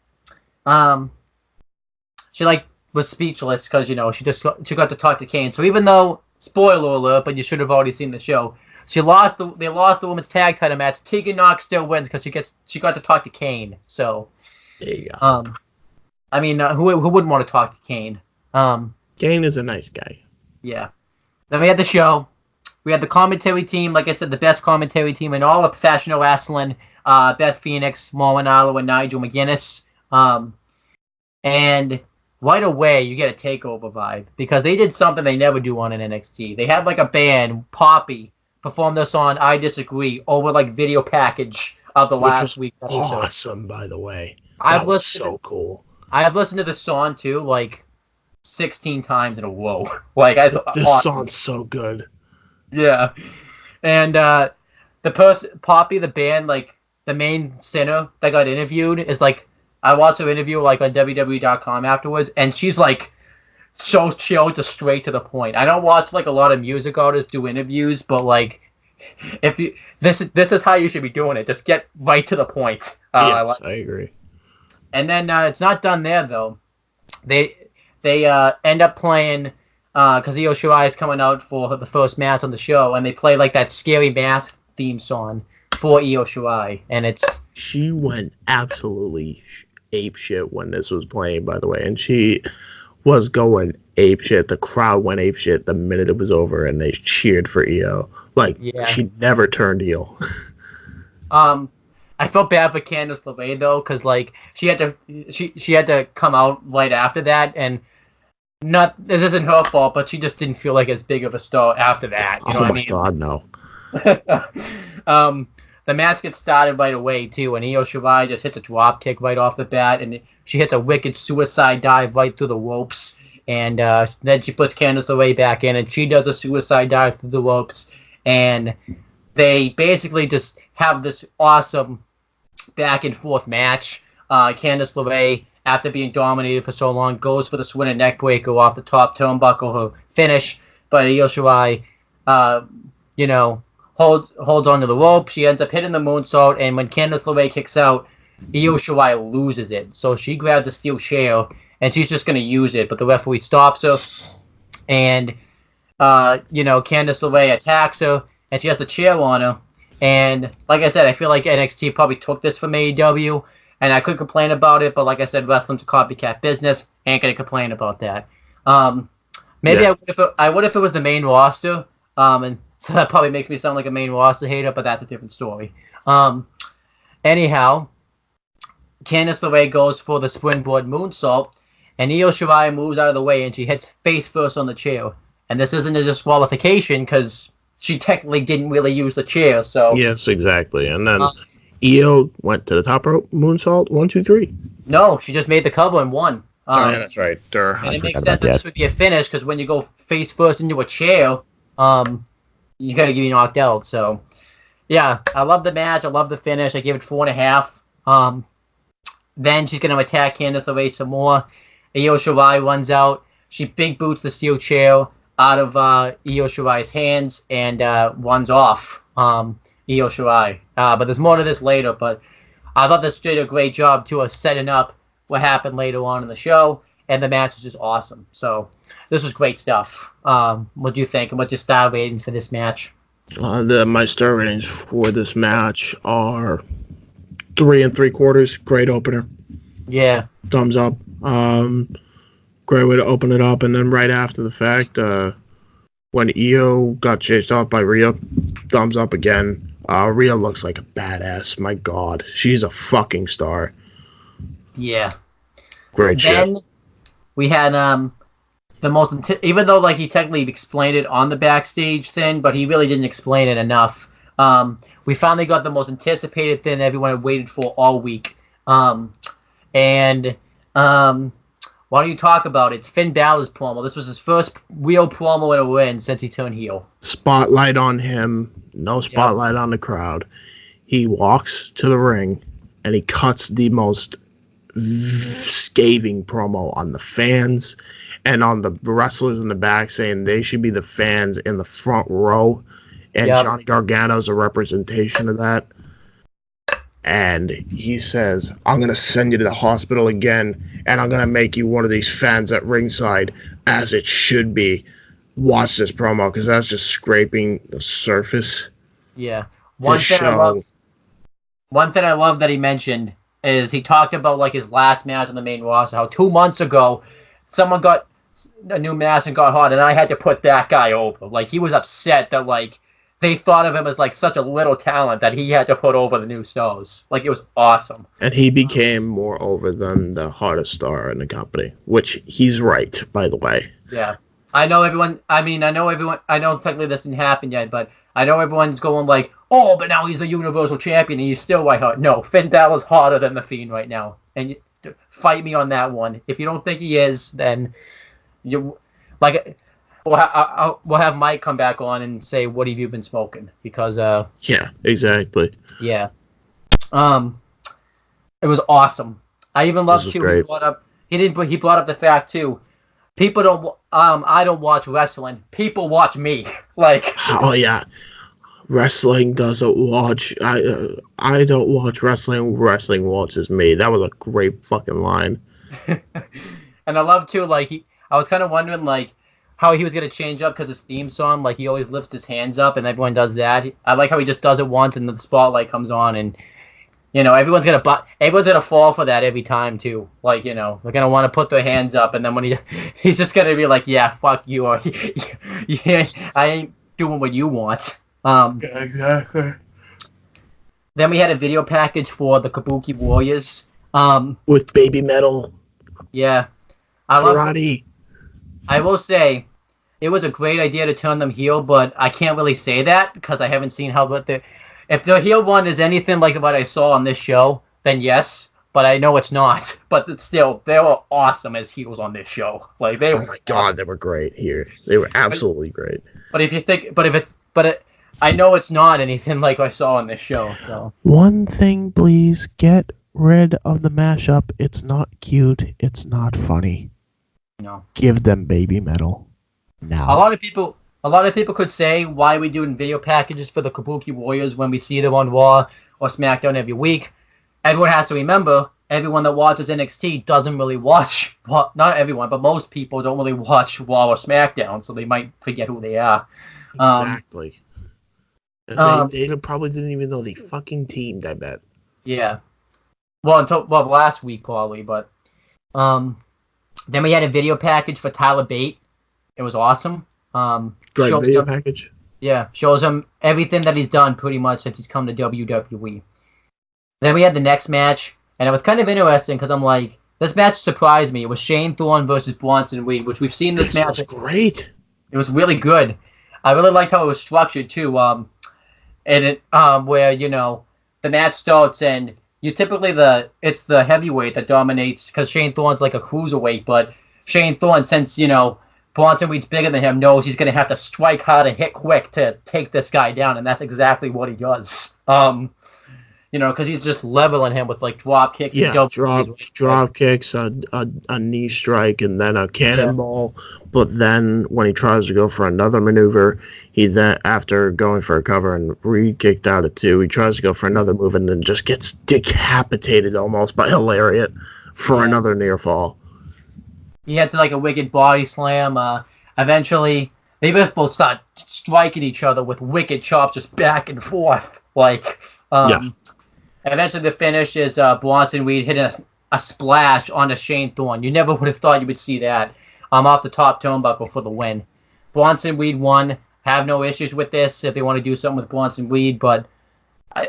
She was speechless because she got to talk to Kane. So even though, spoiler alert, but you should have already seen the show, they lost the women's tag title match. Tegan Nox still wins because she got to talk to Kane. So there you go. I mean, who wouldn't want to talk to Kane? Kane is a nice guy. Yeah. Then we had the show. We had the commentary team. Like I said, the best commentary team in all of professional wrestling. Beth Phoenix, Marinello, and Nigel McGuinness. And right away, you get a takeover vibe because they did something they never do on an NXT. They had like a band, Poppy, perform this on I Disagree over like video package of the last week. Awesome, by the way. That was so cool. I have listened to the song too, like 16 times in a row. This song's so good. Yeah, and Poppy, the band, like the main singer that got interviewed, is like, I watched her interview like on WWE.com afterwards, and she's like so chill, just straight to the point. I don't watch like a lot of music artists do interviews, but like this is how you should be doing it. Just get right to the point. Yes, I agree. And then it's not done there though. They end up playing because Io Shirai is coming out for the first match on the show, and they play like that Scary Mask theme song for Io Shirai, and she went absolutely ape shit when this was playing, by the way, and she was going ape shit. The crowd went ape shit the minute it was over, and they cheered for Io. She never turned heel. I felt bad for Candice LeRae though, because like she had to come out right after that, and this isn't her fault, but she just didn't feel like as big of a star after that. You know what I mean? God, no. The match gets started right away too, and Io Shirai just hits a drop kick right off the bat, and she hits a wicked suicide dive right through the ropes, and then she puts Candice LeRae back in, and she does a suicide dive through the ropes, and they basically just have this awesome back and forth match. Candice LeRae, after being dominated for so long, goes for the swinging neck breaker off the top turnbuckle, her finish, but Io Shirai, holds onto the rope. She ends up hitting the moonsault, and when Candice LeRae kicks out, Io Shirai loses it. So she grabs a steel chair, and she's just going to use it, but the referee stops her, and Candice LeRae attacks her, and she has the chair on her. And like I said, I feel like NXT probably took this from AEW, and I could complain about it, but like I said, wrestling's a copycat business. Ain't gonna complain about that. Maybe yeah. I would if it was the main roster, and so that probably makes me sound like a main roster hater, but that's a different story. Anyhow, Candice LeRae goes for the springboard moonsault, and Io Shirai moves out of the way, and she hits face first on the chair. And this isn't a disqualification because she technically didn't really use the chair. So yes, exactly. And then Io went to the top rope moonsault. 1, 2, 3. No, she just made the cover and won. Yeah, that's right. And it makes sense that this would be a finish because when you go face first into a chair, you got to get knocked out. So, yeah, I love the match. I love the finish. I give it 4.5. Then she's going to attack Candice LeRae some more. Io Shirai runs out. She big boots the steel chair out of Io Shirai's hands and runs off Io Shirai. But there's more to this later. But I thought this did a great job, too, of setting up what happened later on in the show, and the match was just awesome. So this was great stuff. What do you think, and what's your star ratings for this match? My star ratings for this match are 3 3/4. Great opener. Yeah. Thumbs up. Great way to open it up, and then right after the fact, when Io got chased off by Rhea, thumbs up again. Rhea looks like a badass. My God, she's a fucking star. Yeah. Great shit. Then we had the most even though like he technically explained it on the backstage thing, but he really didn't explain it enough. We finally got the most anticipated thing everyone had waited for all week. Why don't you talk about it? It's Finn Balor's promo. This was his first real promo in a win since he turned heel. Spotlight on him. No spotlight on the crowd. He walks to the ring, and he cuts the most scathing promo on the fans and on the wrestlers in the back, saying they should be the fans in the front row. And Johnny Gargano's a representation of that. And he says, I'm going to send you to the hospital again, and I'm going to make you one of these fans at ringside, as it should be. Watch this promo, because that's just scraping the surface. Yeah. One thing I love that he mentioned is he talked about like his last match on the main roster, how 2 months ago, someone got a new match and got hot, and I had to put that guy over. Like, he was upset that, like, they thought of him as like such a little talent that he had to put over the new stars. Like, it was awesome. And he became more over than the hottest star in the company, which he's right, by the way. Yeah. I know technically this didn't happen yet, but I know everyone's going like, oh, but now he's the Universal Champion and he's still white hot. No, Finn Balor's hotter than The Fiend right now. And fight me on that one. If you don't think he is, then you like. We'll have Mike come back on and say, what have you been smoking? Because yeah, exactly. Yeah. It was awesome. I even loved too. He brought up the fact too. People don't. I don't watch wrestling. People watch me. Like. Oh yeah. Wrestling doesn't watch. I don't watch wrestling. Wrestling watches me. That was a great fucking line. And I love too. Like I was kind of wondering like how he was gonna change up because his theme song, like he always lifts his hands up, and everyone does that. I like how he just does it once, and the spotlight comes on, and everyone's gonna fall for that every time too. Like they're gonna want to put their hands up, and then when he's just gonna be like, yeah, fuck you, or yeah, I ain't doing what you want. Exactly. Then we had a video package for the Kabuki Warriors. With Baby Metal. Yeah. Karate. I will say, it was a great idea to turn them heel, but I can't really say that because I haven't seen if the heel one is anything like what I saw on this show, then yes, but I know it's not. But still, they were awesome as heels on this show. Like they. Oh my God, they were great here. They were absolutely great. But if you think, I know it's not anything like I saw on this show. So. One thing, please, get rid of the mashup. It's not cute. It's not funny. No. Give them Baby Metal now. A lot of people could say, why are we doing video packages for the Kabuki Warriors when we see them on Raw or SmackDown every week? Everyone has to remember everyone that watches NXT doesn't really watch. Well, not everyone, but most people don't really watch Raw or SmackDown, so they might forget who they are. Exactly. They probably didn't even know the fucking team, I bet. Yeah. Well, until last week probably, but then we had a video package for Tyler Bate. It was awesome. Great video package. Yeah, shows him everything that he's done pretty much since he's come to WWE. Then we had the next match, and it was kind of interesting because I'm like, this match surprised me. It was Shane Thorne versus Bronson Reed, which we've seen this match. Was great. It was really good. I really liked how it was structured too. And it where the match starts and you typically it's the heavyweight that dominates because Shane Thorne's like a cruiserweight, but Shane Thorne, since Bronson Reed's bigger than him, knows he's going to have to strike hard and hit quick to take this guy down, and that's exactly what he does. Because he's just leveling him with like drop kicks. Yeah, drop kicks, a knee strike, and then a cannonball. Yeah. But then when he tries to go for another maneuver, he then, after going for a cover and Reed kicked out at 2, he tries to go for another move and then just gets decapitated almost by a lariat for another near fall. He had to like a wicked body slam. Eventually, they both start striking each other with wicked chops just back and forth. Eventually, the finish is Bronson Reed hitting a splash onto Shane Thorne. You never would have thought you would see that off the top turnbuckle for the win. Bronson Reed won. Have no issues with this if they want to do something with Bronson Reed. But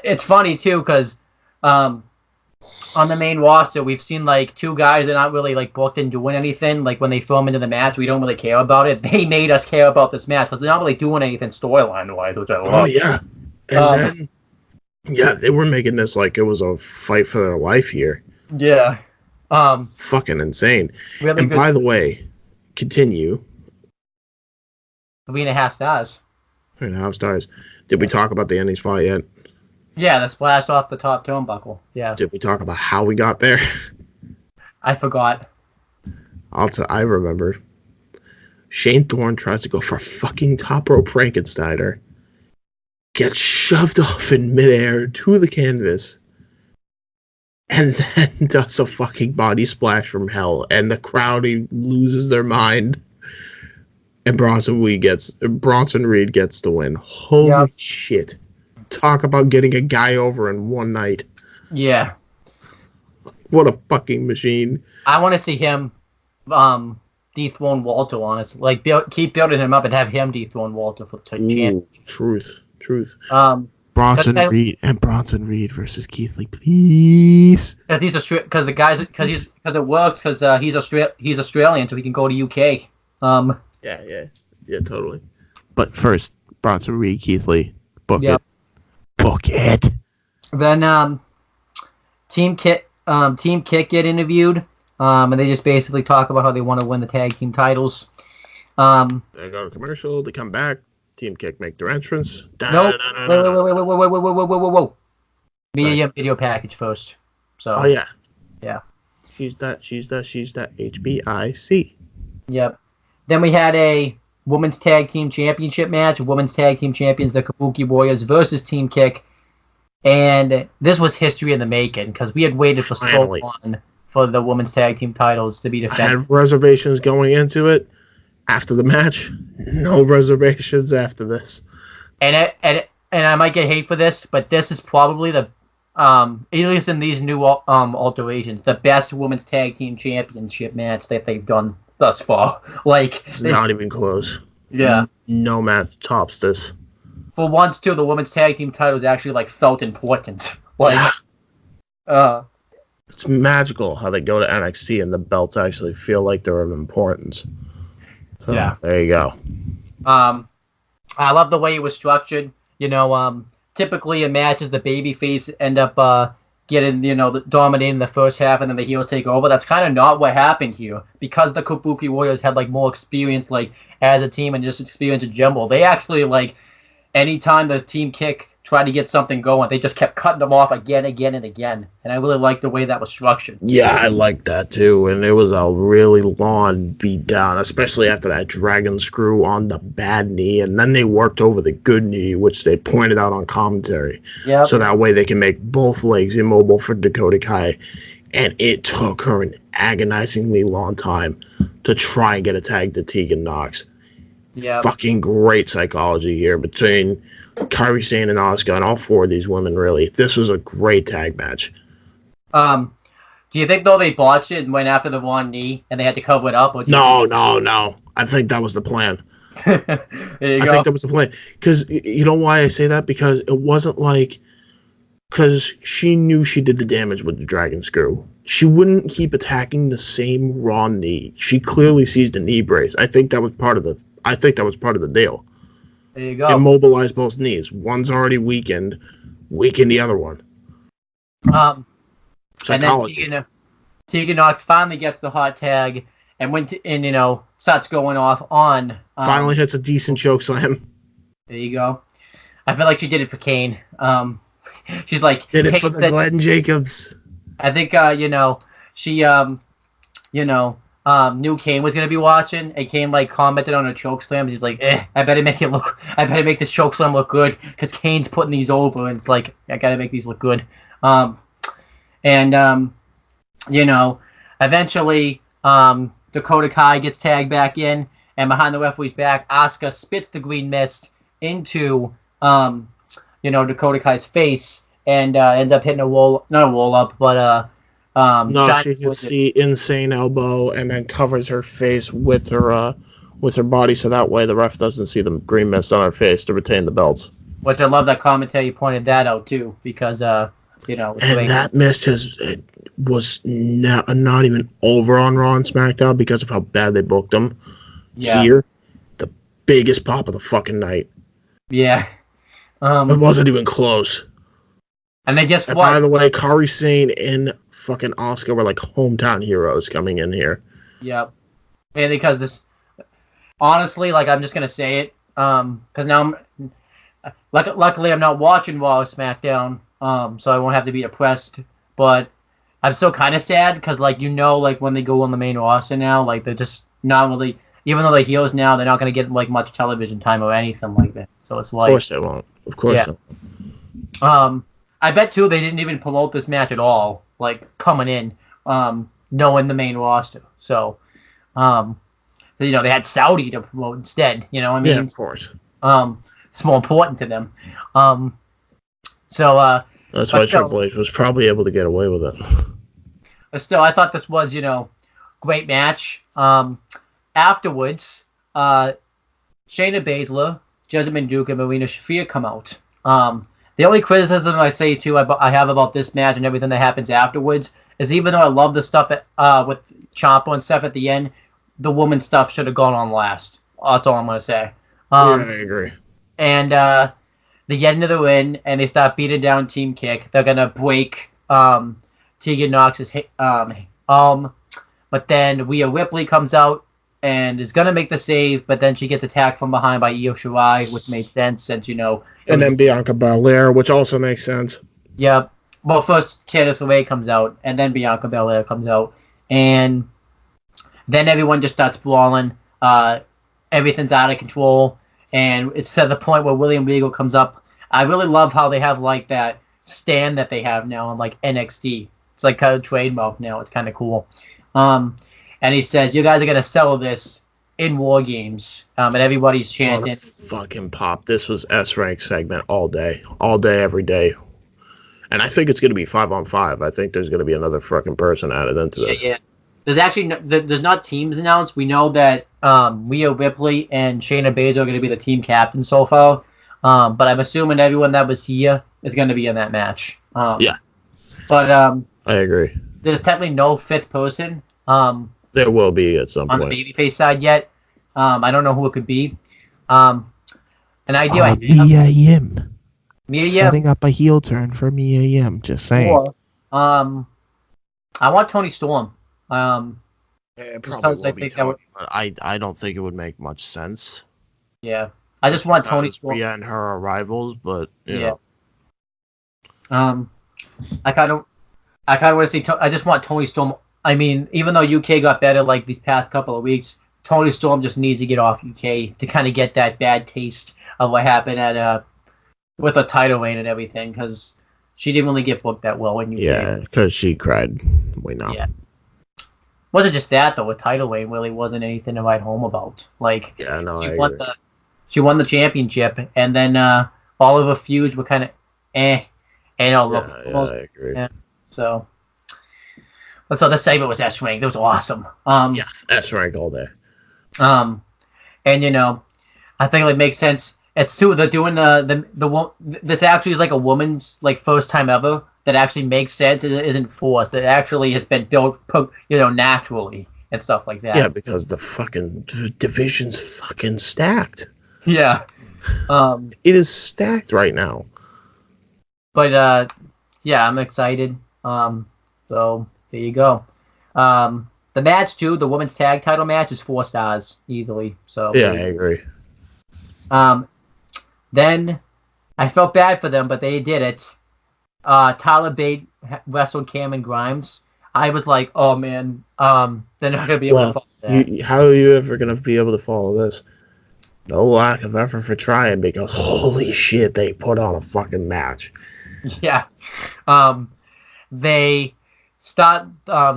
it's funny, too, because on the main roster, we've seen like 2 guys that aren't really like booked and doing anything. Like when they throw them into the match, we don't really care about it. They made us care about this match because they're not really doing anything storyline-wise, which I love. Oh, yeah. And then... Yeah, they were making this like it was a fight for their life here. Yeah. Fucking insane. Really and by the way, continue. 3.5 stars. 3.5 stars. Did we talk about the ending spot yet? Yeah, the splash off the top turnbuckle. Yeah. Did we talk about how we got there? I forgot. I remember. Shane Thorne tries to go for a fucking top rope Frankensteiner. Gets shoved off in midair to the canvas, and then does a fucking body splash from hell, and the crowd loses their mind, and Bronson Reed gets the win. Holy shit! Talk about getting a guy over in one night. Yeah. What a fucking machine! I want to see him dethrone Walter on us. Like keep building him up and have him dethrone Walter for the championship. Truth. Bronson Reed versus Keith Lee, please. Because it works because he's Australian, so he can go to UK. Yeah, totally. But first, Bronson Reed, Keith Lee, book it. Then Team Kick get interviewed, and they just basically talk about how they want to win the tag team titles. They go to commercial. They come back. Team Kick make their entrance. Nope. Whoa. Media video package first. So. Oh yeah. Yeah. She's that HBIC. Yep. Then we had a women's tag team championship match. Women's tag team champions, the Kabuki Warriors versus Team Kick, and this was history in the making because we had waited for so long for the women's tag team titles to be defended. I had reservations going into it. After the match, no reservations after this. And I might get hate for this, but this is probably the, at least in these new alterations, the best women's tag team championship match that they've done thus far. It's not even close. Yeah. No match tops this. For once, too, the women's tag team titles actually felt important. It's magical how they go to NXT and the belts actually feel like they're of importance. So, yeah. There you go. I love the way it was structured. Typically in matches, the babyface end up getting, dominating the first half and then the heels take over. That's kind of not what happened here. Because the Kabuki Warriors had, more experience, as a team and just experience in general. They actually, anytime the Team Kick tried to get something going, they just kept cutting them off again. And I really liked the way that was structured. Yeah, I liked that too. And it was a really long beat down, especially after that dragon screw on the bad knee. And then they worked over the good knee, which they pointed out on commentary. Yep. So that way they can make both legs immobile for Dakota Kai. And it took her an agonizingly long time to try and get a tag to Tegan Nox. Yeah. Fucking great psychology here between Kairi Sane and Asuka and all four of these women, really. This was a great tag match. Do you think, though, they botched it and went after the wrong knee and they had to cover it up? Or No. I think that was the plan. There you go. I think that was the plan. Because, you know why I say that? Because it wasn't like... Because she knew she did the damage with the Dragon Screw. She wouldn't keep attacking the same raw knee. She clearly sees the knee brace. I think that was part of the deal. There you go. Immobilize both knees. One's already weakened. Weaken the other one. And Psychology. then Tegan Nox finally gets the hot tag and starts going off on. Finally hits a decent choke slam. There you go. I feel like she did it for Kane. She's like Did it Kane for the said, Glenn Jacobs. I think she knew Kane was gonna be watching, and Kane like commented on a choke slam. He's like, I better make this choke slam look good because Kane's putting these over, and it's like I gotta make these look good. Eventually, Dakota Kai gets tagged back in, and behind the referee's back, Asuka spits the green mist into Dakota Kai's face and ends up hitting not a roll up, but she hits the insane elbow and then covers her face with her body, so that way the ref doesn't see the green mist on her face to retain the belts. Which I love that commentary pointed that out too, because and that mist was not even over on Raw and SmackDown because of how bad they booked them. Yeah. Here, the biggest pop of the fucking night. Yeah. It wasn't even close. And then guess what? By the way, Kairi Sane and fucking Asuka were like hometown heroes coming in here. Yep. And because this, honestly, like I'm just gonna say it, because now luckily I'm not watching Raw or SmackDown, so I won't have to be depressed. But I'm still kind of sad because like when they go on the main roster now, like they're just not really, even though they're heels now, they're not gonna get like much television time or anything like that. So it's like, of course they won't. Of course. Yeah. I bet too they didn't even promote this match at all, like coming in, knowing the main roster. So, they had Saudi to promote instead. You know what I mean? Yeah, of course. It's more important to them. That's why Triple H was probably able to get away with it. But still, I thought this was, great match. Afterwards, Shayna Baszler, Jessamine Duke, and Marina Shafir come out. The only criticism I say too I have about this match and everything that happens afterwards is even though I love the stuff that with Ciampa and stuff at the end, the woman stuff should have gone on last. That's all I'm gonna say. Yeah, I agree. And they get into the ring and they start beating down Team Kick. They're gonna break Tegan Nox's but then Rhea Ripley comes out and is gonna make the save, but then she gets attacked from behind by Io Shirai, which made sense since and then Bianca Belair, which also makes sense. Yep. Well, first Candice LeRae comes out, and then Bianca Belair comes out, and then everyone just starts brawling. Everything's out of control, and it's to the point where William Regal comes up. I really love how they have like that stand that they have now on like NXT. It's like kind of trademark now. It's kind of cool. And he says, "You guys are gonna sell this in War Games," and everybody's chanting. Fucking pop! This was S-Rank segment all day, every day, and I think it's gonna be 5-on-5. I think there's gonna be another fucking person added into this. Yeah. There's actually there's not teams announced. We know that Rhea Ripley and Shayna Baszler are going to be the team captains so far, but I'm assuming everyone that was here is going to be in that match. Yeah, but I agree. There's technically no fifth person. There will be at some point on the babyface side yet. I don't know who it could be. An idea. Mia Yim. Mia Yim. Setting up a heel turn for Mia Yim. Just saying. Or, I want Toni Storm. Because I think that would. I don't think it would make much sense. Yeah, I just want Toni Storm. Rhea and her arrivals, but you know. I kind of want to see. I just want Toni Storm. I mean, even though UK got better like these past couple of weeks, Toni Storm just needs to get off UK to kind of get that bad taste of what happened at with a title reign and everything, because she didn't really get booked that well in UK. Yeah, because she cried We know. Yeah. Wasn't just that though. With title reign, really wasn't anything to write home about. Like, Yeah, no, I won agree. she won the championship, and then all of her feuds were kind of And look, I agree. Yeah. So, so the segment was S-Rank. That was awesome. Yes, S-Rank all day. And I think it makes sense. It's too. They're doing this actually is like a woman's like first time ever that actually makes sense. It isn't forced. It actually has been built, naturally and stuff like that. Yeah, because the fucking division's fucking stacked. Yeah. It is stacked right now. But yeah, I'm excited. So there you go. The match too, the women's tag title match is 4 stars easily. So yeah, I agree. Then I felt bad for them, but they did it. Tyler Bate wrestled Cameron Grimes. I was like, oh man, they're not gonna be able to follow that. How are you ever gonna be able to follow this? No lack of effort for trying, because holy shit, they put on a fucking match. Yeah. They start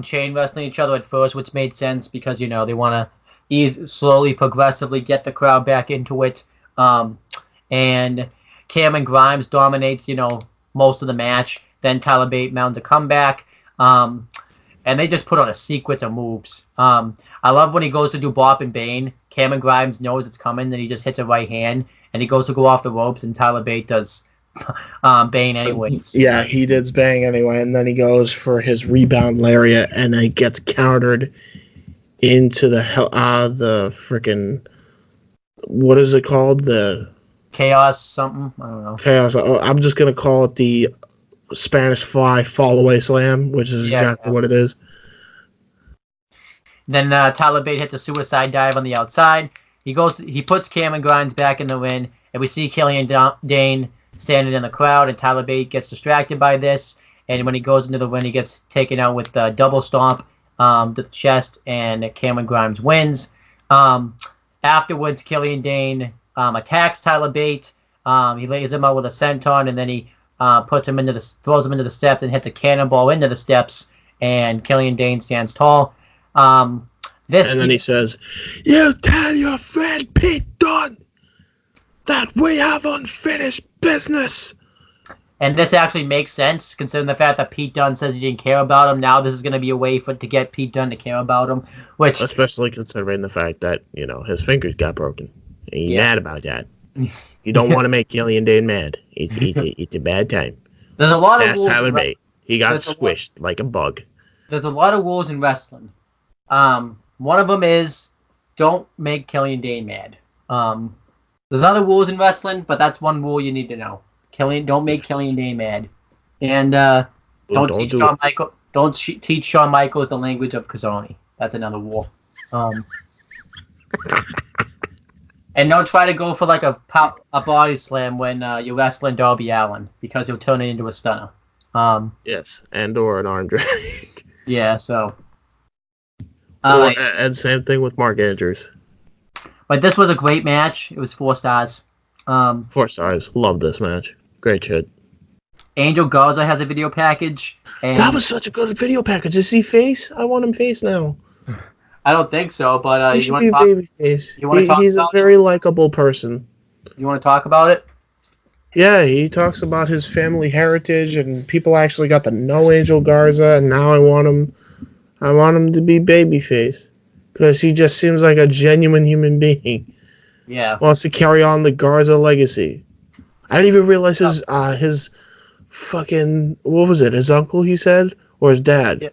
chain wrestling each other at first, which made sense because they want to slowly, progressively get the crowd back into it. And Cameron Grimes dominates, most of the match. Then Tyler Bate mounts a comeback. And they just put on a sequence of moves. I love when he goes to do Bop and Bane. Cameron Grimes knows it's coming, then he just hits a right hand, and he goes to go off the ropes, and Tyler Bate does Bane anyways. Yeah, he did Bang anyway, and then he goes for his rebound lariat, and it gets countered into the freaking, what is it called? The Chaos something? I don't know. Chaos. I'm just going to call it the Spanish Fly Fall Away Slam, which is exactly what it is. Then Tyler Bate hits a suicide dive on the outside. He puts Cameron Grimes back in the ring, and we see Killian Dane standing in the crowd, and Tyler Bate gets distracted by this. And when he goes into the ring, he gets taken out with a double stomp to the chest, and Cameron Grimes wins. Afterwards, Killian Dane attacks Tyler Bate. He lays him out with a senton, and then he throws him into the steps and hits a cannonball into the steps. And Killian Dane stands tall. And then he says, "You tell your friend Pete Dunne that we have unfinished business." And this actually makes sense, considering the fact that Pete Dunne says he didn't care about him. Now this is going to be a way to get Pete Dunne to care about him. Which, especially considering the fact that, his fingers got broken. And he's mad about that. You don't want to make Killian Dane mad. It's a bad time. There's a lot of rules. Tyler Bate. He got squished like a bug. There's a lot of rules in wrestling. One of them is don't make Killian Dane mad. There's other rules in wrestling, but that's one rule you need to know. Don't make Killian Dane mad, and don't teach Shawn Michaels the language of Kazoni. That's another rule. And don't try to go for like a body slam when you're wrestling Darby Allin, because he'll turn it into a stunner. Yes, or an arm drag. Yeah, so. And same thing with Mark Andrews. But this was a great match. It was 4 stars. 4 stars. Love this match. Great shit. Angel Garza has a video package. And that was such a good video package. Is he face? I want him face now. I don't think so, but he should be baby face. He's a very likable person. You want to talk about it? Yeah, he talks about his family heritage, and people actually got to know Angel Garza, and now I want him to be babyface, because he just seems like a genuine human being. Yeah. Wants to carry on the Garza legacy. I didn't even realize his fucking, what was it, his uncle, he said? Or his dad? Yeah.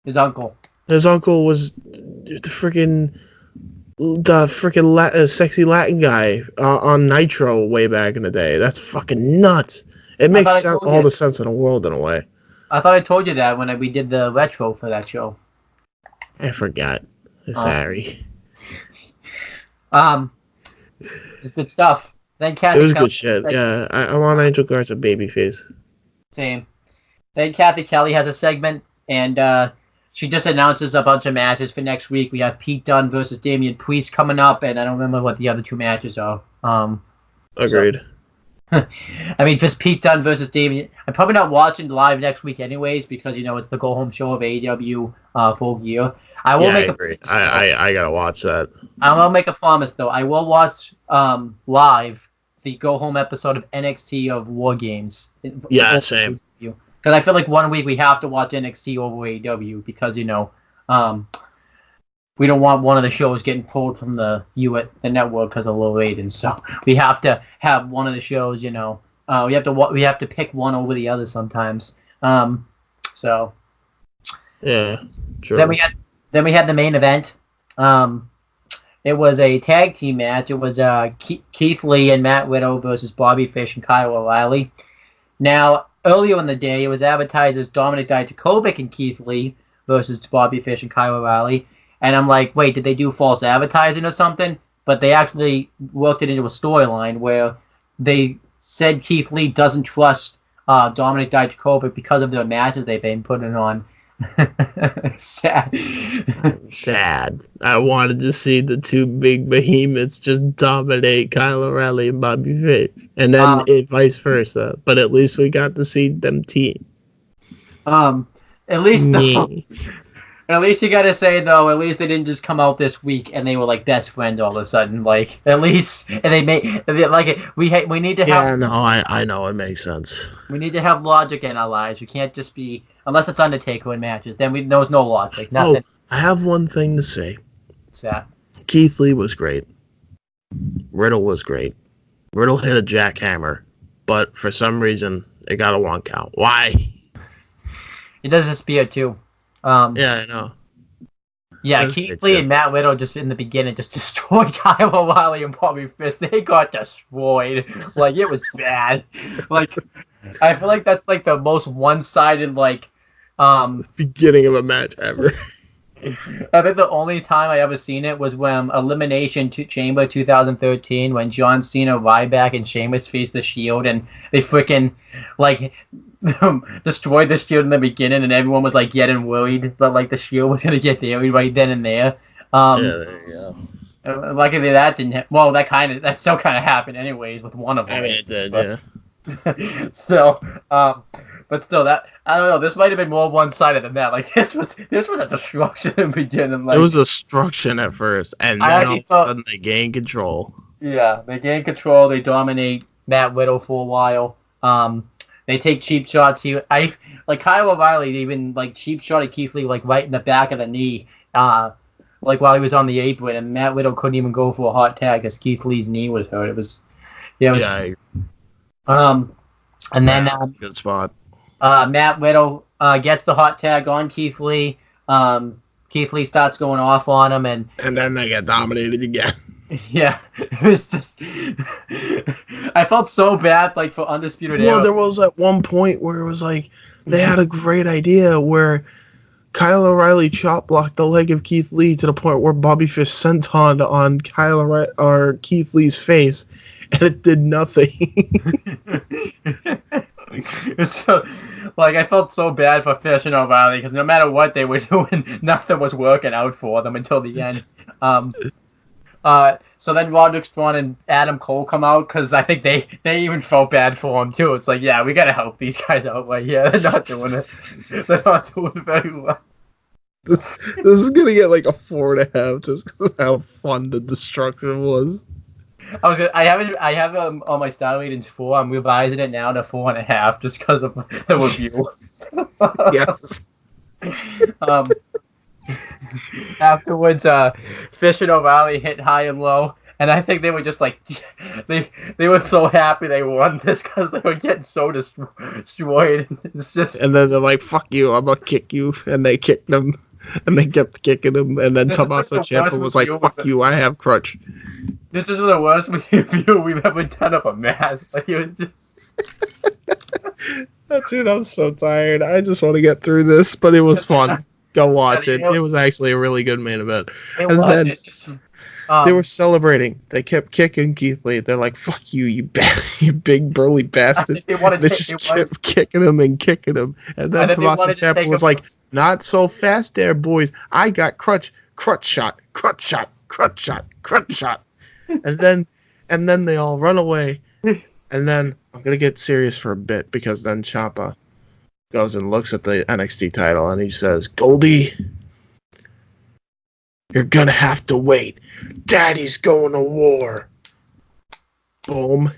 His uncle. His uncle was the freaking sexy Latin guy on Nitro way back in the day. That's fucking nuts. It makes all the sense in the world in a way. I thought I told you that when we did the retro for that show. I forgot. Sorry. It's good stuff. Then Kathy. It was good shit. Yeah, I want Angel Garza babyface. Same. Then Kathy Kelly has a segment, and she just announces a bunch of matches for next week. We have Pete Dunne versus Damian Priest coming up, and I don't remember what the other 2 matches are. Agreed. I mean, just Pete Dunne versus David. I'm probably not watching live next week anyways because it's the go home show of AEW full gear. I agree. I gotta watch that. I will make a promise though. I will watch live the go home episode of NXT of War Games. Yeah, same. Because I feel like 1 week we have to watch NXT over AEW because we don't want one of the shows getting pulled from the network because of low ratings. So we have to have one of the shows. We have to pick one over the other sometimes. So yeah, true. Then we had the main event. It was a tag team match. It was Keith Lee and Matt Riddle versus Bobby Fish and Kyle O'Reilly. Now, earlier in the day, it was advertised as Dominic Dijakovic and Keith Lee versus Bobby Fish and Kyle O'Reilly. And I'm like, wait, did they do false advertising or something? But they actually worked it into a storyline where they said Keith Lee doesn't trust Dominic Dijakovic because of the matches they've been putting on. Sad. I wanted to see the two big behemoths just dominate Kyle O'Reilly and Bobby Fish, and then vice versa. But at least we got to see them team. At least you gotta say though, at least they didn't just come out this week and they were like best friends all of a sudden. Like at least and they we need to have. Yeah, no, I know it makes sense. We need to have logic in our lives. We can't just be unless it's Undertaker in matches. Then there's no logic. Nothing. Oh, I have one thing to say. What's that? Keith Lee was great. Riddle was great. Riddle hit a jackhammer, but for some reason it got a 1 count. Why? He does a spear too. Yeah, I know. Yeah, Keith Lee and Matt Riddle just in the beginning just destroyed Kyle O'Reilly and Bobby Fish. They got destroyed. Like it was bad. Like I feel like that's like the most one-sided beginning of a match ever. I think the only time I ever seen it was when Elimination Chamber 2013 when John Cena, Ryback, and Sheamus faced the Shield and they freaking destroyed the Shield in the beginning and everyone was like getting worried that like the Shield was gonna get buried right then and there. Yeah, there you go. Luckily that didn't. That still kind of happened anyways with one of them. I mean, it did, yeah. Still, but still, that I don't know. This might have been more one-sided than that. Like this was a destruction in the beginning. Like, it was destruction at first, and then all of a sudden they gained control. Yeah, they gain control. They dominate Matt Riddle for a while. They take cheap shots. Kyle O'Reilly even cheap shot at Keith Lee right in the back of the knee, while he was on the apron, and Matt Riddle couldn't even go for a hot tag because Keith Lee's knee was hurt. It was. And then good spot. Matt Riddle gets the hot tag on Keith Lee. Keith Lee starts going off on him, and then they get dominated again. Yeah, it was just. I felt so bad, for Undisputed Era. Well, there was at one point where it was they had a great idea where Kyle O'Reilly chop blocked the leg of Keith Lee to the point where Bobby Fish sentoned on Kyle O'Reilly or Keith Lee's face, and it did nothing. So, I felt so bad for Fish and O'Reilly because no matter what they were doing, nothing was working out for them until the end. So then Roderick Strong and Adam Cole come out because I think they even felt bad for him too. It's yeah, we gotta help these guys out. They're not doing it. They're not doing very well. This is gonna get a 4.5 just because of how fun the destruction was. I have on my star ratings 4. I'm revising it now to 4.5 just because of the review. Yes. Afterwards, Fish and O'Reilly hit high and low, and I think they were just they were so happy they won this because they were getting so destroyed. It's just. And then they're like, "Fuck you! I'm gonna kick you," and they kicked them, and they kept kicking him, and then Tommaso Ciampa was like, "Fuck you! I have crutch." This is the worst review we've ever done of a match. It was just. Dude, I'm so tired. I just want to get through this, but it was fun. Go watch it. It was actually a really good main event. Then they were celebrating. They kept kicking Keith Lee. They're like, "Fuck you, you big burly bastard." They just kept kicking him and kicking him. And then Tommaso Ciampa was like, "Not so fast there, boys. I got crutch shot. And then they all run away. And then I'm going to get serious for a bit because then Ciampa goes and looks at the NXT title and he says, Goldie, you're going to have to wait. Daddy's going to war. Boom.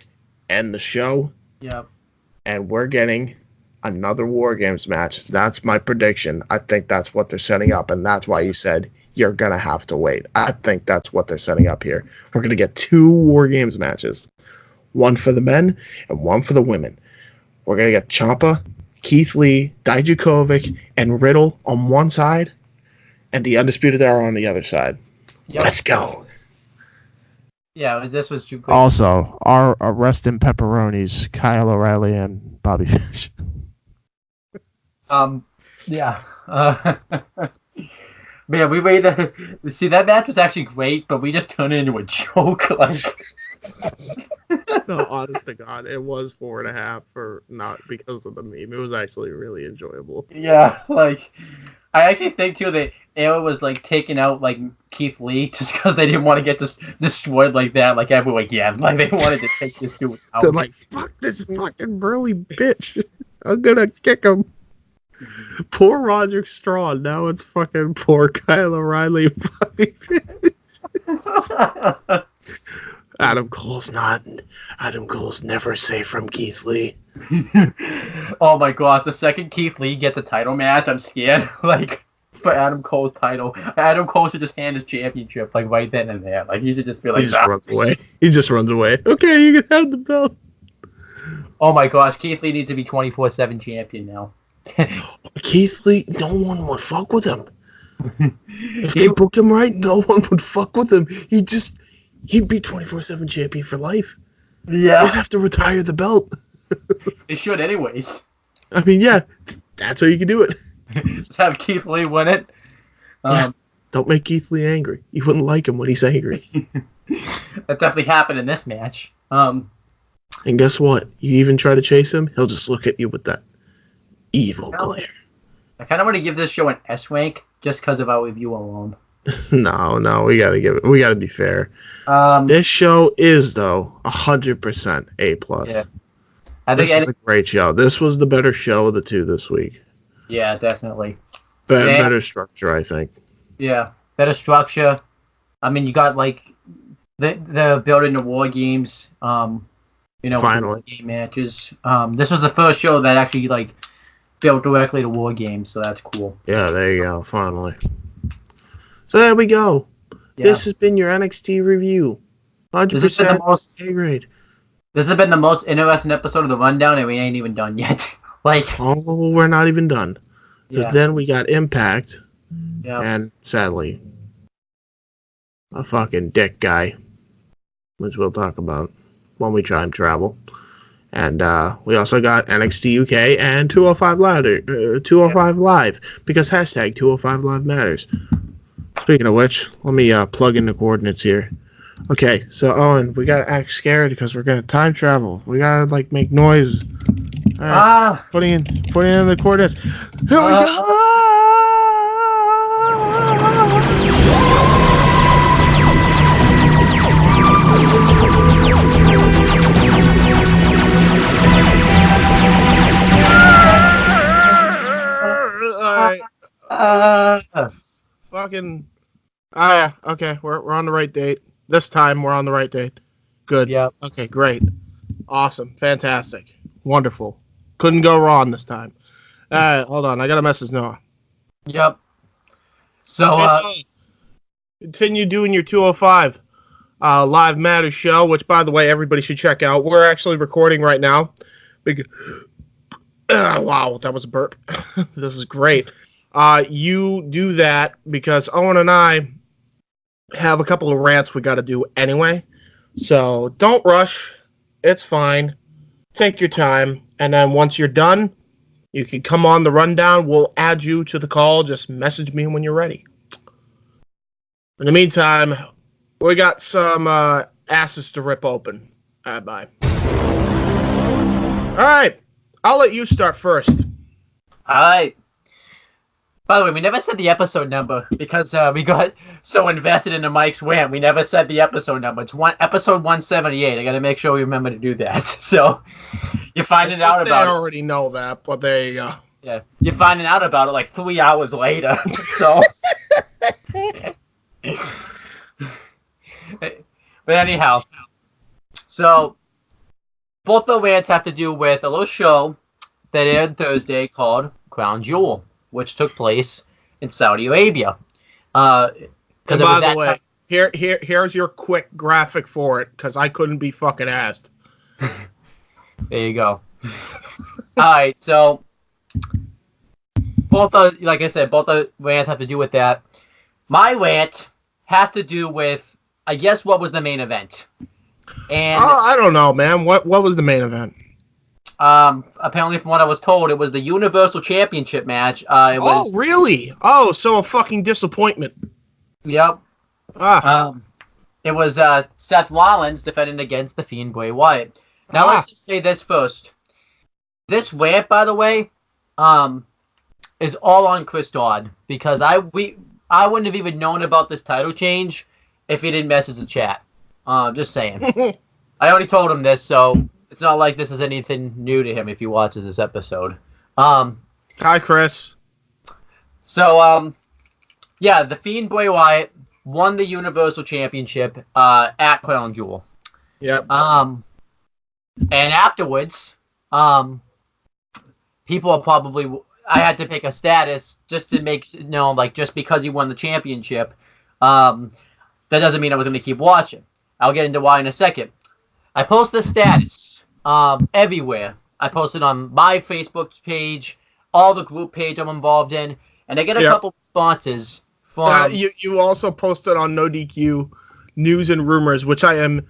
End the show. Yep. And we're getting another War Games match. That's my prediction. I think that's what they're setting up. And that's why you said you're going to have to wait. I think that's what they're setting up here. We're going to get 2 War Games matches. One for the men and one for the women. We're going to get Ciampa, Keith Lee, Dijakovic, and Riddle on one side, and the Undisputed Era on the other side. Yep. Let's go. Yeah, this was too quick. Also, our rest in pepperonis, Kyle O'Reilly and Bobby Fish. Yeah. Man, we waited. See, that match was actually great, but we just turned it into a joke. Like, No, honest to God, it was 4.5 for not because of the meme. It was actually really enjoyable. yeah, like I actually think too that Arrow was like taking out like Keith Lee just because they didn't want to get destroyed like that, like ever again. Like they wanted to take this dude out. They're like, fuck this fucking burly bitch. I'm gonna kick him. Poor Roger Strong. Now it's fucking poor Kyle O'Reilly and Bobby Fish. Adam Cole's never safe from Keith Lee. Oh my gosh, the second Keith Lee gets a title match, I'm scared. Like for Adam Cole's title. Adam Cole should just hand his championship like right then and there. Like he should just be like, He just runs away. He just runs away. Okay, you can have the belt. oh my gosh, Keith Lee needs to be 24/7 champion now. Keith Lee, no one would fuck with him. If they book him right, no one would fuck with him. He'd be 24/7 champion for life. Yeah. They'd have to retire the belt. They should anyways. I mean, yeah, that's how you can do it. Just have Keith Lee win it. Yeah. Don't make Keith Lee angry. You wouldn't like him when he's angry. That definitely happened in this match. And guess what? You even try to chase him, he'll just look at you with that evil glare. I kind of want to give this show an S rank just because of our review alone. No, we gotta be fair. This show is though 100% A+. Yeah. This is a great show. This was the better show of the two this week. Yeah, definitely. Better structure, I think. Yeah, better structure. I mean, you got like the building the War Games. Finally, game matches. This was the first show that actually like built directly to War Games, so that's cool. Yeah, there you go. Finally. So there we go. Yeah. This has been your NXT review. 100% A grade. This has been the most interesting episode of the rundown, and we ain't even done yet. Oh, we're not even done. Because then we got Impact. Yeah. And sadly, a fucking dick guy, which we'll talk about when we time travel. And we also got NXT UK and 205 Live, because hashtag 205 Live matters. Speaking of which, let me plug in the coordinates here. Okay, so Owen, we gotta act scared because we're gonna time travel. We gotta like make noise. All right, putting in the coordinates. Here we go. Fucking. Yeah. Okay, we're on the right date. This time we're on the right date. Good. Yeah. Okay, great. Awesome. Fantastic. Wonderful. Couldn't go wrong this time. Hold on. I got a message now. Yep. So, continue doing your 205 Live Matters show, which, by the way, everybody should check out. We're actually recording right now. Wow, that was a burp. This is great. You do that because Owen and I have a couple of rants we got to do anyway. So don't rush. It's fine. Take your time. And then once you're done, you can come on the rundown. We'll add you to the call. Just message me when you're ready. In the meantime, we got some asses to rip open. All right, bye. All right. I'll let you start first. all right. By the way, we never said the episode number because we got so invested into Mike's rant. We never said the episode number. It's episode 178. I got to make sure we remember to do that. So you're finding out about it. They already know that, but there you go. Yeah, you're finding out about it like 3 hours later. So, but anyhow, so both the rants have to do with a little show that aired Thursday called Crown Jewel, which took place in Saudi Arabia. And by the way, here's your quick graphic for it, because I couldn't be fucking asked. There you go. All right, so like I said, both the rants have to do with that. My rant has to do with, I guess, what was the main event. And I don't know, man. What was the main event? Apparently, from what I was told, it was the Universal Championship match. Oh, really? Oh, so a fucking disappointment. Yep. It was Seth Rollins defending against the Fiend Bray Wyatt. Now let's just say this first. This rant, by the way, is all on Chris Dodd, because I wouldn't have even known about this title change if he didn't message the chat. Just saying. I already told him this, so it's not like this is anything new to him if he watches this episode. Hi, Chris. So, yeah, the Fiend Bray Wyatt won the Universal Championship at Crown Jewel. Yep. And afterwards, people are probably... I had to pick a status just to make like, just because he won the championship, that doesn't mean I was going to keep watching. I'll get into why in a second. I post this status everywhere. I posted on my Facebook page, all the group page I'm involved in, and I get a couple responses from... You also posted on No DQ News and Rumors, which I am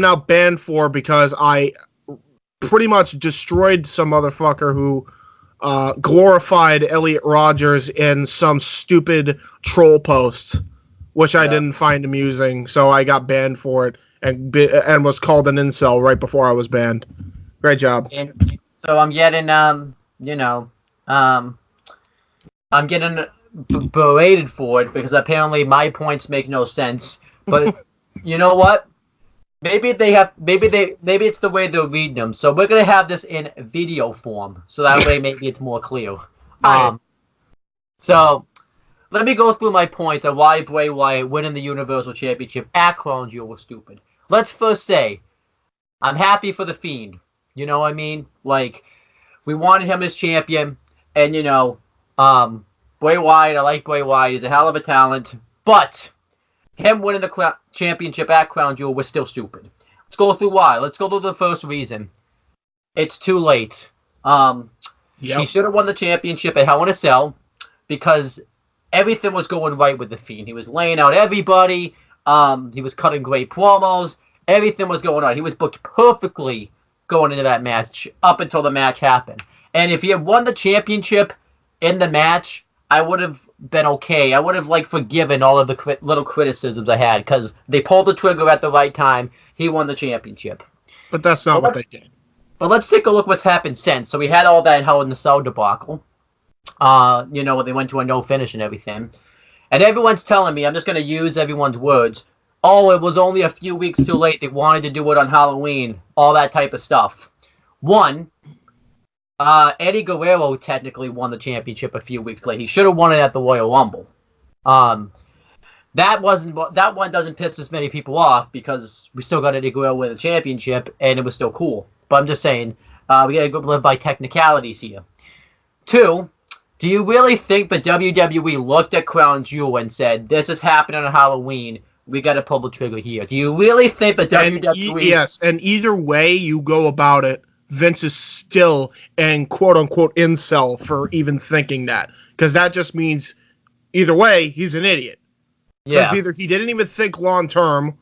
now banned for because I pretty much destroyed some motherfucker who glorified Elliot Rogers in some stupid troll post, which I didn't find amusing, so I got banned for it and was called an incel right before I was banned. Great job. And so I'm getting, I'm getting berated for it because apparently my points make no sense. But you know what? Maybe it's the way they're reading them. So we're gonna have this in video form, so that way maybe it's more clear. So let me go through my points on why Bray Wyatt winning the Universal Championship at Crown Jewel was stupid. Let's first say, I'm happy for the Fiend. You know what I mean? Like, we wanted him as champion, and Bray Wyatt. I like Bray Wyatt. He's a hell of a talent, but him winning the championship at Crown Jewel was still stupid. Let's go through why. Let's go through the first reason. It's too late. He should have won the championship at Hell in a Cell because everything was going right with the Fiend. He was laying out everybody. He was cutting great promos. Everything was going on. He was booked perfectly going into that match up until the match happened. And if he had won the championship in the match, I would have been okay. I would have forgiven all of the little criticisms I had because they pulled the trigger at the right time. He won the championship. But that's not what they did. But let's take a look what's happened since. So we had all that Hell in the Cell debacle. When they went to a no finish and everything. And everyone's telling me, I'm just going to use everyone's words, oh, it was only a few weeks too late. They wanted to do it on Halloween. All that type of stuff. One, Eddie Guerrero technically won the championship a few weeks late. He should have won it at the Royal Rumble. That one doesn't piss as many people off because we still got Eddie Guerrero win the championship and it was still cool. But I'm just saying, we gotta go live by technicalities here. Two, do you really think the WWE looked at Crown Jewel and said, this is happening on Halloween, we gotta pull the trigger here? Do you really think the WWE... Yes, and either way you go about it, Vince is still an quote-unquote incel for even thinking that. Because that just means, either way, he's an idiot. Because either he didn't even think long-term,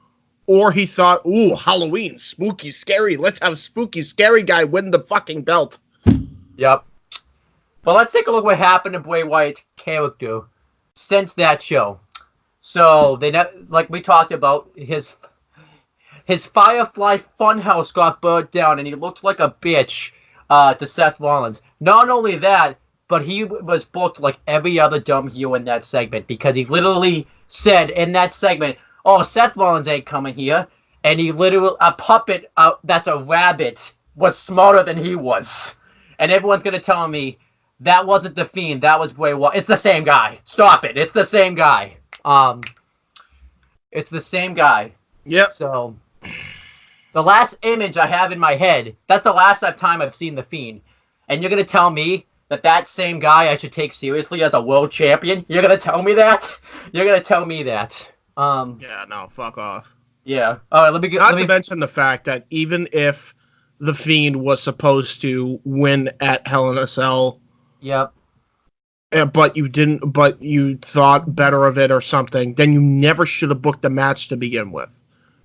or he thought, ooh, Halloween, spooky, scary, let's have a spooky, scary guy win the fucking belt. Yep. But let's take a look what happened to Bray Wyatt's character since that show. So, like we talked about, his Firefly Funhouse got burnt down, and he looked like a bitch to Seth Rollins. Not only that, but he was booked like every other dumb heel in that segment because he literally said in that segment, "Oh, Seth Rollins ain't coming here," and he literally a puppet that's a rabbit was smarter than he was, and everyone's gonna tell me that wasn't the Fiend, that was Bray Wyatt. It's the same guy. Stop it. It's the same guy. It's the same guy. Yep. So the last image I have in my head, that's the last time I've seen the Fiend, and you're gonna tell me that same guy I should take seriously as a world champion? You're gonna tell me that? You're gonna tell me that? Yeah, no, fuck off. Yeah. All right. Let me mention the fact that even if the Fiend was supposed to win at Hell in a Cell, yep. But you didn't. But you thought better of it or something. Then you never should have booked the match to begin with.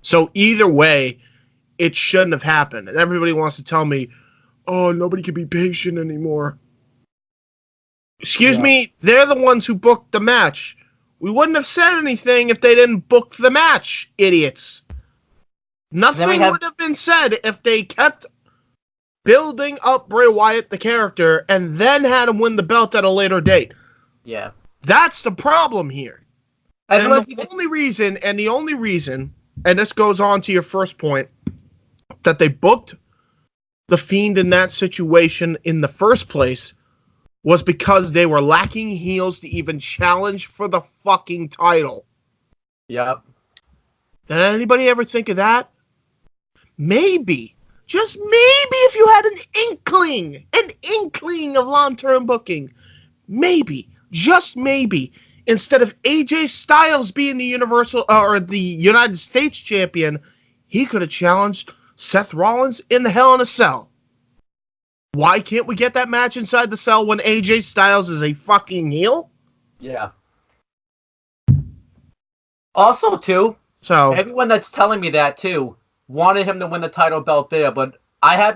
So either way, it shouldn't have happened. And everybody wants to tell me, "Oh, nobody can be patient anymore." Excuse me, they're the ones who booked the match. We wouldn't have said anything if they didn't book the match, idiots. Nothing would have been said if they kept building up Bray Wyatt, the character, and then had him win the belt at a later date. Yeah. That's the problem here. And the only reason, and this goes on to your first point, that they booked the Fiend in that situation in the first place was because they were lacking heels to even challenge for the fucking title. Yep. Did anybody ever think of that? Maybe, just maybe if you had an inkling of long-term booking, maybe, just maybe, instead of AJ Styles being the Universal or the United States champion, he could have challenged Seth Rollins in the Hell in a Cell. Why can't we get that match inside the cell when AJ Styles is a fucking heel? Yeah. Also, too, everyone that's telling me that too wanted him to win the title belt there, but I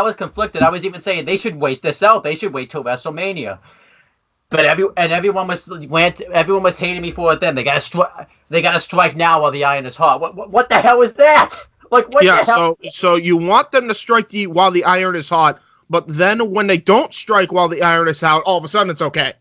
was conflicted. I was even saying they should wait this out. They should wait till WrestleMania. But everyone was hating me for it then. They gotta strike now while the iron is hot. What the hell is that? Like what the hell? So you want them to strike while the iron is hot. But then when they don't strike while the iron is out, all of a sudden it's okay.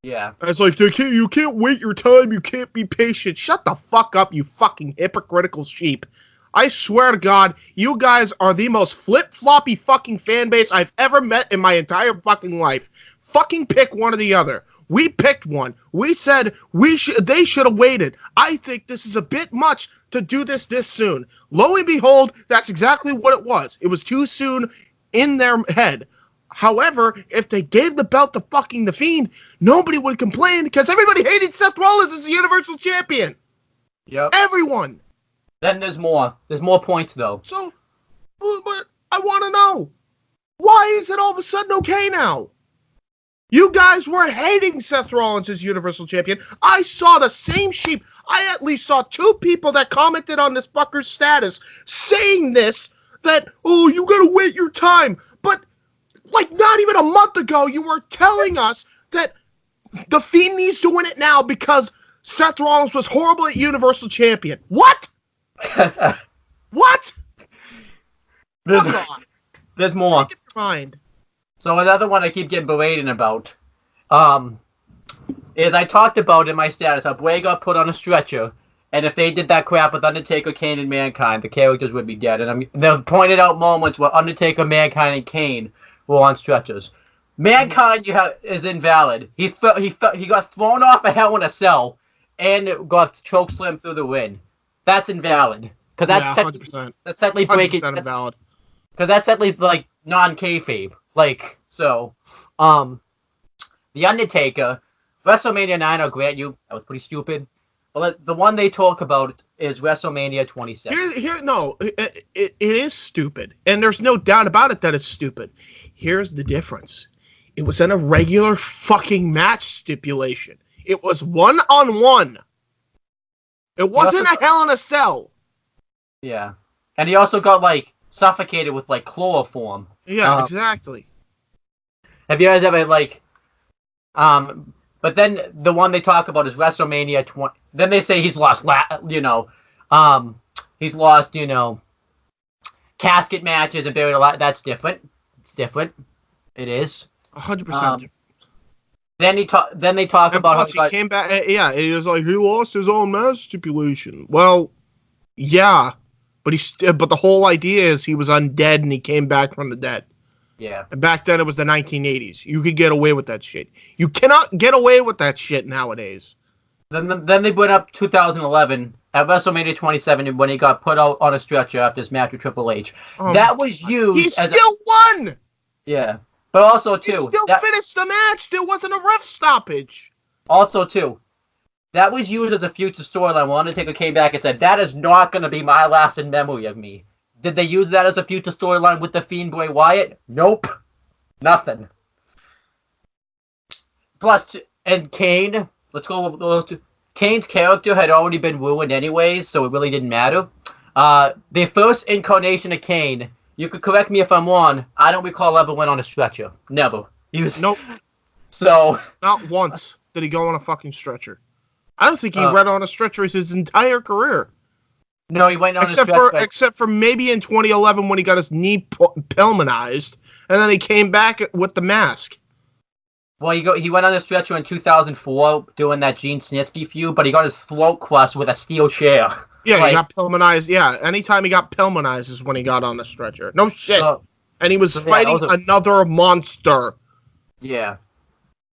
Yeah. It's like, you can't wait your time. You can't be patient. Shut the fuck up, you fucking hypocritical sheep. I swear to God, you guys are the most flip-floppy fucking fan base I've ever met in my entire fucking life. Fucking pick one or the other. We picked one. We said they should have waited. I think this is a bit much to do this soon. Lo and behold, that's exactly what it was. It was too soon in their head. However, if they gave the belt to fucking the Fiend, nobody would complain because everybody hated Seth Rollins as the Universal Champion. Yep. Everyone. Then there's more. There's more points though. So, but I want to know, why is it all of a sudden okay now? You guys were hating Seth Rollins as Universal Champion. I saw the same sheep. I at least saw 2 people that commented on this fucker's status saying this, that, oh, you gotta wait your time. But, like, not even a month ago, you were telling us that the Fiend needs to win it now because Seth Rollins was horrible at Universal Champion. What? What? There's more. Make up your mind. So another one I keep getting berated about, is I talked about in my status how Bray got put on a stretcher, and if they did that crap with Undertaker, Kane, and Mankind, the characters would be dead. And they've pointed out moments where Undertaker, Mankind, and Kane were on stretchers. Mankind is invalid. He got thrown off a Hell in a Cell and got chokeslammed through the ring. That's invalid because that's 100%. That's technically breaking. 100% invalid. Because that's technically like non-kayfabe. Like so, the Undertaker, WrestleMania 9. I'll grant you that was pretty stupid. But the one they talk about is WrestleMania 27. It is stupid, and there's no doubt about it that it's stupid. Here's the difference: it was in a regular fucking match stipulation. It was 1-on-1. It wasn't a Hell in a Cell. Yeah, and he also got like suffocated with like chloroform. Yeah, exactly. Have you guys ever like, but then the one they talk about is WrestleMania 20. Then they say he's lost, he's lost, casket matches and buried a lot. That's different. It's different. It is 100% different. Then they talk And about plus, how he came back. Yeah, he was like, he lost his own match stipulation. Well, yeah, but but the whole idea is he was undead and he came back from the dead. Yeah. And back then it was the 1980s. You could get away with that shit. You cannot get away with that shit nowadays. Then they went up 2011 at WrestleMania 27 when he got put out on a stretcher after his match with Triple H. That was used. He still won. Yeah, but also too, he still finished the match. There wasn't a ref stoppage. Also too, that was used as a future storyline. When Undertaker came back and said, "That is not going to be my last in memory of me." Did they use that as a future storyline with the Fiend Bray Wyatt? Nope, nothing. Plus, and Kane. Let's go with those two. Kane's character had already been ruined anyways, so it really didn't matter. The first incarnation of Kane, you could correct me if I'm wrong, I don't recall ever went on a stretcher. Never. He was... Nope. So... Not once did he go on a fucking stretcher. I don't think he went on a stretcher his entire career. No, he went on a stretcher. Except for maybe in 2011 when he got his knee Pillmanized, and then he came back with the mask. Well, he went on a stretcher in 2004 doing that Gene Snitsky feud, but he got his throat crushed with a steel chair. Yeah, he got Pillmanized. Yeah, anytime he got Pillmanized is when he got on the stretcher. No shit. And he was fighting another monster. Yeah.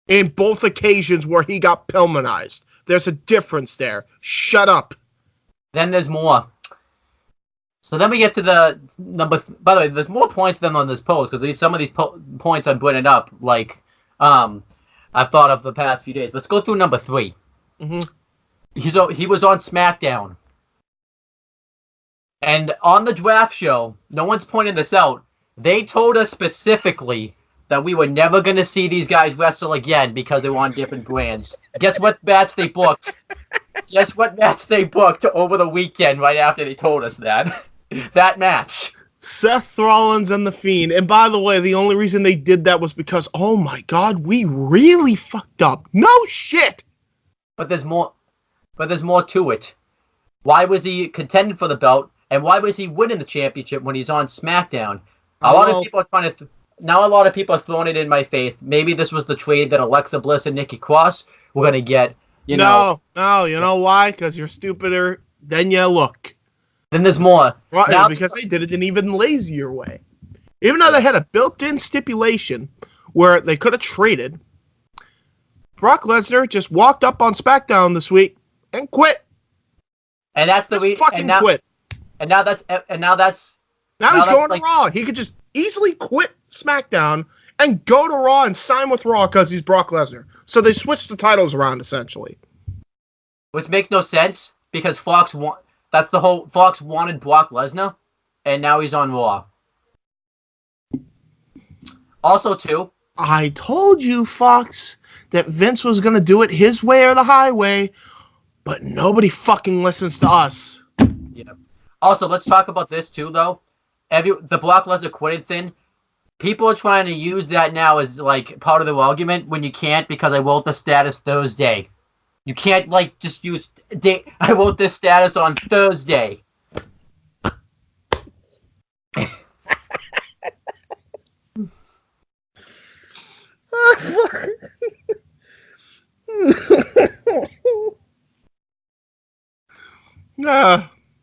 In both occasions where he got Pillmanized. There's a difference there. Shut up. Then there's more. So then we get to the number... By the way, there's more points than on this post, because some of these points I'm putting up, like... I've thought of the past few days. Let's go through number 3. Mm-hmm. He was on SmackDown. And on the draft show, no one's pointing this out, they told us specifically that we were never going to see these guys wrestle again because they were on different brands. Guess what match they booked? Guess what match they booked over the weekend right after they told us that? That match. Seth Rollins and The Fiend. And by the way, the only reason they did that was because, oh my god, we really fucked up. No shit! But there's more to it. Why was he contending for the belt? And why was he winning the championship when he's on SmackDown? A lot of people are trying to... Now a lot of people are throwing it in my face. Maybe this was the trade that Alexa Bliss and Nikki Cross were going to get. No, you know why? Because you're stupider than you look. Then there's more. Right, now, because they did it in an even lazier way. Even though they had a built-in stipulation where they could have traded, Brock Lesnar just walked up on SmackDown this week and quit. And that's the reason. Fucking quit. Now he's going to Raw. He could just easily quit SmackDown and go to Raw and sign with Raw because he's Brock Lesnar. So they switched the titles around essentially. Which makes no sense because Fox wanted Brock Lesnar, and now he's on Raw. Also, too, I told you, Fox, that Vince was going to do it his way or the highway, but nobody fucking listens to us. Yeah. Also, let's talk about this, too, though. The Brock Lesnar quitting thing, people are trying to use that now as, like, part of their argument when you can't because I wrote the status Thursday. You can't, like, just use... I wrote this status on Thursday.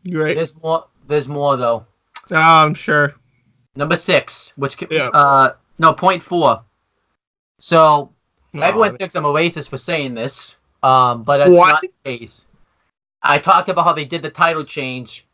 Great. There's more though. I'm sure. Number 6, point 4. So everyone thinks I'm a racist for saying this, but that's not the case. I talked about how they did the title change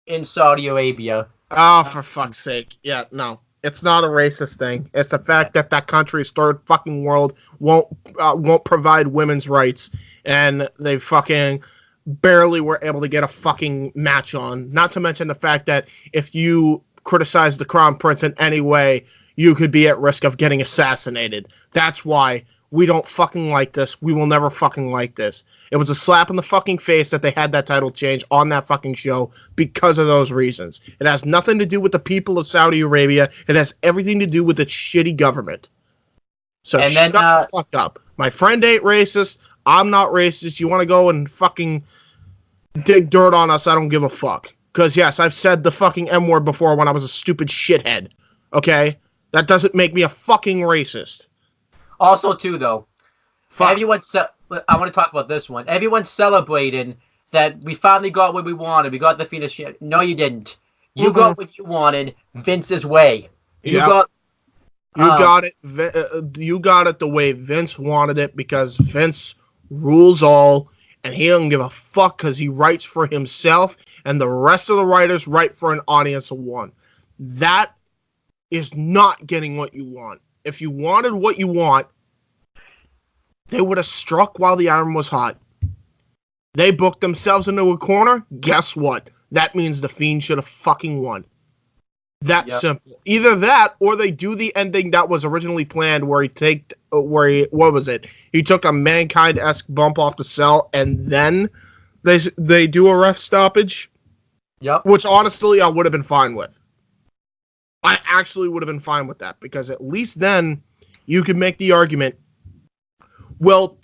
in Saudi Arabia. Oh, for fuck's sake! Yeah, no, it's not a racist thing. It's the fact that that country's third fucking world won't provide women's rights, and they fucking barely were able to get a fucking match on. Not to mention the fact that if you criticize the Crown Prince in any way, you could be at risk of getting assassinated. That's why we don't fucking like this. We will never fucking like this. It was a slap in the fucking face that they had that title change on that fucking show because of those reasons. It has nothing to do with the people of Saudi Arabia. It has everything to do with the shitty government. So shut the fuck up. My friend ain't racist. I'm not racist. You want to go and fucking dig dirt on us, I don't give a fuck. Because, yes, I've said the fucking M-word before when I was a stupid shithead. Okay? That doesn't make me a fucking racist. Also, too, though, everyone's. I want to talk about this one. Everyone's celebrating that we finally got what we wanted. We got the finish. No, you didn't. You got what you wanted. Vince's way. You got it. You got it the way Vince wanted it because Vince rules all, and he doesn't give a fuck because he writes for himself, and the rest of the writers write for an audience of one. That is not getting what you want. If you wanted what you want, they would have struck while the iron was hot. They booked themselves into a corner. Guess what? That means the Fiend should have fucking won. That's simple. Either that, or they do the ending that was originally planned, where he what was it? He took a Mankind-esque bump off the cell, and then they do a ref stoppage. Yep. Which honestly, I would have been fine with. I actually would have been fine with that because at least then you could make the argument. Well,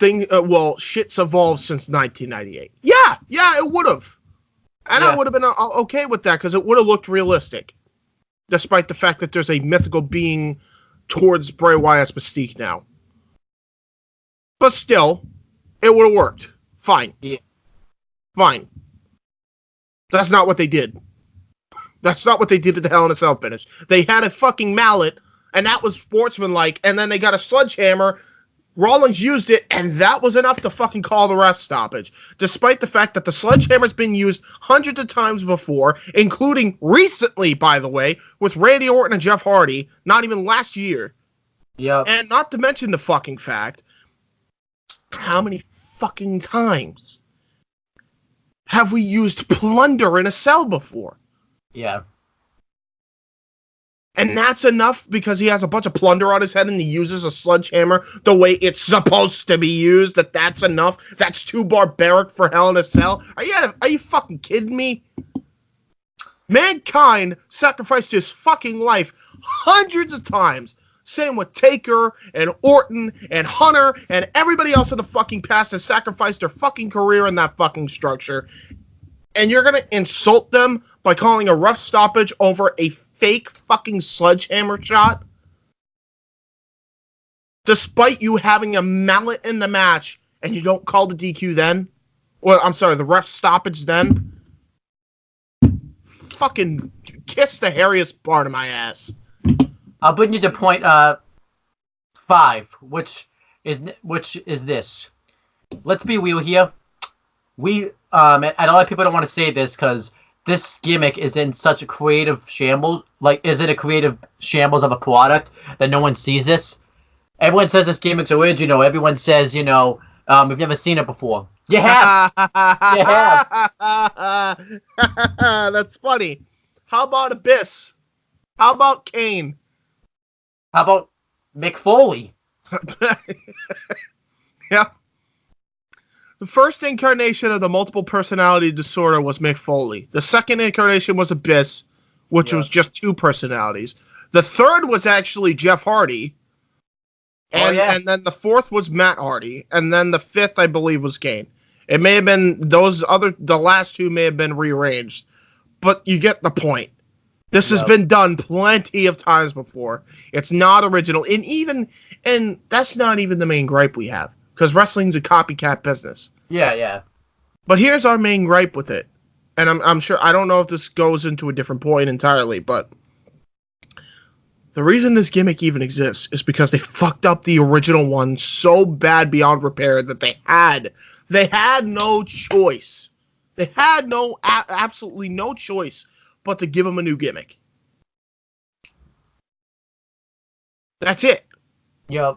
shit's evolved since 1998. Yeah, it would have. And I would have been okay with that because it would have looked realistic. Despite the fact that there's a mythical being towards Bray Wyatt's mystique now. But still, it would have worked. Fine. Yeah. Fine. That's not what they did. That's not what they did at the Hell in a Cell finish. They had a fucking mallet, and that was sportsmanlike, and then they got a sledgehammer. Rollins used it, and that was enough to fucking call the ref stoppage. Despite the fact that the sledgehammer's been used hundreds of times before, including recently, by the way, with Randy Orton and Jeff Hardy, not even last year. Yeah. And not to mention the fucking fact, how many fucking times have we used plunder in a cell before? Yeah. And that's enough because he has a bunch of plunder on his head and he uses a sledgehammer the way it's supposed to be used. That's enough. That's too barbaric for Hell in a Cell. Are you fucking kidding me? Mankind sacrificed his fucking life hundreds of times. Same with Taker and Orton and Hunter and everybody else in the fucking past has sacrificed their fucking career in that fucking structure. And you're gonna insult them by calling a rough stoppage over a fake fucking sledgehammer shot? Despite you having a mallet in the match and you don't call the DQ then? Well, I'm sorry, the ref stoppage then? Fucking kiss the hairiest part of my ass. I'll bring you to point 5, which is this. Let's be real here. And a lot of people don't want to say this because this gimmick is in such a creative shambles. Like, is it a creative shambles of a product that no one sees this? Everyone says this gimmick's original. Everyone says, we've never seen it before. You have. You have. That's funny. How about Abyss? How about Kane? How about Mick Foley? Yeah. The first incarnation of the multiple personality disorder was Mick Foley. The second incarnation was Abyss, which was just 2 personalities. The third was actually Jeff Hardy. And then the fourth was Matt Hardy. And then the fifth, I believe, was Kane. It may have been the last 2 may have been rearranged. But you get the point. This has been done plenty of times before. It's not original. And that's not even the main gripe we have. Because wrestling's a copycat business. Yeah. But here's our main gripe with it. And I'm sure, I don't know if this goes into a different point entirely, but the reason this gimmick even exists is because they fucked up the original one so bad beyond repair that they had no choice. They had absolutely no choice but to give them a new gimmick. That's it. Yep.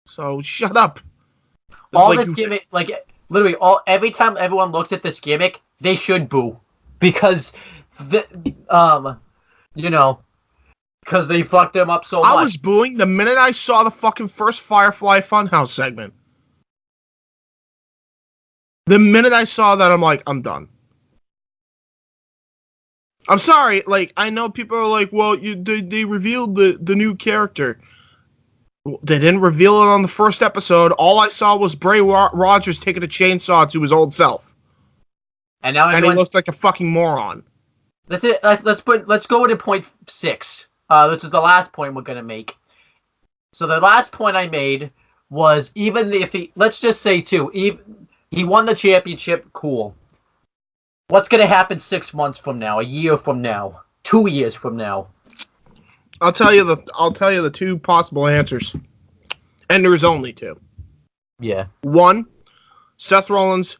So shut up. This gimmick, literally, every time everyone looks at this gimmick, they should boo because because they fucked them up so much. I was booing the minute I saw the fucking first Firefly Funhouse segment. The minute I saw that, I'm like, I'm done. I'm sorry, I know people are like, well, they revealed the new character. They didn't reveal it on the first episode. All I saw was Bray Rogers taking a chainsaw to his old self. And now he looked like a fucking moron. Let's go into point 6, which is the last point we're gonna make. So the last point I made was even if let's just say too, he won the championship, cool. What's going to happen 6 months from now, a year from now, 2 years from now? I'll tell you the two possible answers. And there's only two. Yeah. One, Seth Rollins,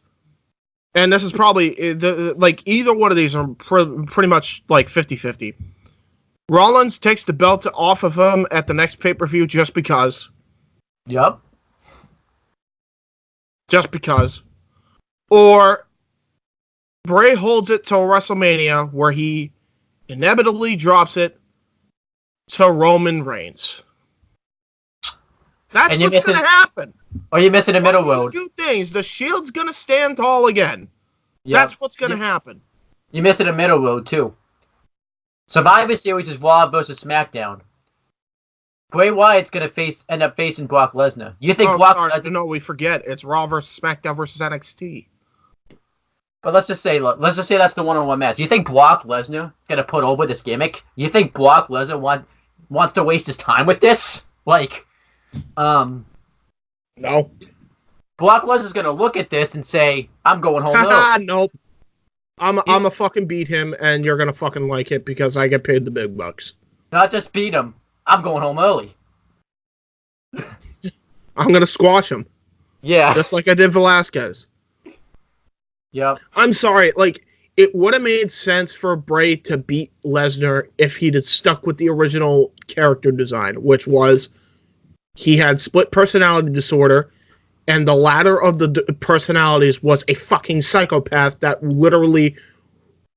and this is probably either one of these are pretty much like 50-50. Rollins takes the belt off of him at the next pay-per-view just because. Yep. Just because. Or Bray holds it till WrestleMania where he inevitably drops it to Roman Reigns. That's what's going to happen. Or you're missing a middle road. Two things. The Shield's going to stand tall again. Yep. That's what's going to happen. You're missing a middle road, too. Survivor Series is Raw versus SmackDown. Bray Wyatt's going to end up facing Brock Lesnar. You think No, we forget. It's Raw versus SmackDown versus NXT. But let's just say that's the one-on-one match. You think Brock Lesnar is going to put over this gimmick? You think Brock Lesnar wants to waste his time with this? No. Brock Lesnar's going to look at this and say, I'm going home early. Nope. I'm a fucking beat him, and you're going to fucking like it because I get paid the big bucks. Not just beat him. I'm going home early. I'm going to squash him. Yeah. Just like I did Velasquez. Yep. I'm sorry. It would have made sense for Bray to beat Lesnar if he'd have stuck with the original character design, which was he had split personality disorder, and the latter of the personalities was a fucking psychopath that literally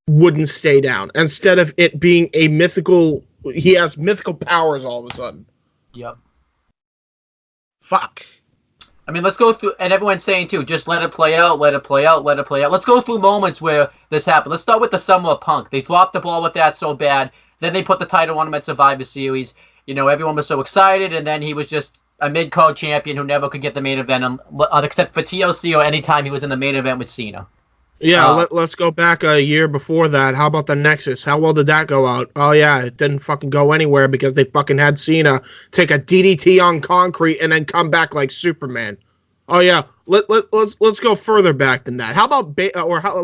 wouldn't stay down. Instead of it being a mythical, he has mythical powers all of a sudden. Yep. Fuck. I mean, let's go through, and everyone's saying too, just let it play out, let it play out, let it play out. Let's go through moments where this happened. Let's start with the Summer of Punk. They dropped the ball with that so bad. Then they put the title on him at Survivor Series. Everyone was so excited, and then he was just a mid-card champion who never could get the main event, except for TLC or anytime he was in the main event with Cena. Yeah, let's go back a year before that. How about the Nexus? How well did that go out? Oh, yeah, it didn't fucking go anywhere because they fucking had Cena take a DDT on concrete and then come back like Superman. Oh, yeah, let's go further back than that. How about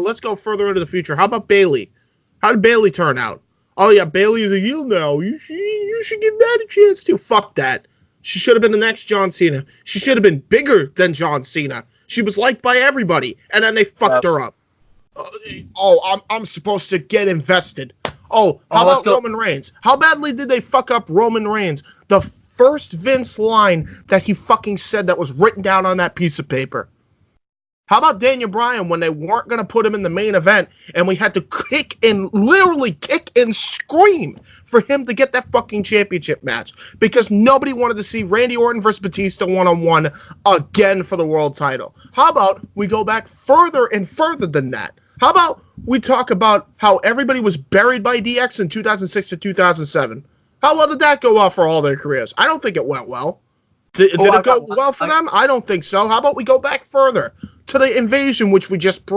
let's go further into the future. How about Bayley? How did Bayley turn out? Oh, yeah, Bayley's a heel now. You should give that a chance too. Fuck that. She should have been the next John Cena. She should have been bigger than John Cena. She was liked by everybody, and then they fucked her up. I'm supposed to get invested. How about Roman Reigns? How badly did they fuck up Roman Reigns? The first Vince line that he fucking said that was written down on that piece of paper. How about Daniel Bryan when they weren't going to put him in the main event and we had to literally kick and scream for him to get that fucking championship match because nobody wanted to see Randy Orton versus Batista one-on-one again for the world title. How about we go back further and further than that? How about we talk about how everybody was buried by DX in 2006 to 2007? How well did that go off for all their careers? I don't think it went well. Did it go well for them? I don't think so. How about we go back further to the invasion, which we just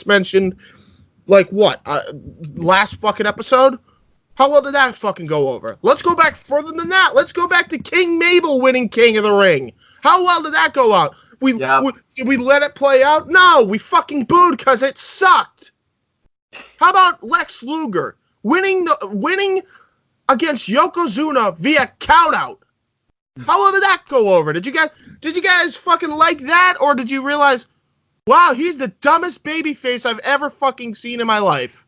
mentioned, last fucking episode? How well did that fucking go over? Let's go back further than that. Let's go back to King Mabel winning King of the Ring. How well did that go out? Did we let it play out? No, we fucking booed because it sucked. How about Lex Luger winning against Yokozuna via countout? How well did that go over? Did you guys fucking like that, or did you realize, wow, he's the dumbest babyface I've ever fucking seen in my life?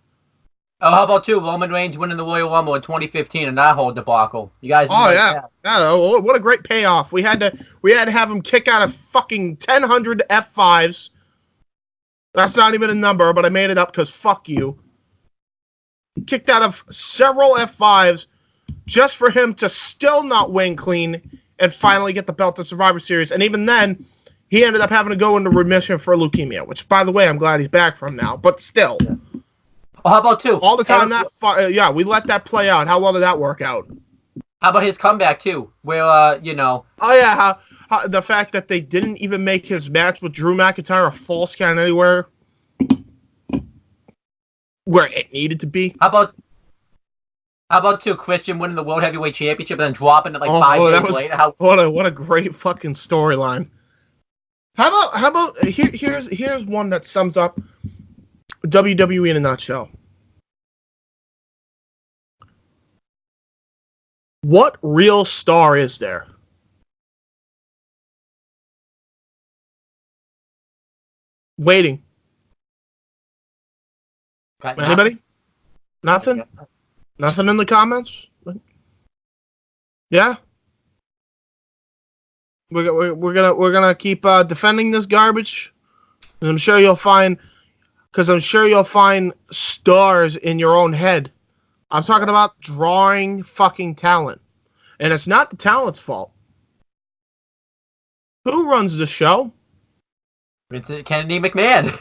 Oh, how about Roman Reigns winning the Royal Rumble in 2015 and that whole debacle? You guys? Oh yeah, what a great payoff. We had to have him kick out of fucking 1,000 F5s. That's not even a number, but I made it up because fuck you. Kicked out of several F5s. Just for him to still not win clean and finally get the belt of Survivor Series. And even then, he ended up having to go into remission for leukemia, which, by the way, I'm glad he's back from now. But still. Well, how about all the time we let that play out. How well did that work out? How about his comeback, too? Where, Oh, yeah, how the fact that they didn't even make his match with Drew McIntyre a false count anywhere where it needed to be. How How about Christian winning the World Heavyweight Championship and then dropping it like 5 days later? What a great fucking storyline. How about here's one that sums up WWE in a nutshell. What real star is there? Waiting. Anybody? Nothing? Nothing in the comments? Yeah? We're gonna keep defending this garbage. And I'm sure you'll find stars in your own head. I'm talking about drawing fucking talent. And it's not the talent's fault. Who runs the show? Vincent Kennedy McMahon.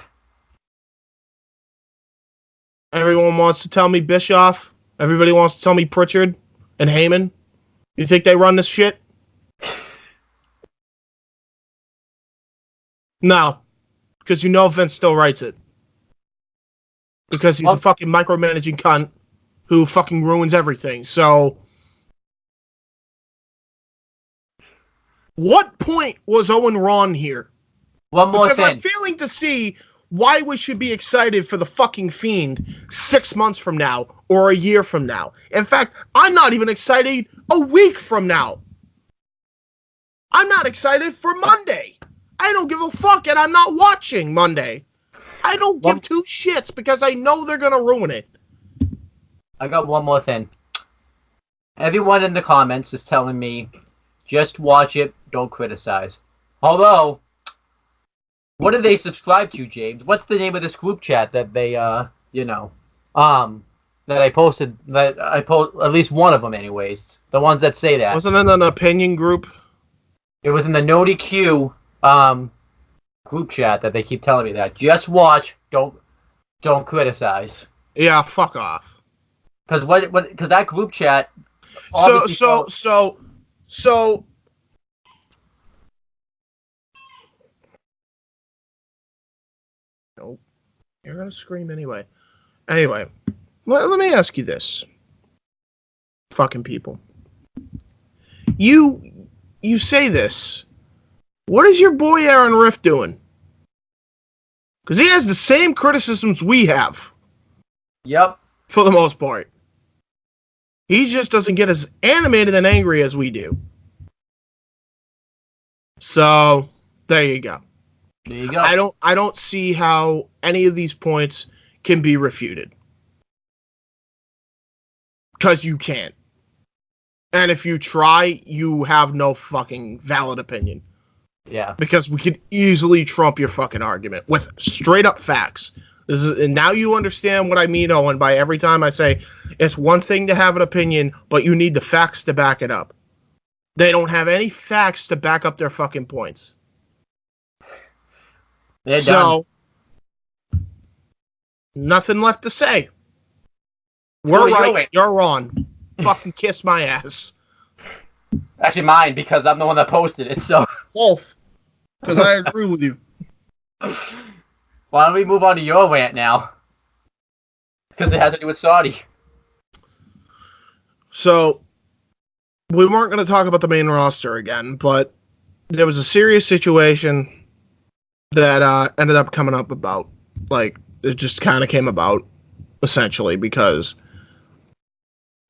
Everyone wants to tell me Bischoff. Everybody wants to tell me Pritchard and Heyman. You think they run this shit? No. Because you know Vince still writes it. Because he's a fucking micromanaging cunt who fucking ruins everything. So, what point was Owen wrong here? One more because thing. I'm failing to see why we should be excited for the fucking Fiend 6 months from now or a year from now. In fact, I'm not even excited a week from now. I'm not excited for Monday. I don't give a fuck, and I'm not watching Monday. I don't give two shits because I know they're going to ruin it. I got one more thing. Everyone in the comments is telling me, just watch it, don't criticize. Although, what do they subscribe to, James? What's the name of this group chat that they, that I posted, at least one of them anyways. The ones that say that. Wasn't it an opinion group? It was in the No DQ, group chat that they keep telling me that. Just watch, don't criticize. Yeah, fuck off. Because because that group chat. So. Nope. You're gonna scream anyway. Anyway, let me ask you this. Fucking people. You say this. What is your boy Aaron Riff doing? Because he has the same criticisms we have. Yep. For the most part. He just doesn't get as animated and angry as we do. So, there you go. There you go. I don't see how any of these points can be refuted. Because you can't. And if you try, you have no fucking valid opinion. Yeah. Because we could easily trump your fucking argument with straight up facts. And now you understand what I mean, Owen, by every time I say it's one thing to have an opinion, but you need the facts to back it up. They don't have any facts to back up their fucking points. They're done. Nothing left to say. So We're right, you're wrong. Fucking kiss my ass. Actually, mine, because I'm the one that posted it, so. Both. Because I agree with you. Why don't we move on to your rant now? Because it has to do with Saudi. So, we weren't going to talk about the main roster again, but there was a serious situation that ended up coming up about. Like, it just kind of came about, essentially, because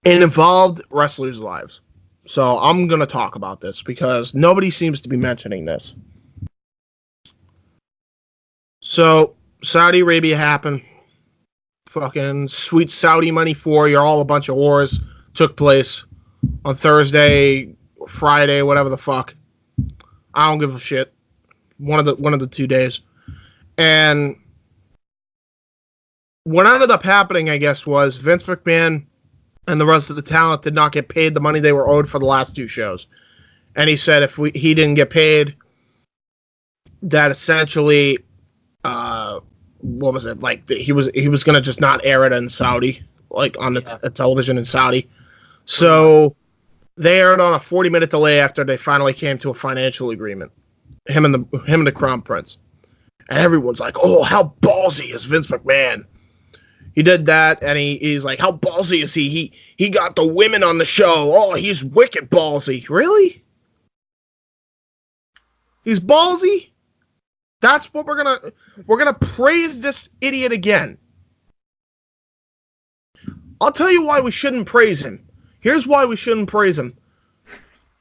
it involved wrestlers' lives. So, I'm going to talk about this because nobody seems to be mentioning this. So, Saudi Arabia happened. Fucking sweet Saudi money for you're all a bunch of whores took place on Thursday, Friday, whatever the fuck. I don't give a shit. One of the 2 days. And what ended up happening, I guess, was Vince McMahon and the rest of the talent did not get paid the money they were owed for the last two shows. And he said if he didn't get paid, that essentially what was it? Like he was going to just not air it in Saudi, like on the television in Saudi. So they aired on a 40-minute delay after they finally came to a financial agreement. Him and the Crown Prince. And everyone's like, "Oh, how ballsy is Vince McMahon? He did that, and he's like, how ballsy is he? He got the women on the show. Oh, he's wicked ballsy. Really? He's ballsy? That's what we're gonna praise this idiot again. I'll tell you why we shouldn't praise him. Here's why we shouldn't praise him.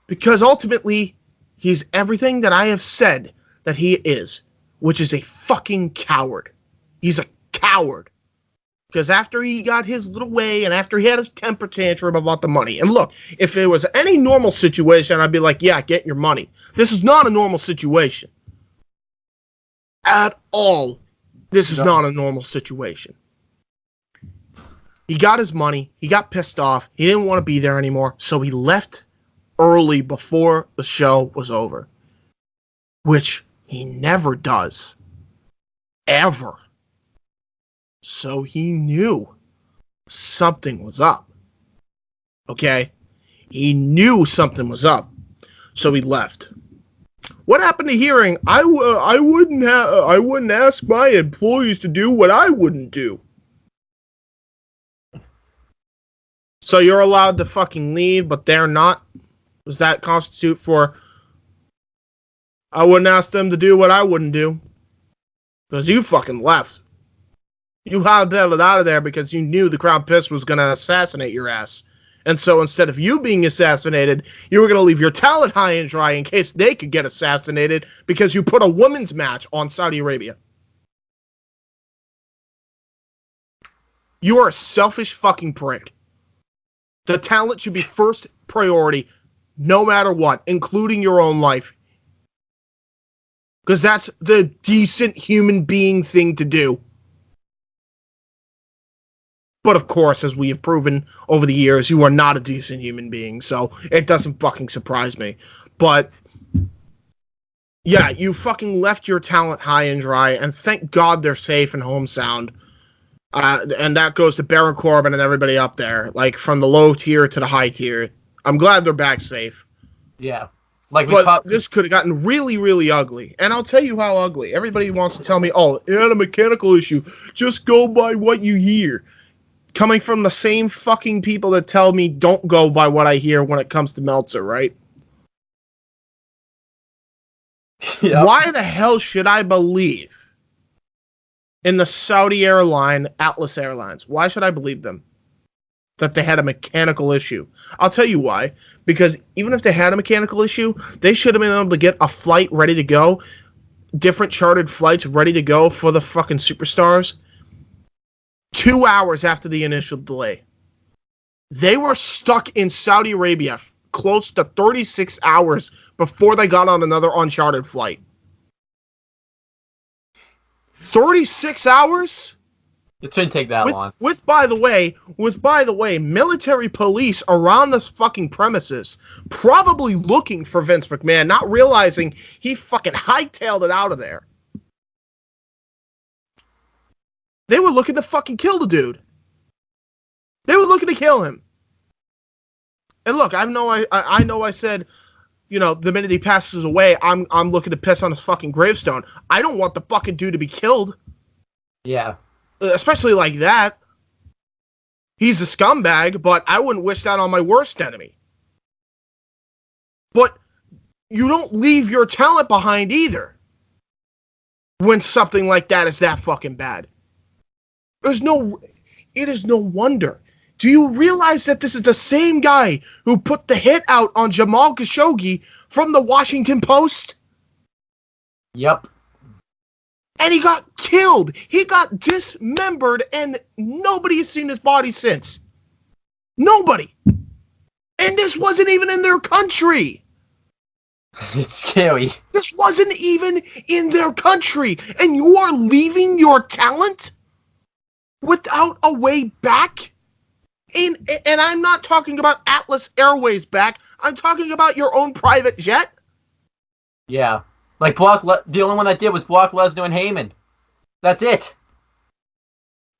Because ultimately, he's everything that I have said that he is, which is a fucking coward. He's a coward. Because after he got his little way and after he had his temper tantrum about the money, and look, if it was any normal situation, I'd be like, yeah, get your money. This is not a normal situation. At all. This is not a normal situation. He got his money. He got pissed off. He didn't want to be there anymore. So he left early before the show was over. Which he never does. Ever. So he knew something was up. Okay? He knew something was up. So he left. What happened to hearing, I wouldn't ask my employees to do what I wouldn't do. So you're allowed to fucking leave, but they're not? Does that constitute for, I wouldn't ask them to do what I wouldn't do? Because you fucking left. You hightailed it out of there because you knew the Crown Prince was going to assassinate your ass. And so instead of you being assassinated, you were going to leave your talent high and dry in case they could get assassinated because you put a women's match on Saudi Arabia. You are a selfish fucking prick. The talent should be first priority no matter what, including your own life. Because that's the decent human being thing to do. But of course, as we have proven over the years, you are not a decent human being, so it doesn't fucking surprise me. But yeah, you fucking left your talent high and dry, and thank God they're safe and home sound. And that goes to Baron Corbin and everybody up there, like from the low tier to the high tier. I'm glad they're back safe. Yeah. But this could have gotten really, really ugly. And I'll tell you how ugly. Everybody wants to tell me, oh, it had a mechanical issue. Just go by what you hear. Coming from the same fucking people that tell me don't go by what I hear when it comes to Meltzer, right? Yep. Why the hell should I believe in the Saudi airline, Atlas Airlines? Why should I believe them? That they had a mechanical issue. I'll tell you why. Because even if they had a mechanical issue, they should have been able to get a flight ready to go. Different chartered flights ready to go for the fucking superstars. 2 hours after the initial delay. They were stuck in Saudi Arabia close to 36 hours before they got on another uncharted flight. 36 hours? It shouldn't take that long. With, by the way, military police around this fucking premises, probably looking for Vince McMahon, not realizing he fucking hightailed it out of there. They were looking to fucking kill the dude. They were looking to kill him. And look, I know I said, you know, the minute he passes away, I'm looking to piss on his fucking gravestone. I don't want the fucking dude to be killed. Yeah. Especially like that. He's a scumbag, but I wouldn't wish that on my worst enemy. But you don't leave your talent behind either. When something like that is that fucking bad. It is no wonder. Do you realize that this is the same guy who put the hit out on Jamal Khashoggi from the Washington Post? Yep. And he got killed. He got dismembered, and nobody has seen his body since. Nobody. And this wasn't even in their country. It's scary. This wasn't even in their country. And you are leaving your talent without a way back? And I'm not talking about Atlas Airways back. I'm talking about your own private jet. Yeah. Like the only one that did was Brock Lesnar and Heyman. That's it.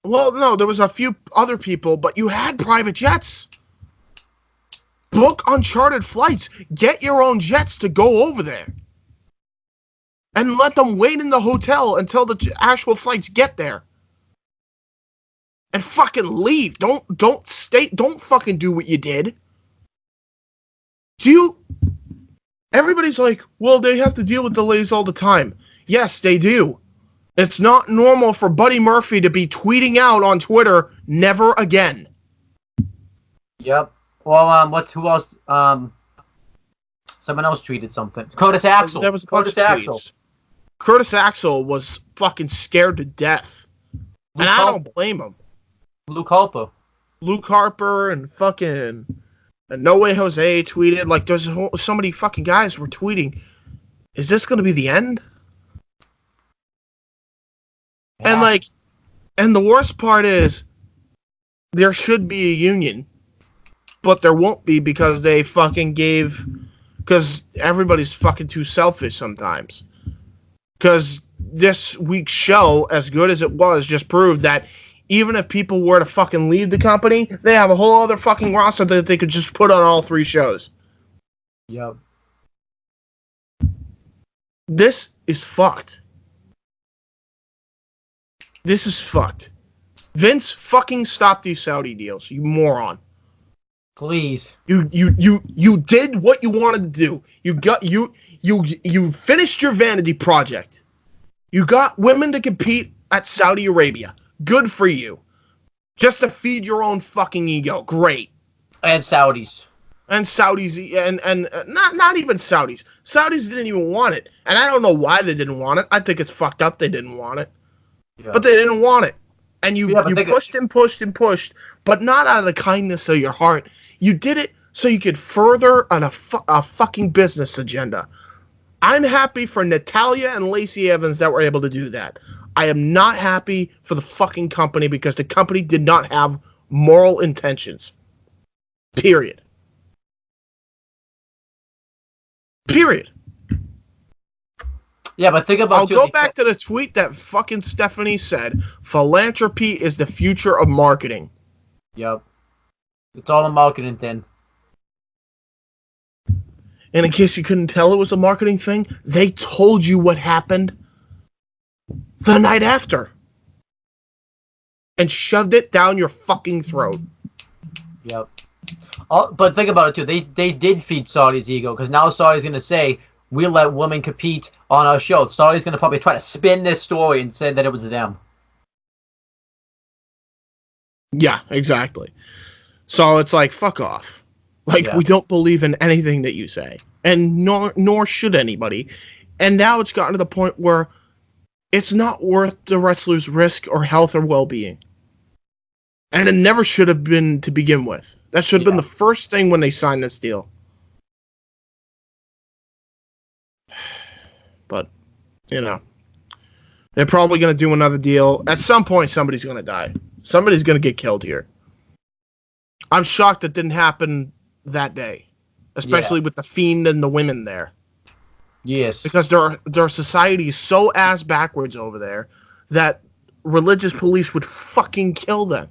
Well, no, there was a few other people, but you had private jets. Book uncharted flights. Get your own jets to go over there. And let them wait in the hotel until the actual flights get there. and fucking leave. Don't stay. Don't fucking do what you did. Everybody's like, well, they have to deal with delays all the time. Yes, they do. It's not normal for Buddy Murphy to be tweeting out on Twitter, never again. Yep. Well, who else? Someone else tweeted something. Curtis Axel. There was a bunch of tweets. Curtis Axel was fucking scared to death. And I don't blame him. Luke Harper. Luke Harper and fucking No Way Jose tweeted. Like, there's so many fucking guys were tweeting. Is this going to be the end? Yeah. And the worst part is, there should be a union, but there won't be because they fucking because everybody's fucking too selfish sometimes. Because this week's show, as good as it was, just proved that even if people were to fucking leave the company, they have a whole other fucking roster that they could just put on all 3 shows. Yep. This is fucked. This is fucked. Vince, fucking stop these Saudi deals, you moron. Please. You did what you wanted to do. You finished your vanity project. You got women to compete at Saudi Arabia. Good for you. Just to feed your own fucking ego. Great. And Saudis. And Saudis, and not even Saudis. Saudis didn't even want it. And I don't know why they didn't want it. I think it's fucked up they didn't want it. Yeah. But they didn't want it. And you pushed and pushed and pushed, but not out of the kindness of your heart. You did it so you could further a fucking business agenda. I'm happy for Natalya and Lacey Evans that were able to do that. I am not happy for the fucking company because the company did not have moral intentions. Period. Yeah, but think about... I'll go back to the tweet that fucking Stephanie said. Philanthropy is the future of marketing. Yep. It's all a marketing thing. And in case you couldn't tell it was a marketing thing, they told you what happened the night after. And shoved it down your fucking throat. Yep. But think about it, too. They did feed Saudi's ego, because now Saudi's going to say, we let women compete on our show. Saudi's going to probably try to spin this story and say that it was them. Yeah, exactly. So it's like, fuck off. Like, we don't believe in anything that you say. And nor should anybody. And now it's gotten to the point where it's not worth the wrestler's risk or health or well-being. And it never should have been to begin with. That should have been the first thing when they signed this deal. But, you know, they're probably going to do another deal. At some point, somebody's going to die. Somebody's going to get killed here. I'm shocked that didn't happen that day, especially with the Fiend and the women there. Yes. Because their society is so ass backwards over there that religious police would fucking kill them.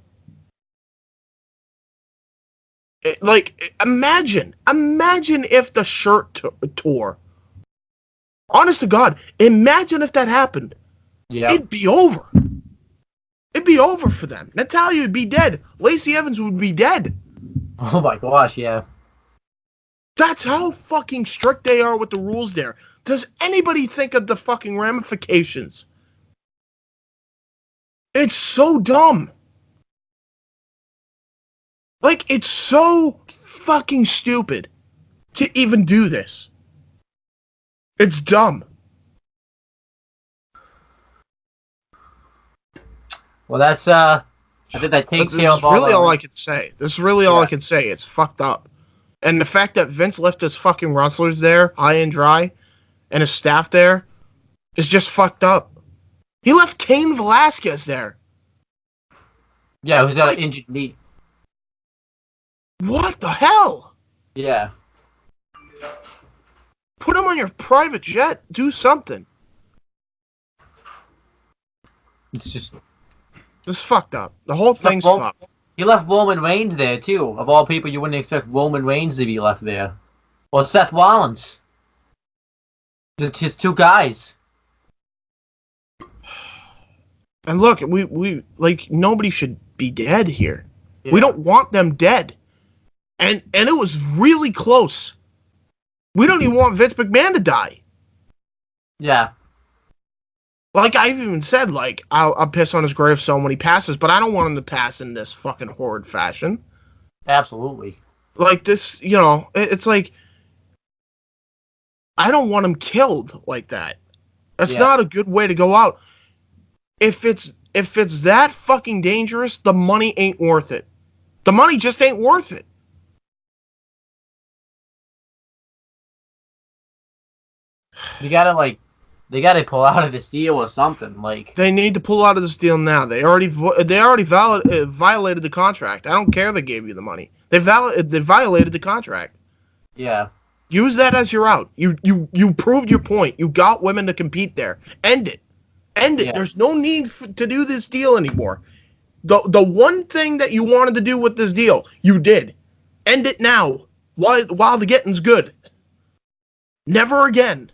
Imagine if the shirt tore. Honest to God, imagine if that happened. Yeah. It'd be over. It'd be over for them. Natalya would be dead. Lacey Evans would be dead. Oh my gosh, yeah. That's how fucking strict they are with the rules there. Does anybody think of the fucking ramifications? It's so dumb. Like, it's so fucking stupid to even do this. It's dumb. Well, that's, I think that takes care of all. That's really all I can say. This is really all I can say. It's fucked up. And the fact that Vince left his fucking wrestlers there, high and dry, and his staff there, is just fucked up. He left Cain Velasquez there. Yeah, who's got an injured knee. What the hell? Yeah. Put him on your private jet. Do something. It's just... It's fucked up. The whole thing's fucked. He left Roman Reigns there, too. Of all people, you wouldn't expect Roman Reigns to be left there. Or Seth Rollins. It's his 2 guys. And look, we like, nobody should be dead here. Yeah. We don't want them dead. And it was really close. We don't even want Vince McMahon to die. Yeah. Like, I've even said, like, I'll piss on his grave so when he passes, but I don't want him to pass in this fucking horrid fashion. Absolutely. Like, this, you know, it's like, I don't want him killed like that. That's not a good way to go out. If it's that fucking dangerous, the money ain't worth it. The money just ain't worth it. You gotta, like, they gotta pull out of this deal or something. Like, they need to pull out of this deal now. They already violated the contract. I don't care they gave you the money. They violated the contract. Yeah. Use that as your out. You proved your point. You got women to compete there. End it. End it. Yeah. There's no need to do this deal anymore. The one thing that you wanted to do with this deal, you did. End it now. While the getting's good. Never again.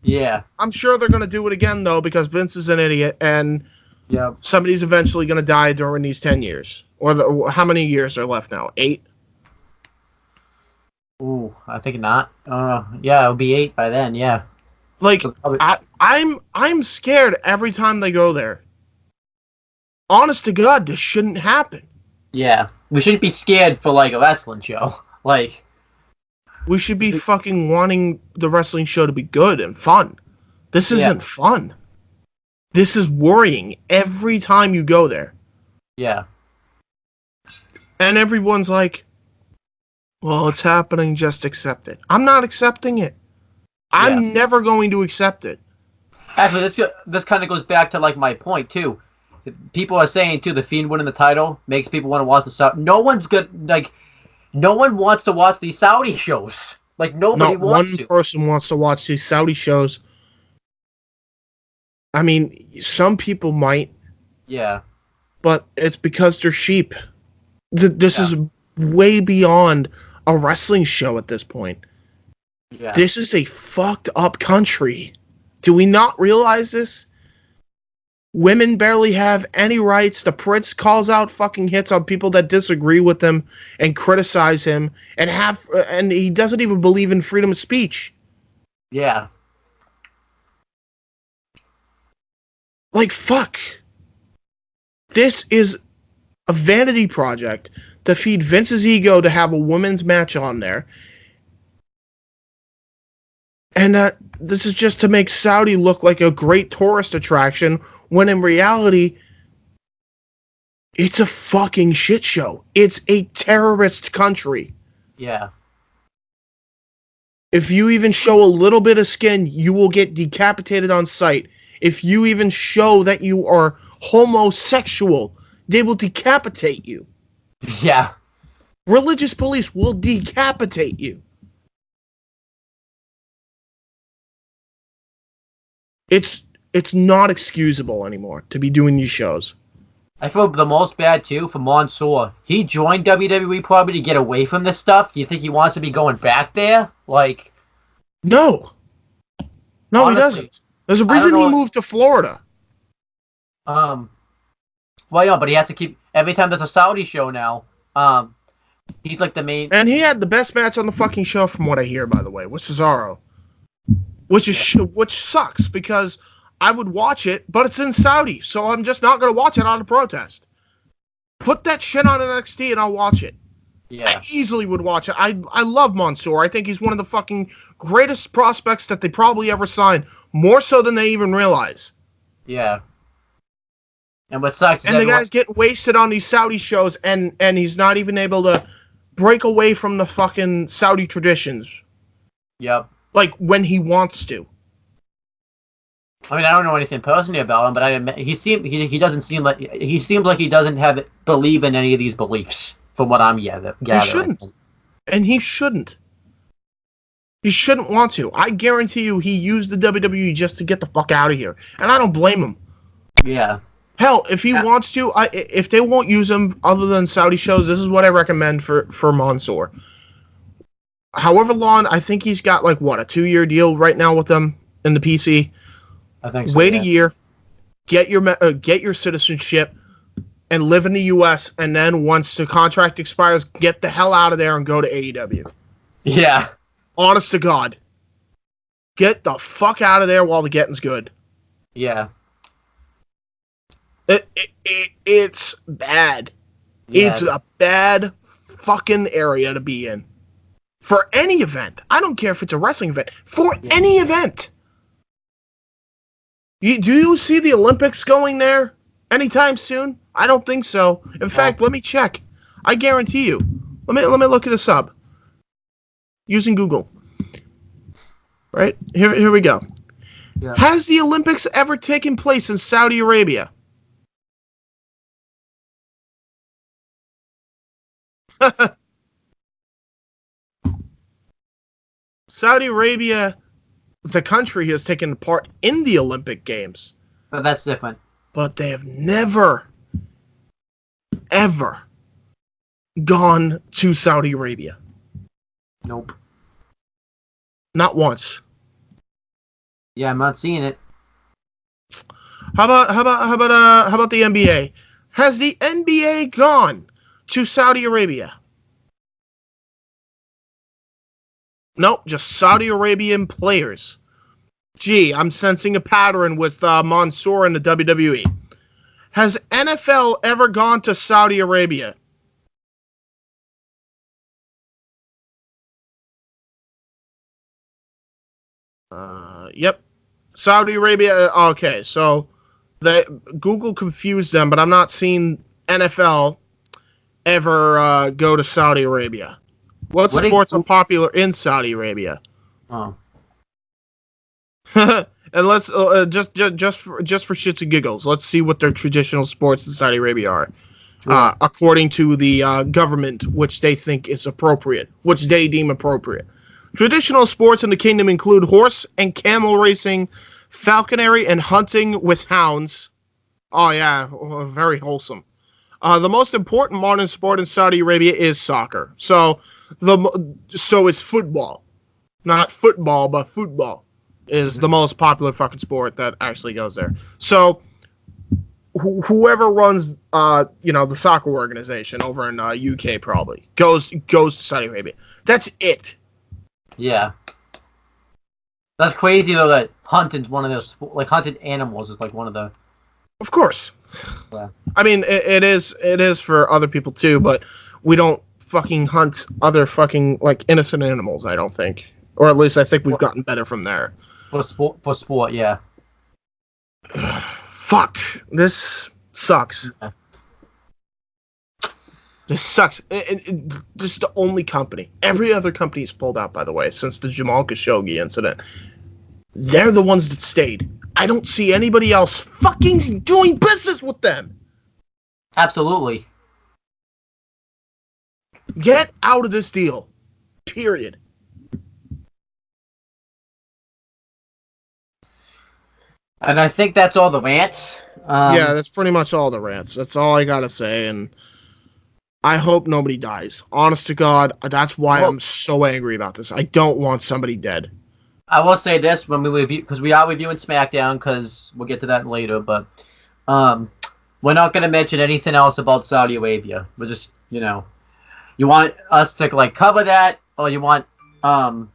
Yeah. I'm sure they're going to do it again, though, because Vince is an idiot, and somebody's eventually going to die during these 10 years. Or how many years are left now? 8? Ooh, I think not. Yeah, it'll be 8 by then, yeah. Like, I'm scared every time they go there. Honest to God, this shouldn't happen. Yeah. We shouldn't be scared for, like, a wrestling show. Like... We should be fucking wanting the wrestling show to be good and fun. This isn't fun. This is worrying every time you go there. Yeah. And everyone's like, well, it's happening, just accept it. I'm not accepting it. I'm never going to accept it. Actually, this kind of goes back to, like, my point, too. People are saying, too, the Fiend winning the title makes people want to watch the stuff. No one's good, like... No one wants to watch these Saudi shows. Like, nobody wants to. Not one person wants to watch these Saudi shows. I mean, some people might. Yeah. But it's because they're sheep. This is way beyond a wrestling show at this point. Yeah. This is a fucked up country. Do we not realize this? Women barely have any rights. The prince calls out fucking hits on people that disagree with him and criticize him, and he doesn't even believe in freedom of speech. Yeah. Like, fuck. This is a vanity project to feed Vince's ego to have a women's match on there. And this is just to make Saudi look like a great tourist attraction, when in reality, it's a fucking shit show. It's a terrorist country. Yeah. If you even show a little bit of skin, you will get decapitated on sight. If you even show that you are homosexual, they will decapitate you. Yeah. Religious police will decapitate you. It's not excusable anymore to be doing these shows. I feel the most bad, too, for Mansoor. He joined WWE probably to get away from this stuff. Do you think he wants to be going back there? Like... No. No, honestly, he doesn't. There's a reason he moved to Florida. Well, yeah, but he has to keep... Every time there's a Saudi show now, he's like the main... And he had the best match on the fucking show, from what I hear, by the way, with Cesaro. Which sucks, because I would watch it, but it's in Saudi, so I'm just not going to watch it out of protest. Put that shit on NXT and I'll watch it. Yeah. I easily would watch it. I love Mansoor. I think he's one of the fucking greatest prospects that they probably ever signed, more so than they even realize. Yeah. And what sucks is the guy's getting wasted on these Saudi shows, and he's not even able to break away from the fucking Saudi traditions. Yep. Like, when he wants to. I mean, I don't know anything personally about him, but he seems like he doesn't believe in any of these beliefs, from what I'm gathering. He shouldn't. And he shouldn't. He shouldn't want to. I guarantee you he used the WWE just to get the fuck out of here. And I don't blame him. Yeah. Hell, if he wants to, if they won't use him other than Saudi shows, this is what I recommend for Mansoor. However long, I think he's got, like, what, a 2-year deal right now with them in the PC? I think so. Wait a year, get your citizenship, and live in the U.S. and then once the contract expires, get the hell out of there and go to AEW. Yeah. Honest to God. Get the fuck out of there while the getting's good. Yeah. It's bad. Yeah. It's a bad fucking area to be in. For any event. I don't care if it's a wrestling event. For any event. Do you see the Olympics going there anytime soon? I don't think so. In fact, let me check. I guarantee you. Let me look this up. Using Google. Right? Here we go. Yeah. Has the Olympics ever taken place in Saudi Arabia? Saudi Arabia, the country, has taken part in the Olympic Games. But that's different. But they have never, ever gone to Saudi Arabia. Nope. Not once. Yeah, I'm not seeing it. How about the NBA? Has the NBA gone to Saudi Arabia? Nope, just Saudi Arabian players. Gee, I'm sensing a pattern with Mansoor and the WWE. Has NFL ever gone to Saudi Arabia? Yep. Saudi Arabia. Okay, so Google confused them, but I'm not seeing NFL ever go to Saudi Arabia. What sports are popular in Saudi Arabia? Oh. And let's just for shits and giggles, let's see what their traditional sports in Saudi Arabia are, according to the government, which they think is appropriate, which they deem appropriate. Traditional sports in the kingdom include horse and camel racing, falconry, and hunting with hounds. Oh yeah, very wholesome. The most important modern sport in Saudi Arabia is soccer. So it's football, not football, but football is the most popular fucking sport that actually goes there. So whoever runs, the soccer organization over in UK probably goes to Saudi Arabia. That's it. Yeah. That's crazy though that hunting's one of those, like hunted animals is like one of the. Of course. Yeah. I mean, it is for other people too, but we don't fucking hunt other fucking like innocent animals. I don't think, or at least I think we've gotten better from there. For sport, yeah. Fuck. This sucks. Yeah. This sucks. This is the only company. Every other company's pulled out, by the way, since the Jamal Khashoggi incident. They're the ones that stayed. I don't see anybody else fucking doing business with them. Absolutely. Get out of this deal. Period. And I think that's all the rants. Yeah, that's pretty much all the rants. That's all I gotta say, and I hope nobody dies. Honest to God, that's why I'm so angry about this. I don't want somebody dead. I will say this when we review, because we are reviewing SmackDown, because we'll get to that later, but we're not going to mention anything else about Saudi Arabia. We're just, you want us to like cover that, or you want to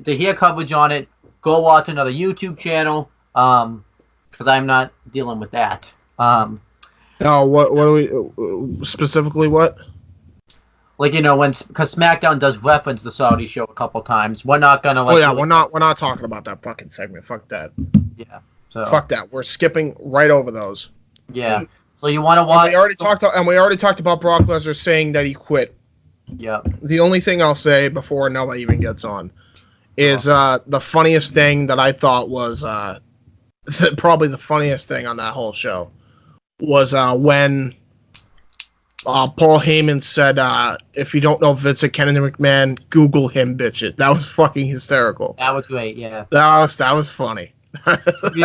hear coverage on it, go watch another YouTube channel, because I'm not dealing with that. No, what do we specifically? What? Like because SmackDown does reference the Saudi show a couple times, we're not gonna. Like, we're not talking about that fucking segment. Fuck that. Yeah. So. Fuck that. We're skipping right over those. Yeah. So you want to watch? We already talked about Brock Lesnar saying that he quit. Yeah. The only thing I'll say before Noah even gets on is the funniest thing that I thought was probably the funniest thing on that whole show was when Paul Heyman said, if you don't know Vincent Kennedy McMahon, Google him, bitches. That was fucking hysterical. That was great, yeah. That was funny. we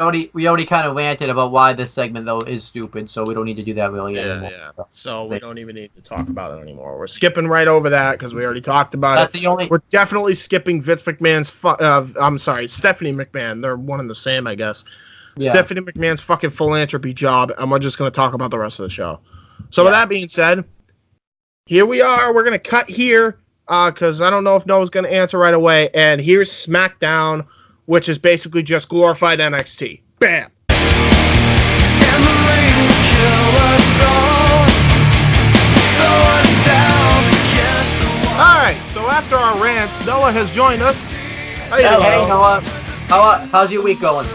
already kind of ranted about why this segment, though, is stupid, so we don't need to do that really anymore. Yeah. So we don't even need to talk about it anymore. We're skipping right over that because we already talked about it. We're definitely skipping Vince McMahon's... I'm sorry, Stephanie McMahon. They're one and the same, I guess. Stephanie McMahon's fucking philanthropy job, and we're just going to talk about the rest of the show. So with that being said, here we are. We're going to cut here because I don't know if Noah's going to answer right away. And here's SmackDown, which is basically just glorified NXT. Bam! Alright, so after our rants, Noah has joined us. Hey Noah. How's your week going?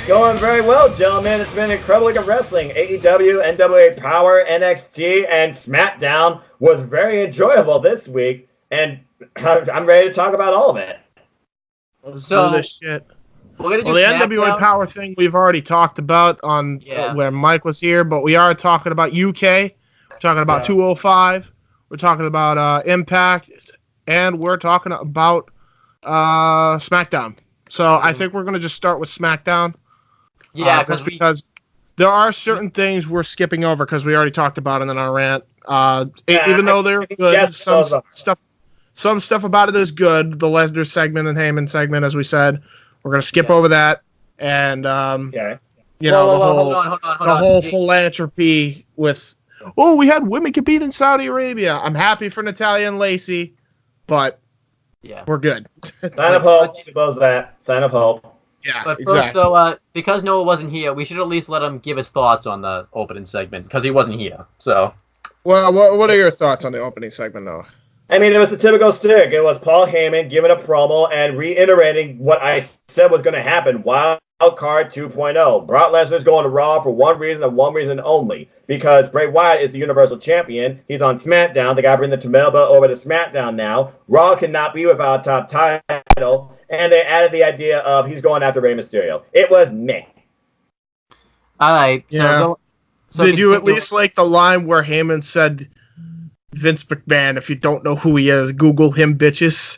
Going very well, gentlemen. It's been an incredible week of wrestling. AEW, NWA Powerrr, NXT, and SmackDown was very enjoyable this week, and I'm ready to talk about all of it. Let's do this shit. Well, the NWA Powerrr thing we've already talked about on where Mike was here, but we are talking about UK. We're talking about 205. We're talking about Impact, and we're talking about SmackDown. So I think we're going to just start with SmackDown. Yeah, because there are certain things we're skipping over because we already talked about it in our rant. Even though they're good, some stuff about it is good. The Lesnar segment and Heyman segment, as we said, we're going to skip over that. And the whole philanthropy with. Oh, we had women compete in Saudi Arabia. I'm happy for Natalya and Lacey, but we're good. Sign of hope. Suppose that. Sign of hope. Yeah, but first, though, because Noah wasn't here, we should at least let him give his thoughts on the opening segment because he wasn't here. So, well, what are your thoughts on the opening segment, Noah? I mean, it was the typical stick. It was Paul Heyman giving a promo and reiterating what I said was going to happen. Wild Card 2.0. Brock Lesnar's going to Raw for one reason and one reason only. Because Bray Wyatt is the Universal Champion. He's on SmackDown. They got to bring the title belt over to SmackDown now. Raw cannot be without a top title. And they added the idea of he's going after Rey Mysterio. It was meh. All right. So did you at least like the line where Heyman said, Vince McMahon, if you don't know who he is, Google him, bitches?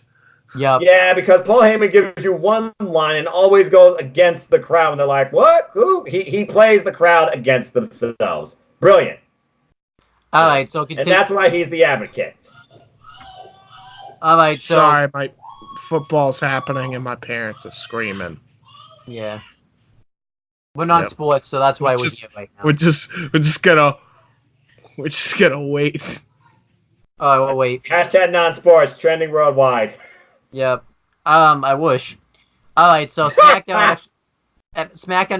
Yep. Yeah, because Paul Heyman gives you one line and always goes against the crowd. And they're like, what? Who? He plays the crowd against themselves. Brilliant. All right, so continue. And that's why he's the advocate. All right, so... Sorry, my football's happening and my parents are screaming. Yeah. We're not sports, so that's why we're here right now. We're just gonna wait. Oh, we'll wait. Hashtag non-sports, trending worldwide. Yep. I wish. All right, so SmackDown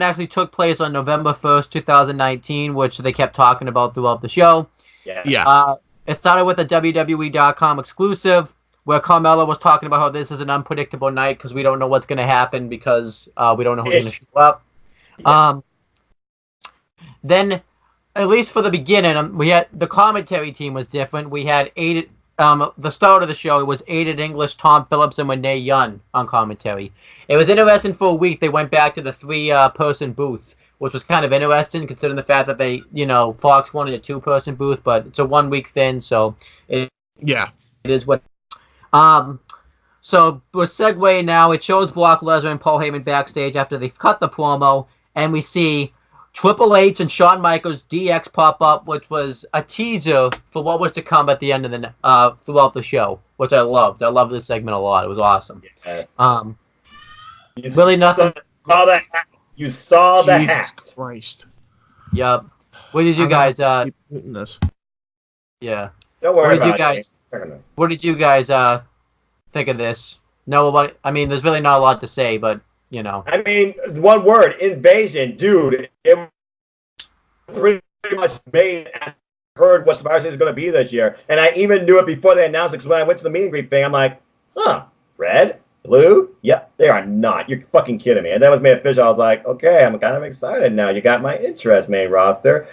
actually took place on November 1st, 2019, which they kept talking about throughout the show. Yeah. It started with a WWE.com exclusive where Carmella was talking about how this is an unpredictable night because we don't know what's going to happen because we don't know who's going to show up. Yeah. Then, at least for the beginning, we had the commentary team was different. We had the start of the show, it was Aiden English, Tom Phillips, and Renee Young on commentary. It was interesting for a week. They went back to the three-person booth, which was kind of interesting considering the fact that they, Fox wanted a two-person booth, but it's a 1 week thing, so it is what. So we're segueing now. It shows Brock Lesnar and Paul Heyman backstage after they cut the promo, and we see Triple H and Shawn Michaels DX pop up, which was a teaser for what was to come at the end of the throughout the show, which I loved. I loved this segment a lot. It was awesome. Really nothing. You saw the hat. Jesus Christ. Yep. What did you guys? Yeah. Don't worry What did you guys think of this? No, I mean, there's really not a lot to say, but I mean, one word: invasion, dude. It pretty much made. Heard what Survivor Series is going to be this year, and I even knew it before they announced it. Because when I went to the meet and greet thing, I'm like, red, blue, yep, they are not. You're fucking kidding me. And that was made official. I was like, okay, I'm kind of excited now. You got my interest, main roster.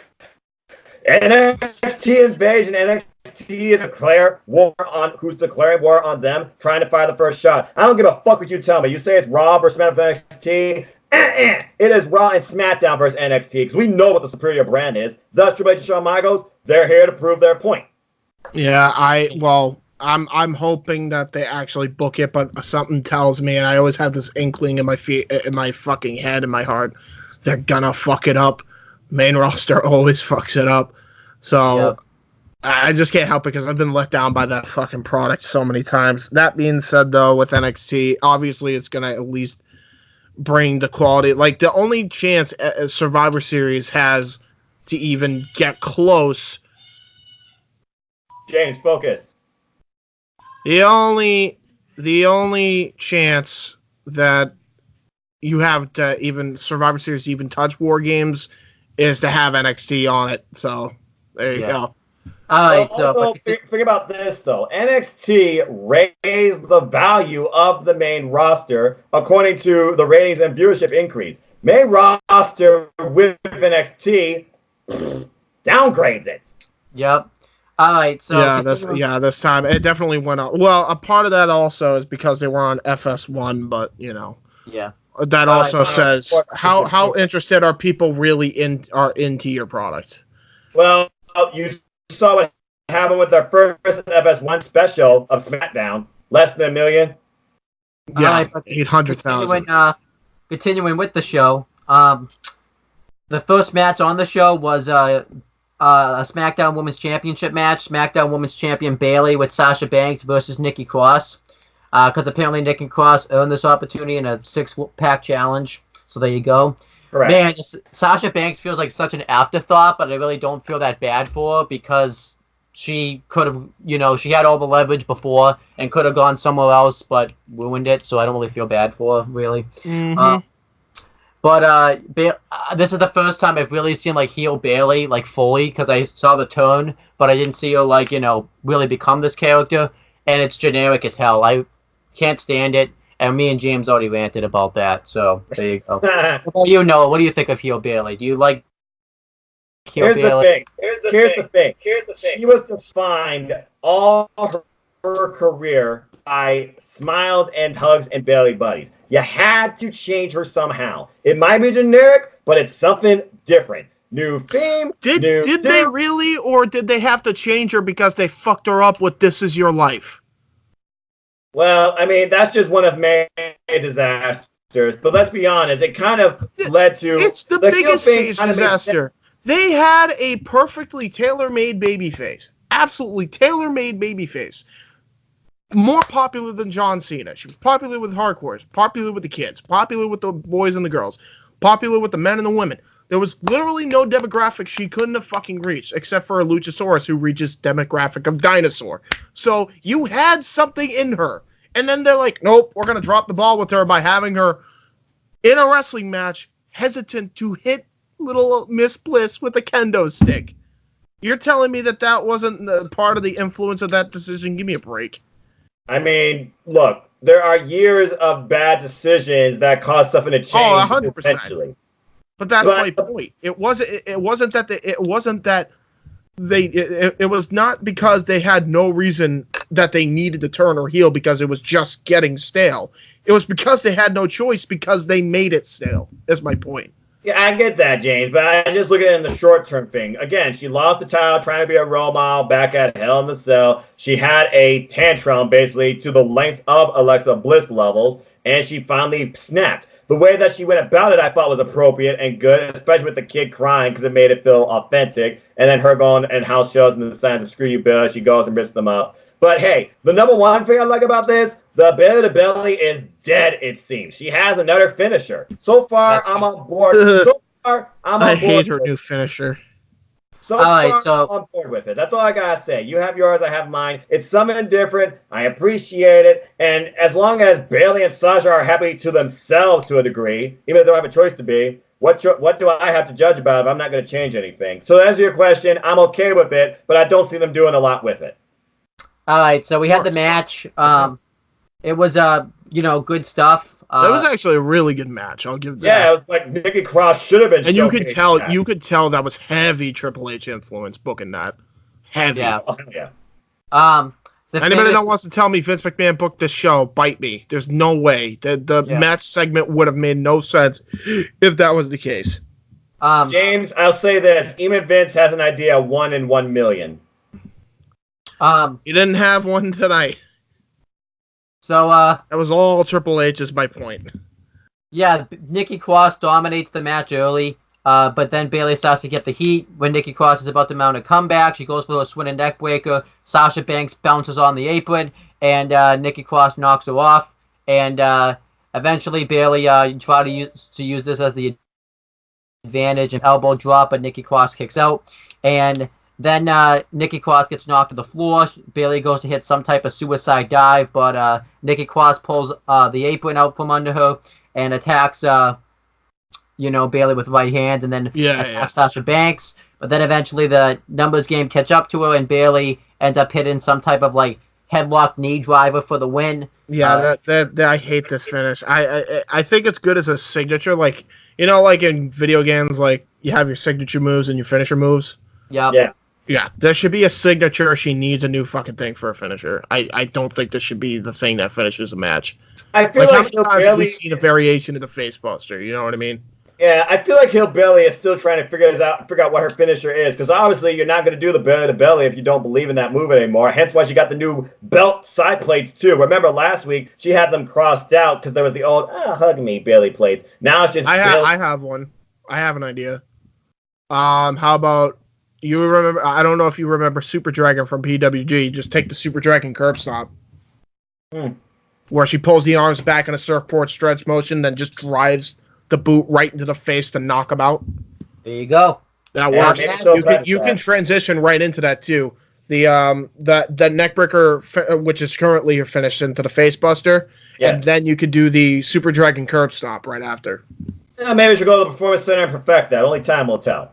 NXT invasion, NXT declare war on who's declaring war on them, trying to fire the first shot. I don't give a fuck what you tell me. You say it's Raw versus SmackDown versus NXT. It is Raw and SmackDown versus NXT because we know what the superior brand is. Thus, Triple H and Shawn Michaels, they're here to prove their point. Yeah, I'm hoping that they actually book it, but something tells me, and I always have this inkling in my fucking head, in my heart, they're gonna fuck it up. Main roster always fucks it up, so I just can't help it because I've been let down by that fucking product so many times. That being said, though, with NXT, obviously it's gonna at least bring the quality. Like, the only chance Survivor Series has to even get close. James, focus. The only chance that you have to even Survivor Series to even touch War Games is to have NXT on it. So there you go. All right. Also, think about this though. NXT raised the value of the main roster according to the ratings and viewership increase. Main roster with NXT downgrades it. Yep. All right. So this time it definitely went up. Well, a part of that also is because they were on FS1, but yeah. That also says how interested are people really into your product. Well, you saw what happened with their first FS1 special of SmackDown, less than $1 million. Yeah, 800,000. Continuing with the show, the first match on the show was a SmackDown Women's Championship match. SmackDown Women's Champion Bayley with Sasha Banks versus Nikki Cross. Because apparently Nikki Cross earned this opportunity in a 6-pack challenge. So there you go. Correct. Man, Sasha Banks feels like such an afterthought, but I really don't feel that bad for her because she could have, she had all the leverage before and could have gone somewhere else, but ruined it. So I don't really feel bad for her, really. Mm-hmm. But this is the first time I've really seen heel Bayley fully because I saw the turn, but I didn't see her really become this character, and it's generic as hell. I can't stand it, and me and James already ranted about that. So there you go. Well, what do you think of heel Bayley? Do you like heel Bayley? Here's the thing. She was defined all her career by smiles and hugs and belly buddies. You had to change her somehow. It might be generic, but it's something different. New theme. Did they really, or did they have to change her because they fucked her up with "This Is Your Life"? Well, I mean, that's just one of many disasters. But let's be honest, it kind of led to... It's the biggest stage disaster. They had a perfectly tailor-made babyface. Absolutely tailor-made babyface. More popular than John Cena. She was popular with hardcores, popular with the kids, popular with the boys and the girls, popular with the men and the women. There was literally no demographic she couldn't have fucking reached, except for a Luchasaurus who reaches demographic of dinosaur. So you had something in her. And then they're like, nope, we're going to drop the ball with her by having her in a wrestling match hesitant to hit little Miss Bliss with a kendo stick. You're telling me that wasn't part of the influence of that decision? Give me a break. I mean, look, there are years of bad decisions that cause something to change. Oh, 100%. Eventually. But that's my point. It was not because they had no reason that they needed to turn or heel because it was just getting stale. It was because they had no choice because they made it stale. That's my point. Yeah, I get that, James, but I just look at it in the short-term thing. Again, she lost the title trying to be a role model back at Hell in the Cell. She had a tantrum, basically, to the length of Alexa Bliss levels, and she finally snapped. The way that she went about it, I thought was appropriate and good, especially with the kid crying because it made it feel authentic. And then her going and house shows and the signs of "Screw you, Bill." She goes and rips them up. But hey, the number one thing I like about this, the belly to belly is dead. It seems she has another finisher. So far, I'm on board. I hate her new finisher. I'm on board with it. That's all I gotta say. You have yours, I have mine. It's something different. I appreciate it. And as long as Bayley and Sasha are happy to themselves to a degree, even if they don't have a choice to be, what do I have to judge about if I'm not going to change anything? So to answer your question, I'm okay with it, but I don't see them doing a lot with it. All right, so we had the match. It was good stuff. That was actually a really good match. I'll give that. Yeah, it was like Nikki Cross should have been. And you could tell that was heavy Triple H influence booking that. Heavy. Yeah. Oh, yeah. Anybody that wants to tell me Vince McMahon booked this show, bite me. There's no way. The match segment would have made no sense if that was the case. James, I'll say this. Even Vince has an idea of 1 in 1 million. He didn't have one tonight. So that was all Triple H is my point. Yeah, Nikki Cross dominates the match early, but then Bayley starts to get the heat. When Nikki Cross is about to mount a comeback, she goes for a swing and neck breaker. Sasha Banks bounces on the apron, and Nikki Cross knocks her off. And Eventually, Bailey tried to use this as the advantage and elbow drop, but Nikki Cross kicks out. And then Nikki Cross gets knocked to the floor. Bailey goes to hit some type of suicide dive, but Nikki Cross pulls the apron out from under her and attacks, Bailey with right hand, and then attacks Sasha Banks. But then eventually the numbers game catch up to her, and Bailey ends up hitting some type of headlock knee driver for the win. Yeah, that I hate this finish. I think it's good as a signature, like in video games, like you have your signature moves and your finisher moves. Yeah. Yeah, there should be a signature. She needs a new fucking thing for a finisher. I don't think this should be the thing that finishes a match. I feel how many times have we seen a variation of the face buster? You know what I mean? Yeah, I feel like Hillbilly is still trying to figure out what her finisher is, because obviously you're not going to do the belly to belly if you don't believe in that move anymore. Hence why she got the new belt side plates too. Remember last week she had them crossed out because there was the old hug me belly plates. Now it's just I have one. I have an idea. How about you remember? I don't know if you remember Super Dragon from PWG. Just take the Super Dragon curb stomp, where she pulls the arms back in a surfboard stretch motion, then just drives the boot right into the face to knock him out. There you go. That works. You can transition right into that too. The neck breaker, which is currently your finish, into the face buster, and then you could do the Super Dragon curb stomp right after. Yeah, maybe we should go to the Performance Center and perfect that. Only time will tell.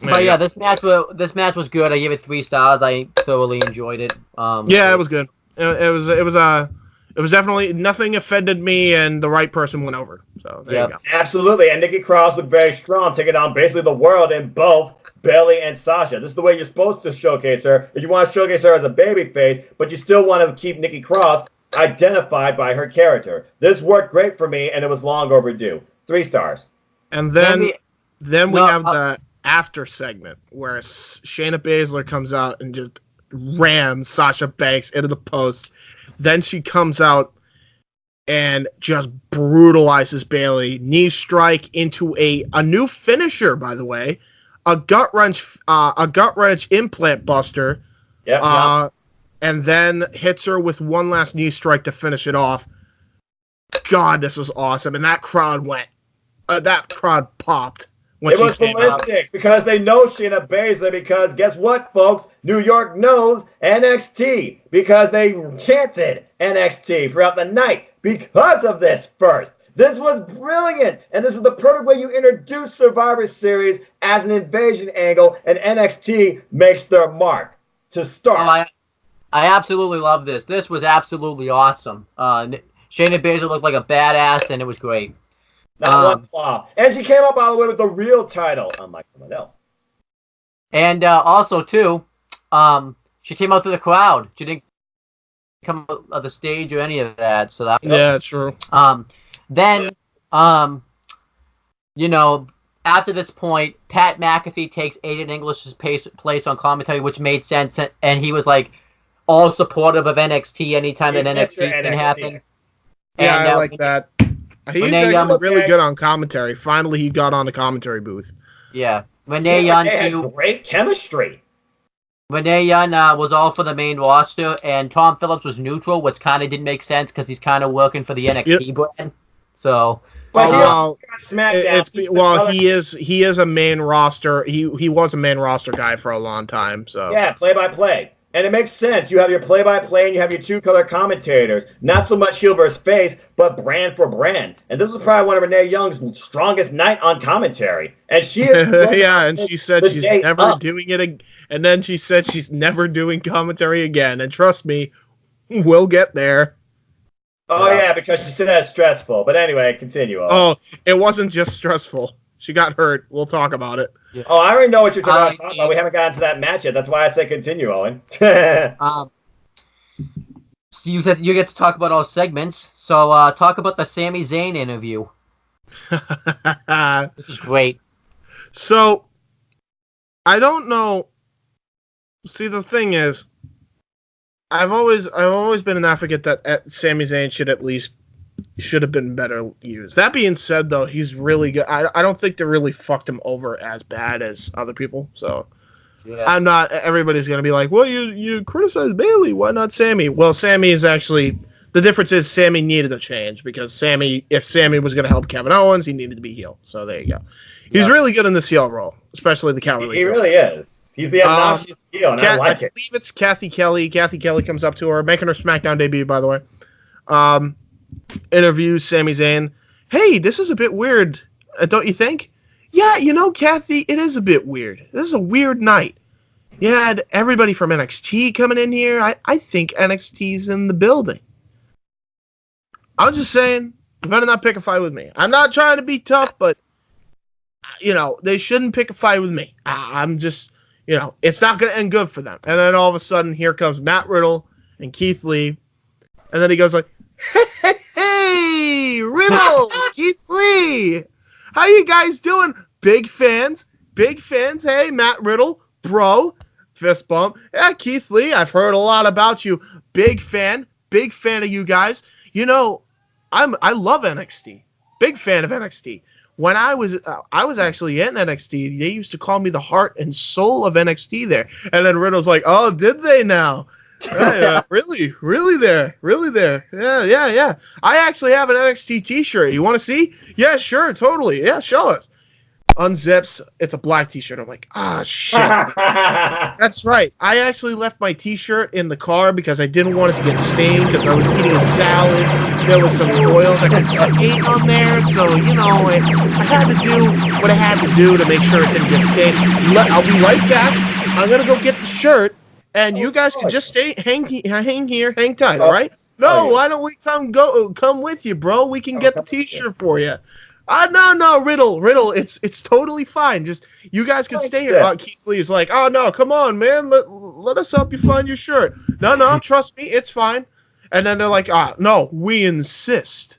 But yeah, this match was good. I gave it 3 stars. I thoroughly enjoyed it. It was good. It was definitely nothing offended me, and the right person went over. So there you go. Absolutely, and Nikki Cross looked very strong, taking on basically the world in both Bailey and Sasha. This is the way you're supposed to showcase her. If you want to showcase her as a babyface, but you still want to keep Nikki Cross identified by her character. This worked great for me, and it was long overdue. 3 stars. And then we have the after segment where Shayna Baszler comes out and just rams Sasha Banks into the post. Then she comes out and just brutalizes Bailey. Knee strike into a new finisher, by the way, a gut wrench implant buster. And then hits her with one last knee strike to finish it off. God, this was awesome, and that crowd popped. It was ballistic because they know Shayna Baszler, because guess what, folks? New York knows NXT because they chanted NXT throughout the night because of this first. This was brilliant, and this is the perfect way you introduce Survivor Series as an invasion angle, and NXT makes their mark to start. I absolutely love this. This was absolutely awesome. Shayna Baszler looked like a badass, and it was great. Not one flaw. And she came up, by the way, with the real title, unlike someone else. And also, too, she came out to the crowd. She didn't come out of the stage or any of that. So that true. Then, after this point, Pat McAfee takes Aiden English's place on commentary, which made sense, and he was all supportive of NXT anytime that NXT can happen. Yeah, I like that. He's actually really good on commentary. Finally, he got on the commentary booth. Yeah. Renee Young, had great chemistry. Renee Young was all for the main roster, and Tom Phillips was neutral, which kind of didn't make sense because he's kind of working for the NXT brand. So, he is a main roster. He was a main roster guy for a long time. So yeah, play-by-play. And it makes sense. You have your play-by-play and you have your 2 color commentators. Not so much heel versus face, but brand for brand. And this was probably one of Renee Young's strongest night on commentary. And she is and she said she's never doing it. And then she said she's never doing commentary again. And trust me, we'll get there. Oh, yeah, because she said that's stressful. But anyway, continue on. Oh, it wasn't just stressful. She got hurt. We'll talk about it. Yeah. Oh, I already know what you're talking about. We haven't gotten to that match yet. That's why I said continue, Owen. So you get to talk about all segments. So talk about the Sami Zayn interview. This is great. So, I don't know. See, the thing is, I've always been an advocate that Sami Zayn should have been better used. That being said, though, he's really good. I don't think they really fucked him over as bad as other people. So I'm not. Everybody's gonna be like, "Well, you criticize Bailey. Why not Sammy?" Well, Sammy is actually The difference is Sammy needed a change because if Sammy was going to help Kevin Owens, he needed to be heel. So there you go. He's really good in the heel role, especially the cowardly. He really is. He's the obnoxious heel, and I like it. I believe it's Kathy Kelly. Kathy Kelly comes up to her, making her SmackDown debut, by the way. Interviews Sami Zayn. Hey, this is a bit weird, don't you think? Yeah, Kathy, it is a bit weird. This is a weird night. You had everybody from NXT coming in here. I think NXT's in the building. I'm just saying, you better not pick a fight with me. I'm not trying to be tough, but, they shouldn't pick a fight with me. I'm just, it's not going to end good for them. And then all of a sudden, here comes Matt Riddle and Keith Lee. And then he goes like, hey, Riddle, Keith Lee. How you guys doing? Big fans. Hey, Matt Riddle, bro. Fist bump. Yeah, Keith Lee, I've heard a lot about you. Big fan of you guys. I love NXT. Big fan of NXT. When I was actually in NXT, they used to call me the heart and soul of NXT there. And then Riddle's like, oh, did they now? Really there. Yeah. I actually have an NXT t-shirt. You want to see? Yeah, sure, totally. Yeah, show us. Unzips. It's a black t-shirt. I'm like, shit. That's right. I actually left my t-shirt in the car because I didn't want it to get stained because I was eating a salad. There was some oil that got stained on there. So, I had to do what I had to do to make sure it didn't get stained. I'll be right back. I'm going to go get the shirt. And you guys can just hang tight, all right? No, why don't we come with you, bro? We can get the t-shirt for you. No, Riddle, it's totally fine. Just you guys can stay here. Keith Lee is like, oh no, come on, man, let us help you find your shirt. No, trust me, it's fine. And then they're like, no, we insist.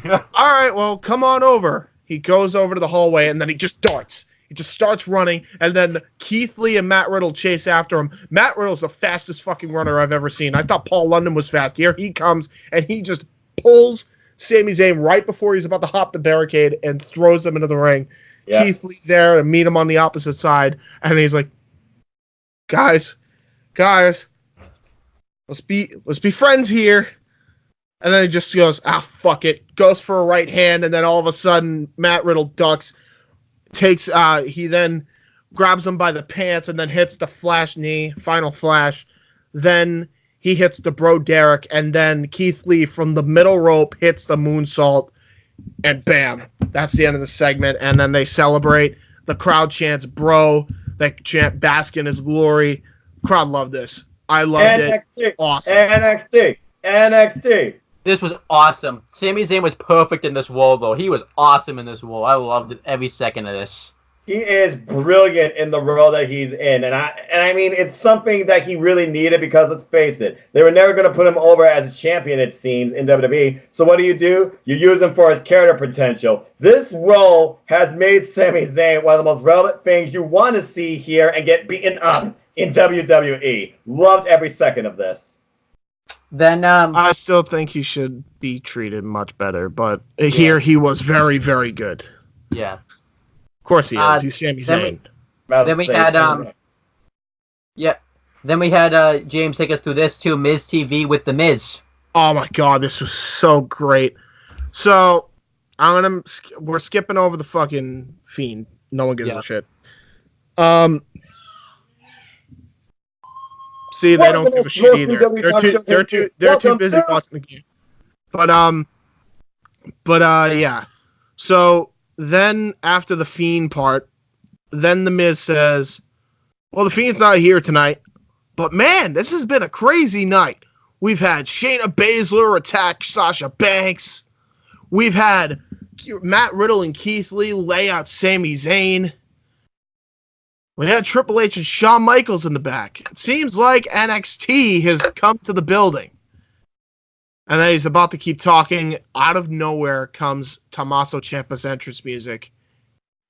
All right, well, come on over. He goes over to the hallway and then he just darts. He just starts running, and then Keith Lee and Matt Riddle chase after him. Matt Riddle's the fastest fucking runner I've ever seen. I thought Paul London was fast. Here he comes, and he just pulls Sami Zayn right before he's about to hop the barricade and throws him into the ring. Yeah. Keith Lee there to meet him on the opposite side, and he's like, guys, let's be friends here. And then he just goes, fuck it. Goes for a right hand, and then all of a sudden, Matt Riddle ducks. He then grabs him by the pants and then hits the flash knee, final flash. Then he hits the bro Derek, and then Keith Lee from the middle rope hits the moonsault, and bam, that's the end of the segment. And then they celebrate. The crowd chants bro. They chant bask in his glory. Crowd loved this. I loved it. Awesome. NXT. This was awesome. Sami Zayn was perfect in this role, though. He was awesome in this role. I loved it every second of this. He is brilliant in the role that he's in, and I mean, it's something that he really needed because, let's face it, they were never going to put him over as a champion, it seems, in WWE. So what do? You use him for his character potential. This role has made Sami Zayn one of the most relevant things you want to see here and get beaten up in WWE. Loved every second of this. Then I still think he should be treated much better, but here he was very, very good. Yeah. Of course he is. He's Sami Zayn. Then we had Then we had James take us through this too, Miz TV with the Miz. Oh my god, this was so great. So we're skipping over the fucking Fiend. No one gives a shit. See, they don't give a shit either. They're too busy watching the game. But yeah. So then after the Fiend part, then the Miz says, well, the Fiend's not here tonight, but man, this has been a crazy night. We've had Shayna Baszler attack Sasha Banks. We've had Matt Riddle and Keith Lee lay out Sami Zayn. We had Triple H and Shawn Michaels in the back. It seems like NXT has come to the building. And then he's about to keep talking. Out of nowhere comes Tommaso Ciampa's entrance music.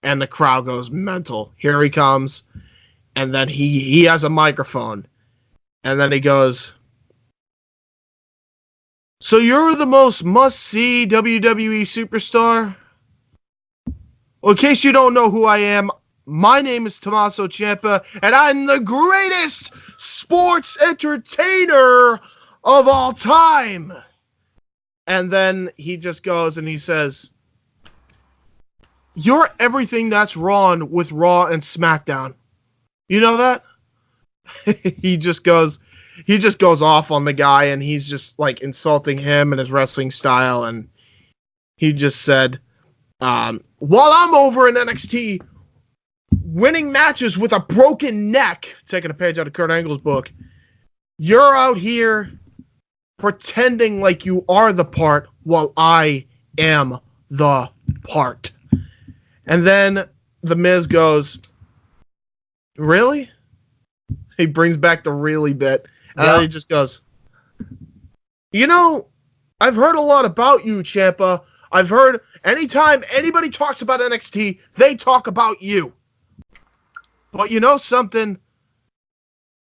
And the crowd goes mental. Here he comes. And then he has a microphone. And then he goes, so you're the most must-see WWE superstar? Well, in case you don't know who I am, my name is Tommaso Ciampa, and I'm the greatest sports entertainer of all time. And then he just goes and he says, "You're everything that's wrong with Raw and SmackDown. You know that?" he just goes off on the guy, and he's just like insulting him and his wrestling style. And he just said, "While I'm over in NXT winning matches with a broken neck," taking a page out of Kurt Angle's book, "you're out here pretending like you are the part while I am the part." And then the Miz goes, "Really?" He brings back the "really" bit. And then he just goes, "You know, I've heard a lot about you, Ciampa. I've heard anytime anybody talks about NXT, they talk about you. But you know something?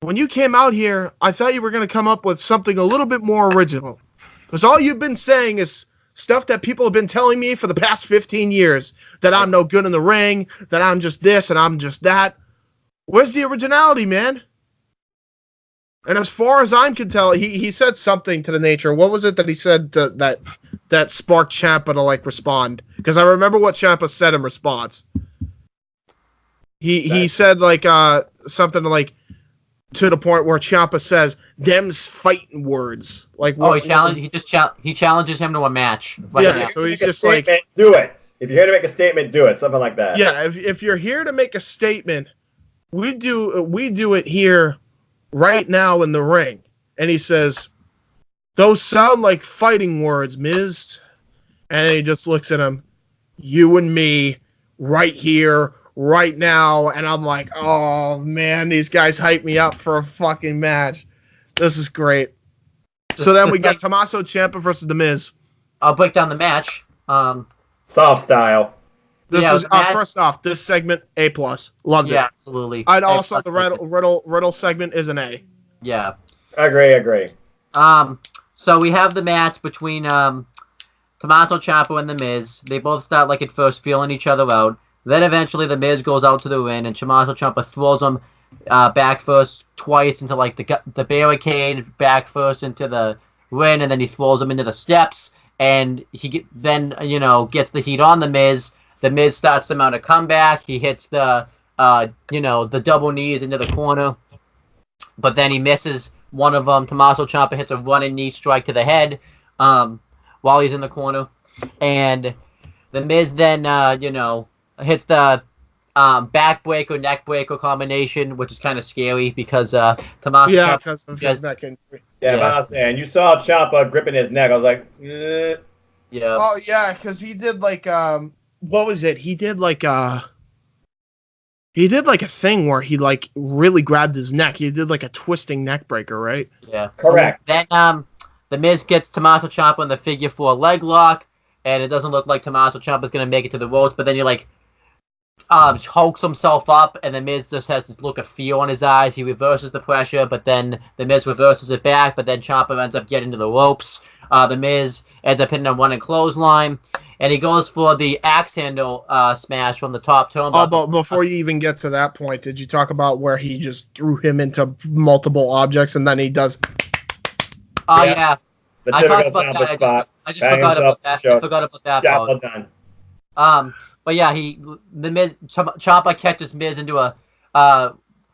When you came out here, I thought you were going to come up with something a little bit more original. Because all you've been saying is stuff that people have been telling me for the past 15 years. That I'm no good in the ring, that I'm just this and I'm just that. Where's the originality, man?" And as far as I can tell, he said something to the nature. What was it that he said that sparked Ciampa to like respond? Because I remember what Ciampa said in response. He said like something like to the point where Ciampa says, "Them's fighting words." Like he challenges him to a match. Yeah, so he's just like, "Do it. If you're here to make a statement, do it." Something like that. Yeah, if you're here to make a statement, we do it here right now in the ring. And he says, "Those sound like fighting words, Miz." And he just looks at him, "You and me, right here, right now." And I'm like, oh man, these guys hype me up for a fucking match. This is great. So then we got Tommaso Ciampa versus The Miz. I'll break down the match. Soft style. This is first off, this segment A+. Loved it. Yeah, absolutely. I'd also the riddle segment is an A. Yeah. Agree. So we have the match between Tommaso Ciampa and The Miz. They both start like at first feeling each other out. Then eventually The Miz goes out to the ring and Tommaso Ciampa throws him back first twice into like the barricade, back first into the ring, and then he throws him into the steps. And he gets the heat on The Miz. The Miz starts to mount a comeback. He hits the double knees into the corner, but then he misses one of them. Tommaso Ciampa hits a running knee strike to the head while he's in the corner, and The Miz then hits the backbreaker, neckbreaker combination, which is kind of scary because Tommaso. Yeah, because of his neck injury. Yeah, but I was saying, you saw Ciampa gripping his neck. I was like, eh. Yeah. Oh yeah, because he did like what was it? He did like a thing where he like really grabbed his neck. He did like a twisting neck breaker, right? Yeah. Correct. Then The Miz gets Tommaso Ciampa in the figure 4 leg lock, and it doesn't look like Tommaso Ciampa is going to make it to the ropes, but then he like hulks himself up, and The Miz just has this look of fear on his eyes. He reverses the pressure, but then The Miz reverses it back, but then Ciampa ends up getting to the ropes. The Miz ends up hitting a running clothesline, and he goes for the axe handle smash from the top turnbuckle. Oh, but before you even get to that point, did you talk about where he just threw him into multiple objects and then he does? Oh yeah. I talked about that. I just forgot about that. I forgot about that part. Done. But yeah, the Miz Ciampa catches Miz into a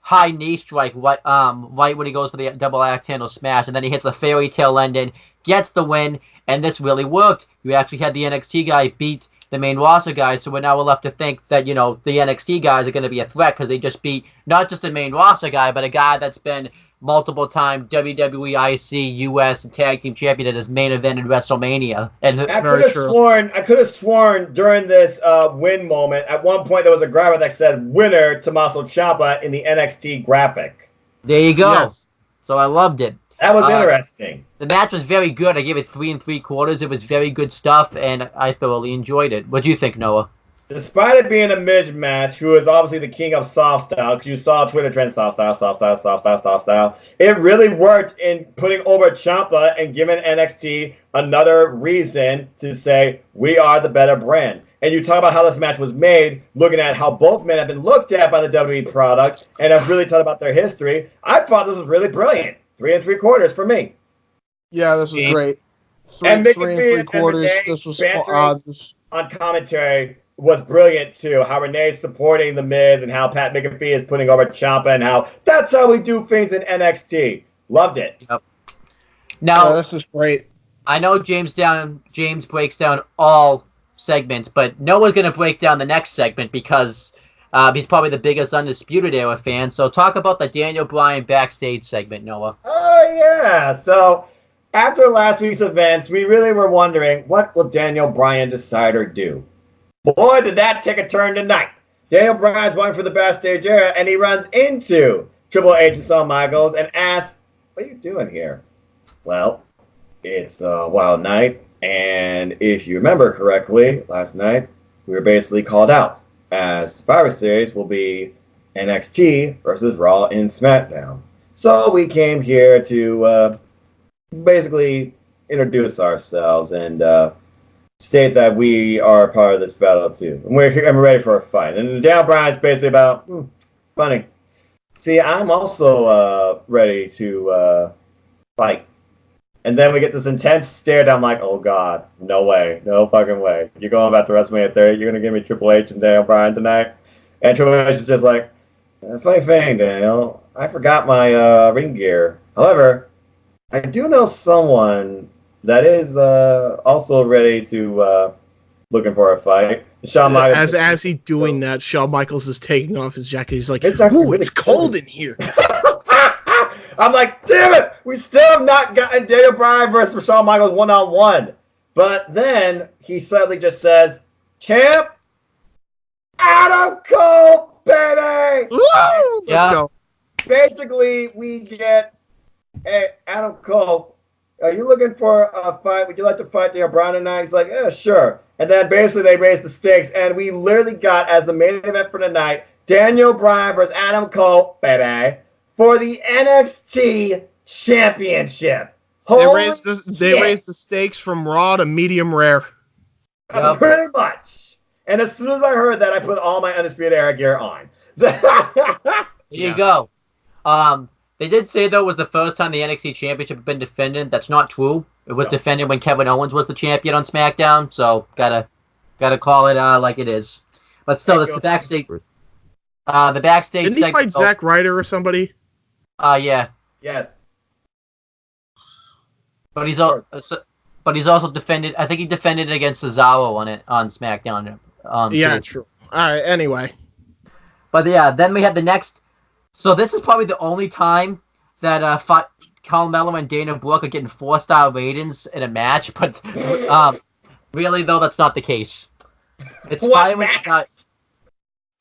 high knee strike right when he goes for the double axe handle smash, and then he hits the fairy tale ending, gets the win, and this really worked. You actually had the NXT guy beat the main roster guys, so we're now left to think that the NXT guys are going to be a threat because they just beat not just the main roster guy, but a guy that's been multiple time WWE IC US and tag team champion at his main event in WrestleMania. And I could have sworn during this win moment, at one point there was a graphic that said winner Tommaso Ciampa in the NXT graphic. There you go. Yes. So I loved it. That was interesting. The match was very good. I gave it 3 3/4. It was very good stuff, and I thoroughly enjoyed it. What do you think, Noah? Despite it being a Miz match, who is obviously the king of soft style, because you saw Twitter trend soft style, it really worked in putting over Ciampa and giving NXT another reason to say, we are the better brand. And you talk about how this match was made, looking at how both men have been looked at by the WWE product, and have really talked about their history. I thought this was really brilliant. 3 3/4 for me. Yeah, this was great. And three McAfee and three and quarters. Renee This was bantering on commentary was brilliant too. How Renee's supporting the Miz and how Pat McAfee is putting over Ciampa and how that's how we do things in NXT. Loved it. Yep. Now this is great. I know James breaks down all segments, but Noah's going to break down the next segment because he's probably the biggest Undisputed Era fan. So talk about the Daniel Bryan backstage segment, Noah. Oh yeah. So after last week's events, we really were wondering what will Daniel Bryan decide or do. Boy, did that take a turn tonight. Daniel Bryan's running for the backstage area, and he runs into Triple H and Shawn Michaels and asks, "What are you doing here?" Well, it's a wild night, and if you remember correctly, last night we were basically called out as Survivor Series will be NXT versus Raw and SmackDown. So we came here to basically introduce ourselves and state that we are part of this battle too. And we're ready for a fight. And Daniel Bryan's basically about, funny. See, I'm also ready to fight. And then we get this intense stare down like, oh God, no way, no fucking way. You're going back to WrestleMania 30, you're going to give me Triple H and Daniel Bryan tonight? And Triple H is just like, funny thing, Daniel, I forgot my ring gear. However, I do know someone that is also ready to looking for a fight. Shawn Michaels. As he's doing that, Shawn Michaels is taking off his jacket. He's like, It's "Ooh, it's cold in here." I'm like, damn it! We still have not gotten Daniel Bryan versus Shawn Michaels one-on-one. But then he suddenly just says, "Champ, Adam Cole, baby!" Woo! Let's go. Basically, we get, hey, Adam Cole, are you looking for a fight? Would you like to fight Daniel Bryan tonight? He's like, yeah, sure. And then basically they raised the stakes, and we literally got, as the main event for the night, Daniel Bryan versus Adam Cole, baby, for the NXT Championship. They raised the stakes from raw to medium rare. Pretty much. And as soon as I heard that, I put all my Undisputed Era gear on. There you go. They did say, though, it was the first time the NXT Championship had been defended. That's not true. It was defended when Kevin Owens was the champion on SmackDown, so gotta call it like it is. But still, the backstage. The backstage. Didn't he fight Zack Ryder or somebody? Yeah. Yes. But he's also defended. I think he defended against Cesaro on SmackDown. Yeah, too. true. All right. Anyway. But yeah, then we had the next. So this is probably the only time that Carmelo and Dana Brooke are getting 4-star ratings in a match. But really, though, that's not the case. It's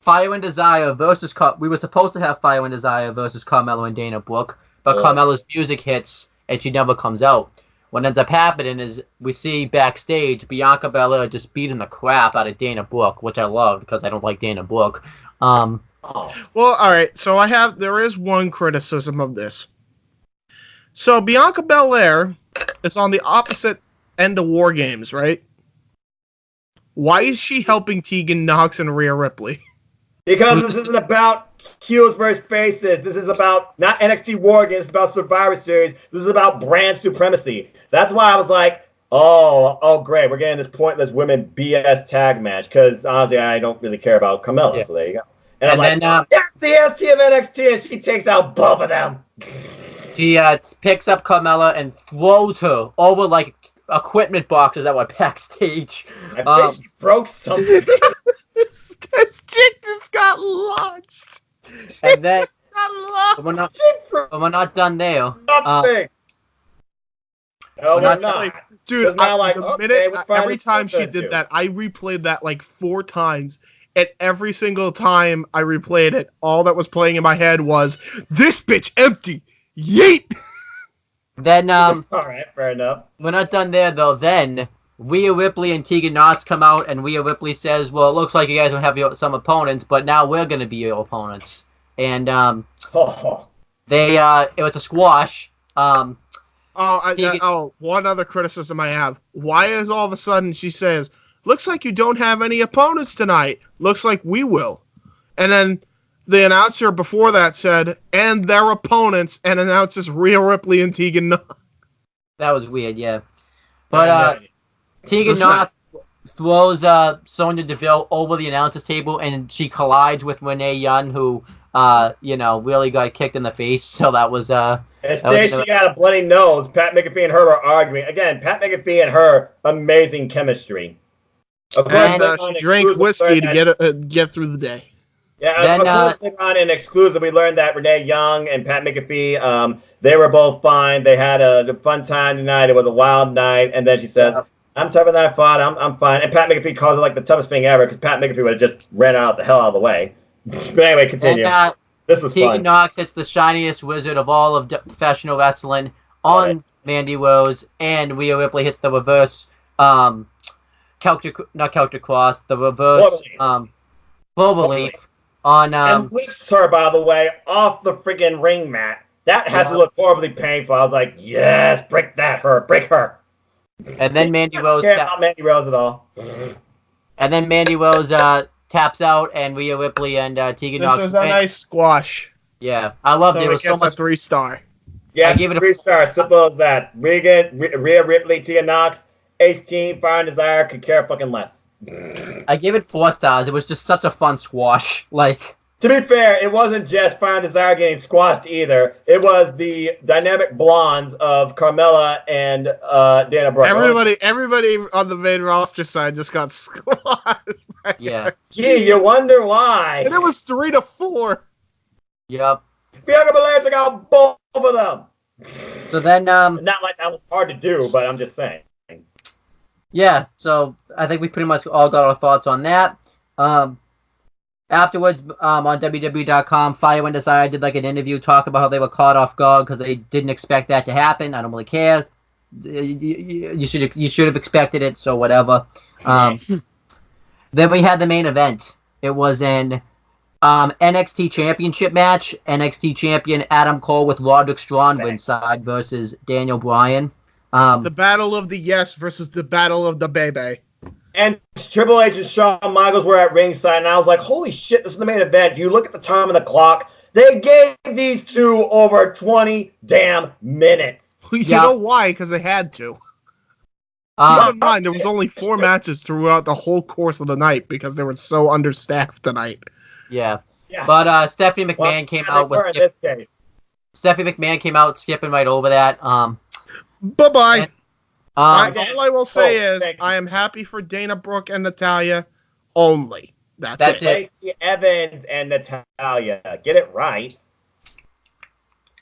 Fire and Desire versus. We were supposed to have Fire and Desire versus Carmelo and Dana Brooke, but Carmelo's music hits and she never comes out. What ends up happening is we see backstage Bianca Belair just beating the crap out of Dana Brooke, which I love because I don't like Dana Brooke. Well, all right. So there is one criticism of this. So Bianca Belair is on the opposite end of War Games, right? Why is she helping Tegan Nox and Rhea Ripley? Because this isn't about heels versus faces. This is about not NXT War Games. It's about Survivor Series. This is about brand supremacy. That's why I was like, oh, great. We're getting this pointless women BS tag match because honestly, I don't really care about Carmella. Yeah. So there you go. And I'm like, that's the ST of NXT, and she takes out both of them. She picks up Carmella and throws her over like equipment boxes that were backstage. I think she broke something. This chick just got launched. And then we're not done there. Dude, every time she did that, I replayed that like 4 times. And every single time I replayed it, all that was playing in my head was, this bitch empty. Yeet! Then, all right, fair enough. We're not done there, though. Then, Rhea Ripley and Tegan Nox come out, and Rhea Ripley says, well, it looks like you guys don't have some opponents, but now we're going to be your opponents. And, it was a squash. One other criticism I have. Why is all of a sudden she says, looks like you don't have any opponents tonight. Looks like we will. And then the announcer before that said, and their opponents, and announces Rhea Ripley and Tegan Nox. That was weird, yeah. But Tegan Knox throws Sonya Deville over the announcer's table, and she collides with Renee Young, who really got kicked in the face. So that was And Stacey got a bloody nose. Pat McAfee and her were arguing again. Pat McAfee and her amazing chemistry. And she drank whiskey to get through the day. Yeah, of course, on an exclusive, we learned that Renee Young and Pat McAfee, they were both fine. They had a fun time tonight. It was a wild night. And then she says, I'm tougher than I thought. I'm fine. And Pat McAfee calls it like the toughest thing ever because Pat McAfee would have just ran the hell out of the way. But anyway, continue. And, this was Tegan fun. Knox hits the shiniest wizard of all of professional wrestling on Mandy Rose, and Rhea Ripley hits the reverse the reverse cloverleaf on and lifts her, by the way, off the freaking ring mat. That has to look horribly painful. I was like, yes, break her. And then Mandy Rose not Mandy Rose at all. And then Mandy Rose taps out, and Rhea Ripley and Tegan Knox. This was a nice squash. Yeah, I loved it. It was so much. A 3-star. Yeah, I gave it a 3-star. Simple as that. Rhea Ripley, Tegan Knox, Ace Team, Fire and Desire could care fucking less. I gave it 4 stars. It was just such a fun squash. To be fair, it wasn't just Fire and Desire getting squashed either. It was the dynamic blondes of Carmella and Dana Brooke. Everybody on the main roster side just got squashed. Yeah. Gee, you wonder why. And it was 3-4. Yep. Bianca Belair took out both of them. So then, not like that was hard to do, but I'm just saying. Yeah, so I think we pretty much all got our thoughts on that. Afterwards, on WWE.com, Fire and Desire did an interview talk about how they were caught off guard because they didn't expect that to happen. I don't really care. You should have expected it, so whatever. Then we had the main event. It was an NXT Championship match. NXT Champion Adam Cole with Roderick Strong ringside versus Daniel Bryan. The battle of the yes versus the battle of the baby. And Triple H and Shawn Michaels were at ringside, and I was like, holy shit, this is the main event. You look at the time of the clock. They gave these two over 20 damn minutes. You know why? Because they had to. Keep in mind, there was only 4 matches throughout the whole course of the night because they were so understaffed tonight. Yeah. But Stephanie McMahon came out with Stephanie McMahon came out skipping right over that. Bye-bye. All I will say is I am happy for Dana Brooke and Natalya only. That's it. Lacey Evans and Natalya. Get it right.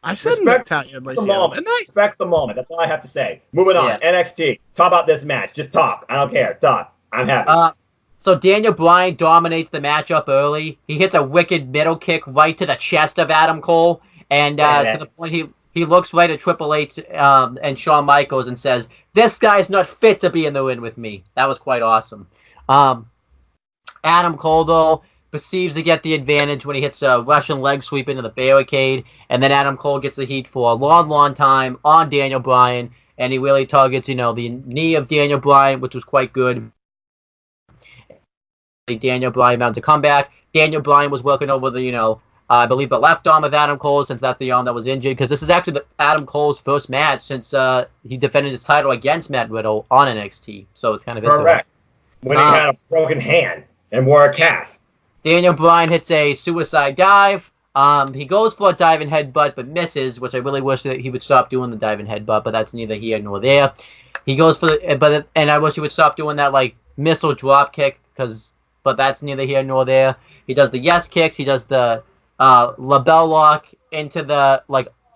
I said Natalya and Lacey Evans. Respect the moment. That's all I have to say. Moving on. NXT. Talk about this match. Just talk. I don't care. Talk. I'm happy. So Daniel Bryan dominates the matchup early. He hits a wicked middle kick right to the chest of Adam Cole. And to the point he looks right at Triple H and Shawn Michaels and says, "This guy's not fit to be in the ring with me." That was quite awesome. Adam Cole, though, perceives to get the advantage when he hits a Russian leg sweep into the barricade. And then Adam Cole gets the heat for a long, long time on Daniel Bryan. And he really targets, the knee of Daniel Bryan, which was quite good. Daniel Bryan mounts a comeback. Daniel Bryan was working over the, I believe the left arm of Adam Cole, since that's the arm that was injured, because this is actually Adam Cole's first match since he defended his title against Matt Riddle on NXT. So it's kind of correct. When he had a broken hand and wore a cast. Daniel Bryan hits a suicide dive. He goes for a diving headbutt, but misses, which I really wish that he would stop doing the diving headbutt, but that's neither here nor there. He goes for and I wish he would stop doing that missile drop kick, but that's neither here nor there. He does the yes kicks. He does the label lock into the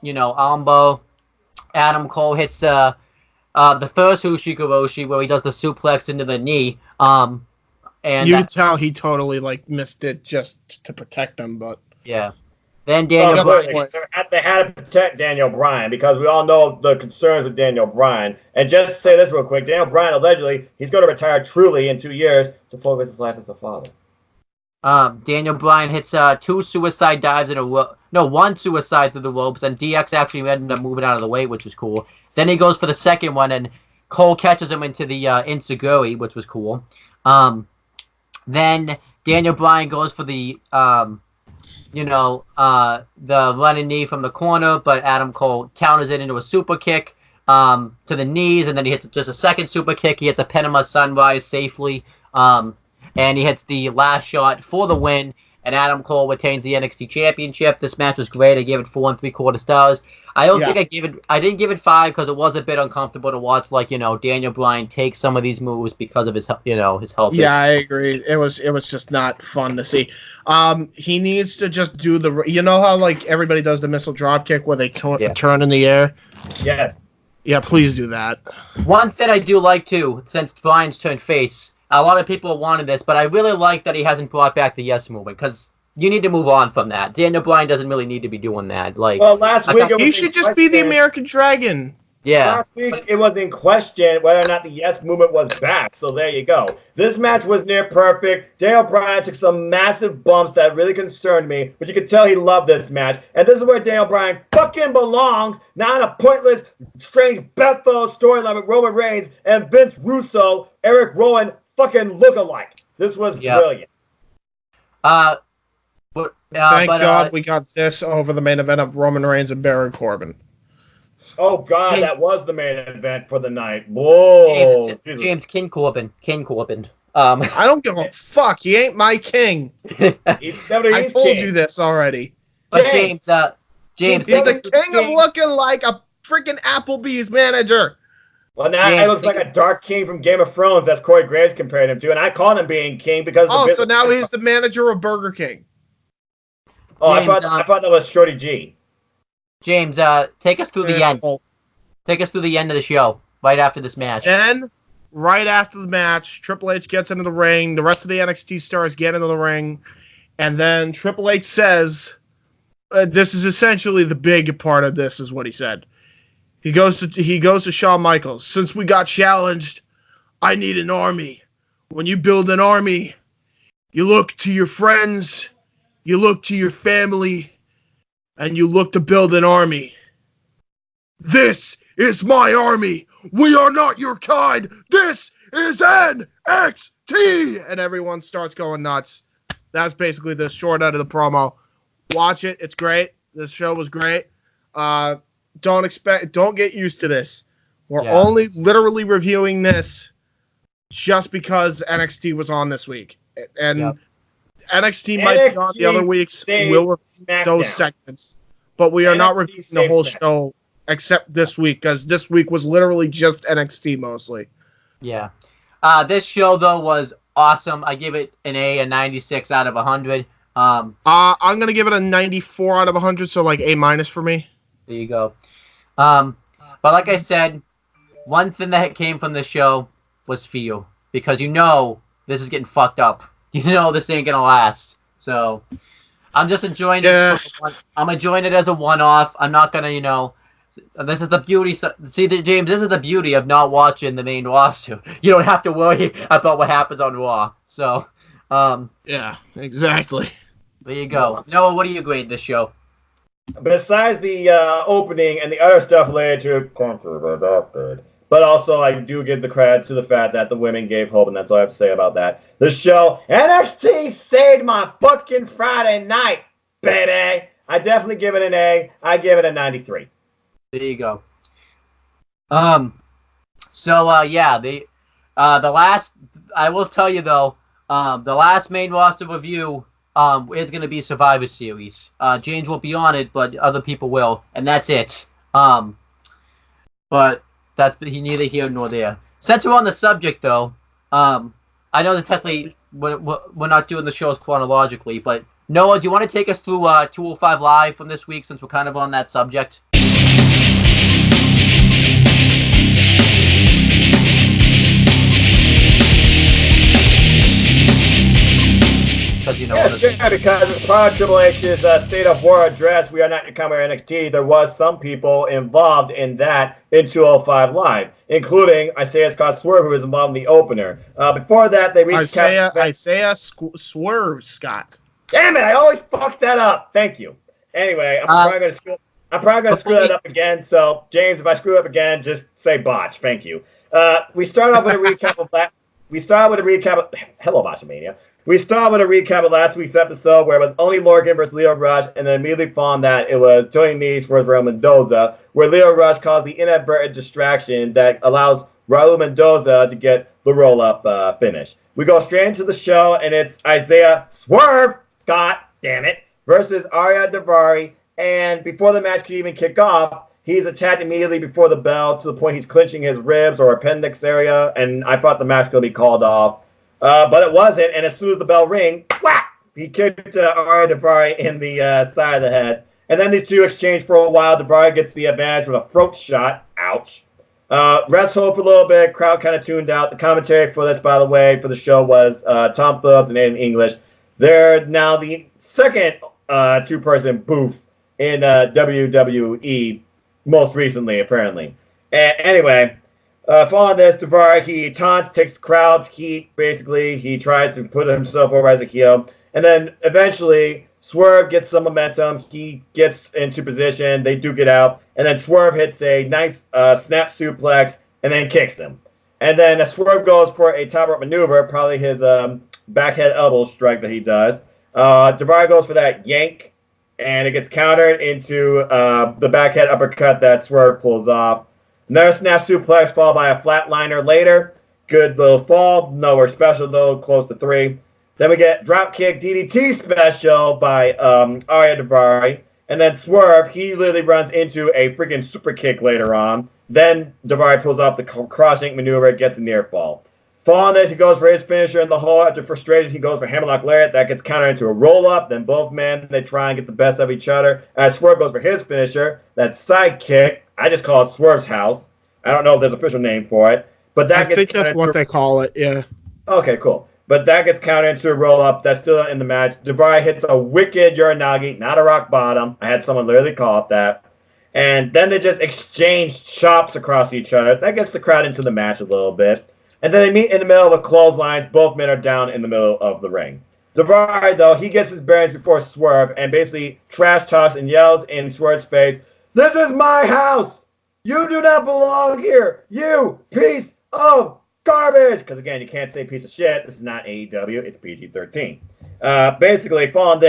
elbow. Adam Cole hits the first Ushikuroshi where he does the suplex into the knee. And you could tell he totally missed it just to protect him, but yeah. Then Daniel Bryan. They had to protect Daniel Bryan because we all know the concerns with Daniel Bryan. And just to say this real quick, Daniel Bryan allegedly he's going to retire truly in 2 years to focus his life as a father. Daniel Bryan hits 2 suicide dives in a row. No, 1 suicide through the ropes, and DX actually ended up moving out of the way, which was cool. Then he goes for the second one, and Cole catches him into the Insiguri, which was cool. Then Daniel Bryan goes for the the running knee from the corner, but Adam Cole counters it into a super kick. to the knees, and then he hits just a second super kick. He hits a Panama Sunrise safely, and he hits the last shot for the win. And Adam Cole retains the NXT Championship. This match was great. I gave it 4 3/4 stars. I didn't give it 5 because it was a bit uncomfortable to watch. Like, Daniel Bryan take some of these moves because of his health. Yeah, I agree. It was just not fun to see. He needs to just do how like everybody does the missile drop kick where they turn in the air. Yes. Yeah, please do that. One thing I do like too, since Bryan's turned face, a lot of people wanted this, but I really like that he hasn't brought back the Yes movement because you need to move on from that. Daniel Bryan doesn't really need to be doing that. Last week he should just be the American Dragon. Yeah. Last week it was in question whether or not the Yes movement was back. So there you go. This match was near perfect. Daniel Bryan took some massive bumps that really concerned me, but you could tell he loved this match. And this is where Daniel Bryan fucking belongs, not in a pointless, strange Bethel storyline with Roman Reigns and Vince Russo, Eric Rowan fucking look-alike. This was brilliant. Thank God we got this over the main event of Roman Reigns and Baron Corbin. Oh God, that was the main event for the night. Whoa, James King Corbin. I don't give a fuck. He ain't my king. I told you this already. But James, he's the king of looking like a freaking Applebee's manager. Well, now he looks like a dark king from Game of Thrones. That's Corey Graves compared him to, and I called him being king because. So now he's the manager of Burger King. Oh, James, I thought that was Shorty G. James, take us through the end. Take us through the end of the show, right after this match. Then, right after the match, Triple H gets into the ring. The rest of the NXT stars get into the ring. And then Triple H says, this is essentially the big part of this, is what he said. He goes to Shawn Michaels. Since we got challenged, I need an army. When you build an army, you look to your friends, you look to your family, and you look to build an army. This is my army. We are not your kind. This is NXT. And everyone starts going nuts. That's basically the short end of the promo. Watch it. It's great. This show was great. Don't get used to this. We're only literally reviewing this just because NXT was on this week. And NXT might be on the other weeks. We'll review those segments. But we are not reviewing the whole show except this week, because this week was literally just NXT mostly. Yeah. This show, though, was awesome. I give it an A, a 96 out of 100. I'm going to give it a 94 out of 100, so like A- for me. There you go. But like I said, one thing that came from the show was feel, because this is getting fucked up. This ain't gonna last. So I'm just enjoying it. I'm enjoying it as a one-off. I'm not gonna, this is the beauty. See, James, this is the beauty of not watching the main roster. You don't have to worry about what happens on Raw. So, yeah, exactly. There you go. Noah, what do you grade this show? Besides the opening and the other stuff related to Conquer, but also I do give the credit to the fact that the women gave hope, and that's all I have to say about that. The show, NXT saved my fucking Friday night, baby. I definitely give it an A. I give it a 93. There you go. The last, I will tell you though, the last main roster review is going to be Survivor Series. James will be on it, but other people will, and that's it. But that's neither here nor there. Since we're on the subject, though, I know that technically we're not doing the shows chronologically, but Noah, do you want to take us through 205 Live from this week, since we're kind of on that subject? Because as part of Triple H's State of War address, we are not your common NXT. There was some people involved in that in 205 Live, including Isaiah Scott Swerve, who was involved in the opener. Before that, they reached Isaiah Swerve Scott. Damn it! I always fuck that up. Thank you. Anyway, I'm probably gonna screw that up again. So, James, if I screw up again, just say botch. Thank you. We start off with a recap of that. Hello, Botchamania. We start with a recap of last week's episode where it was only Lorcan versus Leo Rush, and then immediately following that, it was Tony Nese versus Raul Mendoza, where Leo Rush caused the inadvertent distraction that allows Raul Mendoza to get the roll-up finish. We go straight into the show, and it's Isaiah Swerve Scott, damn it, versus Arya Daivari, and before the match could even kick off, he's attacked immediately before the bell to the point he's clinching his ribs or appendix area, and I thought the match was going to be called off. But it wasn't, and as soon as the bell rang, whack! He kicked Arya Daivari in the side of the head. And then these two exchange for a while. Daivari gets the advantage with a throat shot. Ouch. Rest hold for a little bit. Crowd kind of tuned out. The commentary for this, by the way, for the show was Tom Phillips and Aiden English. They're now the second two-person booth in WWE most recently, apparently. Anyway... following this, Daivari, he taunts, takes the crowd's heat, basically. He tries to put himself over as a heel. And then eventually, Swerve gets some momentum. He gets into position. They duke it out. And then Swerve hits a nice snap suplex and then kicks him. And then Swerve goes for a top rope maneuver, probably his backhead elbow strike that he does. Daivari goes for that yank, and it gets countered into the backhead uppercut that Swerve pulls off. Another snap suplex followed by a flatliner later. Good little fall. Nowhere special, though. Close to 3. Then we get dropkick DDT special by Arya Daivari. And then Swerve, he literally runs into a freaking super kick later on. Then Daivari pulls off the cross-yank maneuver, gets a near fall. Following this, he goes for his finisher in the hole. After frustrated, he goes for hammerlock lariat. That gets countered into a roll-up. Then both men, they try and get the best of each other. As Swerve goes for his finisher, that side kick. I just call it Swerve's house. I don't know if there's an official name for it. But that I think that's what they call it, yeah. Okay, cool. But that gets countered into a roll-up. That's still in the match. Daivari hits a wicked Uranagi, not a rock bottom. I had someone literally call it that. And then they just exchange chops across each other. That gets the crowd into the match a little bit. And then they meet in the middle of a clothesline. Both men are down in the middle of the ring. Daivari, though, he gets his bearings before Swerve and basically trash talks and yells in Swerve's face, "This is my house! You do not belong here! You piece of garbage!" Because, again, you can't say piece of shit. This is not AEW. It's PG-13. Basically, following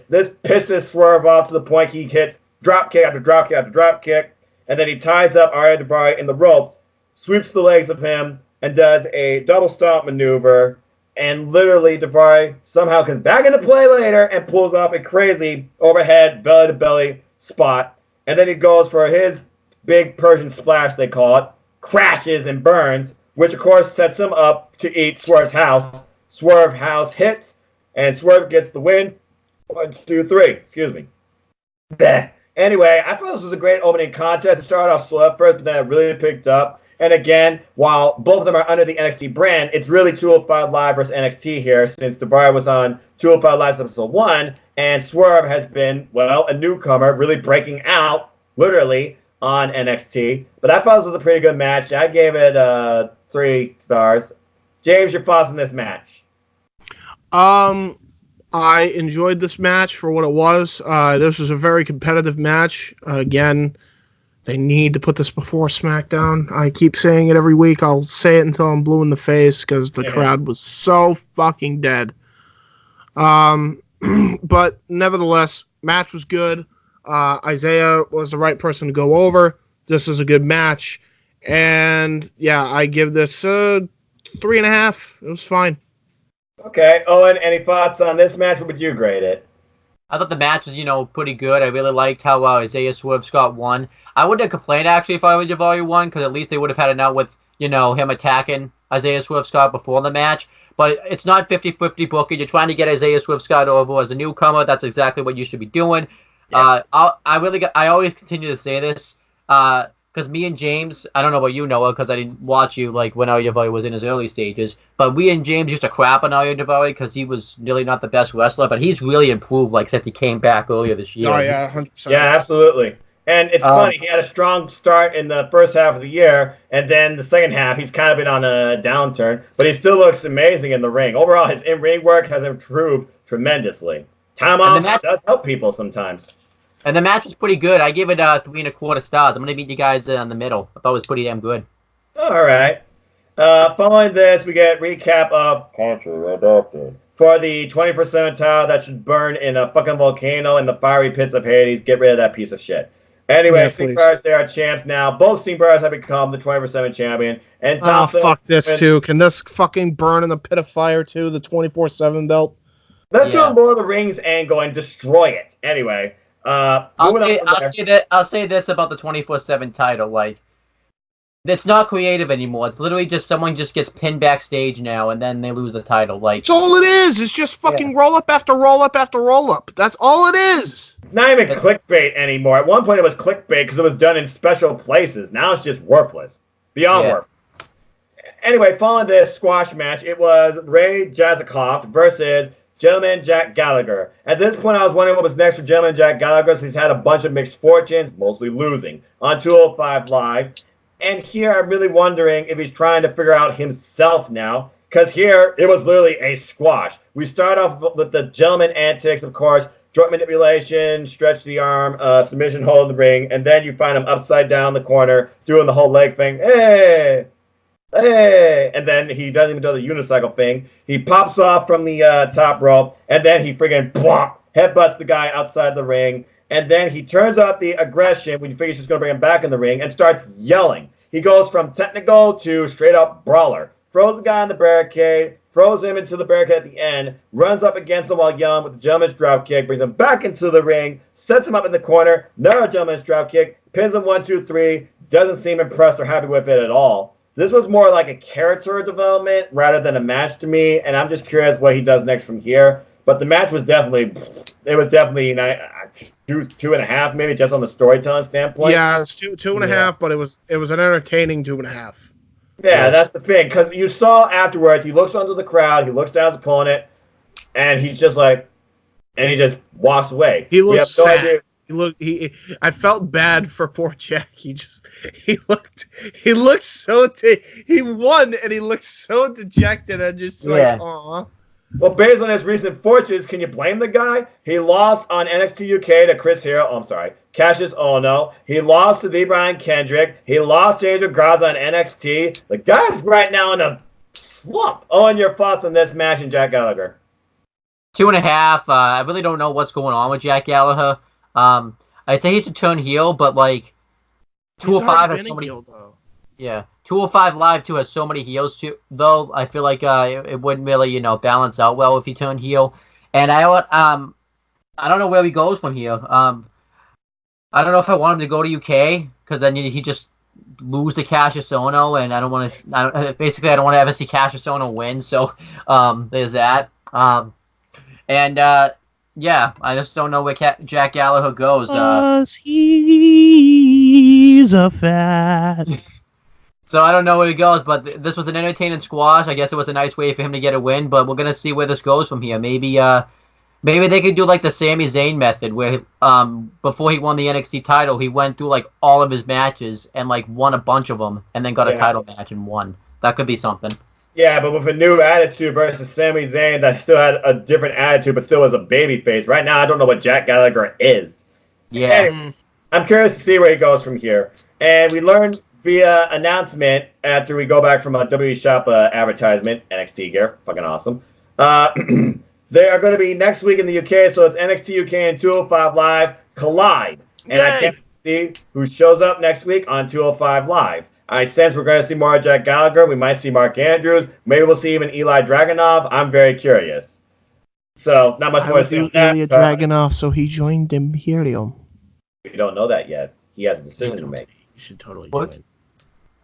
this pisses Swerve off to the point he hits drop kick after drop kick after drop kick, and then he ties up Arya Daivari in the ropes, sweeps the legs of him, and does a double stomp maneuver, and literally Daivari somehow comes back into play later and pulls off a crazy overhead belly-to-belly spot, and then he goes for his big Persian splash, they call it, crashes and burns, which of course sets him up to eat Swerve's house. Swerve house hits, and Swerve gets the win. 1, 2, 3. Excuse me. Bleh. Anyway, I thought this was a great opening contest. It started off slow at first, but then it really picked up. And again, while both of them are under the NXT brand, it's really 205 Live versus NXT here, since Daivari was on 205 Live episode 1, and Swerve has been, well, a newcomer, really breaking out, literally, on NXT. But I thought this was a pretty good match. I gave it 3 stars. James, your thoughts on this match? I enjoyed this match for what it was. This was a very competitive match. Again, they need to put this before SmackDown. I keep saying it every week. I'll say it until I'm blue in the face because the crowd was so fucking dead. But nevertheless, match was good. Isaiah was the right person to go over. This was a good match. And yeah, I give this 3.5. It was fine. Okay, Owen, any thoughts on this match? What would you grade it? I thought the match was, pretty good. I really liked how Isaiah Swerve Scott won. I wouldn't have complained, actually, if I was Daivari won, because at least they would have had it out with, him attacking Isaiah Swerve Scott before the match. But it's not 50-50 booking. You're trying to get Isaiah Swerve Scott over as a newcomer. That's exactly what you should be doing. Yeah. I always continue to say this, because me and James, I don't know about you, Noah, because I didn't watch you when Arya Daivari was in his early stages, but we and James used to crap on Arya Daivari because he was really not the best wrestler, but he's really improved since he came back earlier this year. Oh, yeah, 100%. Yeah, absolutely. And it's funny, he had a strong start in the first half of the year, and then the second half, he's kind of been on a downturn, but he still looks amazing in the ring. Overall, his in-ring work has improved tremendously. Time off does help people sometimes. And the match was pretty good. I give it 3.25 stars. I'm going to meet you guys in the middle. I thought it was pretty damn good. All right. Following this, we get recap of Country Adopted. for the 24/7 title that should burn in a fucking volcano in the fiery pits of Hades. Get rid of that piece of shit. Anyway, Yeah, Sting please. Brothers, they are champs now. Both Sting Brothers have become the 24/7 champion. And Oh, Thompson, fuck this too. Can this fucking burn in the pit of fire too? The 24/7 belt. Let's do a Lord of the Rings angle and destroy it. Anyway, I'll say this about the 24/7 title, like, it's not creative anymore. It's literally just someone just gets pinned backstage now, and then they lose the title. Like, That's all it is. It's just fucking roll up after roll up after roll up. That's all it is. It's not even clickbait anymore. At one point it was clickbait because it was done in special places. Now it's just worthless. Beyond worthless. Anyway, following this squash match, it was Ray Jazikoff versus Gentleman Jack Gallagher. At this point, I was wondering what was next for Gentleman Jack Gallagher, since he's had a bunch of mixed fortunes, mostly losing, on 205 Live. And here, I'm really wondering if he's trying to figure out himself now, because here, it was literally a squash. We start off with the gentleman antics, of course, joint manipulation, stretch the arm, submission hold in the ring, and then you find him upside down in the corner, doing the whole leg thing. Hey! Hey! And then he doesn't even do the unicycle thing. He pops off from the top rope, and then he friggin' headbutts the guy outside the ring. And then he turns up the aggression when you figure he's just going to bring him back in the ring and starts yelling. He goes from technical to straight up brawler. Throws the guy on the barricade, throws him into the barricade at the end, runs up against him while yelling with the gentleman's drop kick, brings him back into the ring, sets him up in the corner, another gentleman's drop kick, pins him 1, 2, 3, doesn't seem impressed or happy with it at all. This was more like a character development rather than a match to me, and I'm just curious what he does next from here. But the match was definitely 2.5, maybe just on the storytelling standpoint. Yeah, it's two and a half, but it was an entertaining 2.5. Yeah, that's the thing, because you saw afterwards, he looks under the crowd, he looks down at his opponent, and he's just like, and he just walks away. He looks sad. I felt bad for poor Jack. He looked so he won and he looked so dejected and just like, aw. Well, based on his recent fortunes, can you blame the guy? He lost on NXT UK to Chris Hero. Oh, I'm sorry, Cassius Ohno. He lost to the Brian Kendrick. He lost to Angel Garza on NXT. The guy's right now in a slump. Owen, your thoughts on this match and Jack Gallagher? 2.5. I really don't know what's going on with Jack Gallagher. I'd say he should turn heel, but like 205 has so many. Yeah, 205 Live too has so many heels too. Though I feel like it wouldn't really balance out well if he turned heel. And I don't know where he goes from here. I don't know if I want him to go to UK because then he just lose to Cassius Ohno, and I don't want to. I don't want to ever see Cassius Ohno win. So there's that. Yeah, I just don't know where Jack Gallagher goes. 'Cause he's a fat. So I don't know where he goes, but this was an entertaining squash. I guess it was a nice way for him to get a win, but we're gonna see where this goes from here. Maybe they could do like the Sami Zayn method, where before he won the NXT title, he went through like all of his matches and like won a bunch of them, and then got a title match and won. That could be something. Yeah, but with a new attitude versus Sami Zayn that still had a different attitude, but still was a babyface. Right now, I don't know what Jack Gallagher is. Yeah. Anyway, I'm curious to see where he goes from here. And we learned via announcement after we go back from a WWE Shop advertisement, NXT gear, fucking awesome. They are going to be next week in the UK, so it's NXT UK and 205 Live collide. And I can't see who shows up next week on 205 Live. I sense we're going to see more of Jack Gallagher. We might see Mark Andrews. Maybe we'll see even Eli Dragunov. I'm very curious. So, not much more to see on that. Ilya Dragunov, so he joined Imperium. We don't know that yet. He has a decision to make. You should totally What?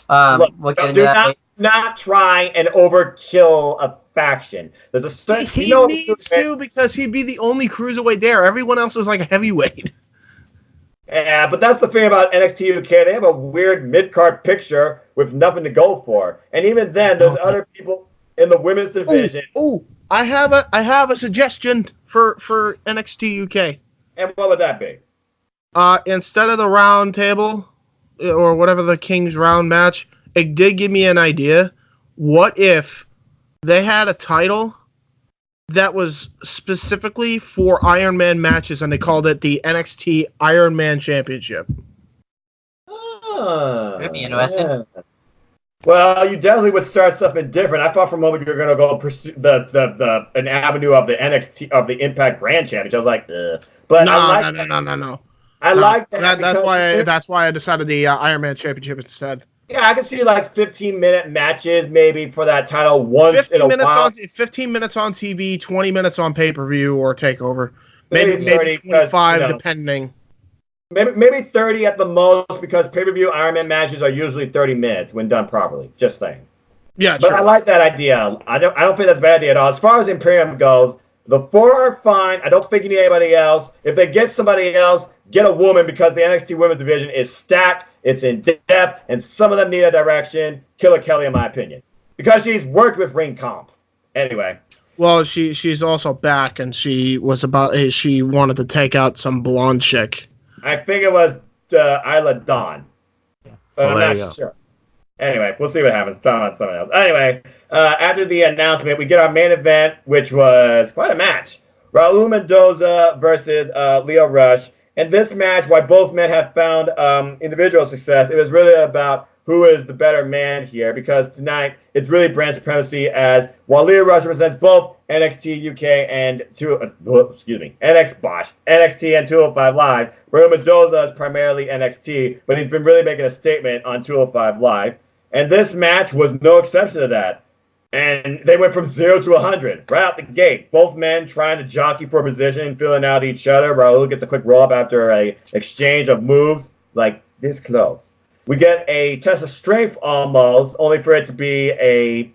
join. Do not try and overkill a faction. There's a certain, he needs to, because he'd be the only cruiserweight there. Everyone else is like a heavyweight. Yeah, but that's the thing about NXT UK. They have a weird mid-card picture with nothing to go for. And even then, there's other people in the women's division. Oh, I have a suggestion for NXT UK. And what would that be? Instead of the round table or whatever, the King's Round match, it did give me an idea. What if they had a title that was specifically for Iron Man matches, and they called it the NXT Iron Man Championship? That'd be interesting. Yeah. Well, you definitely would start something different. I thought for a moment you were going to go pursue an avenue of the NXT of the Impact Brand Championship. I was like, ugh. But No, I like no. I like that. That's why I decided the Iron Man Championship instead. Yeah, I can see like 15-minute matches maybe for that title once in a while. 15 minutes on TV, 20 minutes on pay-per-view or takeover. Maybe 30, 25 depending. Maybe 30 at the most, because pay-per-view Iron Man matches are usually 30 minutes when done properly. Just saying. Yeah, but true. I like that idea. I don't think that's a bad idea at all. As far as Imperium goes, the 4 are fine. I don't think you need anybody else. If they get somebody else, get a woman, because the NXT Women's Division is stacked. It's in depth, and some of them need a direction. Killer Kelly, in my opinion, because she's worked with Ring Comp. Anyway. Well, she's also back, and she wanted to take out some blonde chick. I think it was Isla Dawn. But I'm not sure. Anyway, we'll see what happens. Dawn on someone else. Anyway, after the announcement, we get our main event, which was quite a match. Raul Mendoza versus Lio Rush. And this match, while both men have found individual success, it was really about who is the better man here, because tonight it's really brand supremacy, as while Lio Rush represents both NXT UK and NXT and 205 Live, Raul Mendoza is primarily NXT, but he's been really making a statement on 205 Live. And this match was no exception to that. And they went from 0 to 100 right out the gate. Both men trying to jockey for position, filling out each other. Raul gets a quick roll-up after a exchange of moves like this close. We get a test of strength almost, only for it to be a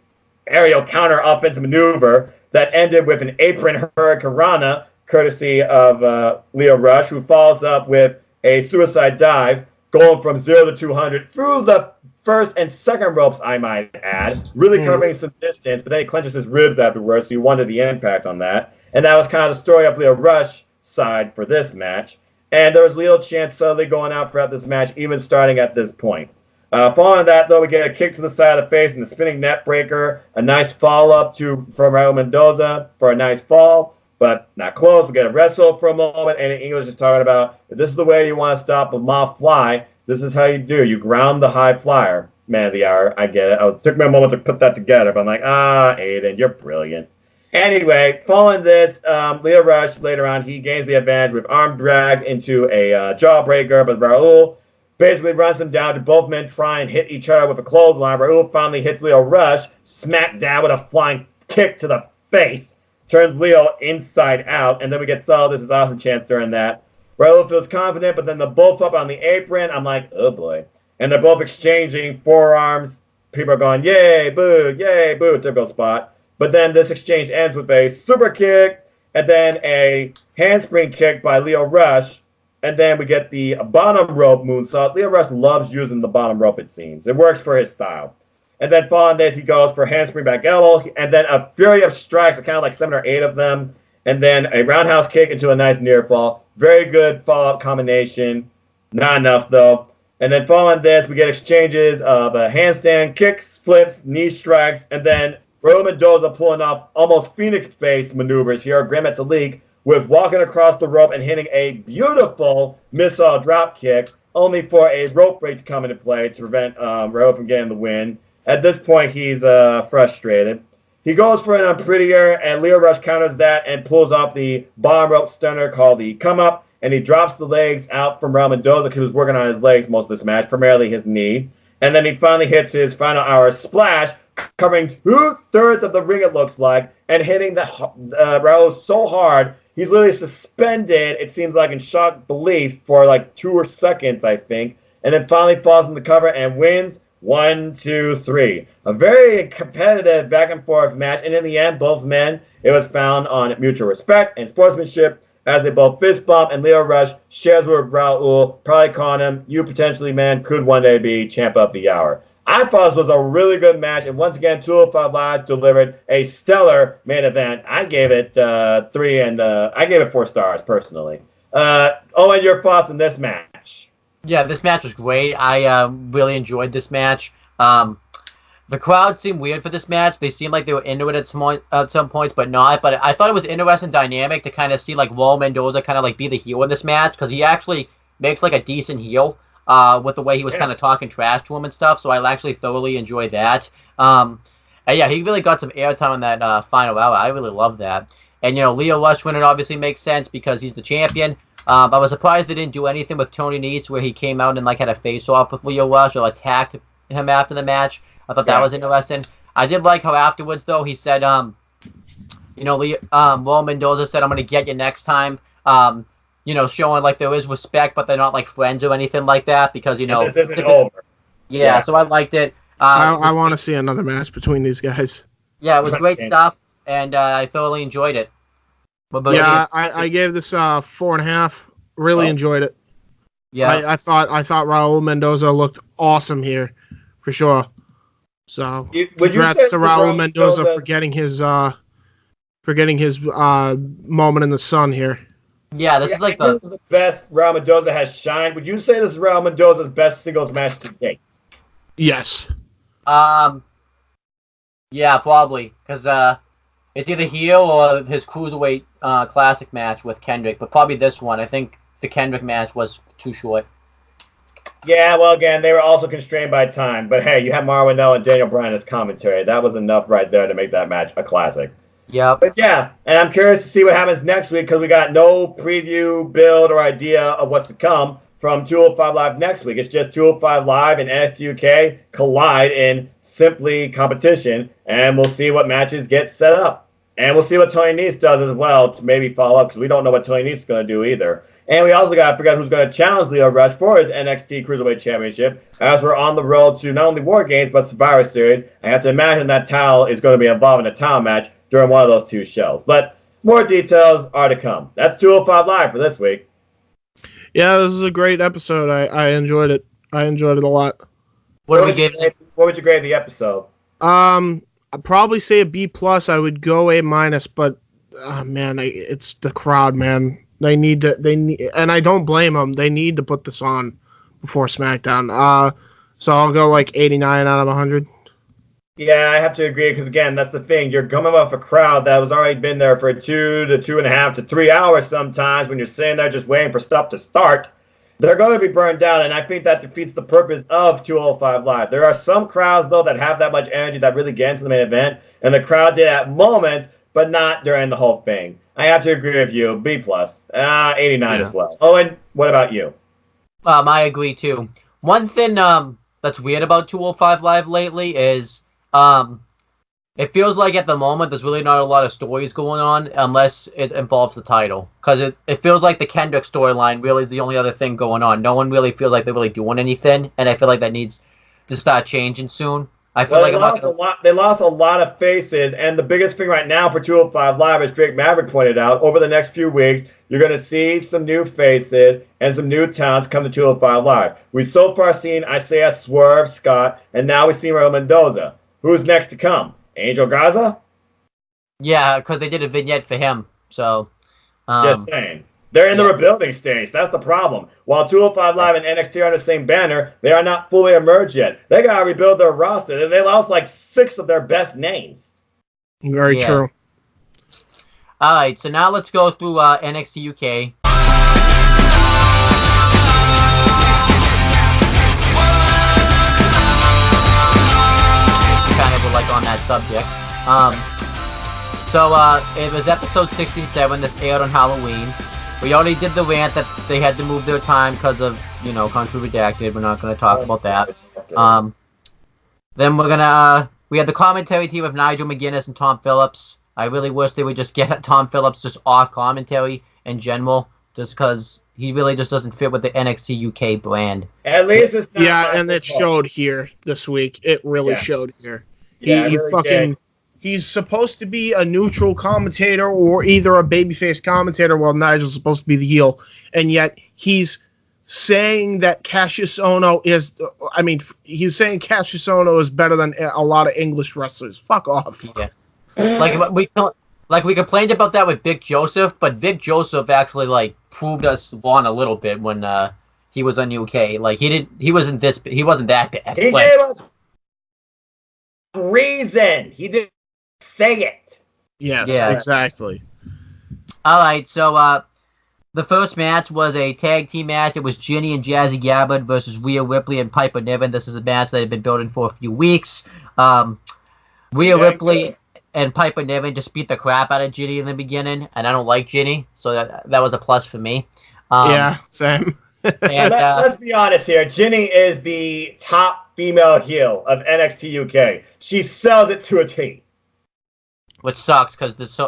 aerial counter offensive maneuver that ended with an apron hurricanrana, courtesy of Lio Rush, who follows up with a suicide dive, going from 0 to 200 through the first and second ropes, I might add, really covering some distance, but then he clenches his ribs afterwards, so you wanted the impact on that. And that was kind of the story of Lio Rush side for this match. And there was Lio chants subtly going out throughout this match, even starting at this point. Following that, though, we get a kick to the side of the face and the spinning net breaker, a nice follow-up from Raul Mendoza for a nice fall, but not close. We get a wrestle for a moment, and English is talking about, if this is the way you want to stop a mob fly, this is how you do. You ground the high flyer. Man of the hour. I get it. It took me a moment to put that together, but I'm like, Aiden, you're brilliant. Anyway, following this, Lio Rush, later on, he gains the advantage with arm drag into a jawbreaker, but Raul basically runs him down to both men try and hit each other with a clothesline. Raul finally hits Lio Rush, smack down with a flying kick to the face, turns Lio inside out, and then we get This Is Awesome chance during that. Raul feels confident, but then the both up on the apron. I'm like, oh boy. And they're both exchanging forearms. People are going, yay, boo, typical spot. But then this exchange ends with a super kick, and then a handspring kick by Lio Rush. And then we get the bottom rope moonsault. Lio Rush loves using the bottom rope, it seems. It works for his style. And then following this, he goes for handspring back elbow, and then a fury of strikes, kind of like 7 or 8 of them. And then a roundhouse kick into a nice near fall. Very good follow-up combination. Not enough, though. And then following this, we get exchanges of a handstand, kicks, flips, knee strikes, and then Raul Mendoza pulling off almost Phoenix-based maneuvers here, Grand Metalik, with walking across the rope and hitting a beautiful missile drop kick, only for a rope break to come into play to prevent Raul from getting the win. At this point, he's frustrated. He goes for an unprettier, and Lio Rush counters that and pulls off the bottom rope stunner called the come-up, and he drops the legs out from Raul Mendoza because he was working on his legs most of this match, primarily his knee. And then he finally hits his final hour splash, covering 2/3 of the ring, it looks like, and hitting the Raul so hard, he's literally suspended, it seems like, in shock belief for like 2 seconds, I think, and then finally falls in the cover and wins 1, 2, 3. A very competitive back-and-forth match, and in the end, both men, it was found on mutual respect and sportsmanship, as they both fist bump, and Lio Rush shares with Raul, probably calling him, you potentially, man, could one day be champ of the hour. I thought this was a really good match, and once again, 205 Live delivered a stellar main event. I gave it 3, and I gave it 4 stars, personally. Owen, your thoughts on this match? Yeah, this match was great. I really enjoyed this match. The crowd seemed weird for this match. They seemed like they were into it at some points, but not. But I thought it was interesting dynamic to kind of see like Raul Mendoza kind of like be the heel in this match, because he actually makes like a decent heel. with the way he was kind of talking trash to him and stuff. So I actually thoroughly enjoyed that. And yeah, he really got some airtime on that final hour. I really love that. And Leo Rush winning obviously makes sense because he's the champion. I was surprised they didn't do anything with Tony Nese where he came out and had a face-off with Leo Rush or attacked him after the match. I thought that was interesting. I did like how afterwards, though, he said, Raul Mendoza said, "I'm going to get you next time." Showing there is respect, but they're not friends or anything like that because this isn't over. Yeah, so I liked it. I want to see another match between these guys. Yeah, it was great stuff, and I thoroughly enjoyed it. I gave this 4.5. Really enjoyed it. Yeah, I thought Raul Mendoza looked awesome here, for sure. So congrats to Raul Mendoza for getting his moment in the sun here. Yeah, this is the best Raul Mendoza has shined. Would you say this is Raul Mendoza's best singles match to date? Yes. Yeah, probably because it's either heel or his Cruiserweight Classic match with Kendrick, but probably this one. I think the Kendrick match was too short. Yeah, well, again, they were also constrained by time. But hey, you have Marwin Nell and Daniel Bryan as commentary. That was enough right there to make that match a classic. Yeah. But yeah, and I'm curious to see what happens next week because we got no preview, build, or idea of what's to come from 205 Live next week. It's just 205 Live and NXTUK collide in simply competition, and we'll see what matches get set up. And we'll see what Tony Nese does as well to maybe follow up because we don't know what Tony Nese is going to do either. And we also got to figure out who's going to challenge Leo Rush for his NXT Cruiserweight Championship as we're on the road to not only War Games but Survivor Series. I have to imagine that title is going to be involved in a title match during one of those two shows. But more details are to come. That's 205 Live for this week. Yeah, this is a great episode. I enjoyed it. I enjoyed it a lot. What would you grade the episode? I'd probably say a B+. I would go A-, but man, it's the crowd, man. They need, and I don't blame them. They need to put this on before SmackDown. So I'll go 89 out of 100. Yeah, I have to agree because again, that's the thing. You're coming off a crowd that was already been there for 2 to 2.5 to 3 hours sometimes. When you're sitting there just waiting for stuff to start, they're going to be burned down, and I think that defeats the purpose of 205 Live. There are some crowds though that have that much energy that really get into the main event, and the crowd did at moments, but not during the whole thing. I have to agree with you. B+. 89 as well. Owen, what about you? I agree too. One thing that's weird about 205 Live lately is it feels like at the moment there's really not a lot of stories going on unless it involves the title. Because it feels like the Kendrick storyline really is the only other thing going on. No one really feels like they're really doing anything, and I feel like that needs to start changing soon. I feel they lost a lot of faces, and the biggest thing right now for 205 Live, as Drake Maverick pointed out, over the next few weeks, you're going to see some new faces and some new talents come to 205 Live. We've so far seen Isaiah Swerve, Scott, and now we see Raul Mendoza. Who's next to come? Angel Gaza? Yeah, because they did a vignette for him. So, just saying. They're in the rebuilding stage. That's the problem. While 205 Live and NXT are on the same banner, they are not fully emerged yet. They got to rebuild their roster. They lost 6 of their best names. Very true. All right, so now let's go through NXT UK. Kind of on that subject. So it was episode 67. This aired on Halloween. We already did the rant that they had to move their time because of, country redacted. We're not going to talk about that. Then we had the commentary team of Nigel McGuinness and Tom Phillips. I really wish they would just get Tom Phillips just off commentary in general, just because he really just doesn't fit with the NXT UK brand. At least it's not. Yeah, and it showed here this week. It really showed here. Yeah, he's supposed to be a neutral commentator or either a babyface commentator while Nigel's supposed to be the heel. And yet he's saying that Cassius Ohno is, he's saying Cassius Ohno is better than a lot of English wrestlers. Fuck off. Yeah. We complained about that with Vic Joseph, but Vic Joseph actually proved us wrong a little bit when he was on UK. He wasn't that bad. He gave us reason. He didn't say it. Yes, exactly. All right, so The first match was a tag team match. It was Ginny and Jazzy Gabbard versus Rhea Ripley and Piper Niven. This is a match that had been building for a few weeks. Rhea Ripley and Piper Niven just beat the crap out of Ginny in the beginning, and I don't like Ginny, so that was a plus for me. Yeah, same. And, let's be honest here. Ginny is the top female heel of NXT UK. She sells it to a T. Which sucks because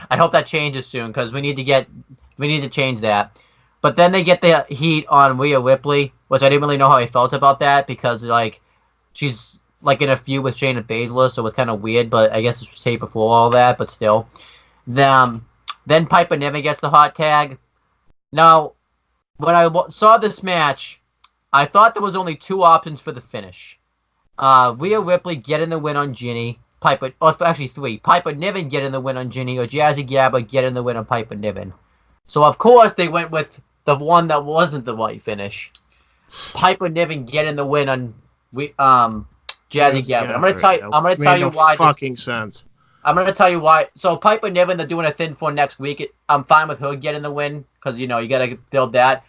I hope that changes soon because we need to change that. But then they get the heat on Rhea Ripley, which I didn't really know how I felt about that because like she's like in a feud with Shayna Baszler, so it was kind of weird. But I guess it was taped before all that. But still, then Piper Niven gets the hot tag. Now, when I saw this match, I thought there was only two options for the finish. Rhea Ripley getting the win on Ginny. Actually three. Piper Niven getting the win on Ginny, or Jazzy Gabbard getting the win on Piper Niven. So of course they went with the one that wasn't the right finish. Piper Niven getting the win on Jazzy Gabbard. I'm gonna tell you why. Fucking sense. I'm gonna tell you why. So Piper Niven, they're doing a thin for next week. I'm fine with her getting the win because you gotta build that.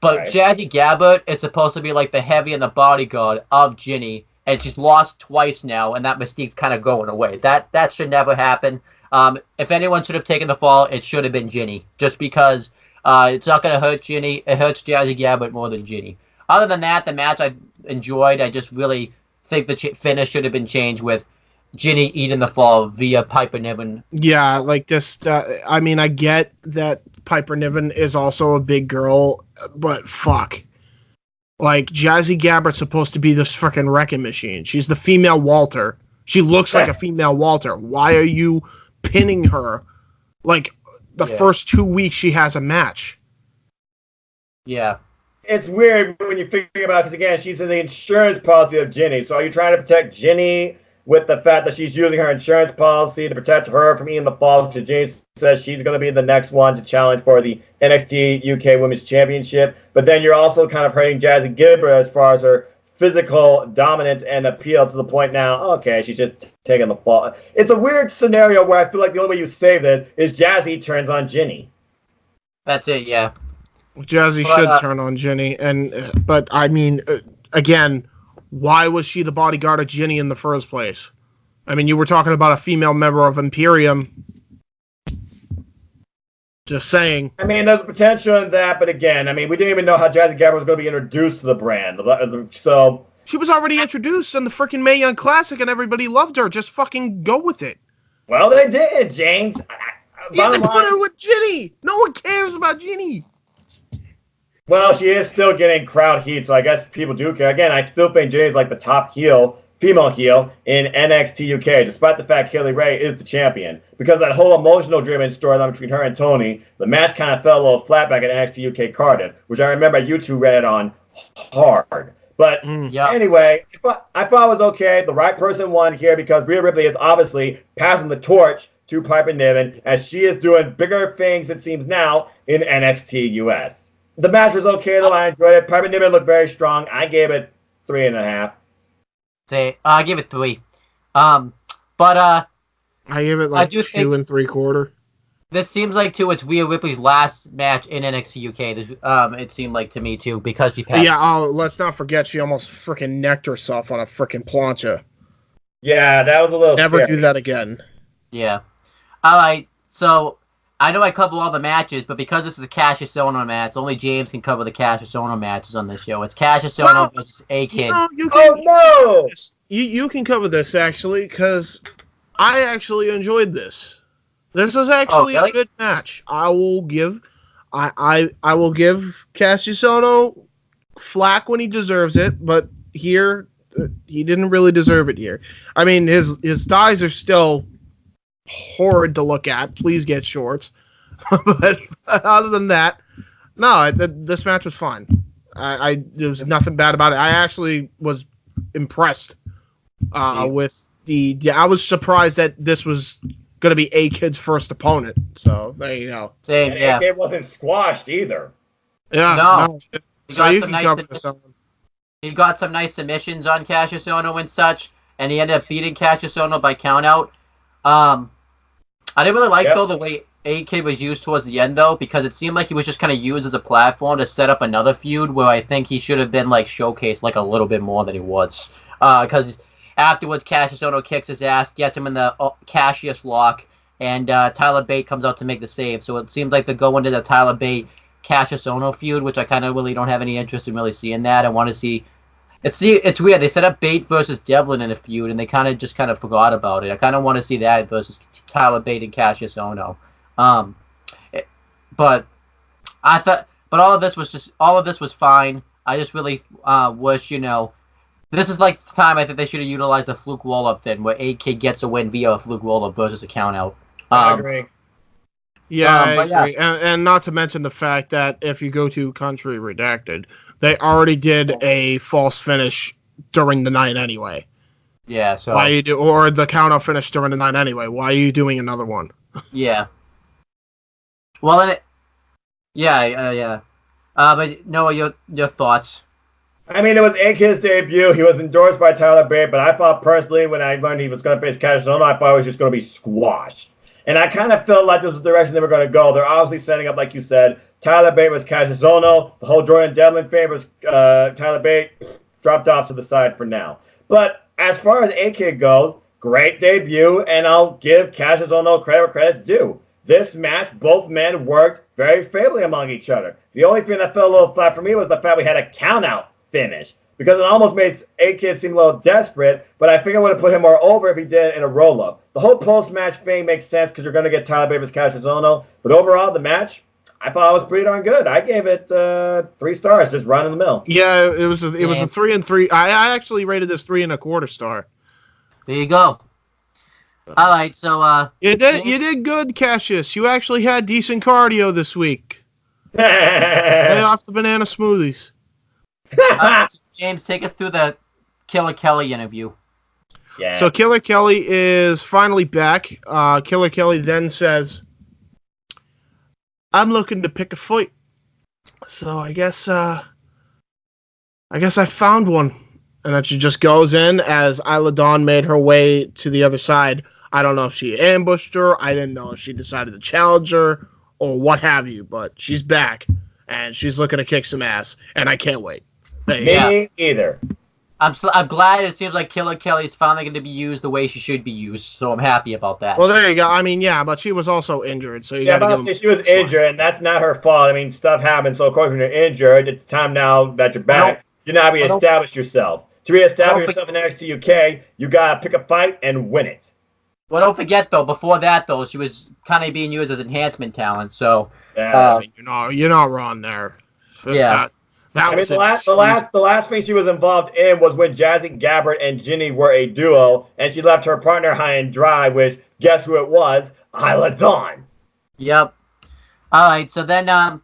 But right. Jazzy Gabbard is supposed to be like the heavy and the bodyguard of Ginny, and she's lost twice now, and that mystique's kind of going away. That should never happen. If anyone should have taken the fall, it should have been Ginny, just because it's not going to hurt Ginny. It hurts Jazzy Gabbard more than Ginny. Other than that, the match I enjoyed. I just really think the finish should have been changed with Ginny eating the fall via Piper Niven. Yeah, like this. I mean, I get that Piper Niven is also a big girl, but fuck. Like, Jazzy Gabbard's supposed to be this freaking wrecking machine. She's the female Walter. She looks like a female Walter. Why are you pinning her? Like, the first 2 weeks she has a match. Yeah. It's weird when you figure about it, because, again, she's in the insurance policy of Ginny. So are you trying to protect Ginny with the fact that she's using her insurance policy to protect her from eating the fall? Because Ginny says she's going to be the next one to challenge for the NXT UK Women's Championship. But then you're also kind of hurting Jazzy Gabbard as far as her physical dominance and appeal, to the point now, okay, she's just taking the fall. It's a weird scenario where I feel like the only way you save this is Jazzy turns on Ginny. That's it, yeah. Jazzy should turn on Ginny, but I mean, again, why was she the bodyguard of Ginny in the first place? I mean, you were talking about a female member of Imperium. Just saying. I mean, there's potential in that, but again, I mean, we didn't even know how Jazzy Gabbard was going to be introduced to the brand. So she was already introduced in the freaking Mae Young Classic, and everybody loved her. Just fucking go with it. Well, they did, James. Yeah, they put her with Ginny. No one cares about Ginny. Well, she is still getting crowd heat, so I guess people do care. Again, I still think Ginny's like the top heel, female heel in NXT UK, despite the fact Kaylee Ray is the champion. Because that whole emotional-driven storyline between her and Tony, the match kind of fell a little flat back at NXT UK Cardiff, which I remember you two ran it on hard. But anyway, I thought it was okay. The right person won here because Rhea Ripley is obviously passing the torch to Piper Niven, as she is doing bigger things, it seems now, in NXT US. The match was okay, though. I enjoyed it. Piper Niven looked very strong. I gave it 3.5. I give it 3. I give it like 2 3/4. This seems like too. It's Rhea Ripley's last match in NXT UK. It seemed like to me too because she passed. Yeah. Oh, let's not forget she almost freaking necked herself on a freaking plancha. Yeah, that was a little. Never scary. do that again. Yeah. All right. So I know I cover all the matches, but because this is a Cassius Ohno match, only James can cover the Cassius Ohno matches on this show. It's Cassius Ohno versus A-Kid. You can cover this, actually, because I actually enjoyed this. This was actually a good match. I will give Cassius Ohno flack when he deserves it, but here he didn't really deserve it here. I mean, his thighs are still horrid to look at. Please get shorts. But other than that, no, this match was fine. There was nothing bad about it. I actually was impressed with I was surprised that this was going to be A-Kid's first opponent. So there you go. Same, and yeah. A-Kid wasn't squashed either. Yeah. No. So you can cover this. He got some nice submissions on Cassius Ohno and such, and he ended up beating Cassius Ohno by countout. I didn't really like though the way AK was used towards the end, though, because it seemed like he was just kind of used as a platform to set up another feud where I think he should have been, like, showcased, like, a little bit more than he was. Because afterwards, Cassius Ohno kicks his ass, gets him in the Cassius lock, and Tyler Bate comes out to make the save. So it seems like they're going to the Tyler Bate Cassius Ohno feud, which I kind of really don't have any interest in really seeing that. I want to see... It's weird. They set up Bate versus Devlin in a feud, and they kind of forgot about it. I kind of want to see that versus Tyler Bate and Cassius Ohno. But I thought, but all of this was fine. I just really wish, this is like the time I think they should have utilized the fluke roll-up then, where AK gets a win via a fluke roll-up versus a count-out. I agree. Yeah, I agree. And not to mention the fact that if you go to Country Redacted, they already did a false finish during the night anyway. Yeah, so why you do, or the count-out finish during the night anyway? Why are you doing another one? Yeah. Well, and yeah. But Noah, your thoughts? I mean, it was AK's debut. He was endorsed by Tyler Bate, but I thought personally, when I learned he was going to face Cassius Ohno, I thought it was just going to be squashed. And I kind of felt like this was the direction they were going to go. They're obviously setting up, like you said, Tyler Bate was Cassius Ohno. The whole Jordan Devlin favors Tyler Bate dropped off to the side for now. But as far as AK goes, great debut, and I'll give Cassius Ohno credit where credit's due. This match, both men worked very favorably among each other. The only thing that fell a little flat for me was the fact we had a count-out finish, because it almost made AK seem a little desperate, but I figured it would have put him more over if he did it in a roll-up. The whole post-match thing makes sense because you're going to get Tyler Bate versus Cassius Ohno, but overall, the match, I thought it was pretty darn good. I gave it 3 stars, just right in the middle. Yeah, it was a 3 and 3. I actually rated this 3 1/4 star. There you go. All right, so you did good, Cassius. You actually had decent cardio this week. Lay off the banana smoothies. James, take us through the Killer Kelly interview. Yeah. So Killer Kelly is finally back. Killer Kelly then says, "I'm looking to pick a fight. So I guess I found one." And then she just goes in as Isla Dawn made her way to the other side. I don't know if she ambushed her. I didn't know if she decided to challenge her or what have you. But she's back, and she's looking to kick some ass, and I can't wait. Me either. I'm glad it seems like Killer Kelly's finally going to be used the way she should be used, so I'm happy about that. Well, there you go. I mean, yeah, but she was also injured, so you got to give she was injured, and that's not her fault. I mean, stuff happens, so of course when you're injured, it's time now that you're back. You now reestablish yourself. To reestablish yourself in NXT UK, you got to pick a fight and win it. Well, don't forget, though, before that, though, she was kind of being used as enhancement talent, so... I mean, you're not wrong there. Yeah. The last thing she was involved in was when Jazzy Gabbert and Ginny were a duo, and she left her partner high and dry, which, guess who it was? Isla Dawn. Yep. All right, so then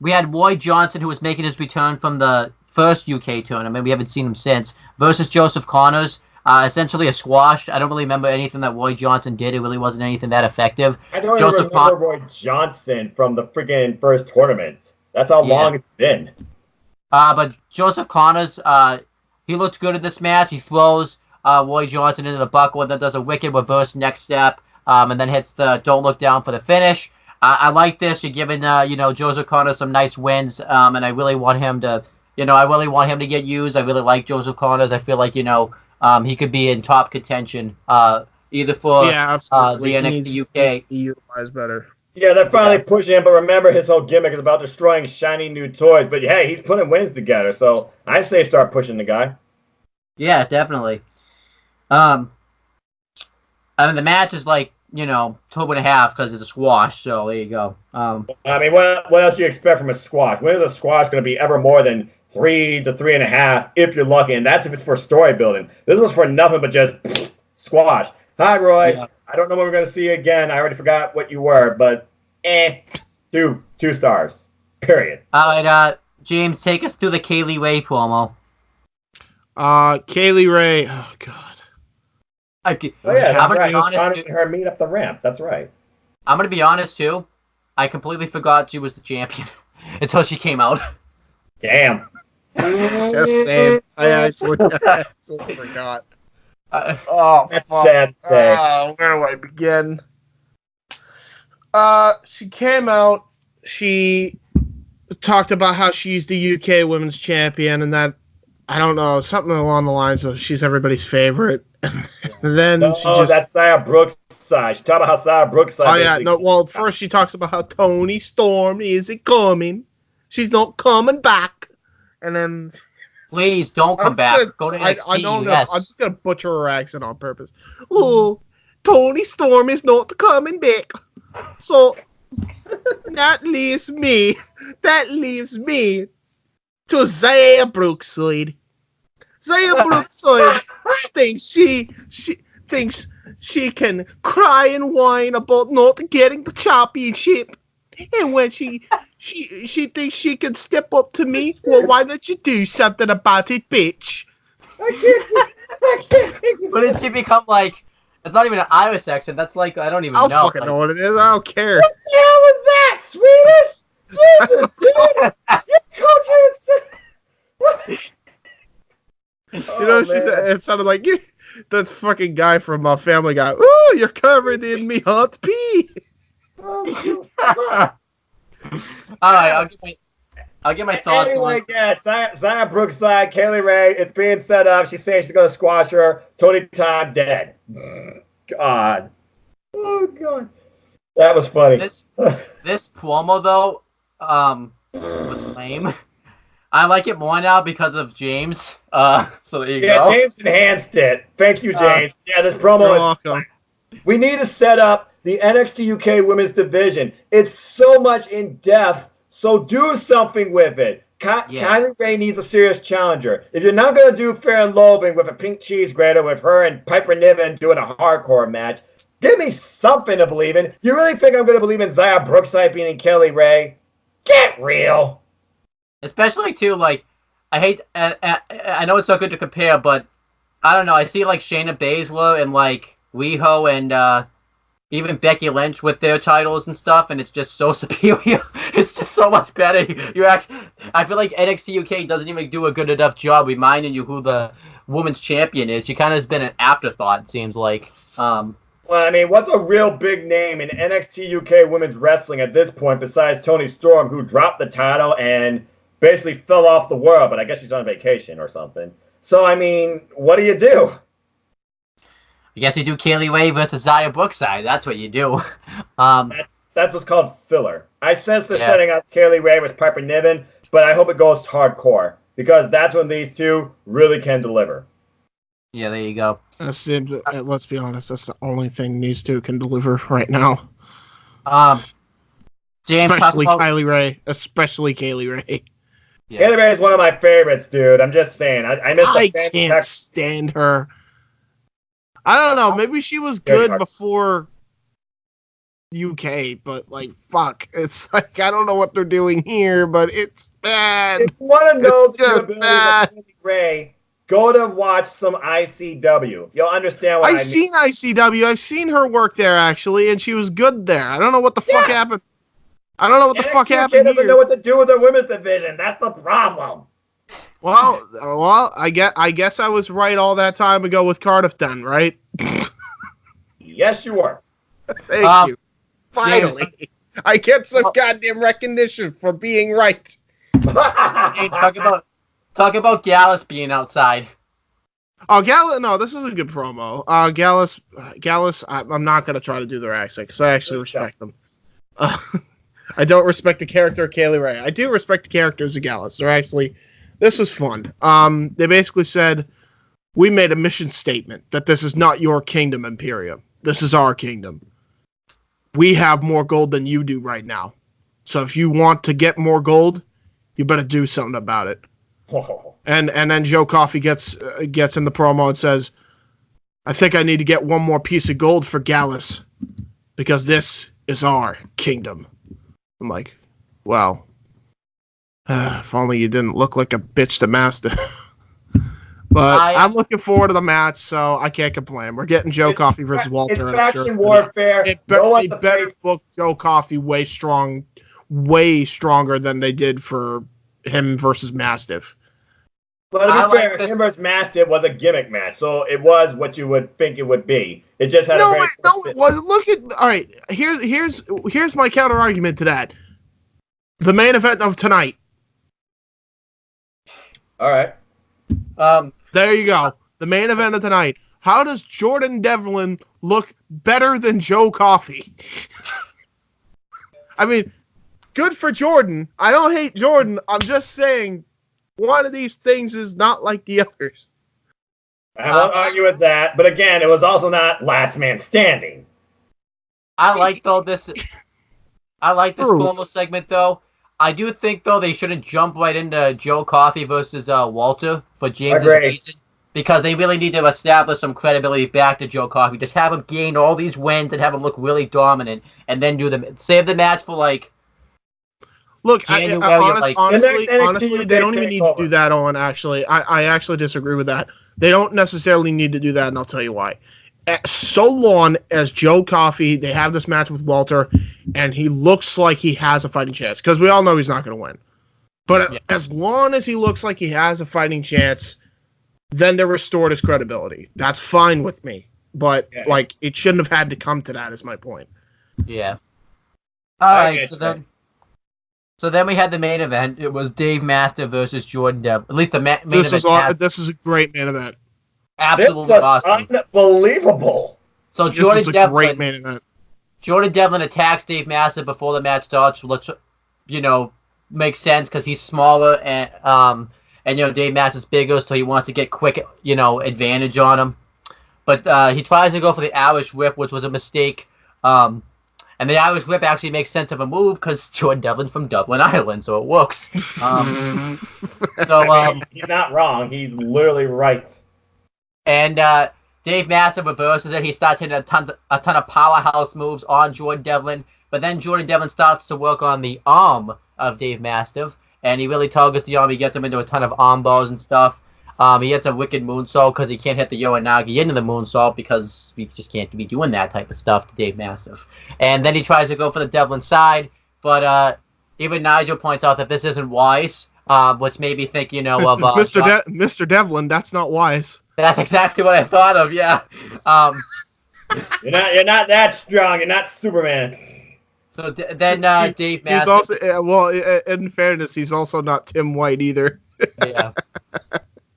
we had Roy Johnson, who was making his return from the first UK tournament. We haven't seen him since. Versus Joseph Connors. Essentially a squash. I don't really remember anything that Roy Johnson did. It really wasn't anything that effective. I don't even remember Roy Johnson from the freaking first tournament. That's how long it's been. But Joseph Connors, he looked good in this match. He throws Roy Johnson into the buckle and then does a wicked reverse neck step, and then hits the don't look down for the finish. I like this. You're giving Joseph Connors some nice wins, and I really want him to get used. I really like Joseph Connors. I feel like he could be in top contention either for the NXT UK. He utilized better. Yeah, they're finally pushing him, but remember his whole gimmick is about destroying shiny new toys. But hey, he's putting wins together, so I say start pushing the guy. Yeah, definitely. I mean, the match is like 2.5 because it's a squash. So there you go. I mean, what else do you expect from a squash? When is a squash going to be ever more than 3 to 3.5 if you're lucky? And that's if it's for story building. This was for nothing but just squash. Hi, Roy. Yeah. I don't know when we're going to see you again. I already forgot what you were, but 2 stars. Period. All right, James, take us through the Kaylee Ray promo. Kaylee Ray. Oh God. I'm going to be honest. Her meet up the ramp. That's right. I'm going to be honest too. I completely forgot she was the champion until she came out. Damn. That's same. I actually forgot. That's sad to say. Where do I begin? She came out. She talked about how she's the UK Women's Champion, and that I don't know, something along the lines of she's everybody's favorite. Then she just that's Sarah Brooks' side. She talked about how Sarah Brooks' side. Oh yeah, no. Well, first she talks about how Toni Storm isn't coming. She's not coming back, and then please don't come back. Go to NXT. I don't know. I'm just gonna butcher her accent on purpose. Oh, Toni Storm is not coming back. So that leaves me to Zaya Brookside. Zaya Brookside thinks she thinks she can cry and whine about not getting the championship. And when she thinks she can step up to me, well, why don't you do something about it, bitch? I can't. But did she become like? It's not even an Irish accent. That's like I don't even know. I don't fucking know what it is. I don't care. What the hell was that? Swedish? Jesus, dude! You know, she said it sounded like you. That's fucking guy from Family Guy. Ooh, you're covered in me hot pee. All right, I'll get my thoughts anyway, on. Yeah, Zaya Brookside, Kaylee Ray. It's being set up. She's saying she's gonna squash her. Tony Time dead. God. Oh God. That was funny. This promo though, was lame. I like it more now because of James. So there you go. Yeah, James enhanced it. Thank you, James. Yeah, this promo is welcome. We need to set up the NXT UK Women's Division. It's so much in depth, so do something with it. Kylie Ray needs a serious challenger. If you're not going to do Fair and Loathing with a pink cheese grater with her and Piper Niven doing a hardcore match, give me something to believe in. You really think I'm going to believe in Zaya Brookside beating Kelly Ray? Get real. Especially too, like, I know it's not good to compare, but I don't know. I see like Shayna Baszler and like WeHo and even Becky Lynch with their titles and stuff, and it's just so superior. It's just so much better. I feel like NXT UK doesn't even do a good enough job reminding you who the women's champion is. She kind of has been an afterthought, it seems like. Well, I mean, what's a real big name in NXT UK women's wrestling at this point besides Toni Storm, who dropped the title and basically fell off the world, but I guess she's on vacation or something. So, I mean, what do? I guess you do Kaylee Ray versus Zaya Brookside. That's what you do. That's what's called filler. I sense they're setting up Kaylee Ray with Piper Niven, but I hope it goes hardcore because that's when these two really can deliver. Yeah, there you go. Let's be honest. That's the only thing these two can deliver right now. James, especially Kylie Ray. Especially Kaylee Ray. Yeah. Kaylee Ray is one of my favorites, dude. I'm just saying. I can't stand her. I don't know. Maybe she was good before UK, but like, fuck. It's like, I don't know what they're doing here, but it's bad. If you want to know the ability of Kaylee Ray, go to watch some ICW. You'll understand what I mean. I've seen ICW. I've seen her work there, actually, and she was good there. I don't know what the fuck happened. I don't know what the fuck happened here. Doesn't know what to do with their women's division. That's the problem. Well, I guess I was right all that time ago with Cardiff then, right? Yes, you were. Thank you. Finally, I get some goddamn recognition for being right. Hey, talk about Gallus being outside. Oh, Gallus! No, this is a good promo. Gallus. I'm not gonna try to do their accent because I actually respect them. I don't respect the character of Kaylee Ray. I do respect the characters of Gallus. They're actually. This was fun. They basically said, we made a mission statement that this is not your kingdom, Imperium. This is our kingdom. We have more gold than you do right now. So if you want to get more gold, you better do something about it. And then Joe Coffey gets in the promo and says, I think I need to get one more piece of gold for Gallus because this is our kingdom. I'm like, well... if only you didn't look like a bitch to master. But I'm looking forward to the match, so I can't complain. We're getting Joe Coffey versus Walter. It's faction warfare. They better book Joe Coffey way stronger than they did for him versus Mastiff. But to be fair, him versus Mastiff was a gimmick match, so it was what you would think it would be. It just had no, it was. Look at all right. Here's my counter argument to that. The main event of tonight. All right. There you go. The main event of tonight. How does Jordan Devlin look better than Joe Coffey? I mean, good for Jordan. I don't hate Jordan. I'm just saying one of these things is not like the others. I won't argue with that, but again, it was also not last man standing. I like this promo segment though. I do think though they shouldn't jump right into Joe Coffey versus Walter for James's reason, because they really need to establish some credibility back to Joe Coffey. Just have him gain all these wins and have him look really dominant, and then save the match for like. Look, honestly, they don't even need to do that on, actually. I actually disagree with that. They don't necessarily need to do that, and I'll tell you why. So long as Joe Coffey, they have this match with Walter, and he looks like he has a fighting chance, because we all know he's not going to win. But as long as he looks like he has a fighting chance, then they're restored his credibility. That's fine with me. But, it shouldn't have had to come to that, is my point. Yeah. All right, So then we had the main event. It was Dave Mastiff versus Jordan Devlin. At least the main event. This is a great main event. Absolutely awesome. Unbelievable. So Jordan Devlin attacks Dave Mastiff before the match starts, which makes sense because he's smaller and Dave Mastiff's bigger, so he wants to get quick advantage on him. But he tries to go for the Irish Whip, which was a mistake. And the Irish Whip actually makes sense of a move because Jordan Devlin's from Dublin, Ireland, so it works. He's not wrong. He's literally right. And Dave Mastiff reverses it. He starts hitting a ton of powerhouse moves on Jordan Devlin, but then Jordan Devlin starts to work on the arm of Dave Mastiff, and he really targets the arm. He gets him into a ton of arm bars and stuff. He hits a wicked moonsault because he can't hit the Yoanagi into the moonsault because we just can't be doing that type of stuff to Dave Mastiff. And then he tries to go for the Devlin side, but even Nigel points out that this isn't wise, which made me think, of Mr. Devlin. That's not wise. That's exactly what I thought of. Yeah. You're not that strong. You're not Superman. So then Dave Mastiff. He's also in fairness, he's also not Tim White either. Yeah.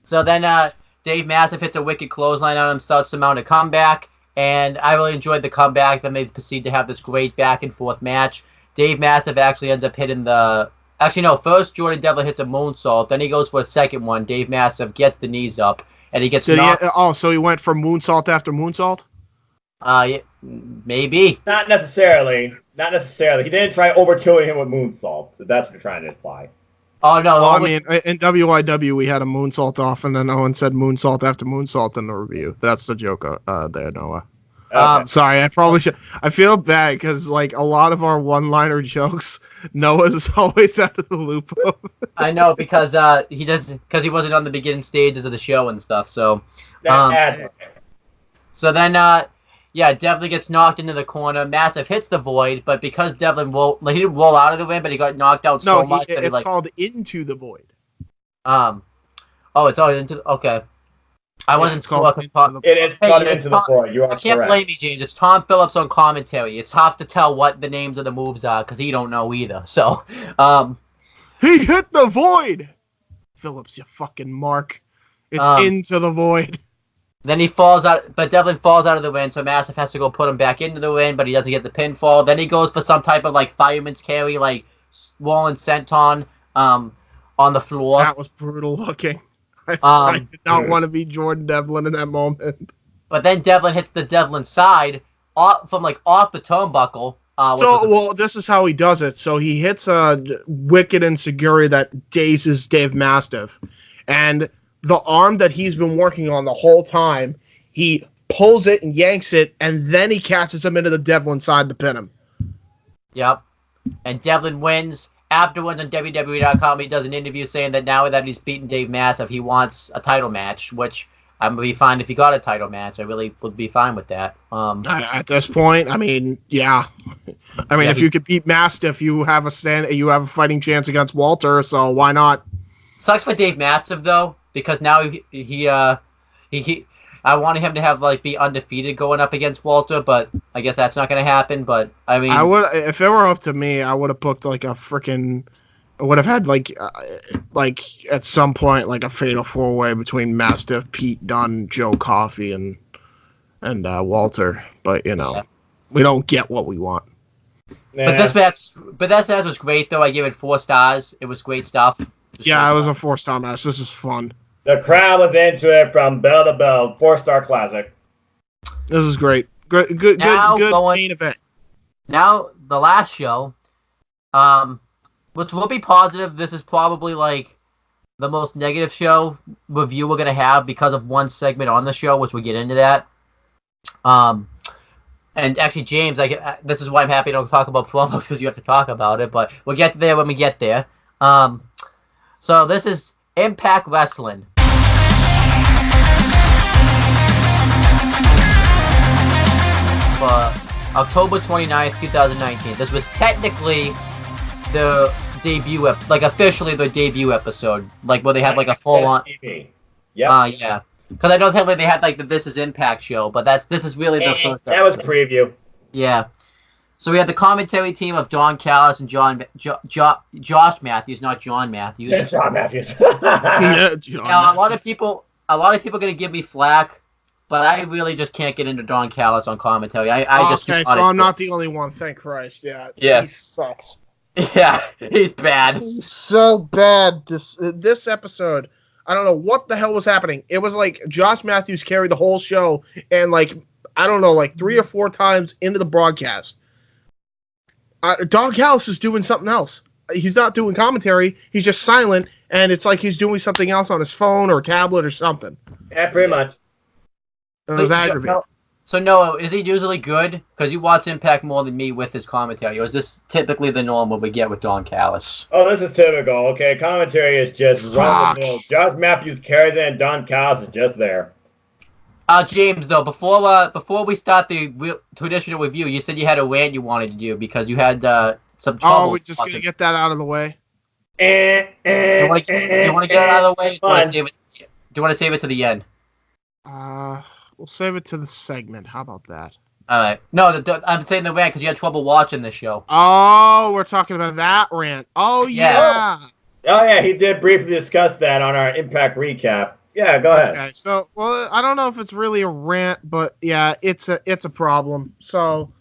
So then Dave Mastiff hits a wicked clothesline on him, starts to mount a comeback, and I really enjoyed the comeback. Then they proceed to have this great back and forth match. Dave Mastiff actually ends up hitting first Jordan Devlin hits a moonsault, then he goes for a second one. Dave Mastiff gets the knees up, and he gets knocked. So he went from moonsault after moonsault? Yeah, maybe. Not necessarily. He didn't try overkilling him with moonsault, so that's what you're trying to imply. Oh, no. Well, in WIW, we had a moonsault off, and then Owen said moonsault after moonsault in the review. That's the joke there, Noah. Sorry, I probably should. I feel bad because, a lot of our one-liner jokes, Noah's always out of the loop of. I know, because he wasn't on the beginning stages of the show and stuff, so. So then, Devlin gets knocked into the corner. Mastiff hits the Void, but because Devlin he didn't roll out of the ring, but he got knocked out so much that it's called Into the Void. It's always into. Okay, I wasn't sure. It is called Into the Void. You are correct. I can't blame you, James. It's Tom Phillips on commentary. It's tough to tell what the names of the moves are because he don't know either. So, he hit the Void. Phillips, you fucking mark. It's Into the Void. Then he falls out, but Devlin falls out of the ring, so Mastiff has to go put him back into the ring, but he doesn't get the pinfall. Then he goes for some type of fireman's carry, swollen senton on the floor. That was brutal looking. I did not want to be Jordan Devlin in that moment. But then Devlin hits the Devlin side off the turnbuckle. This is how he does it. So he hits a wicked enziguri that dazes Dave Mastiff, and the arm that he's been working on the whole time, he pulls it and yanks it, and then he catches him into the Devlin side to pin him. Yep. And Devlin wins. Afterwards on WWE.com, he does an interview saying that now that he's beaten Dave Mastiff, he wants a title match, which I'm going to be fine if he got a title match. I really would be fine with that. At this point, yeah. If you could beat Mastiff, you have a fighting chance against Walter, so why not? Sucks for Dave Mastiff, though, because now he I wanted him to have like be undefeated going up against Walter, but I guess that's not going to happen. But I mean, I would, if it were up to me, I would have booked like a freaking. I would have had like at some point like a fatal 4-way between Mastiff, Pete Dunne, Joe Coffey, and Walter. But we don't get what we want. Nah. But that match was great though. I gave it 4 stars. It was great stuff. It was a 4-star match. This is fun. The crowd was into it from bell to bell. 4-star classic. This is great. Good main event. Now the last show, which will be positive. This is probably like the most negative show review we're gonna have because of one segment on the show, which we'll get into that. And actually, James, this is why I'm happy to talk about promos because you have to talk about it. But we'll get there when we get there. So this is Impact Wrestling. For October 29th, 2019. This was technically the debut, officially the debut episode, like where they had like a full-on. Yep. Yeah. Because I know technically they had like the This Is Impact show, but this is really the first. That was preview. Yeah. So we had the commentary team of Don Callis and Josh Matthews, not John Matthews. John Matthews. Now, a lot of people are gonna give me flack. But I really just can't get into Don Callis on commentary. Okay, so I'm not the only one. Thank Christ. Yeah. Yeah. He sucks. Yeah, he's bad. He's so bad. This episode, I don't know what the hell was happening. It was like Josh Matthews carried the whole show, and like 3 or 4 times into the broadcast, Don Callis is doing something else. He's not doing commentary. He's just silent, and it's like he's doing something else on his phone or tablet or something. Yeah, pretty much. It was aggravating. So Noah, is he usually good? Because you watch Impact more than me with his commentary. Or is this typically the norm what we get with Don Callis? Oh, this is typical. Okay, commentary is just run the mill. Josh Matthews carries it, and Don Callis is just there. James, though, before we start the traditional review, you said you had a rant you wanted to do because you had some trouble. Oh, we're just gonna get that out of the way. Do you want to get it out of the way? Do you want to save it to the end? We'll save it to the segment. How about that? All right. No, I'm saying the rant because you had trouble watching this show. Oh, we're talking about that rant. Oh, yeah. Oh, yeah. He did briefly discuss that on our Impact recap. Yeah, go ahead. Okay, so, well, I don't know if it's really a rant, but yeah, it's a problem. So,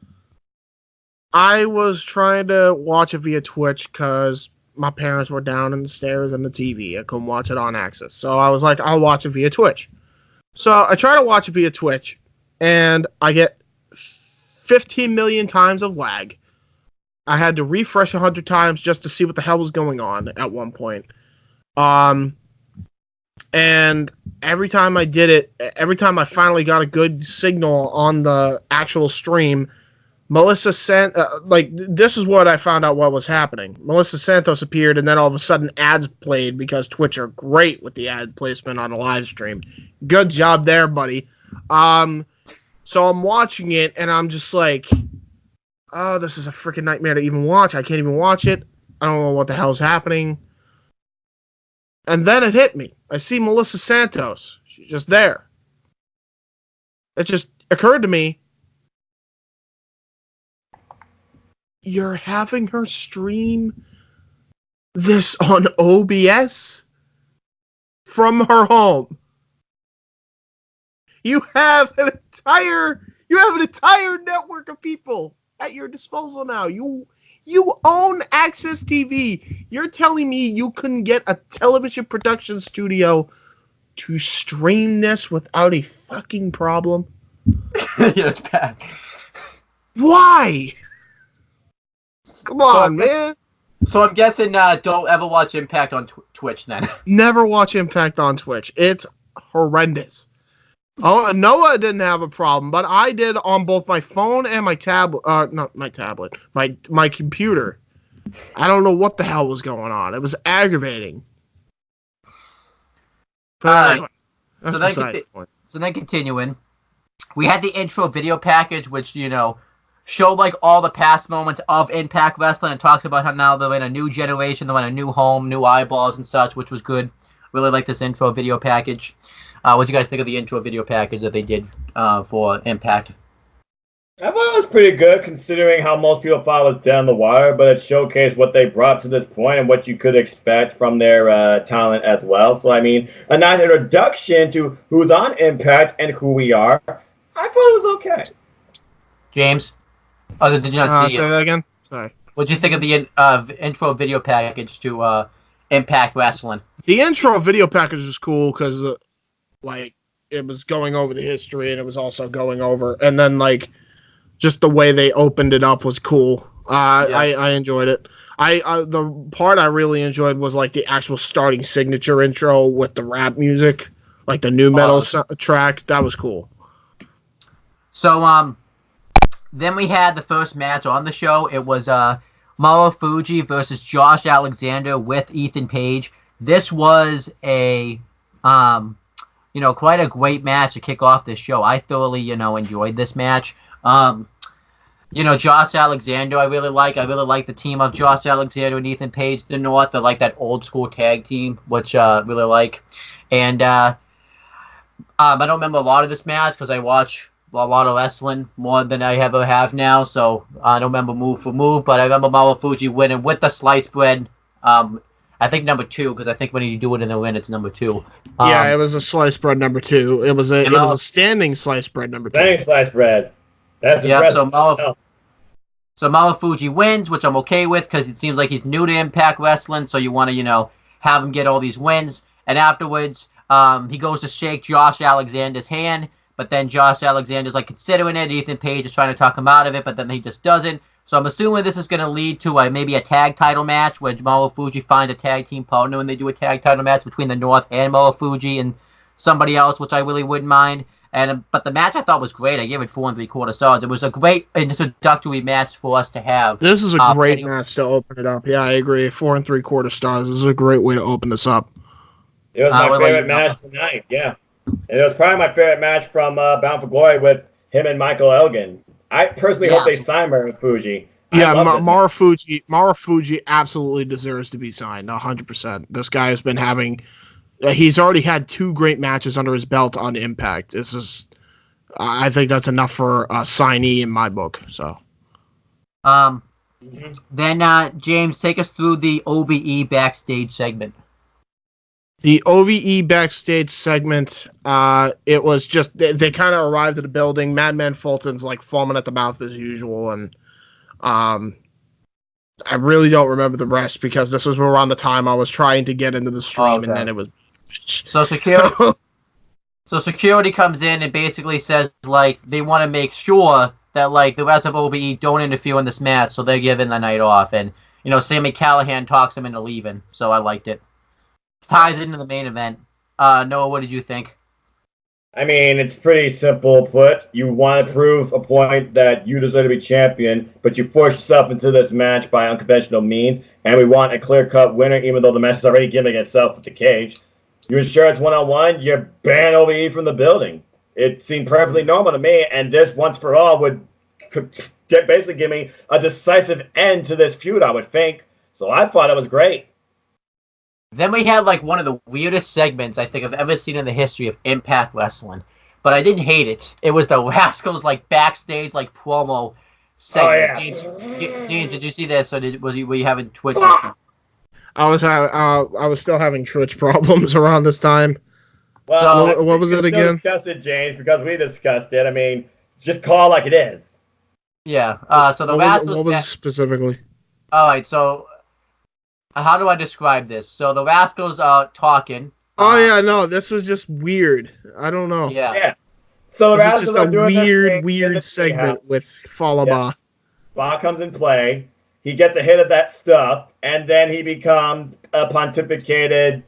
I was trying to watch it via Twitch because my parents were down in the stairs and the TV. I couldn't watch it on Access. So, I was like, I'll watch it via Twitch. So I try to watch it via Twitch, and I get 15 million times of lag. I had to refresh 100 times just to see what the hell was going on at one point. And every time I did it, every time I finally got a good signal on the actual stream, Melissa sent this is what I found out what was happening. Melissa Santos appeared, and then all of a sudden ads played because Twitch are great with the ad placement on a live stream. Good job there, buddy. So I'm watching it, and I'm just like, oh, this is a freaking nightmare to even watch. I can't even watch it. I don't know what the hell's happening. And then it hit me. I see Melissa Santos. She's just there. It just occurred to me, you're having her stream this on OBS from her home. You have an entire network of people at your disposal now. You own Access TV. You're telling me you couldn't get a television production studio to stream this without a fucking problem? Yes, Pat. Why? Come on, man. So I'm guessing don't ever watch Impact on Twitch then. Never watch Impact on Twitch. It's horrendous. Oh, Noah didn't have a problem, but I did on both my phone and my tablet. Not my tablet. My computer. I don't know what the hell was going on. It was aggravating. But so then continuing, we had the intro video package, which showed like all the past moments of Impact Wrestling and talks about how now they're in a new generation, they're in a new home, new eyeballs and such, which was good. Really like this intro video package. What do you guys think of the intro video package that they did for Impact? I thought it was pretty good considering how most people thought it was down the wire, but it showcased what they brought to this point and what you could expect from their talent as well. So, I mean, a nice introduction to who's on Impact and who we are. I thought it was okay. James? Oh, did you not see say it? that again? Sorry. What do you think of the intro video package to Impact Wrestling? The intro video package was cool because, it was going over the history and it was also going over, and then just the way they opened it up was cool. I enjoyed it. The part I really enjoyed was the actual starting signature intro with the rap music, the new metal track. That was cool. So then we had the first match on the show. It was Marufuji versus Josh Alexander with Ethan Page. This was a quite a great match to kick off this show. I thoroughly enjoyed this match. Josh Alexander, I really like. I really like the team of Josh Alexander and Ethan Page, the North. They're like that old school tag team, which I really like. And I don't remember a lot of this match because I watch a lot of wrestling more than I ever have now, so I don't remember move for move. But I remember Marufuji winning with the sliced bread. I think number 2, because I think when you do it in the rin, it's number 2. Yeah, it was a sliced bread number 2. It was a standing sliced bread number 2. Standing sliced bread. That's impressive. So Marufuji wins, which I'm okay with because it seems like he's new to Impact Wrestling, so you want to, have him get all these wins. And afterwards, he goes to shake Josh Alexander's hand, but then Josh Alexander's considering it. Ethan Page is trying to talk him out of it, but then he just doesn't. So I'm assuming this is going to lead to maybe a tag title match where Marufuji finds a tag team partner and they do a tag title match between the North and Marufuji and somebody else, which I really wouldn't mind. But the match I thought was great. I gave it 4 3/4 stars. It was a great introductory match for us to have. This is a great match to open it up. Yeah, I agree. 4 3/4 stars. This is a great way to open this up. It was my favorite match tonight. Yeah, and it was probably my favorite match from Bound for Glory with him and Michael Elgin. I personally hope they sign Marufuji. Yeah, Marufuji absolutely deserves to be signed. 100%. This guy has been having. He's already had 2 great matches under his belt on Impact. This is, I think that's enough for a signee in my book. So, then James, take us through the OVE backstage segment. The OVE backstage segment, it was just they kind of arrived at the building. Madman Fulton's foaming at the mouth as usual, and I really don't remember the rest because this was around the time I was trying to get into the stream, and then it was. So security comes in and basically says they want to make sure that the rest of OVE don't interfere in this match, so they're giving the night off. And Sami Callihan talks him into leaving, so I liked it. Ties into the main event. Noah, what did you think? I mean, it's pretty simple put. You want to prove a point that you deserve to be champion, but you force yourself into this match by unconventional means, and we want a clear-cut winner, even though the match is already giving itself with the cage. You ensure it's one-on-one, you ban OVE from the building. It seemed perfectly normal to me, and this, once for all, would basically give me a decisive end to this feud, I would think. So I thought it was great. Then we had one of the weirdest segments I think I've ever seen in the history of Impact Wrestling. But I didn't hate it. It was the Rascals backstage promo segment. Oh, yeah. James, did you see this or were you having Twitch? I was still having Twitch problems around this time. Well, so, what was it again? Discuss it, James, because we discussed it. I mean, just call it like it is. Yeah. So the Rascals. What was it specifically? All right. So, how do I describe this? So the Rascals are talking. Oh yeah, no, this was just weird. I don't know. Yeah. So the Rascals Rascals is just a weird segment with Falaba. Yeah. Ba comes in play. He gets a hit of that stuff, and then he becomes a pontificated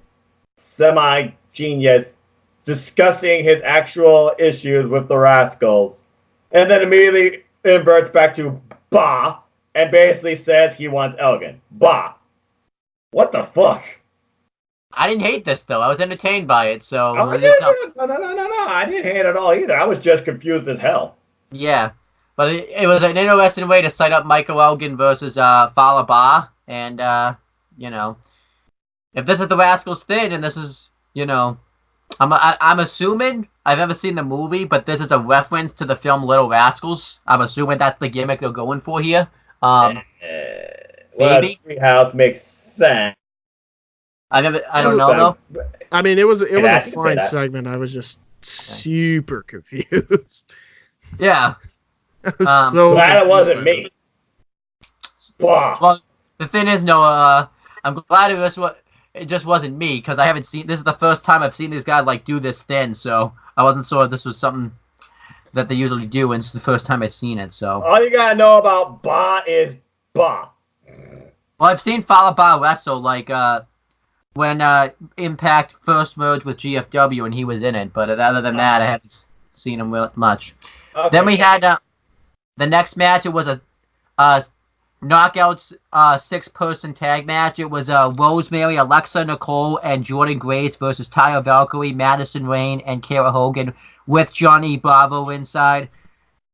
semi-genius discussing his actual issues with the Rascals. And then immediately inverts back to Ba and basically says he wants Elgin. Ba. What the fuck? I didn't hate this, though. I was entertained by it, so... No. I didn't hate it at all either. I was just confused as hell. Yeah. But it was an interesting way to set up Michael Elgin versus Falaba. And, if this is the Rascals thing, and this is you know, I'm assuming I've never seen the movie, but this is a reference to the film Little Rascals. I'm assuming that's the gimmick they're going for here. Well, Maybe Treehouse makes sense. I don't know though. I mean, it was a I can say fine that. segment. I was just super confused. Yeah. I was so Glad it wasn't confused by me. Bah. Well, the thing is, Noah, I'm glad it just wasn't me because I haven't seen. This is the first time I've seen these guys like do this thing, so I wasn't sure if this was something that they usually do, and it's the first time I've seen it. So All you gotta know about Bah is Bah. well, I've seen Fallah Bahh wrestle like when Impact first merged with GFW, and he was in it. But other than that, I haven't seen him much. Okay. Then we had the next match. It was a knockouts 6-person tag match. It was Rosemary, Alexa Nicole, and Jordan Grace versus Tyler Valkyrie, Madison Rayne, and Kara Hogan with Johnny Bravo inside.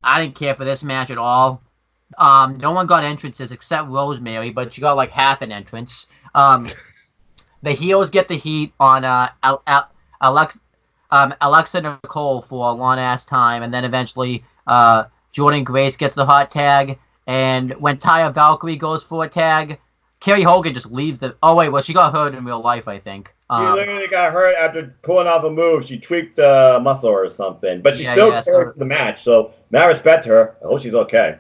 I didn't care for this match at all. No one got entrances except Rosemary, but she got like half an entrance. The heels get the heat on Alexa Nicole for a long ass time, and then eventually Jordan Grace gets the hot tag. And when Tyler Valkyrie goes for a tag, Kerry Hogan just leaves the. Oh wait, well she got hurt in real life, I think. She literally got hurt after pulling off a move. She tweaked a muscle or something, but she still carried the match. So I respect her. I hope she's okay.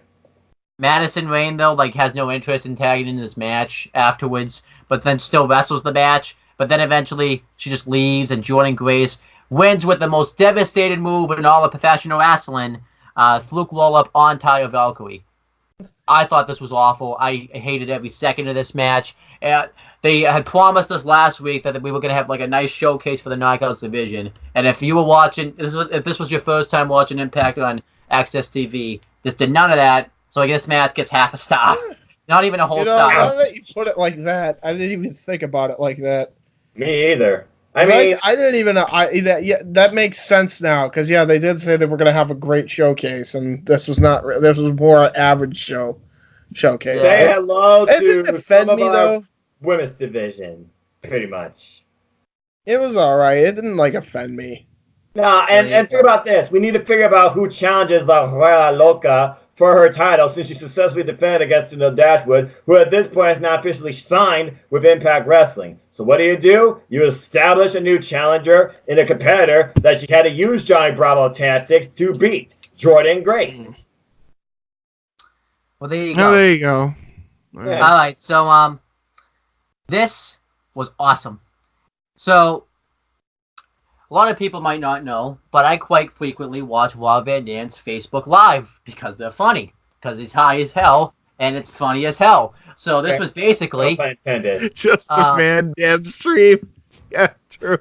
Madison Rayne though, like, has no interest in tagging in this match afterwards, but then still wrestles the match. But then eventually she just leaves, and Jordan Grace wins with the most devastating move in all of professional wrestling, fluke roll up on Tyler Valkyrie. I thought this was awful. I hated every second of this match. They had promised us last week that we were going to have like a nice showcase for the Knockouts division. And if you were watching, if this was your first time watching Impact on Access TV, this did none of that. So this match gets half a star. Not even a whole star. Now that you put it like that, I didn't even think about it like that. Me either. I mean, I didn't even know. That makes sense now because they did say they were going to have a great showcase, and this was not. This was more average showcase. Say hello it didn't to offend some me of our though. women's division, pretty much. It was all right. It didn't offend me. Nah, and think about this. We need to figure out who challenges La Rueda Loca for her title since she successfully defended against Dashwood, who at this point is now officially signed with Impact Wrestling. So what do? You establish a new challenger in a competitor that she had to use Johnny Bravo tactics to beat, Jordan Grace. Well, there you go. Oh, there you go. All right, so this was awesome. So a lot of people might not know, but I quite frequently watch Rob Van Dam's Facebook Live because they're funny. Because he's high as hell, and it's funny as hell. So this was basically just a Van Dam stream. Yeah, true.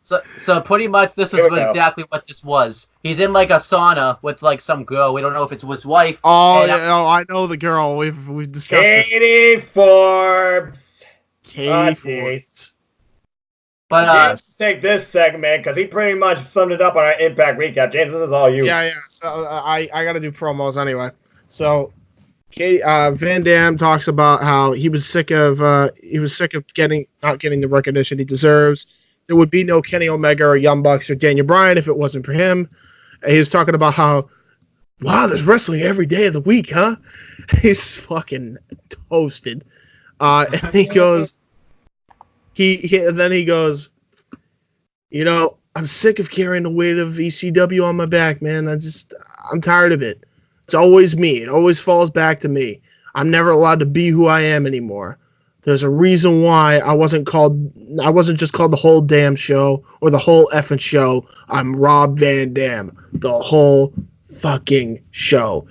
So pretty much this is exactly what this was. He's in like a sauna with like some girl. We don't know if it's his wife. Oh, I know the girl. We've discussed Katie Forbes. Katie Forbes. But James, take this segment because he pretty much summed it up on our Impact recap. James, this is all you. Yeah. So I got to do promos anyway. So Van Dam talks about how he was sick of not getting the recognition he deserves. There would be no Kenny Omega or Young Bucks or Daniel Bryan if it wasn't for him. And he was talking about how, wow, there's wrestling every day of the week, huh? He's fucking toasted. And he goes, then he goes, I'm sick of carrying the weight of ECW on my back, man. I'm tired of it. It's always me. It always falls back to me. I'm never allowed to be who I am anymore. There's a reason why I wasn't just called the whole damn show or the whole effing show. I'm Rob Van Dam. The whole fucking show.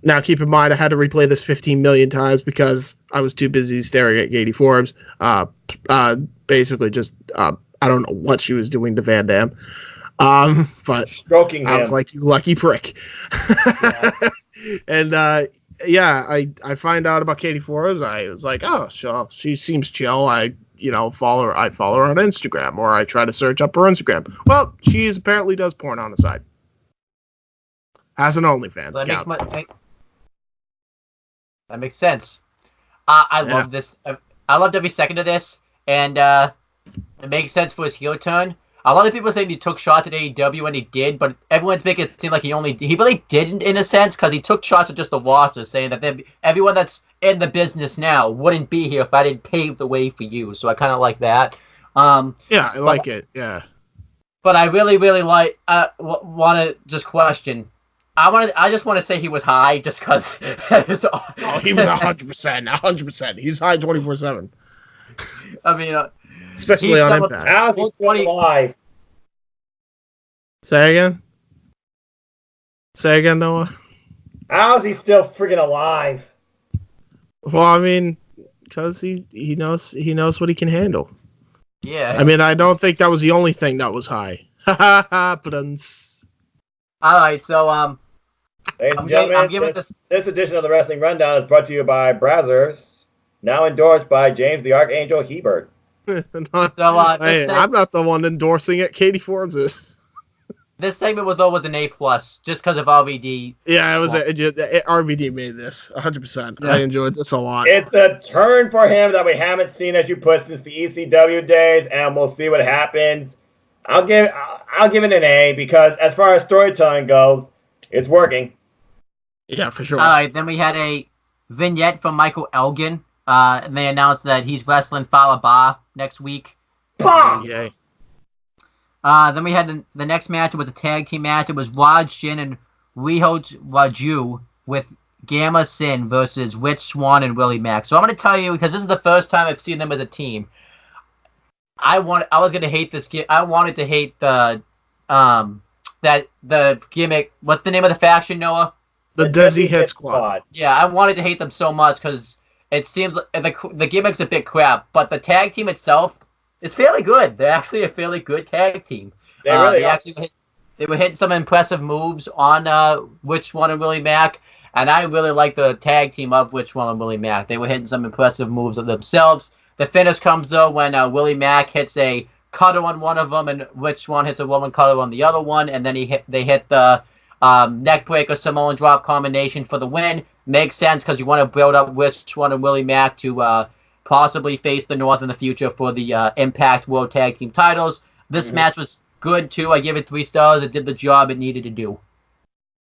Now, keep in mind, I had to replay this 15 million times because I was too busy staring at Katie Forbes. Basically just, I don't know what she was doing to Van Dam. But stroking him. I was like, you lucky prick. And, I find out about Katie Forbes. I was like, oh, she seems chill. I follow her. I follow her on Instagram, or I try to search up her Instagram. Well, she apparently does porn on the side. Has an OnlyFans account. That makes sense. I love this. I loved every second of this, and it makes sense for his heel turn. A lot of people say he took shots at AEW, and he did, but everyone's making it seem like he really didn't in a sense, because he took shots at just the losses, saying that everyone that's in the business now wouldn't be here if I didn't pave the way for you. So I kind of like that. Yeah, I like it. Yeah. But I really, really want to just question. I just want to say he was high, just because. Oh, he was 100%, 100%. He's high 24/7. I mean, especially on Impact. How's he still alive? Say again. Say again, Noah. How's he still freaking alive? Well, I mean, because he knows what he can handle. Yeah. I mean, I don't think that was the only thing that was high. Ha ha. All right, so ladies and gentlemen, this edition of the Wrestling Rundown is brought to you by Brazzers, now endorsed by James the Archangel Hebert. Hey, I'm not the one endorsing it. Katie Forbes is. This segment was an A+, just because of RVD. Yeah, it was. RVD made this 100%. Yeah. I enjoyed this a lot. It's a turn for him that we haven't seen, as you put, since the ECW days, and we'll see what happens. I'll give it an A, because as far as storytelling goes, it's working. Yeah, for sure. All right, then we had a vignette from Michael Elgin, and they announced that he's wrestling Fallah Bahh next week. Bah! Yay. Then we had the next match. It was a tag team match. It was Raj Shin and Rihot Raju with Gamma Sin versus Rich Swann and Willie Mack. So I'm going to tell you, because this is the first time I've seen them as a team. I was going to hate this. I wanted to hate the gimmick. What's the name of the faction, Noah? The Desi Hit Squad. Yeah, I wanted to hate them so much because it seems like the gimmick's a bit crap, but the tag team itself is fairly good. They're actually a fairly good tag team. They really are. They were hitting some impressive moves on Rich Swann and Willie Mack, and I really like the tag team of Rich Swann and Willie Mack. They were hitting some impressive moves of themselves. The finish comes, though, when Willie Mack hits a cutter on one of them, and Rich Swann hits a Roman cutter on the other one, and then they hit the neckbreaker Samoan drop combination for the win. Makes sense, because you want to build up Rich Swann and Willie Mack to possibly face the North in the future for the Impact World Tag Team titles. This match was good, too. I give it 3 stars. It did the job it needed to do.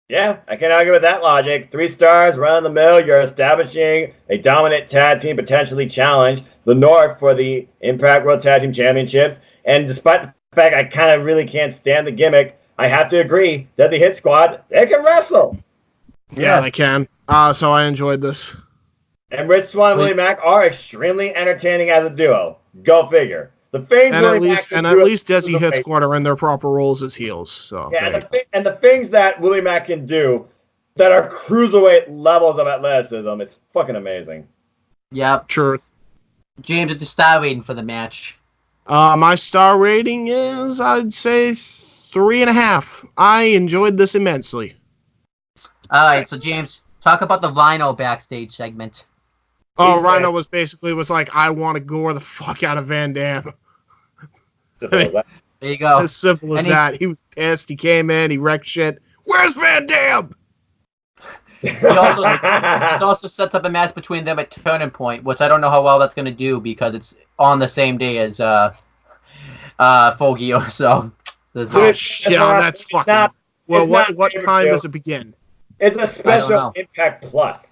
Yeah, I can't argue with that logic. 3 stars, run of the mill. You're establishing a dominant tag team, potentially challenge the North for the Impact World Tag Team Championships. And despite the fact I kind of really can't stand the gimmick, I have to agree that the Hit Squad, they can wrestle. Yeah, they can. So I enjoyed this. And Rich Swann and Willie Mack are extremely entertaining as a duo. Go figure. The things and at least Desi Hit Squad are in their proper roles as heels. So yeah, and the things that Willie Mack can do that are cruiserweight levels of athleticism is fucking amazing. Yep. Truth. James, what's the star rating for the match? My star rating is, I'd say, 3.5. I enjoyed this immensely. All right, so James, talk about the Rhino backstage segment. Oh, Rhino was like, I want to gore the fuck out of Van Dam. There you go. As simple as that. He was pissed. He came in. He wrecked shit. Where's Van Dam? He also sets up a match between them at Turning Point, which I don't know how well that's going to do because it's on the same day as Full Gear. So there's no. That's fucking. Well, what time does it begin? It's a special Impact Plus.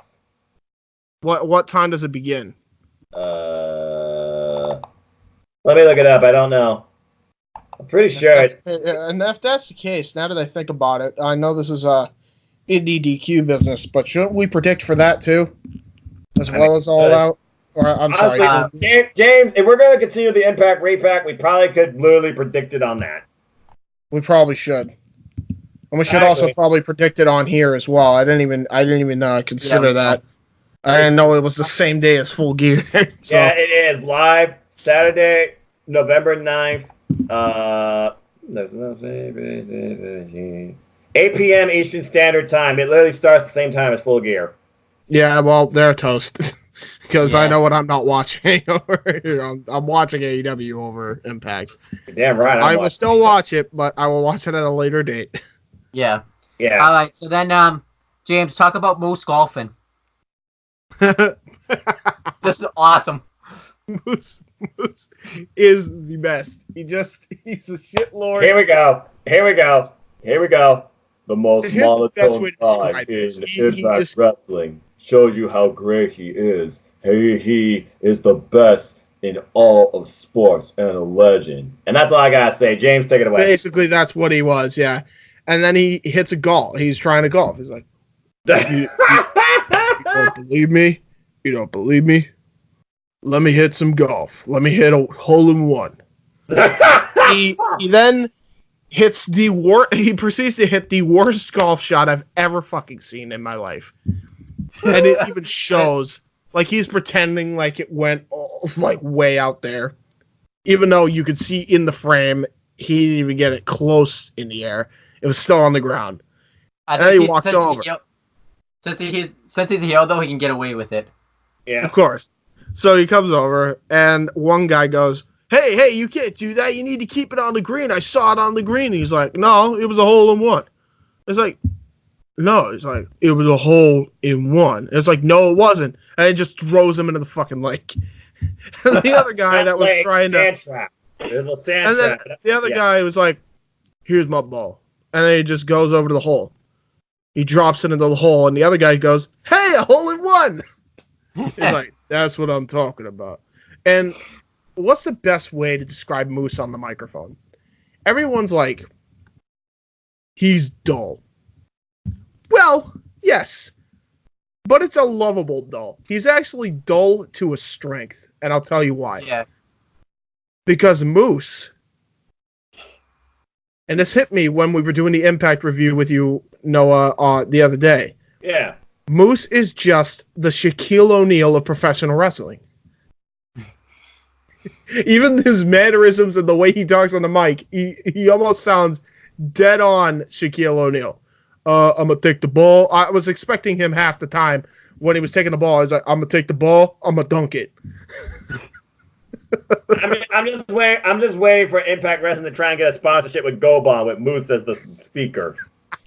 What time does it begin? Let me look it up. I don't know. I'm pretty sure. And if that's the case, now that I think about it, I know this is a indie DQ business, but shouldn't we predict for that too, as well as All Out? Or I'm honestly, sorry, James. If we're going to continue the Impact Repack, we probably could literally predict it on that. We probably should, and we should also probably predict it on here as well. I didn't even consider that. I didn't know it was the same day as Full Gear. So. Yeah, it is live Saturday, November 9th. 8 p.m. Eastern Standard Time. It literally starts the same time as Full Gear. Yeah, well, they're toast. Because I know what I'm not watching over here. I'm watching AEW over Impact. Damn right. I will still watch it, but I will watch it at a later date. Yeah. Yeah. All right, so then, James, talk about Moose golfing. This is awesome. Moose is the best. He's a shit lord. Here we go. The most Here's the best way monotone to describe guy in this. He Impact just Wrestling shows you how great he is. He is the best in all of sports and a legend. And that's all I gotta say. James, take it away. basically that's what he was, yeah. And then he hits a golf. He's trying to golf. He's like, you don't believe me? You don't believe me? Let me hit some golf. Let me hit a hole in one. he then hits he proceeds to hit the worst golf shot I've ever fucking seen in my life. And it even shows, like he's pretending like it went like way out there. Even though you could see in the frame, he didn't even get it close in the air. It was still on the ground. And then he walks over. Since he's a heel, though, he can get away with it. Yeah. Of course. So he comes over, and one guy goes, hey, you can't do that. You need to keep it on the green. I saw it on the green. He's like, no, it was a hole in one. It's like, no. It's like, it was a hole in one. It's like, no, it wasn't. And it just throws him into the fucking lake. And the other guy that was trying to... And then the other guy was like, here's my ball. And then he just goes over to the hole. He drops it into the hole, and the other guy goes, hey, a hole in one! He's like, that's what I'm talking about. And what's the best way to describe Moose on the microphone? Everyone's like, he's dull. Well, yes. But it's a lovable dull. He's actually dull to a strength, and I'll tell you why. Yeah. Because Moose, and this hit me when we were doing the Impact review with you, Noah, the other day. Yeah. Moose is just the Shaquille O'Neal of professional wrestling. Even his mannerisms and the way he talks on the mic, he almost sounds dead on Shaquille O'Neal. I'm going to take the ball. I was expecting him half the time when he was taking the ball. He's like, I'm going to take the ball. I'm going to dunk it. I'm just waiting for Impact Wrestling to try and get a sponsorship with GoBon with Moose as the speaker.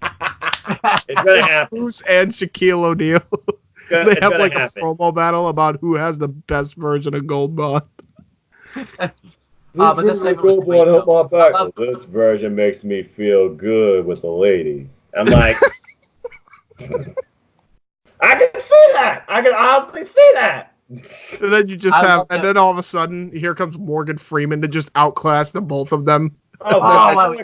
It's gonna happen. Moose and Shaquille O'Neal. They have like a promo battle about who has the best version of Gold Bond. But this This version makes me feel good with the ladies. I'm like, I can see that. I can honestly see that. And then you just and then all of a sudden, here comes Morgan Freeman to just outclass the both of them. No one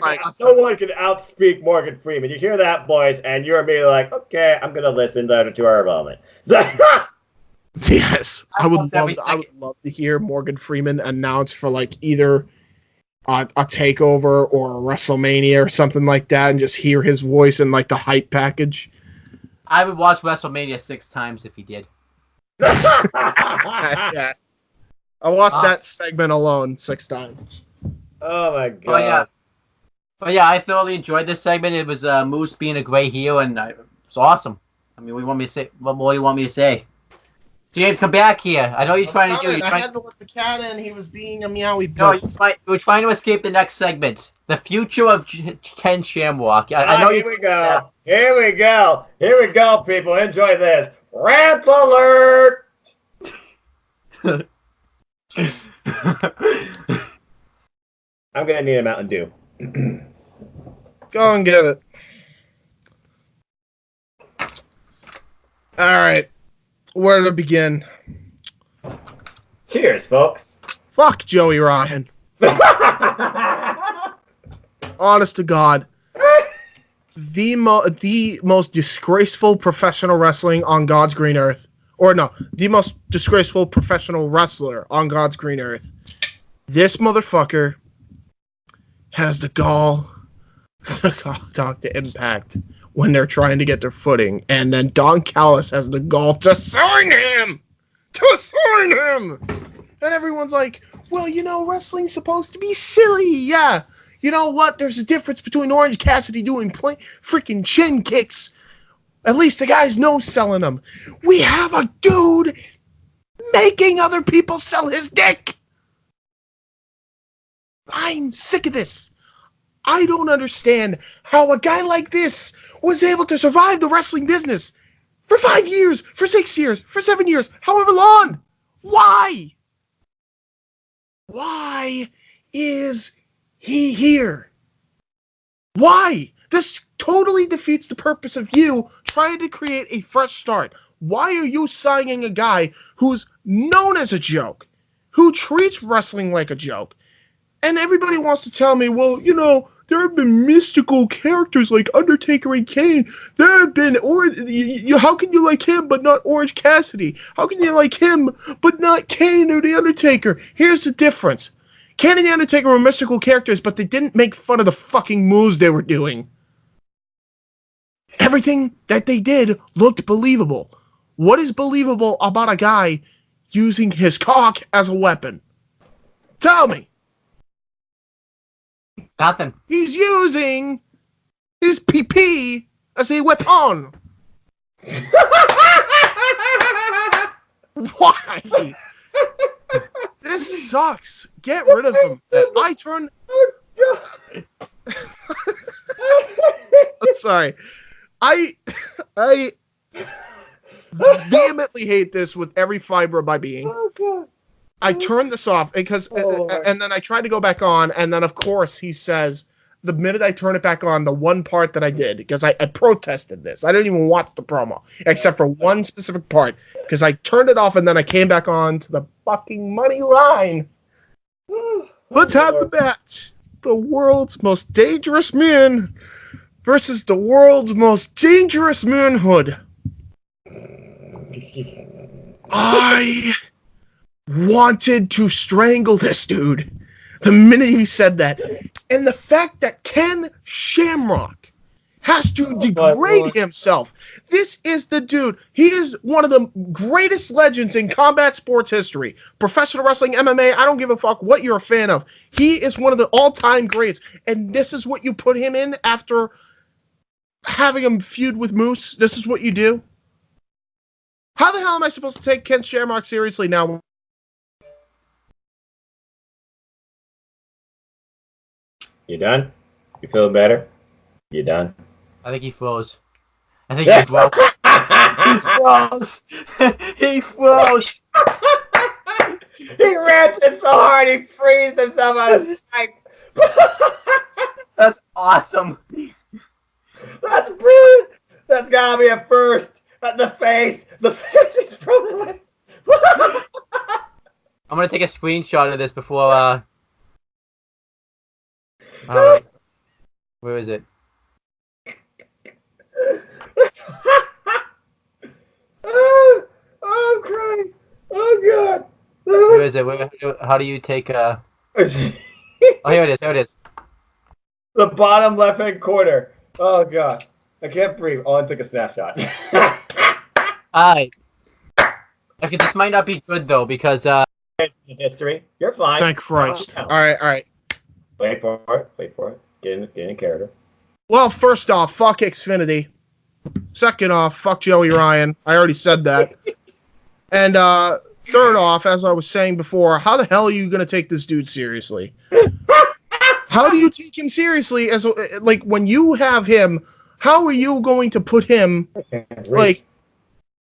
can outspeak Morgan Freeman. You hear that voice, and you're immediately like, okay, I'm gonna listen to our moment. Yes, I would love to hear Morgan Freeman announce for like either a takeover or a WrestleMania or something like that, and just hear his voice in like the hype package. I would watch WrestleMania 6 times if he did. Yeah. I watched that segment alone 6 times. Oh my god! But yeah, I thoroughly enjoyed this segment. It was Moose being a great heel, and it's awesome. I mean, what more do you want me to say? James, come back here. I know you're trying to do. I had to let the cat in. He was being a meowy. No, you were trying to escape the next segment. The future of Ken Shamrock. I know. Here we go. Here we go, people. Enjoy this. Rant alert! I'm gonna need a Mountain Dew. Go and get it. All right. Where to begin? Cheers, folks. Fuck Joey Ryan. Honest to God. The most disgraceful professional wrestling on God's green earth. Or no, the most disgraceful professional wrestler on God's green earth. This motherfucker has the gall to talk to Impact when they're trying to get their footing. And then Don Callis has the gall to sign him! And everyone's like, well, you know, wrestling's supposed to be silly. Yeah. You know what? There's a difference between Orange Cassidy doing freaking chin kicks. At least the guy's no selling them. We have a dude making other people sell his dick. I'm sick of this. I don't understand how a guy like this was able to survive the wrestling business for 5 years, for 6 years, for 7 years, however long. Why? Why is he here? Why? This totally defeats the purpose of you trying to create a fresh start. Why are you signing a guy who's known as a joke, who treats wrestling like a joke? And everybody wants to tell me, well, you know, there have been mystical characters like Undertaker and Kane. There have been, how can you like him but not Orange Cassidy? How can you like him but not Kane or The Undertaker? Here's the difference. Kane and The Undertaker were mystical characters, but they didn't make fun of the fucking moves they were doing. Everything that they did looked believable. What is believable about a guy using his cock as a weapon? Tell me. Nothing. He's using his PP as a weapon. Why? This sucks. Get rid of him. I turn. Sorry. I vehemently hate this with every fiber of my being. I turned this off because, and then I tried to go back on, and then of course he says, the minute I turn it back on, the one part that I did, because I protested this. I didn't even watch the promo, except for one specific part, because I turned it off and then I came back on to the fucking money line. Let's have the match. The world's most dangerous man versus the world's most dangerous manhood. I wanted to strangle this dude the minute he said that. And the fact that Ken Shamrock has to degrade himself. This is the dude. He is one of the greatest legends in combat sports history. Professional wrestling, MMA, I don't give a fuck what you're a fan of. He is one of the all-time greats. And this is what you put him in after having him feud with Moose? This is what you do? How the hell am I supposed to take Ken Shamrock seriously now? You done? You feeling better? You done? I think he froze. I think he froze. He froze. He ranted so hard he freezed himself out of his mic. That's awesome. That's brilliant. That's gotta be a first. The face is frozen. I'm gonna take a screenshot of this before. Where is it? I'm crying. Oh god. Where is it? How do you take Oh, here it is. Here it is. The bottom left-hand corner. Oh god. I can't breathe. Oh, I took a snapshot. Alright. Actually, this might not be good though because history. You're fine. Thank Christ. Alright. Wait for it. Get in character. Well, first off, fuck Xfinity. Second off, fuck Joey Ryan. I already said that. And third off, as I was saying before, how the hell are you going to take this dude seriously? How do you take him seriously? As like when you have him, how are you going to put him like?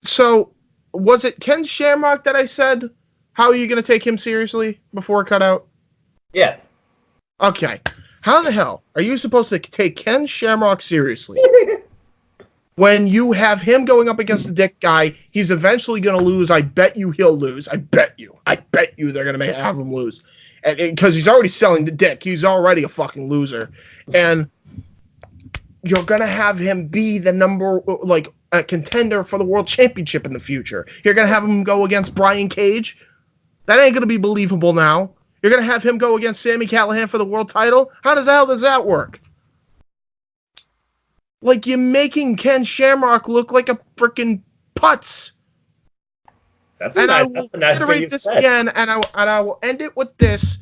So was it Ken Shamrock that I said? How are you going to take him seriously before it cut out? Yes. Okay. How the hell are you supposed to take Ken Shamrock seriously? When you have him going up against the Dick guy, he's eventually going to lose. I bet you he'll lose. I bet you they're going to have him lose. Because he's already selling the Dick. He's already a fucking loser. And you're going to have him be the a contender for the world championship in the future. You're going to have him go against Brian Cage. That ain't going to be believable now. You're going to have him go against Sami Callihan for the world title? How the hell does that work? Like, you're making Ken Shamrock look like a freaking putz. I will reiterate this again, and I will end it with this.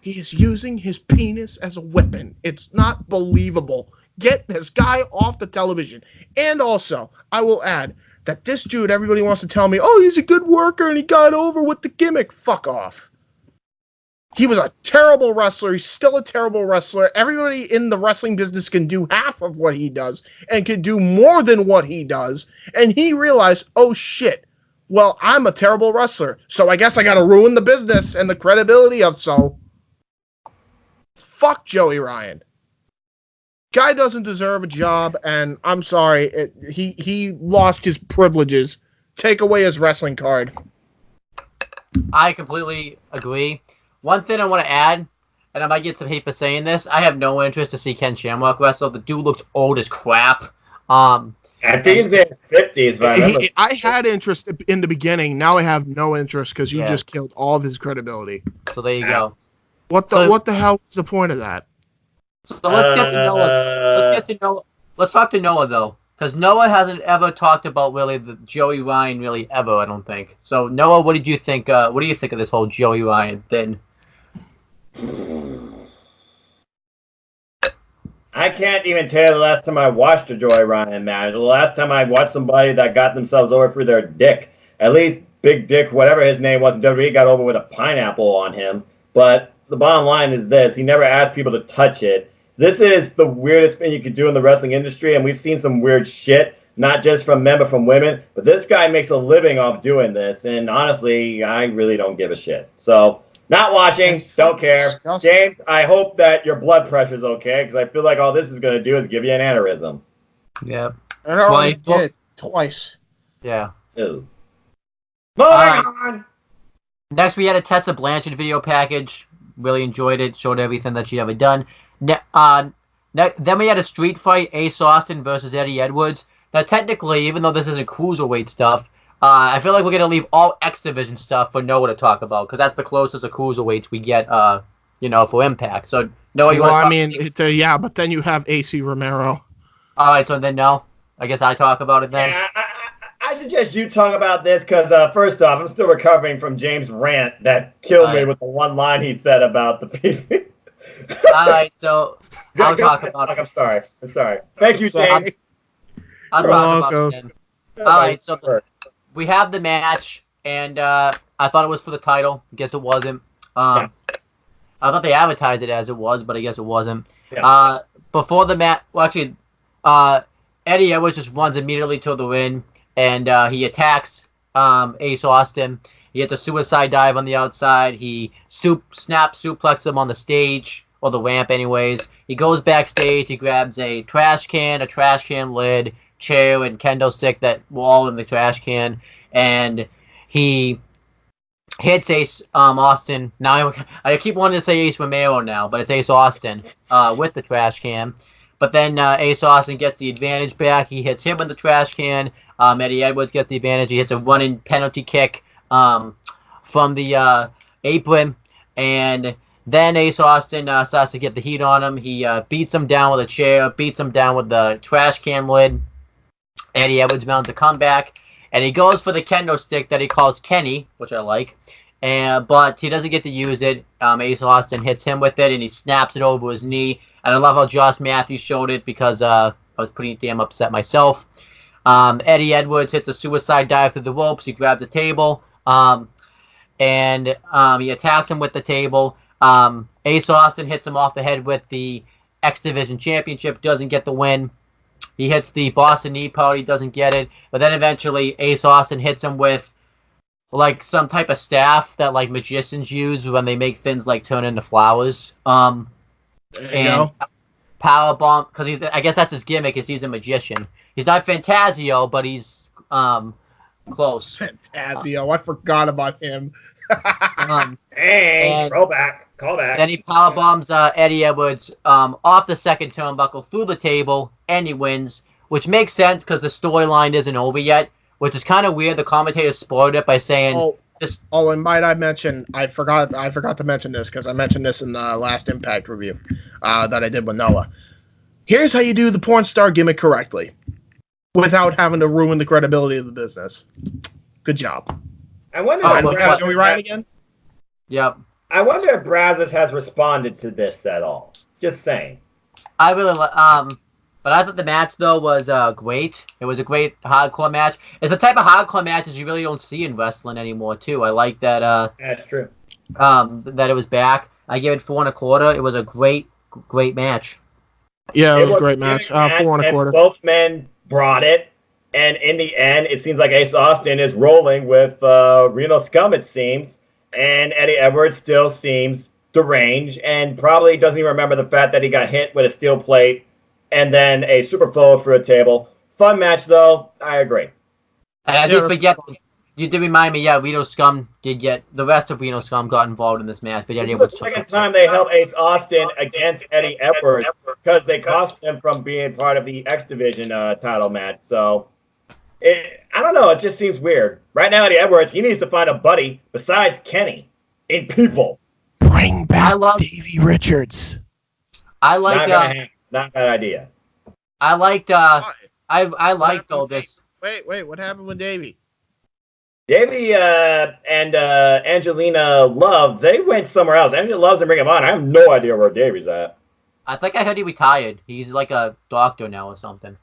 He is using his penis as a weapon. It's not believable. Get this guy off the television. And also, I will add that this dude, everybody wants to tell me, oh, he's a good worker and he got over with the gimmick. Fuck off. He was a terrible wrestler. He's still a terrible wrestler. Everybody in the wrestling business can do half of what he does and can do more than what he does. And he realized, oh shit, well, I'm a terrible wrestler, so I guess I got to ruin the business and the credibility of so. Fuck Joey Ryan. Guy doesn't deserve a job, and I'm sorry, he lost his privileges. Take away his wrestling card. I completely agree. One thing I want to add, and I might get some hate for saying this, I have no interest to see Ken Shamrock wrestle. The dude looks old as crap. I think he's in his 50s, but I had interest in the beginning. Now I have no interest because you just killed all of his credibility. So there you go. What the hell is the point of that? So let's get to Noah. Let's talk to Noah though, because Noah hasn't ever talked about really the Joey Ryan really ever. I don't think. So Noah, what did you think? What do you think of this whole Joey Ryan thing? I can't even tell you the last time I watched a Joey Ryan match. The last time I watched somebody that got themselves over for their dick. At least Big Dick, whatever his name was, in WWE got over with a pineapple on him. But the bottom line is this: he never asked people to touch it. This is the weirdest thing you could do in the wrestling industry, and we've seen some weird shit, not just from men, but from women. But this guy makes a living off doing this, and honestly, I really don't give a shit. So, not watching, don't care. James, I hope that your blood pressure's okay, because I feel like all this is going to do is give you an aneurysm. Yeah. I already did twice. Yeah. Ew. Moving on! Next, we had a Tessa Blanchard video package. Really enjoyed it. Showed everything that she'd ever done. Then we had a street fight, Ace Austin versus Eddie Edwards. Now, technically, even though this isn't cruiserweight stuff, I feel like we're going to leave all X Division stuff for Noah to talk about, because that's the closest of cruiserweights we get, for Impact. So, Noah, you want to yeah, but then you have AC Romero. All right, so then no. I guess I talk about it then. Yeah, I suggest you talk about this because, first off, I'm still recovering from James' rant that killed me with the one line he said about the people. All right, so I'll talk about it. I'm sorry. Thank you, James. I'll talk about it then. All right, so we have the match, and I thought it was for the title. I guess it wasn't. I thought they advertised it as it was, but I guess it wasn't. Yeah. Before the match, well, actually, Eddie Edwards just runs immediately to the ring, and he attacks Ace Austin. He hits a suicide dive on the outside. He snap suplexes him on the stage, or the ramp anyways. He goes backstage. He grabs a trash can lid, chair, and kendo stick that were all in the trash can. And he hits Ace Austin. Now, I keep wanting to say Ace Romero now, but it's Ace Austin with the trash can. But then Ace Austin gets the advantage back. He hits him with the trash can. Eddie Edwards gets the advantage. He hits a running penalty kick from the apron, and then Ace Austin starts to get the heat on him. He beats him down with a chair, beats him down with the trash can lid. Eddie Edwards mounts a comeback, and he goes for the kendo stick that he calls Kenny, which I like, but he doesn't get to use it. Ace Austin hits him with it, and he snaps it over his knee. And I love how Josh Matthews showed it, because I was pretty damn upset myself. Eddie Edwards hits a suicide dive through the ropes. He grabs the table, and he attacks him with the table. Ace Austin hits him off the head with the X Division Championship, doesn't get the win. He hits the Boston Knee Party, doesn't get it. But then eventually Ace Austin hits him with like some type of staff that like magicians use when they make things like turn into flowers. And power bomb, because I guess that's his gimmick, is he's a magician. He's not Fantasio, but he's close. Fantasio, I forgot about him. Hey, call back. Then he power bombs Eddie Edwards off the second turnbuckle through the table, and he wins, which makes sense because the storyline isn't over yet, which is kind of weird. The commentators spoiled it by saying. And might I mention? I forgot to mention this because I mentioned this in the last Impact review that I did with Noah. Here's how you do the porn star gimmick correctly, without having to ruin the credibility of the business. Good job. I wonder. If Joey Ryan again. Yep. I wonder if Brazzers has responded to this at all. Just saying. I really but I thought the match though was great. It was a great hardcore match. It's the type of hardcore matches you really don't see in wrestling anymore too. I like that. That's true. That it was back. I give it 4 1/4. It was a great match. Yeah, it was a great match. 4 1/4. Both men brought it. And in the end, it seems like Ace Austin is rolling with Reno Scum, it seems. And Eddie Edwards still seems deranged and probably doesn't even remember the fact that he got hit with a steel plate and then a super forward for a table. Fun match, though. I agree. And I did forget, you did remind me, Reno Scum did get, the rest of Reno Scum got involved in this match. But this is the second time they helped Ace Austin against Eddie Edwards because they cost him from being part of the X Division title match. So, I don't know. It just seems weird. Right now, Eddie Edwards, he needs to find a buddy besides Kenny in people. Bring back Davey Richards. I like not a bad idea. I liked I liked all this. Wait, what happened with Davey? Davey and Angelina Love, they went somewhere else. Angelina Love's in Ring of Honor. I have no idea where Davey's at. I think I heard he retired. He's like a doctor now or something.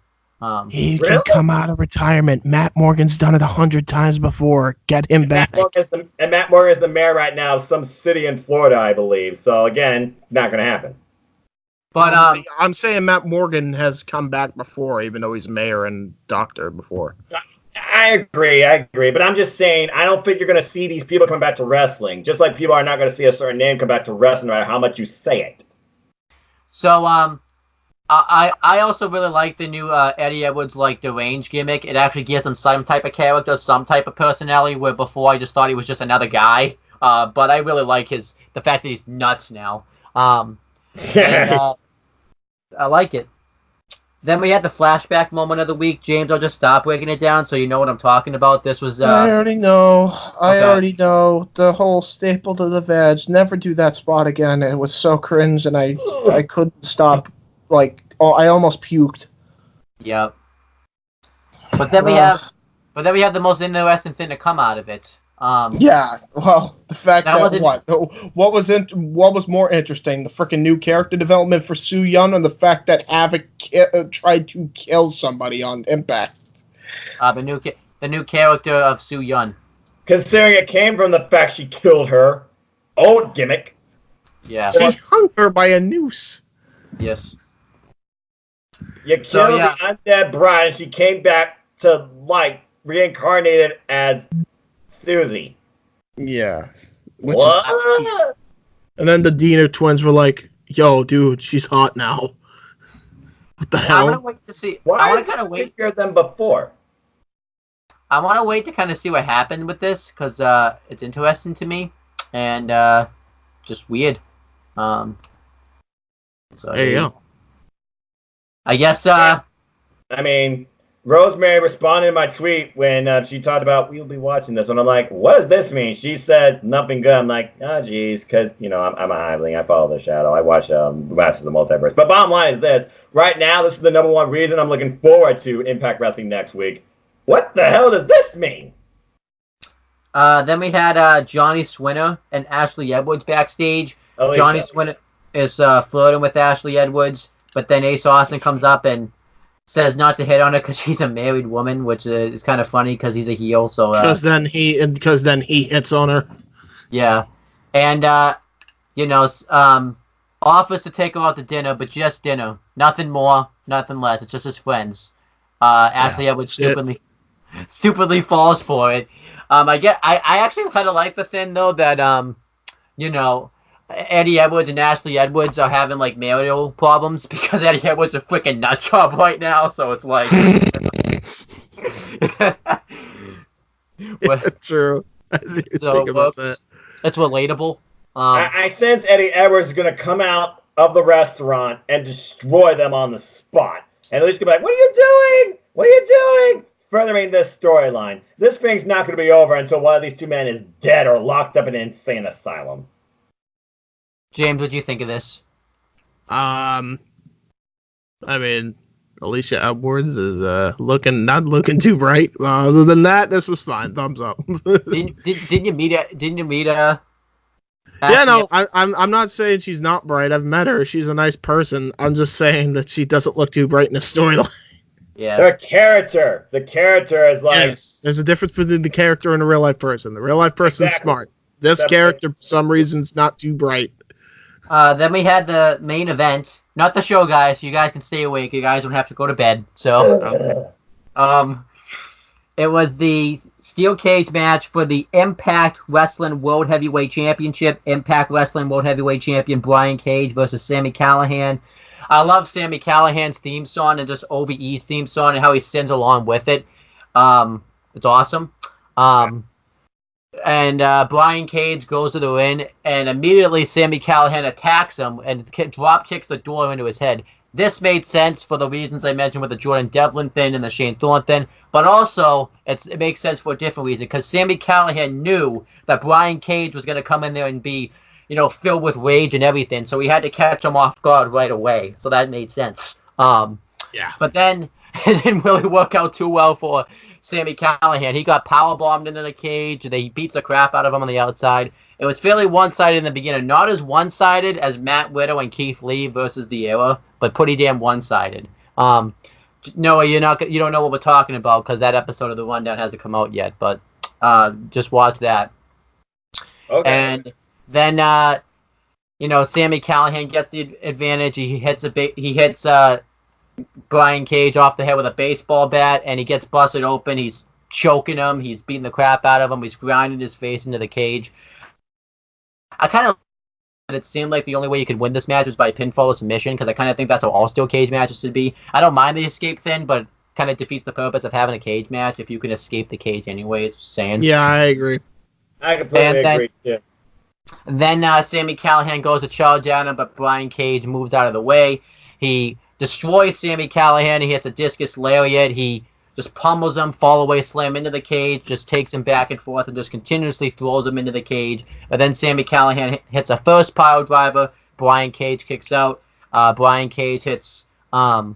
He can come out of retirement. Matt Morgan's done it 100 times before. Get him back. Matt Morgan is the mayor right now of some city in Florida, I believe. So again, not going to happen. But I'm saying Matt Morgan has come back before, even though he's mayor and doctor before. I agree. But I'm just saying, I don't think you're going to see these people come back to wrestling. Just like people are not going to see a certain name come back to wrestling, no matter how much you say it. So, I also really like the new Eddie Edwards like deranged gimmick. It actually gives him some type of character, some type of personality. Where before I just thought he was just another guy. But I really like the fact that he's nuts now. And, I like it. Then we had the flashback moment of the week. James, I'll just stop breaking it down so you know what I'm talking about. This was. I already know. I already know the whole staple to the veg. Never do that spot again. It was so cringe, and I couldn't stop. Like, I almost puked. Yep. But then we have the most interesting thing to come out of it. Yeah, well, the fact that what was more interesting, the freaking new character development for Su Yun, or the fact that Havoc tried to kill somebody on Impact? The new character of Su Yun. Considering it came from the fact she killed her old gimmick. Yeah, she hung her by a noose. Yes. You killed the undead bride, and she came back to life, reincarnated as Susie. Yeah. What? And then the Diener twins were like, "Yo, dude, she's hot now." What the hell? I want to wait to see. I want to kind of wait for them before. I want to wait to kind of see what happened with this because it's interesting to me and just weird. So there you go. I guess. I mean, Rosemary responded to my tweet when she talked about we'll be watching this, and I'm like, "What does this mean?" She said nothing good. I'm like, "Oh, geez," because I'm a hiveling. I follow the shadow. I watch Masters of the Multiverse. But bottom line is this: right now, this is the number one reason I'm looking forward to Impact Wrestling next week. What the hell does this mean? Then we had Johnny Swinner and Ashley Edwards backstage. Johnny Swinner is flirting with Ashley Edwards, but then Ace Austin comes up and says not to hit on her because she's a married woman, which is kind of funny because he's a heel. So because then he hits on her. Yeah, and offers to take her out to dinner, but just dinner, nothing more, nothing less. It's just his friends. Ashley Edwards stupidly falls for it. I actually kind of like the thing though that Eddie Edwards and Ashley Edwards are having like marital problems because Eddie Edwards is a freaking nut job right now, so it's like true. So it works. It's relatable. I sense Eddie Edwards is gonna come out of the restaurant and destroy them on the spot. And at least be like, "What are you doing? What are you doing?" Furthering this storyline. This thing's not going to be over until one of these two men is dead or locked up in an insane asylum. James, what do you think of this? I mean, Alicia Edwards is not looking too bright. Other than that, this was fine. Thumbs up. Didn't you meet her? Didn't you meet her? Yeah, no, I'm not saying she's not bright. I've met her. She's a nice person. I'm just saying that she doesn't look too bright in the storyline. Yeah. The character is like... Yes, there's a difference between the character and a real life person. The real life person's smart. This character, for some reason, is not too bright. Then we had the main event. Not the show, guys. You guys can stay awake. You guys don't have to go to bed. So, It was the steel cage match for the Impact Wrestling World Heavyweight Championship. Impact Wrestling World Heavyweight Champion Brian Cage versus Sami Callihan. I love Sami Callihan's theme song and just OVE's theme song and how he sings along with it. It's awesome. And Brian Cage goes to the ring, and immediately Sami Callihan attacks him and drop kicks the door into his head. This made sense for the reasons I mentioned with the Jordan Devlin thing and the Shane Thorne thing, but also it makes sense for a different reason because Sami Callihan knew that Brian Cage was going to come in there and be, filled with rage and everything, so he had to catch him off guard right away. So that made sense. Yeah. But then it didn't really work out too well for Sami Callihan. He got powerbombed into the cage. They beat the crap out of him on the outside. It was fairly one-sided in the beginning. Not as one-sided as Matt Widow and Keith Lee versus The Era, but pretty damn one-sided. Noah, you don't know what we're talking about because that episode of The Rundown hasn't come out yet, but just watch that. Okay. And then Sami Callihan gets the advantage. He hits Brian Cage off the head with a baseball bat, and he gets busted open. He's choking him. He's beating the crap out of him. He's grinding his face into the cage. It seemed like the only way you could win this match was by pinfall or submission, because I kind of think that's how all steel cage matches should be. I don't mind the escape thing, but kind of defeats the purpose of having a cage match if you can escape the cage anyways. Just saying. Yeah, I agree. I completely agree. Yeah. Then Sami Callihan goes to charge at him, but Brian Cage moves out of the way. He destroys Sami Callihan. He hits a discus lariat. He just pummels him, fall away slam into the cage, just takes him back and forth and just continuously throws him into the cage. And then Sami Callihan hits a first pile driver. Brian Cage kicks out. Brian Cage hits I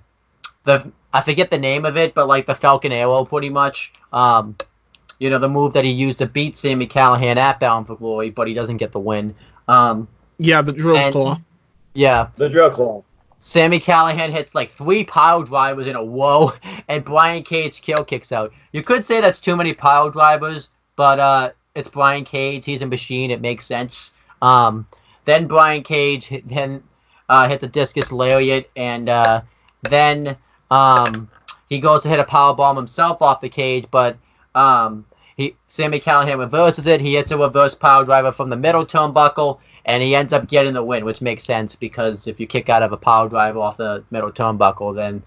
forget the name of it, but like the Falcon Arrow pretty much. The move that he used to beat Sami Callihan at Bound for Glory, but he doesn't get the win. Yeah, the drill claw. Yeah. The drill claw. Sami Callihan hits like 3 pile drivers in a row, and Brian Cage kill kicks out. You could say that's too many pile drivers, but it's Brian Cage. He's a machine. It makes sense. Then Brian Cage hits a discus lariat, and then he goes to hit a powerbomb himself off the cage, but Sami Callihan reverses it. He hits a reverse pile driver from the middle turnbuckle, and he ends up getting the win, which makes sense because if you kick out of a power driver off the middle turnbuckle, then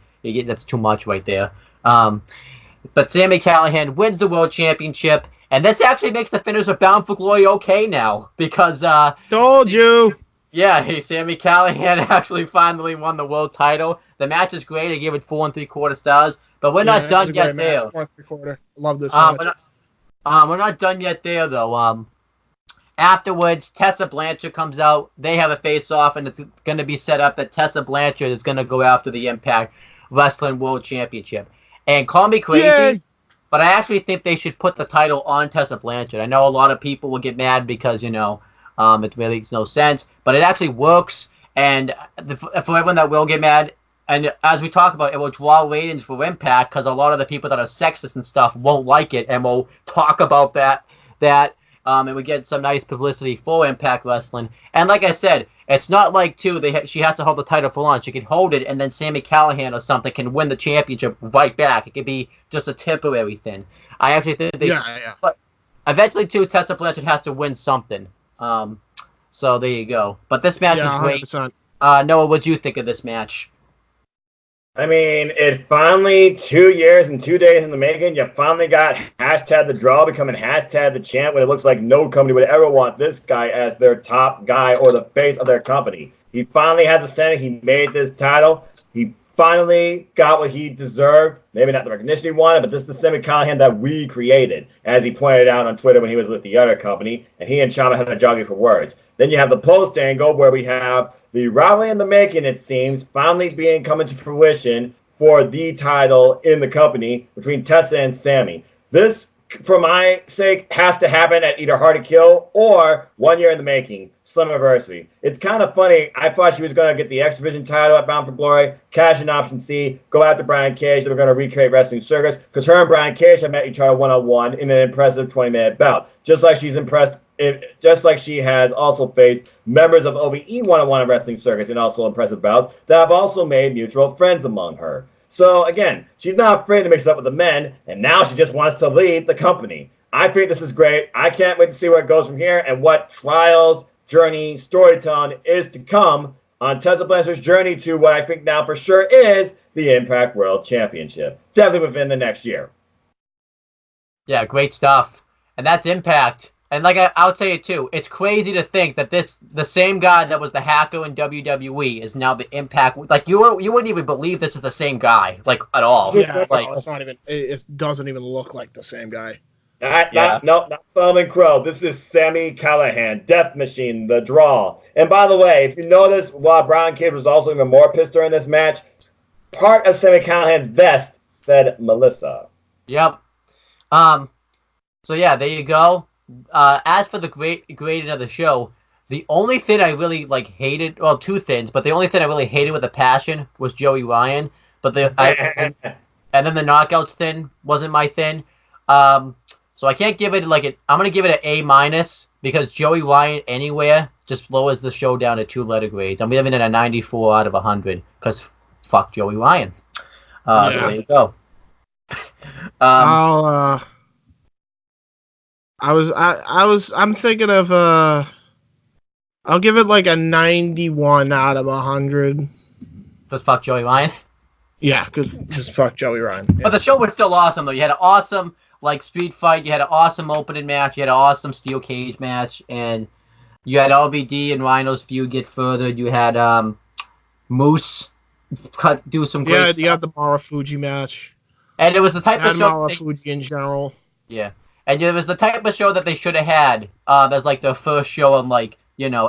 that's too much right there. But Sami Callihan wins the World Championship, and this actually makes the finish of Bound for Glory okay now because told you. Yeah, Sami Callihan actually finally won the world title. The match is great. I gave it 4 3/4 stars, but we're not done yet there. 4 3/4. Love this match. We're not done yet there though. Afterwards, Tessa Blanchard comes out. They have a face-off, and it's going to be set up that Tessa Blanchard is going to go after the Impact Wrestling World Championship. And call me crazy, but I actually think they should put the title on Tessa Blanchard. I know a lot of people will get mad because, it really makes no sense, but it actually works. And for everyone that will get mad, and as we talk about, it will draw ratings for Impact because a lot of the people that are sexist and stuff won't like it and will talk about that. And we get some nice publicity for Impact Wrestling. And like I said, it's not like, she has to hold the title for long. She can hold it, and then Sami Callihan or something can win the championship right back. It could be just a temporary thing. I actually think But eventually, Tessa Blanchard has to win something. So there you go. But this match is great. 100%. Noah, what do you think of this match? I mean, it finally, 2 years and 2 days in the making, you finally got hashtag the draw becoming hashtag the champ when it looks like no company would ever want this guy as their top guy or the face of their company. He finally has a standing. He made this title. He finally got what he deserved. Maybe not the recognition he wanted, but this is the Sami Callihan that we created, as he pointed out on Twitter when he was with the other company, and he and Chama had a jogging for words. Then you have the post angle where we have the rivalry in the making, it seems, finally coming to fruition for the title in the company between Tessa and Sami. This, for my sake, has to happen at either Hard to Kill or 1 year in the making, Slammiversary. It's kind of funny. I thought she was going to get the X Division title at Bound for Glory, cash in Option C, go after Brian Cage. They were going to recreate Wrestling Circus because her and Brian Cage have met each other one-on-one in an impressive 20-minute bout. Just like she has also faced members of OVE one-on-one in Wrestling Circus in also impressive bouts that have also made mutual friends among her. So again, she's not afraid to mix it up with the men, and now she just wants to lead the company. I think this is great. I can't wait to see where it goes from here and what trials, journey, storytelling is to come on Tessa Blanchard's journey to what I think now for sure is the Impact World Championship. Definitely within the next year. Yeah, great stuff. And that's Impact. And like I would say it too, it's crazy to think that the same guy that was the hacker in WWE is now the Impact. Like you wouldn't even believe this is the same guy, like at all. Yeah, like, no, it's not even. It doesn't even look like the same guy. Not Solomon Crow. This is Sami Callahan, Death Machine, the Draw. And by the way, if you notice, while Brian Kidd was also even more pissed during this match, part of Sami Callahan's vest said Melissa. Yep. So yeah, there you go. As for the grading of the show, the only thing I really hated, well, two things, but the only thing I really hated with a passion was Joey Ryan. But and then the knockouts thing wasn't my thing. So I can't give it I'm gonna give it an A- because Joey Ryan anywhere just lowers the show down to 2-letter grades. I'm giving it a 94 out of 100 because fuck Joey Ryan. So there you go. I'm thinking of I'll give it like a 91 out of 100. Just fuck Joey Ryan. Yeah, because just fuck Joey Ryan. Yeah. But the show was still awesome though. You had an awesome street fight. You had an awesome opening match. You had an awesome steel cage match, and you had LBD and Rhino's feud get furthered. You had Moose do some great stuff. You had the Marufuji match. And it was the type of show Marufuji in general. Yeah. And it was the type of show that they should have had as like the first show on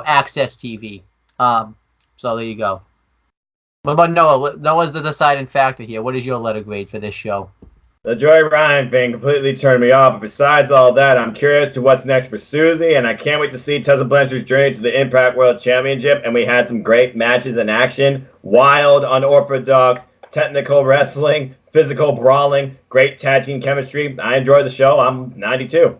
Access TV. So there you go. What about Noah? Noah's the deciding factor here. What is your letter grade for this show? The Joey Ryan thing completely turned me off. But besides all that, I'm curious to what's next for Susie, and I can't wait to see Tessa Blanchard's journey to the Impact World Championship. And we had some great matches in action. Wild, unorthodox, technical wrestling, physical brawling, great tag team chemistry. I enjoyed the show. I'm 92.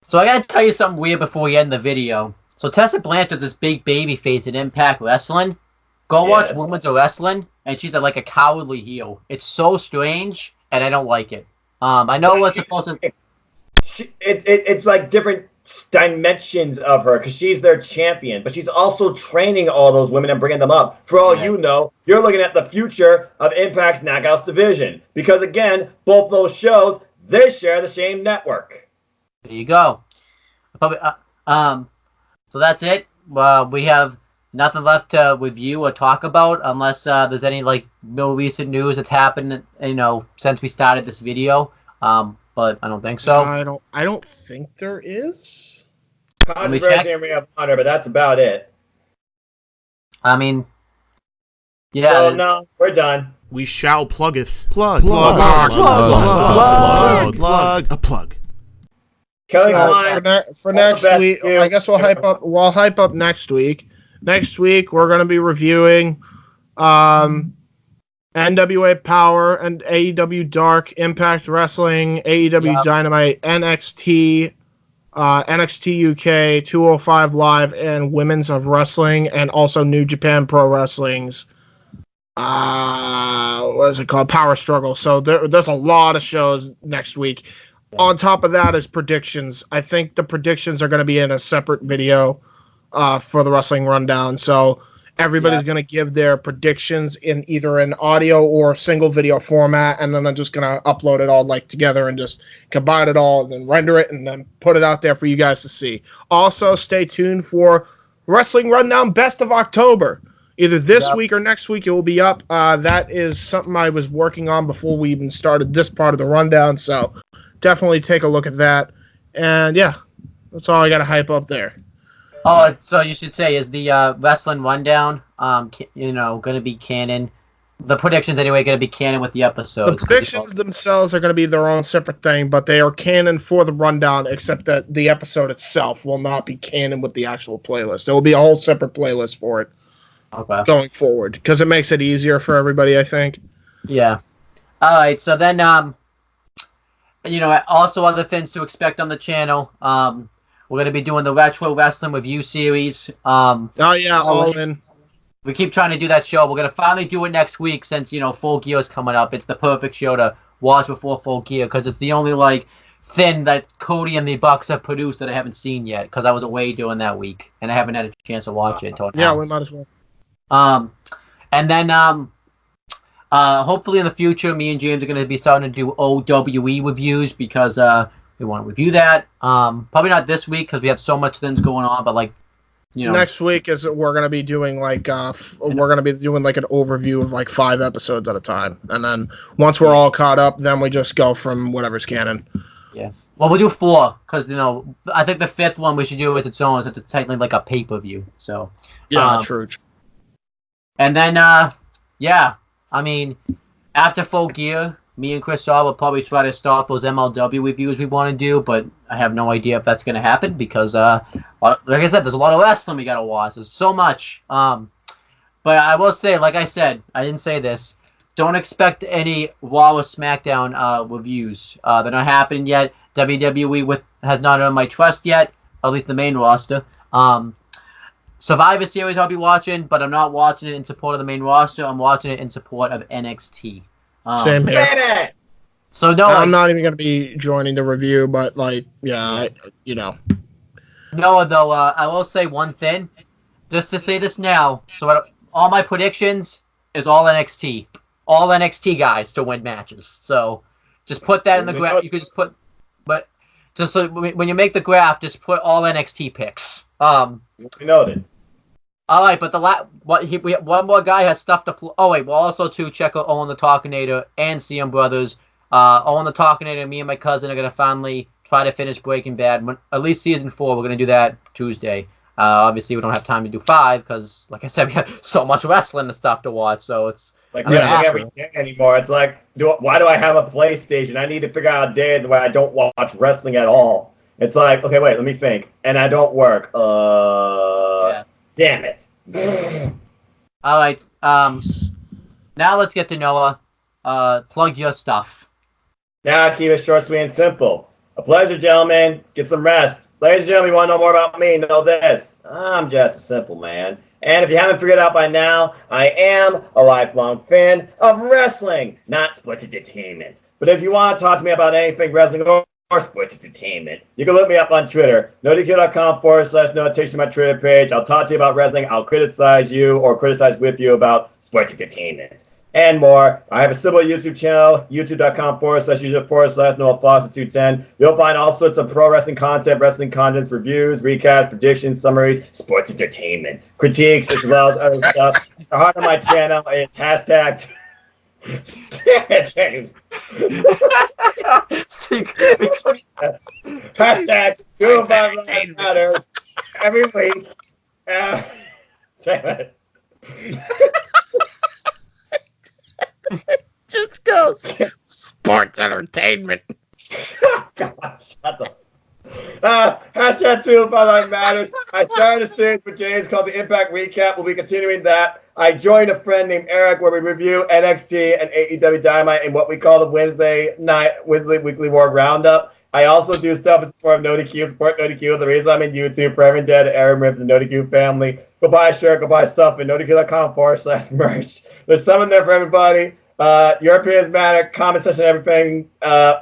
So I gotta tell you something weird before we end the video. So Tessa Blanchard's this big baby face in Impact Wrestling. Go watch Women's Wrestling, and she's like a cowardly heel. It's so strange, and I don't like it. I know what's supposed to... It's like different dimensions of her, because she's their champion, but she's also training all those women and bringing them up. For all you know, you're looking at the future of Impact's Knockouts division, because again, both those shows, they share the same network. There you go. So that's it. We have nothing left to review or talk about, unless there's any no recent news that's happened, since we started this video. But I don't think so. I don't think there is. Controversy and Ring of Honor, but that's about it. I mean, yeah. So no, we're done. We shall pluggeth. Plug. A plug. Kelly Klein, for next week, I guess we'll hype up. We'll hype up next week. Next week, we're going to be reviewing NWA Powerrr and AEW Dark, Impact Wrestling, AEW Dynamite, NXT, NXTUK, 205 Live, and Women's of Wrestling, and also New Japan Pro Wrestling's, what is it called? Power Struggle. So there's a lot of shows next week. On top of that is predictions. I think the predictions are going to be in a separate video for the Wrestling Rundown. So everybody's going to give their predictions in either an audio or single video format, and then I'm just going to upload it all together and just combine it all and then render it and then put it out there for you guys to see. Also, stay tuned for Wrestling Rundown Best of October. Either this week or next week it will be up. That is something I was working on before we even started this part of the rundown, so definitely take a look at that. And yeah, that's all I got to hype up there. Oh, so you should say, is the Wrestling Rundown, going to be canon? The predictions, anyway, going to be canon with the episodes? The predictions themselves are going to be their own separate thing, but they are canon for the rundown, except that the episode itself will not be canon with the actual playlist. There will be a whole separate playlist for it going forward, because it makes it easier for everybody, I think. Yeah. All right, so then, also other things to expect on the channel. We're going to be doing the Retro Wrestling Review Series. All in. We keep trying to do that show. We're gonna finally do it next week since Full Gear is coming up. It's the perfect show to watch before Full Gear because it's the only thing that Cody and the Bucks have produced that I haven't seen yet because I was away doing that week and I haven't had a chance to watch it. Yeah, we might as well. And then hopefully in the future, me and James are gonna be starting to do OWE reviews because we want to review that. Probably not this week because we have so much things going on, but next week we're gonna be doing an overview of 5 episodes at a time, and then once we're all caught up, then we just go from whatever's canon. Yeah. Well, we'll do 4 because I think the 5th one we should do with its own since it's technically a pay-per-view. So yeah, true. And then I mean, after Full Gear, me and Chris Shaw will probably try to start those MLW reviews we want to do, but I have no idea if that's going to happen because, like I said, there's a lot of wrestling we got to watch. There's so much. But I will say, like I said, I didn't say this. Don't expect any Raw or SmackDown reviews. They're not happening yet. WWE has not earned my trust yet, at least the main roster. Survivor Series I'll be watching, but I'm not watching it in support of the main roster. I'm watching it in support of NXT. Same here. So no, I'm not even going to be joining the review, but Noah, though, I will say one thing, just to say this now. So all my predictions is all NXT guys to win matches. So just put that in the graph. You could just put, but just so when you make the graph, just put all NXT picks. We noted. All right, but one more guy has stuff to. Oh wait, well also too check out Owen the Talkinator and CM Brothers. Owen the Talkinator and me and my cousin are gonna finally try to finish Breaking Bad. At least season 4, we're gonna do that Tuesday. Obviously, we don't have time to do 5 because, like I said, we have so much wrestling and stuff to watch. So it's every day anymore. It's why do I have a PlayStation? I need to figure out a day where I don't watch wrestling at all. It's like, okay, wait, let me think, and I don't work. Damn it. All right. Now let's get to Noah. Plug your stuff. Now keep it short, sweet, and simple. A pleasure, gentlemen. Get some rest. Ladies and gentlemen, you want to know more about me? Know this. I'm just a simple man. And if you haven't figured out by now, I am a lifelong fan of wrestling, not sports entertainment. But if you want to talk to me about anything wrestling or sports entertainment, you can look me up on Twitter, NoDQ.com/notation my Twitter page. I'll talk to you about wrestling. I'll criticize you or criticize with you about sports entertainment and more. I have a similar YouTube channel, youtube.com/user/Noah Foster210. You'll find all sorts of pro wrestling content, reviews, recaps, predictions, summaries, sports entertainment, critiques, as well as other stuff. The heart of my channel is hashtag. James. Hashtag 205 matters every week. Damn it. Just goes sports entertainment. Gosh, shut the. Hashtag 205 matters. I started a series with James called the Impact Recap. We'll be continuing that. I joined a friend named Eric where we review NXT and AEW Dynamite in what we call the Wednesday Weekly War Roundup. I also do stuff in support of support NoDQ. The reason I'm in YouTube for Aaron Dead, Aaron Rip, the NoDQ family. Go buy a shirt, go buy something. NoDQ.com/merch. There's some in there for everybody. Europeans matter, comment section, everything.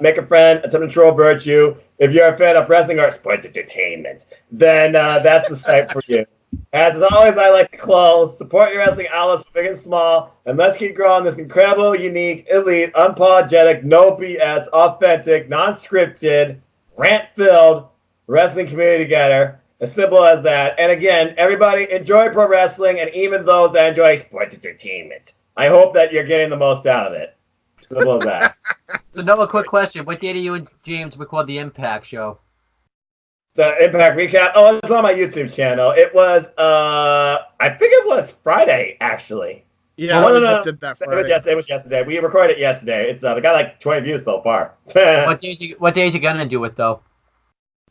Make a friend, attempt to troll virtue. If you're a fan of wrestling or sports entertainment, then that's the site for you. As always, I like to close. Support your wrestling outlets, big and small, and let's keep growing this incredible, unique, elite, unapologetic, no BS, authentic, non-scripted, rant-filled wrestling community together. As simple as that. And again, everybody enjoy pro wrestling, and even those that enjoy sports entertainment. I hope that you're getting the most out of it. Simple as that. So, another quick question: what day do you and James record the Impact show? The Impact Recap. Oh, it's on my YouTube channel. It was, I think it was Friday, actually. Yeah, we just did that Friday. It was yesterday. We recorded it yesterday. It's we got like 20 views so far. What days you gonna do it though?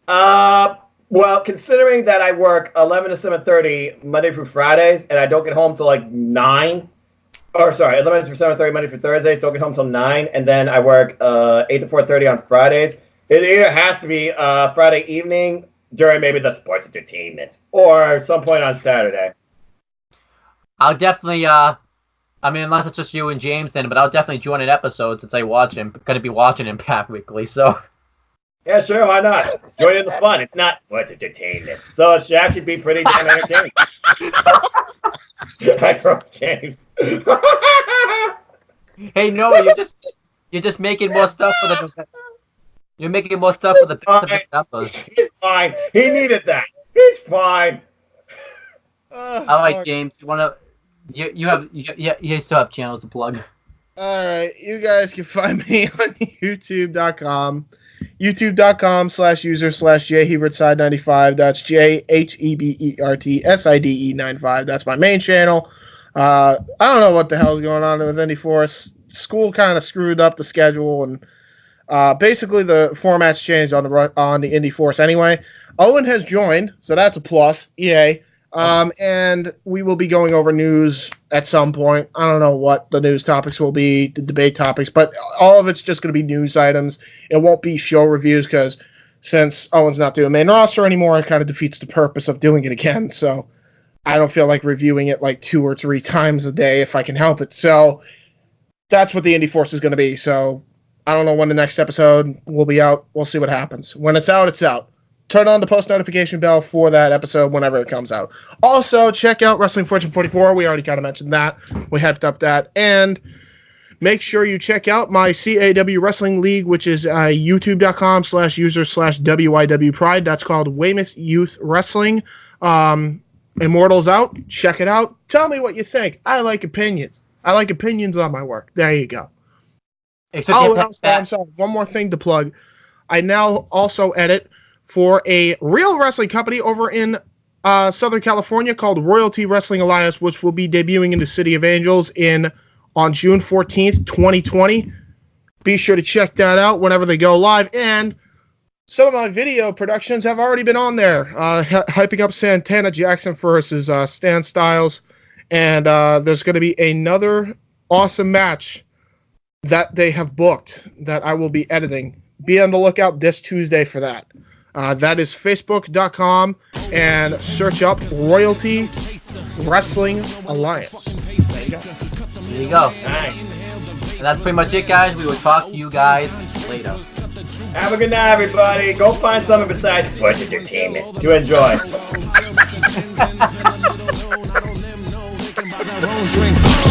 Well, considering that I work 11 to 7:30 Monday through Fridays, and I don't get home till like 9. Or sorry, 11 to 7:30 Monday through Thursdays. Don't get home till 9, and then I work 8 to 4:30 on Fridays. It either has to be Friday evening during maybe the sports entertainment or some point on Saturday. I'll definitely I mean, unless it's just you and James then, but I'll definitely join an episode since I watch him. Gonna be watching Impact Weekly, so. Yeah, sure, why not? Join in the fun. It's not sports entertainment, so it should actually be pretty damn entertaining. I broke James. Hey, Noah, you're just making more stuff for the. You're making more stuff for the numbers. He's fine. He needed that. He's fine. All right, James. You wanna? You still have channels to plug. All right, you guys can find me on YouTube.com. YouTube.com/user/JHebertSide95. That's JHEBERTSIDE95. That's my main channel. I don't know what the hell is going on with Indie Force. School kind of screwed up the schedule, and basically the format's changed on the Indie Force anyway. Owen has joined, so that's a plus. Yay. And we will be going over news at some point. I don't know what the news topics will be, the debate topics, but all of it's just going to be news items. It won't be show reviews because since Owen's not doing main roster anymore, it kind of defeats the purpose of doing it again. So I don't feel like reviewing it like 2 or 3 times a day if I can help it. So that's what the Indie Force is going to be. So I don't know when the next episode will be out. We'll see what happens. When it's out, it's out. Turn on the post notification bell for that episode whenever it comes out. Also, check out Wrestling Fortune 44. We already kind of mentioned that. We hyped up that. And make sure you check out my CAW Wrestling League, which is youtube.com/user/WIW Pride. That's called Weymouth Youth Wrestling. Immortals out. Check it out. Tell me what you think. I like opinions. I like opinions on my work. There you go. I'm sorry. One more thing to plug. I now also edit for a real wrestling company over in Southern California called Royalty Wrestling Alliance, which will be debuting in the City of Angels on June 14th, 2020. Be sure to check that out whenever they go live. And some of my video productions have already been on there, hyping up Santana Jackson versus Stan Styles. And there's going to be another awesome match that they have booked that I will be editing. Be on the lookout this Tuesday for that. That is facebook.com and search up Royalty Wrestling Alliance. There you go. There you go. Nice. And that's pretty much it, guys. We will talk to you guys later. Have a good night, everybody. Go find something besides sports entertainment to enjoy.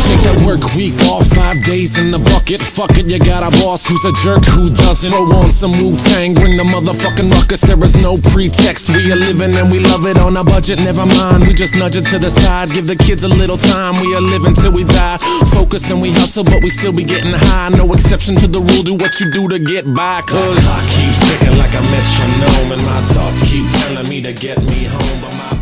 Take that work week off, 5 days in the bucket. Fuck it, you got a boss who's a jerk who doesn't. Throw on some Wu-Tang, bring the motherfucking ruckus. There is no pretext, we are living and we love it on a budget. Never mind, we just nudge it to the side. Give the kids a little time, we are living till we die. Focused and we hustle, but we still be getting high. No exception to the rule, do what you do to get by. Cause I keep ticking like a metronome, and my thoughts keep telling me to get me home, but my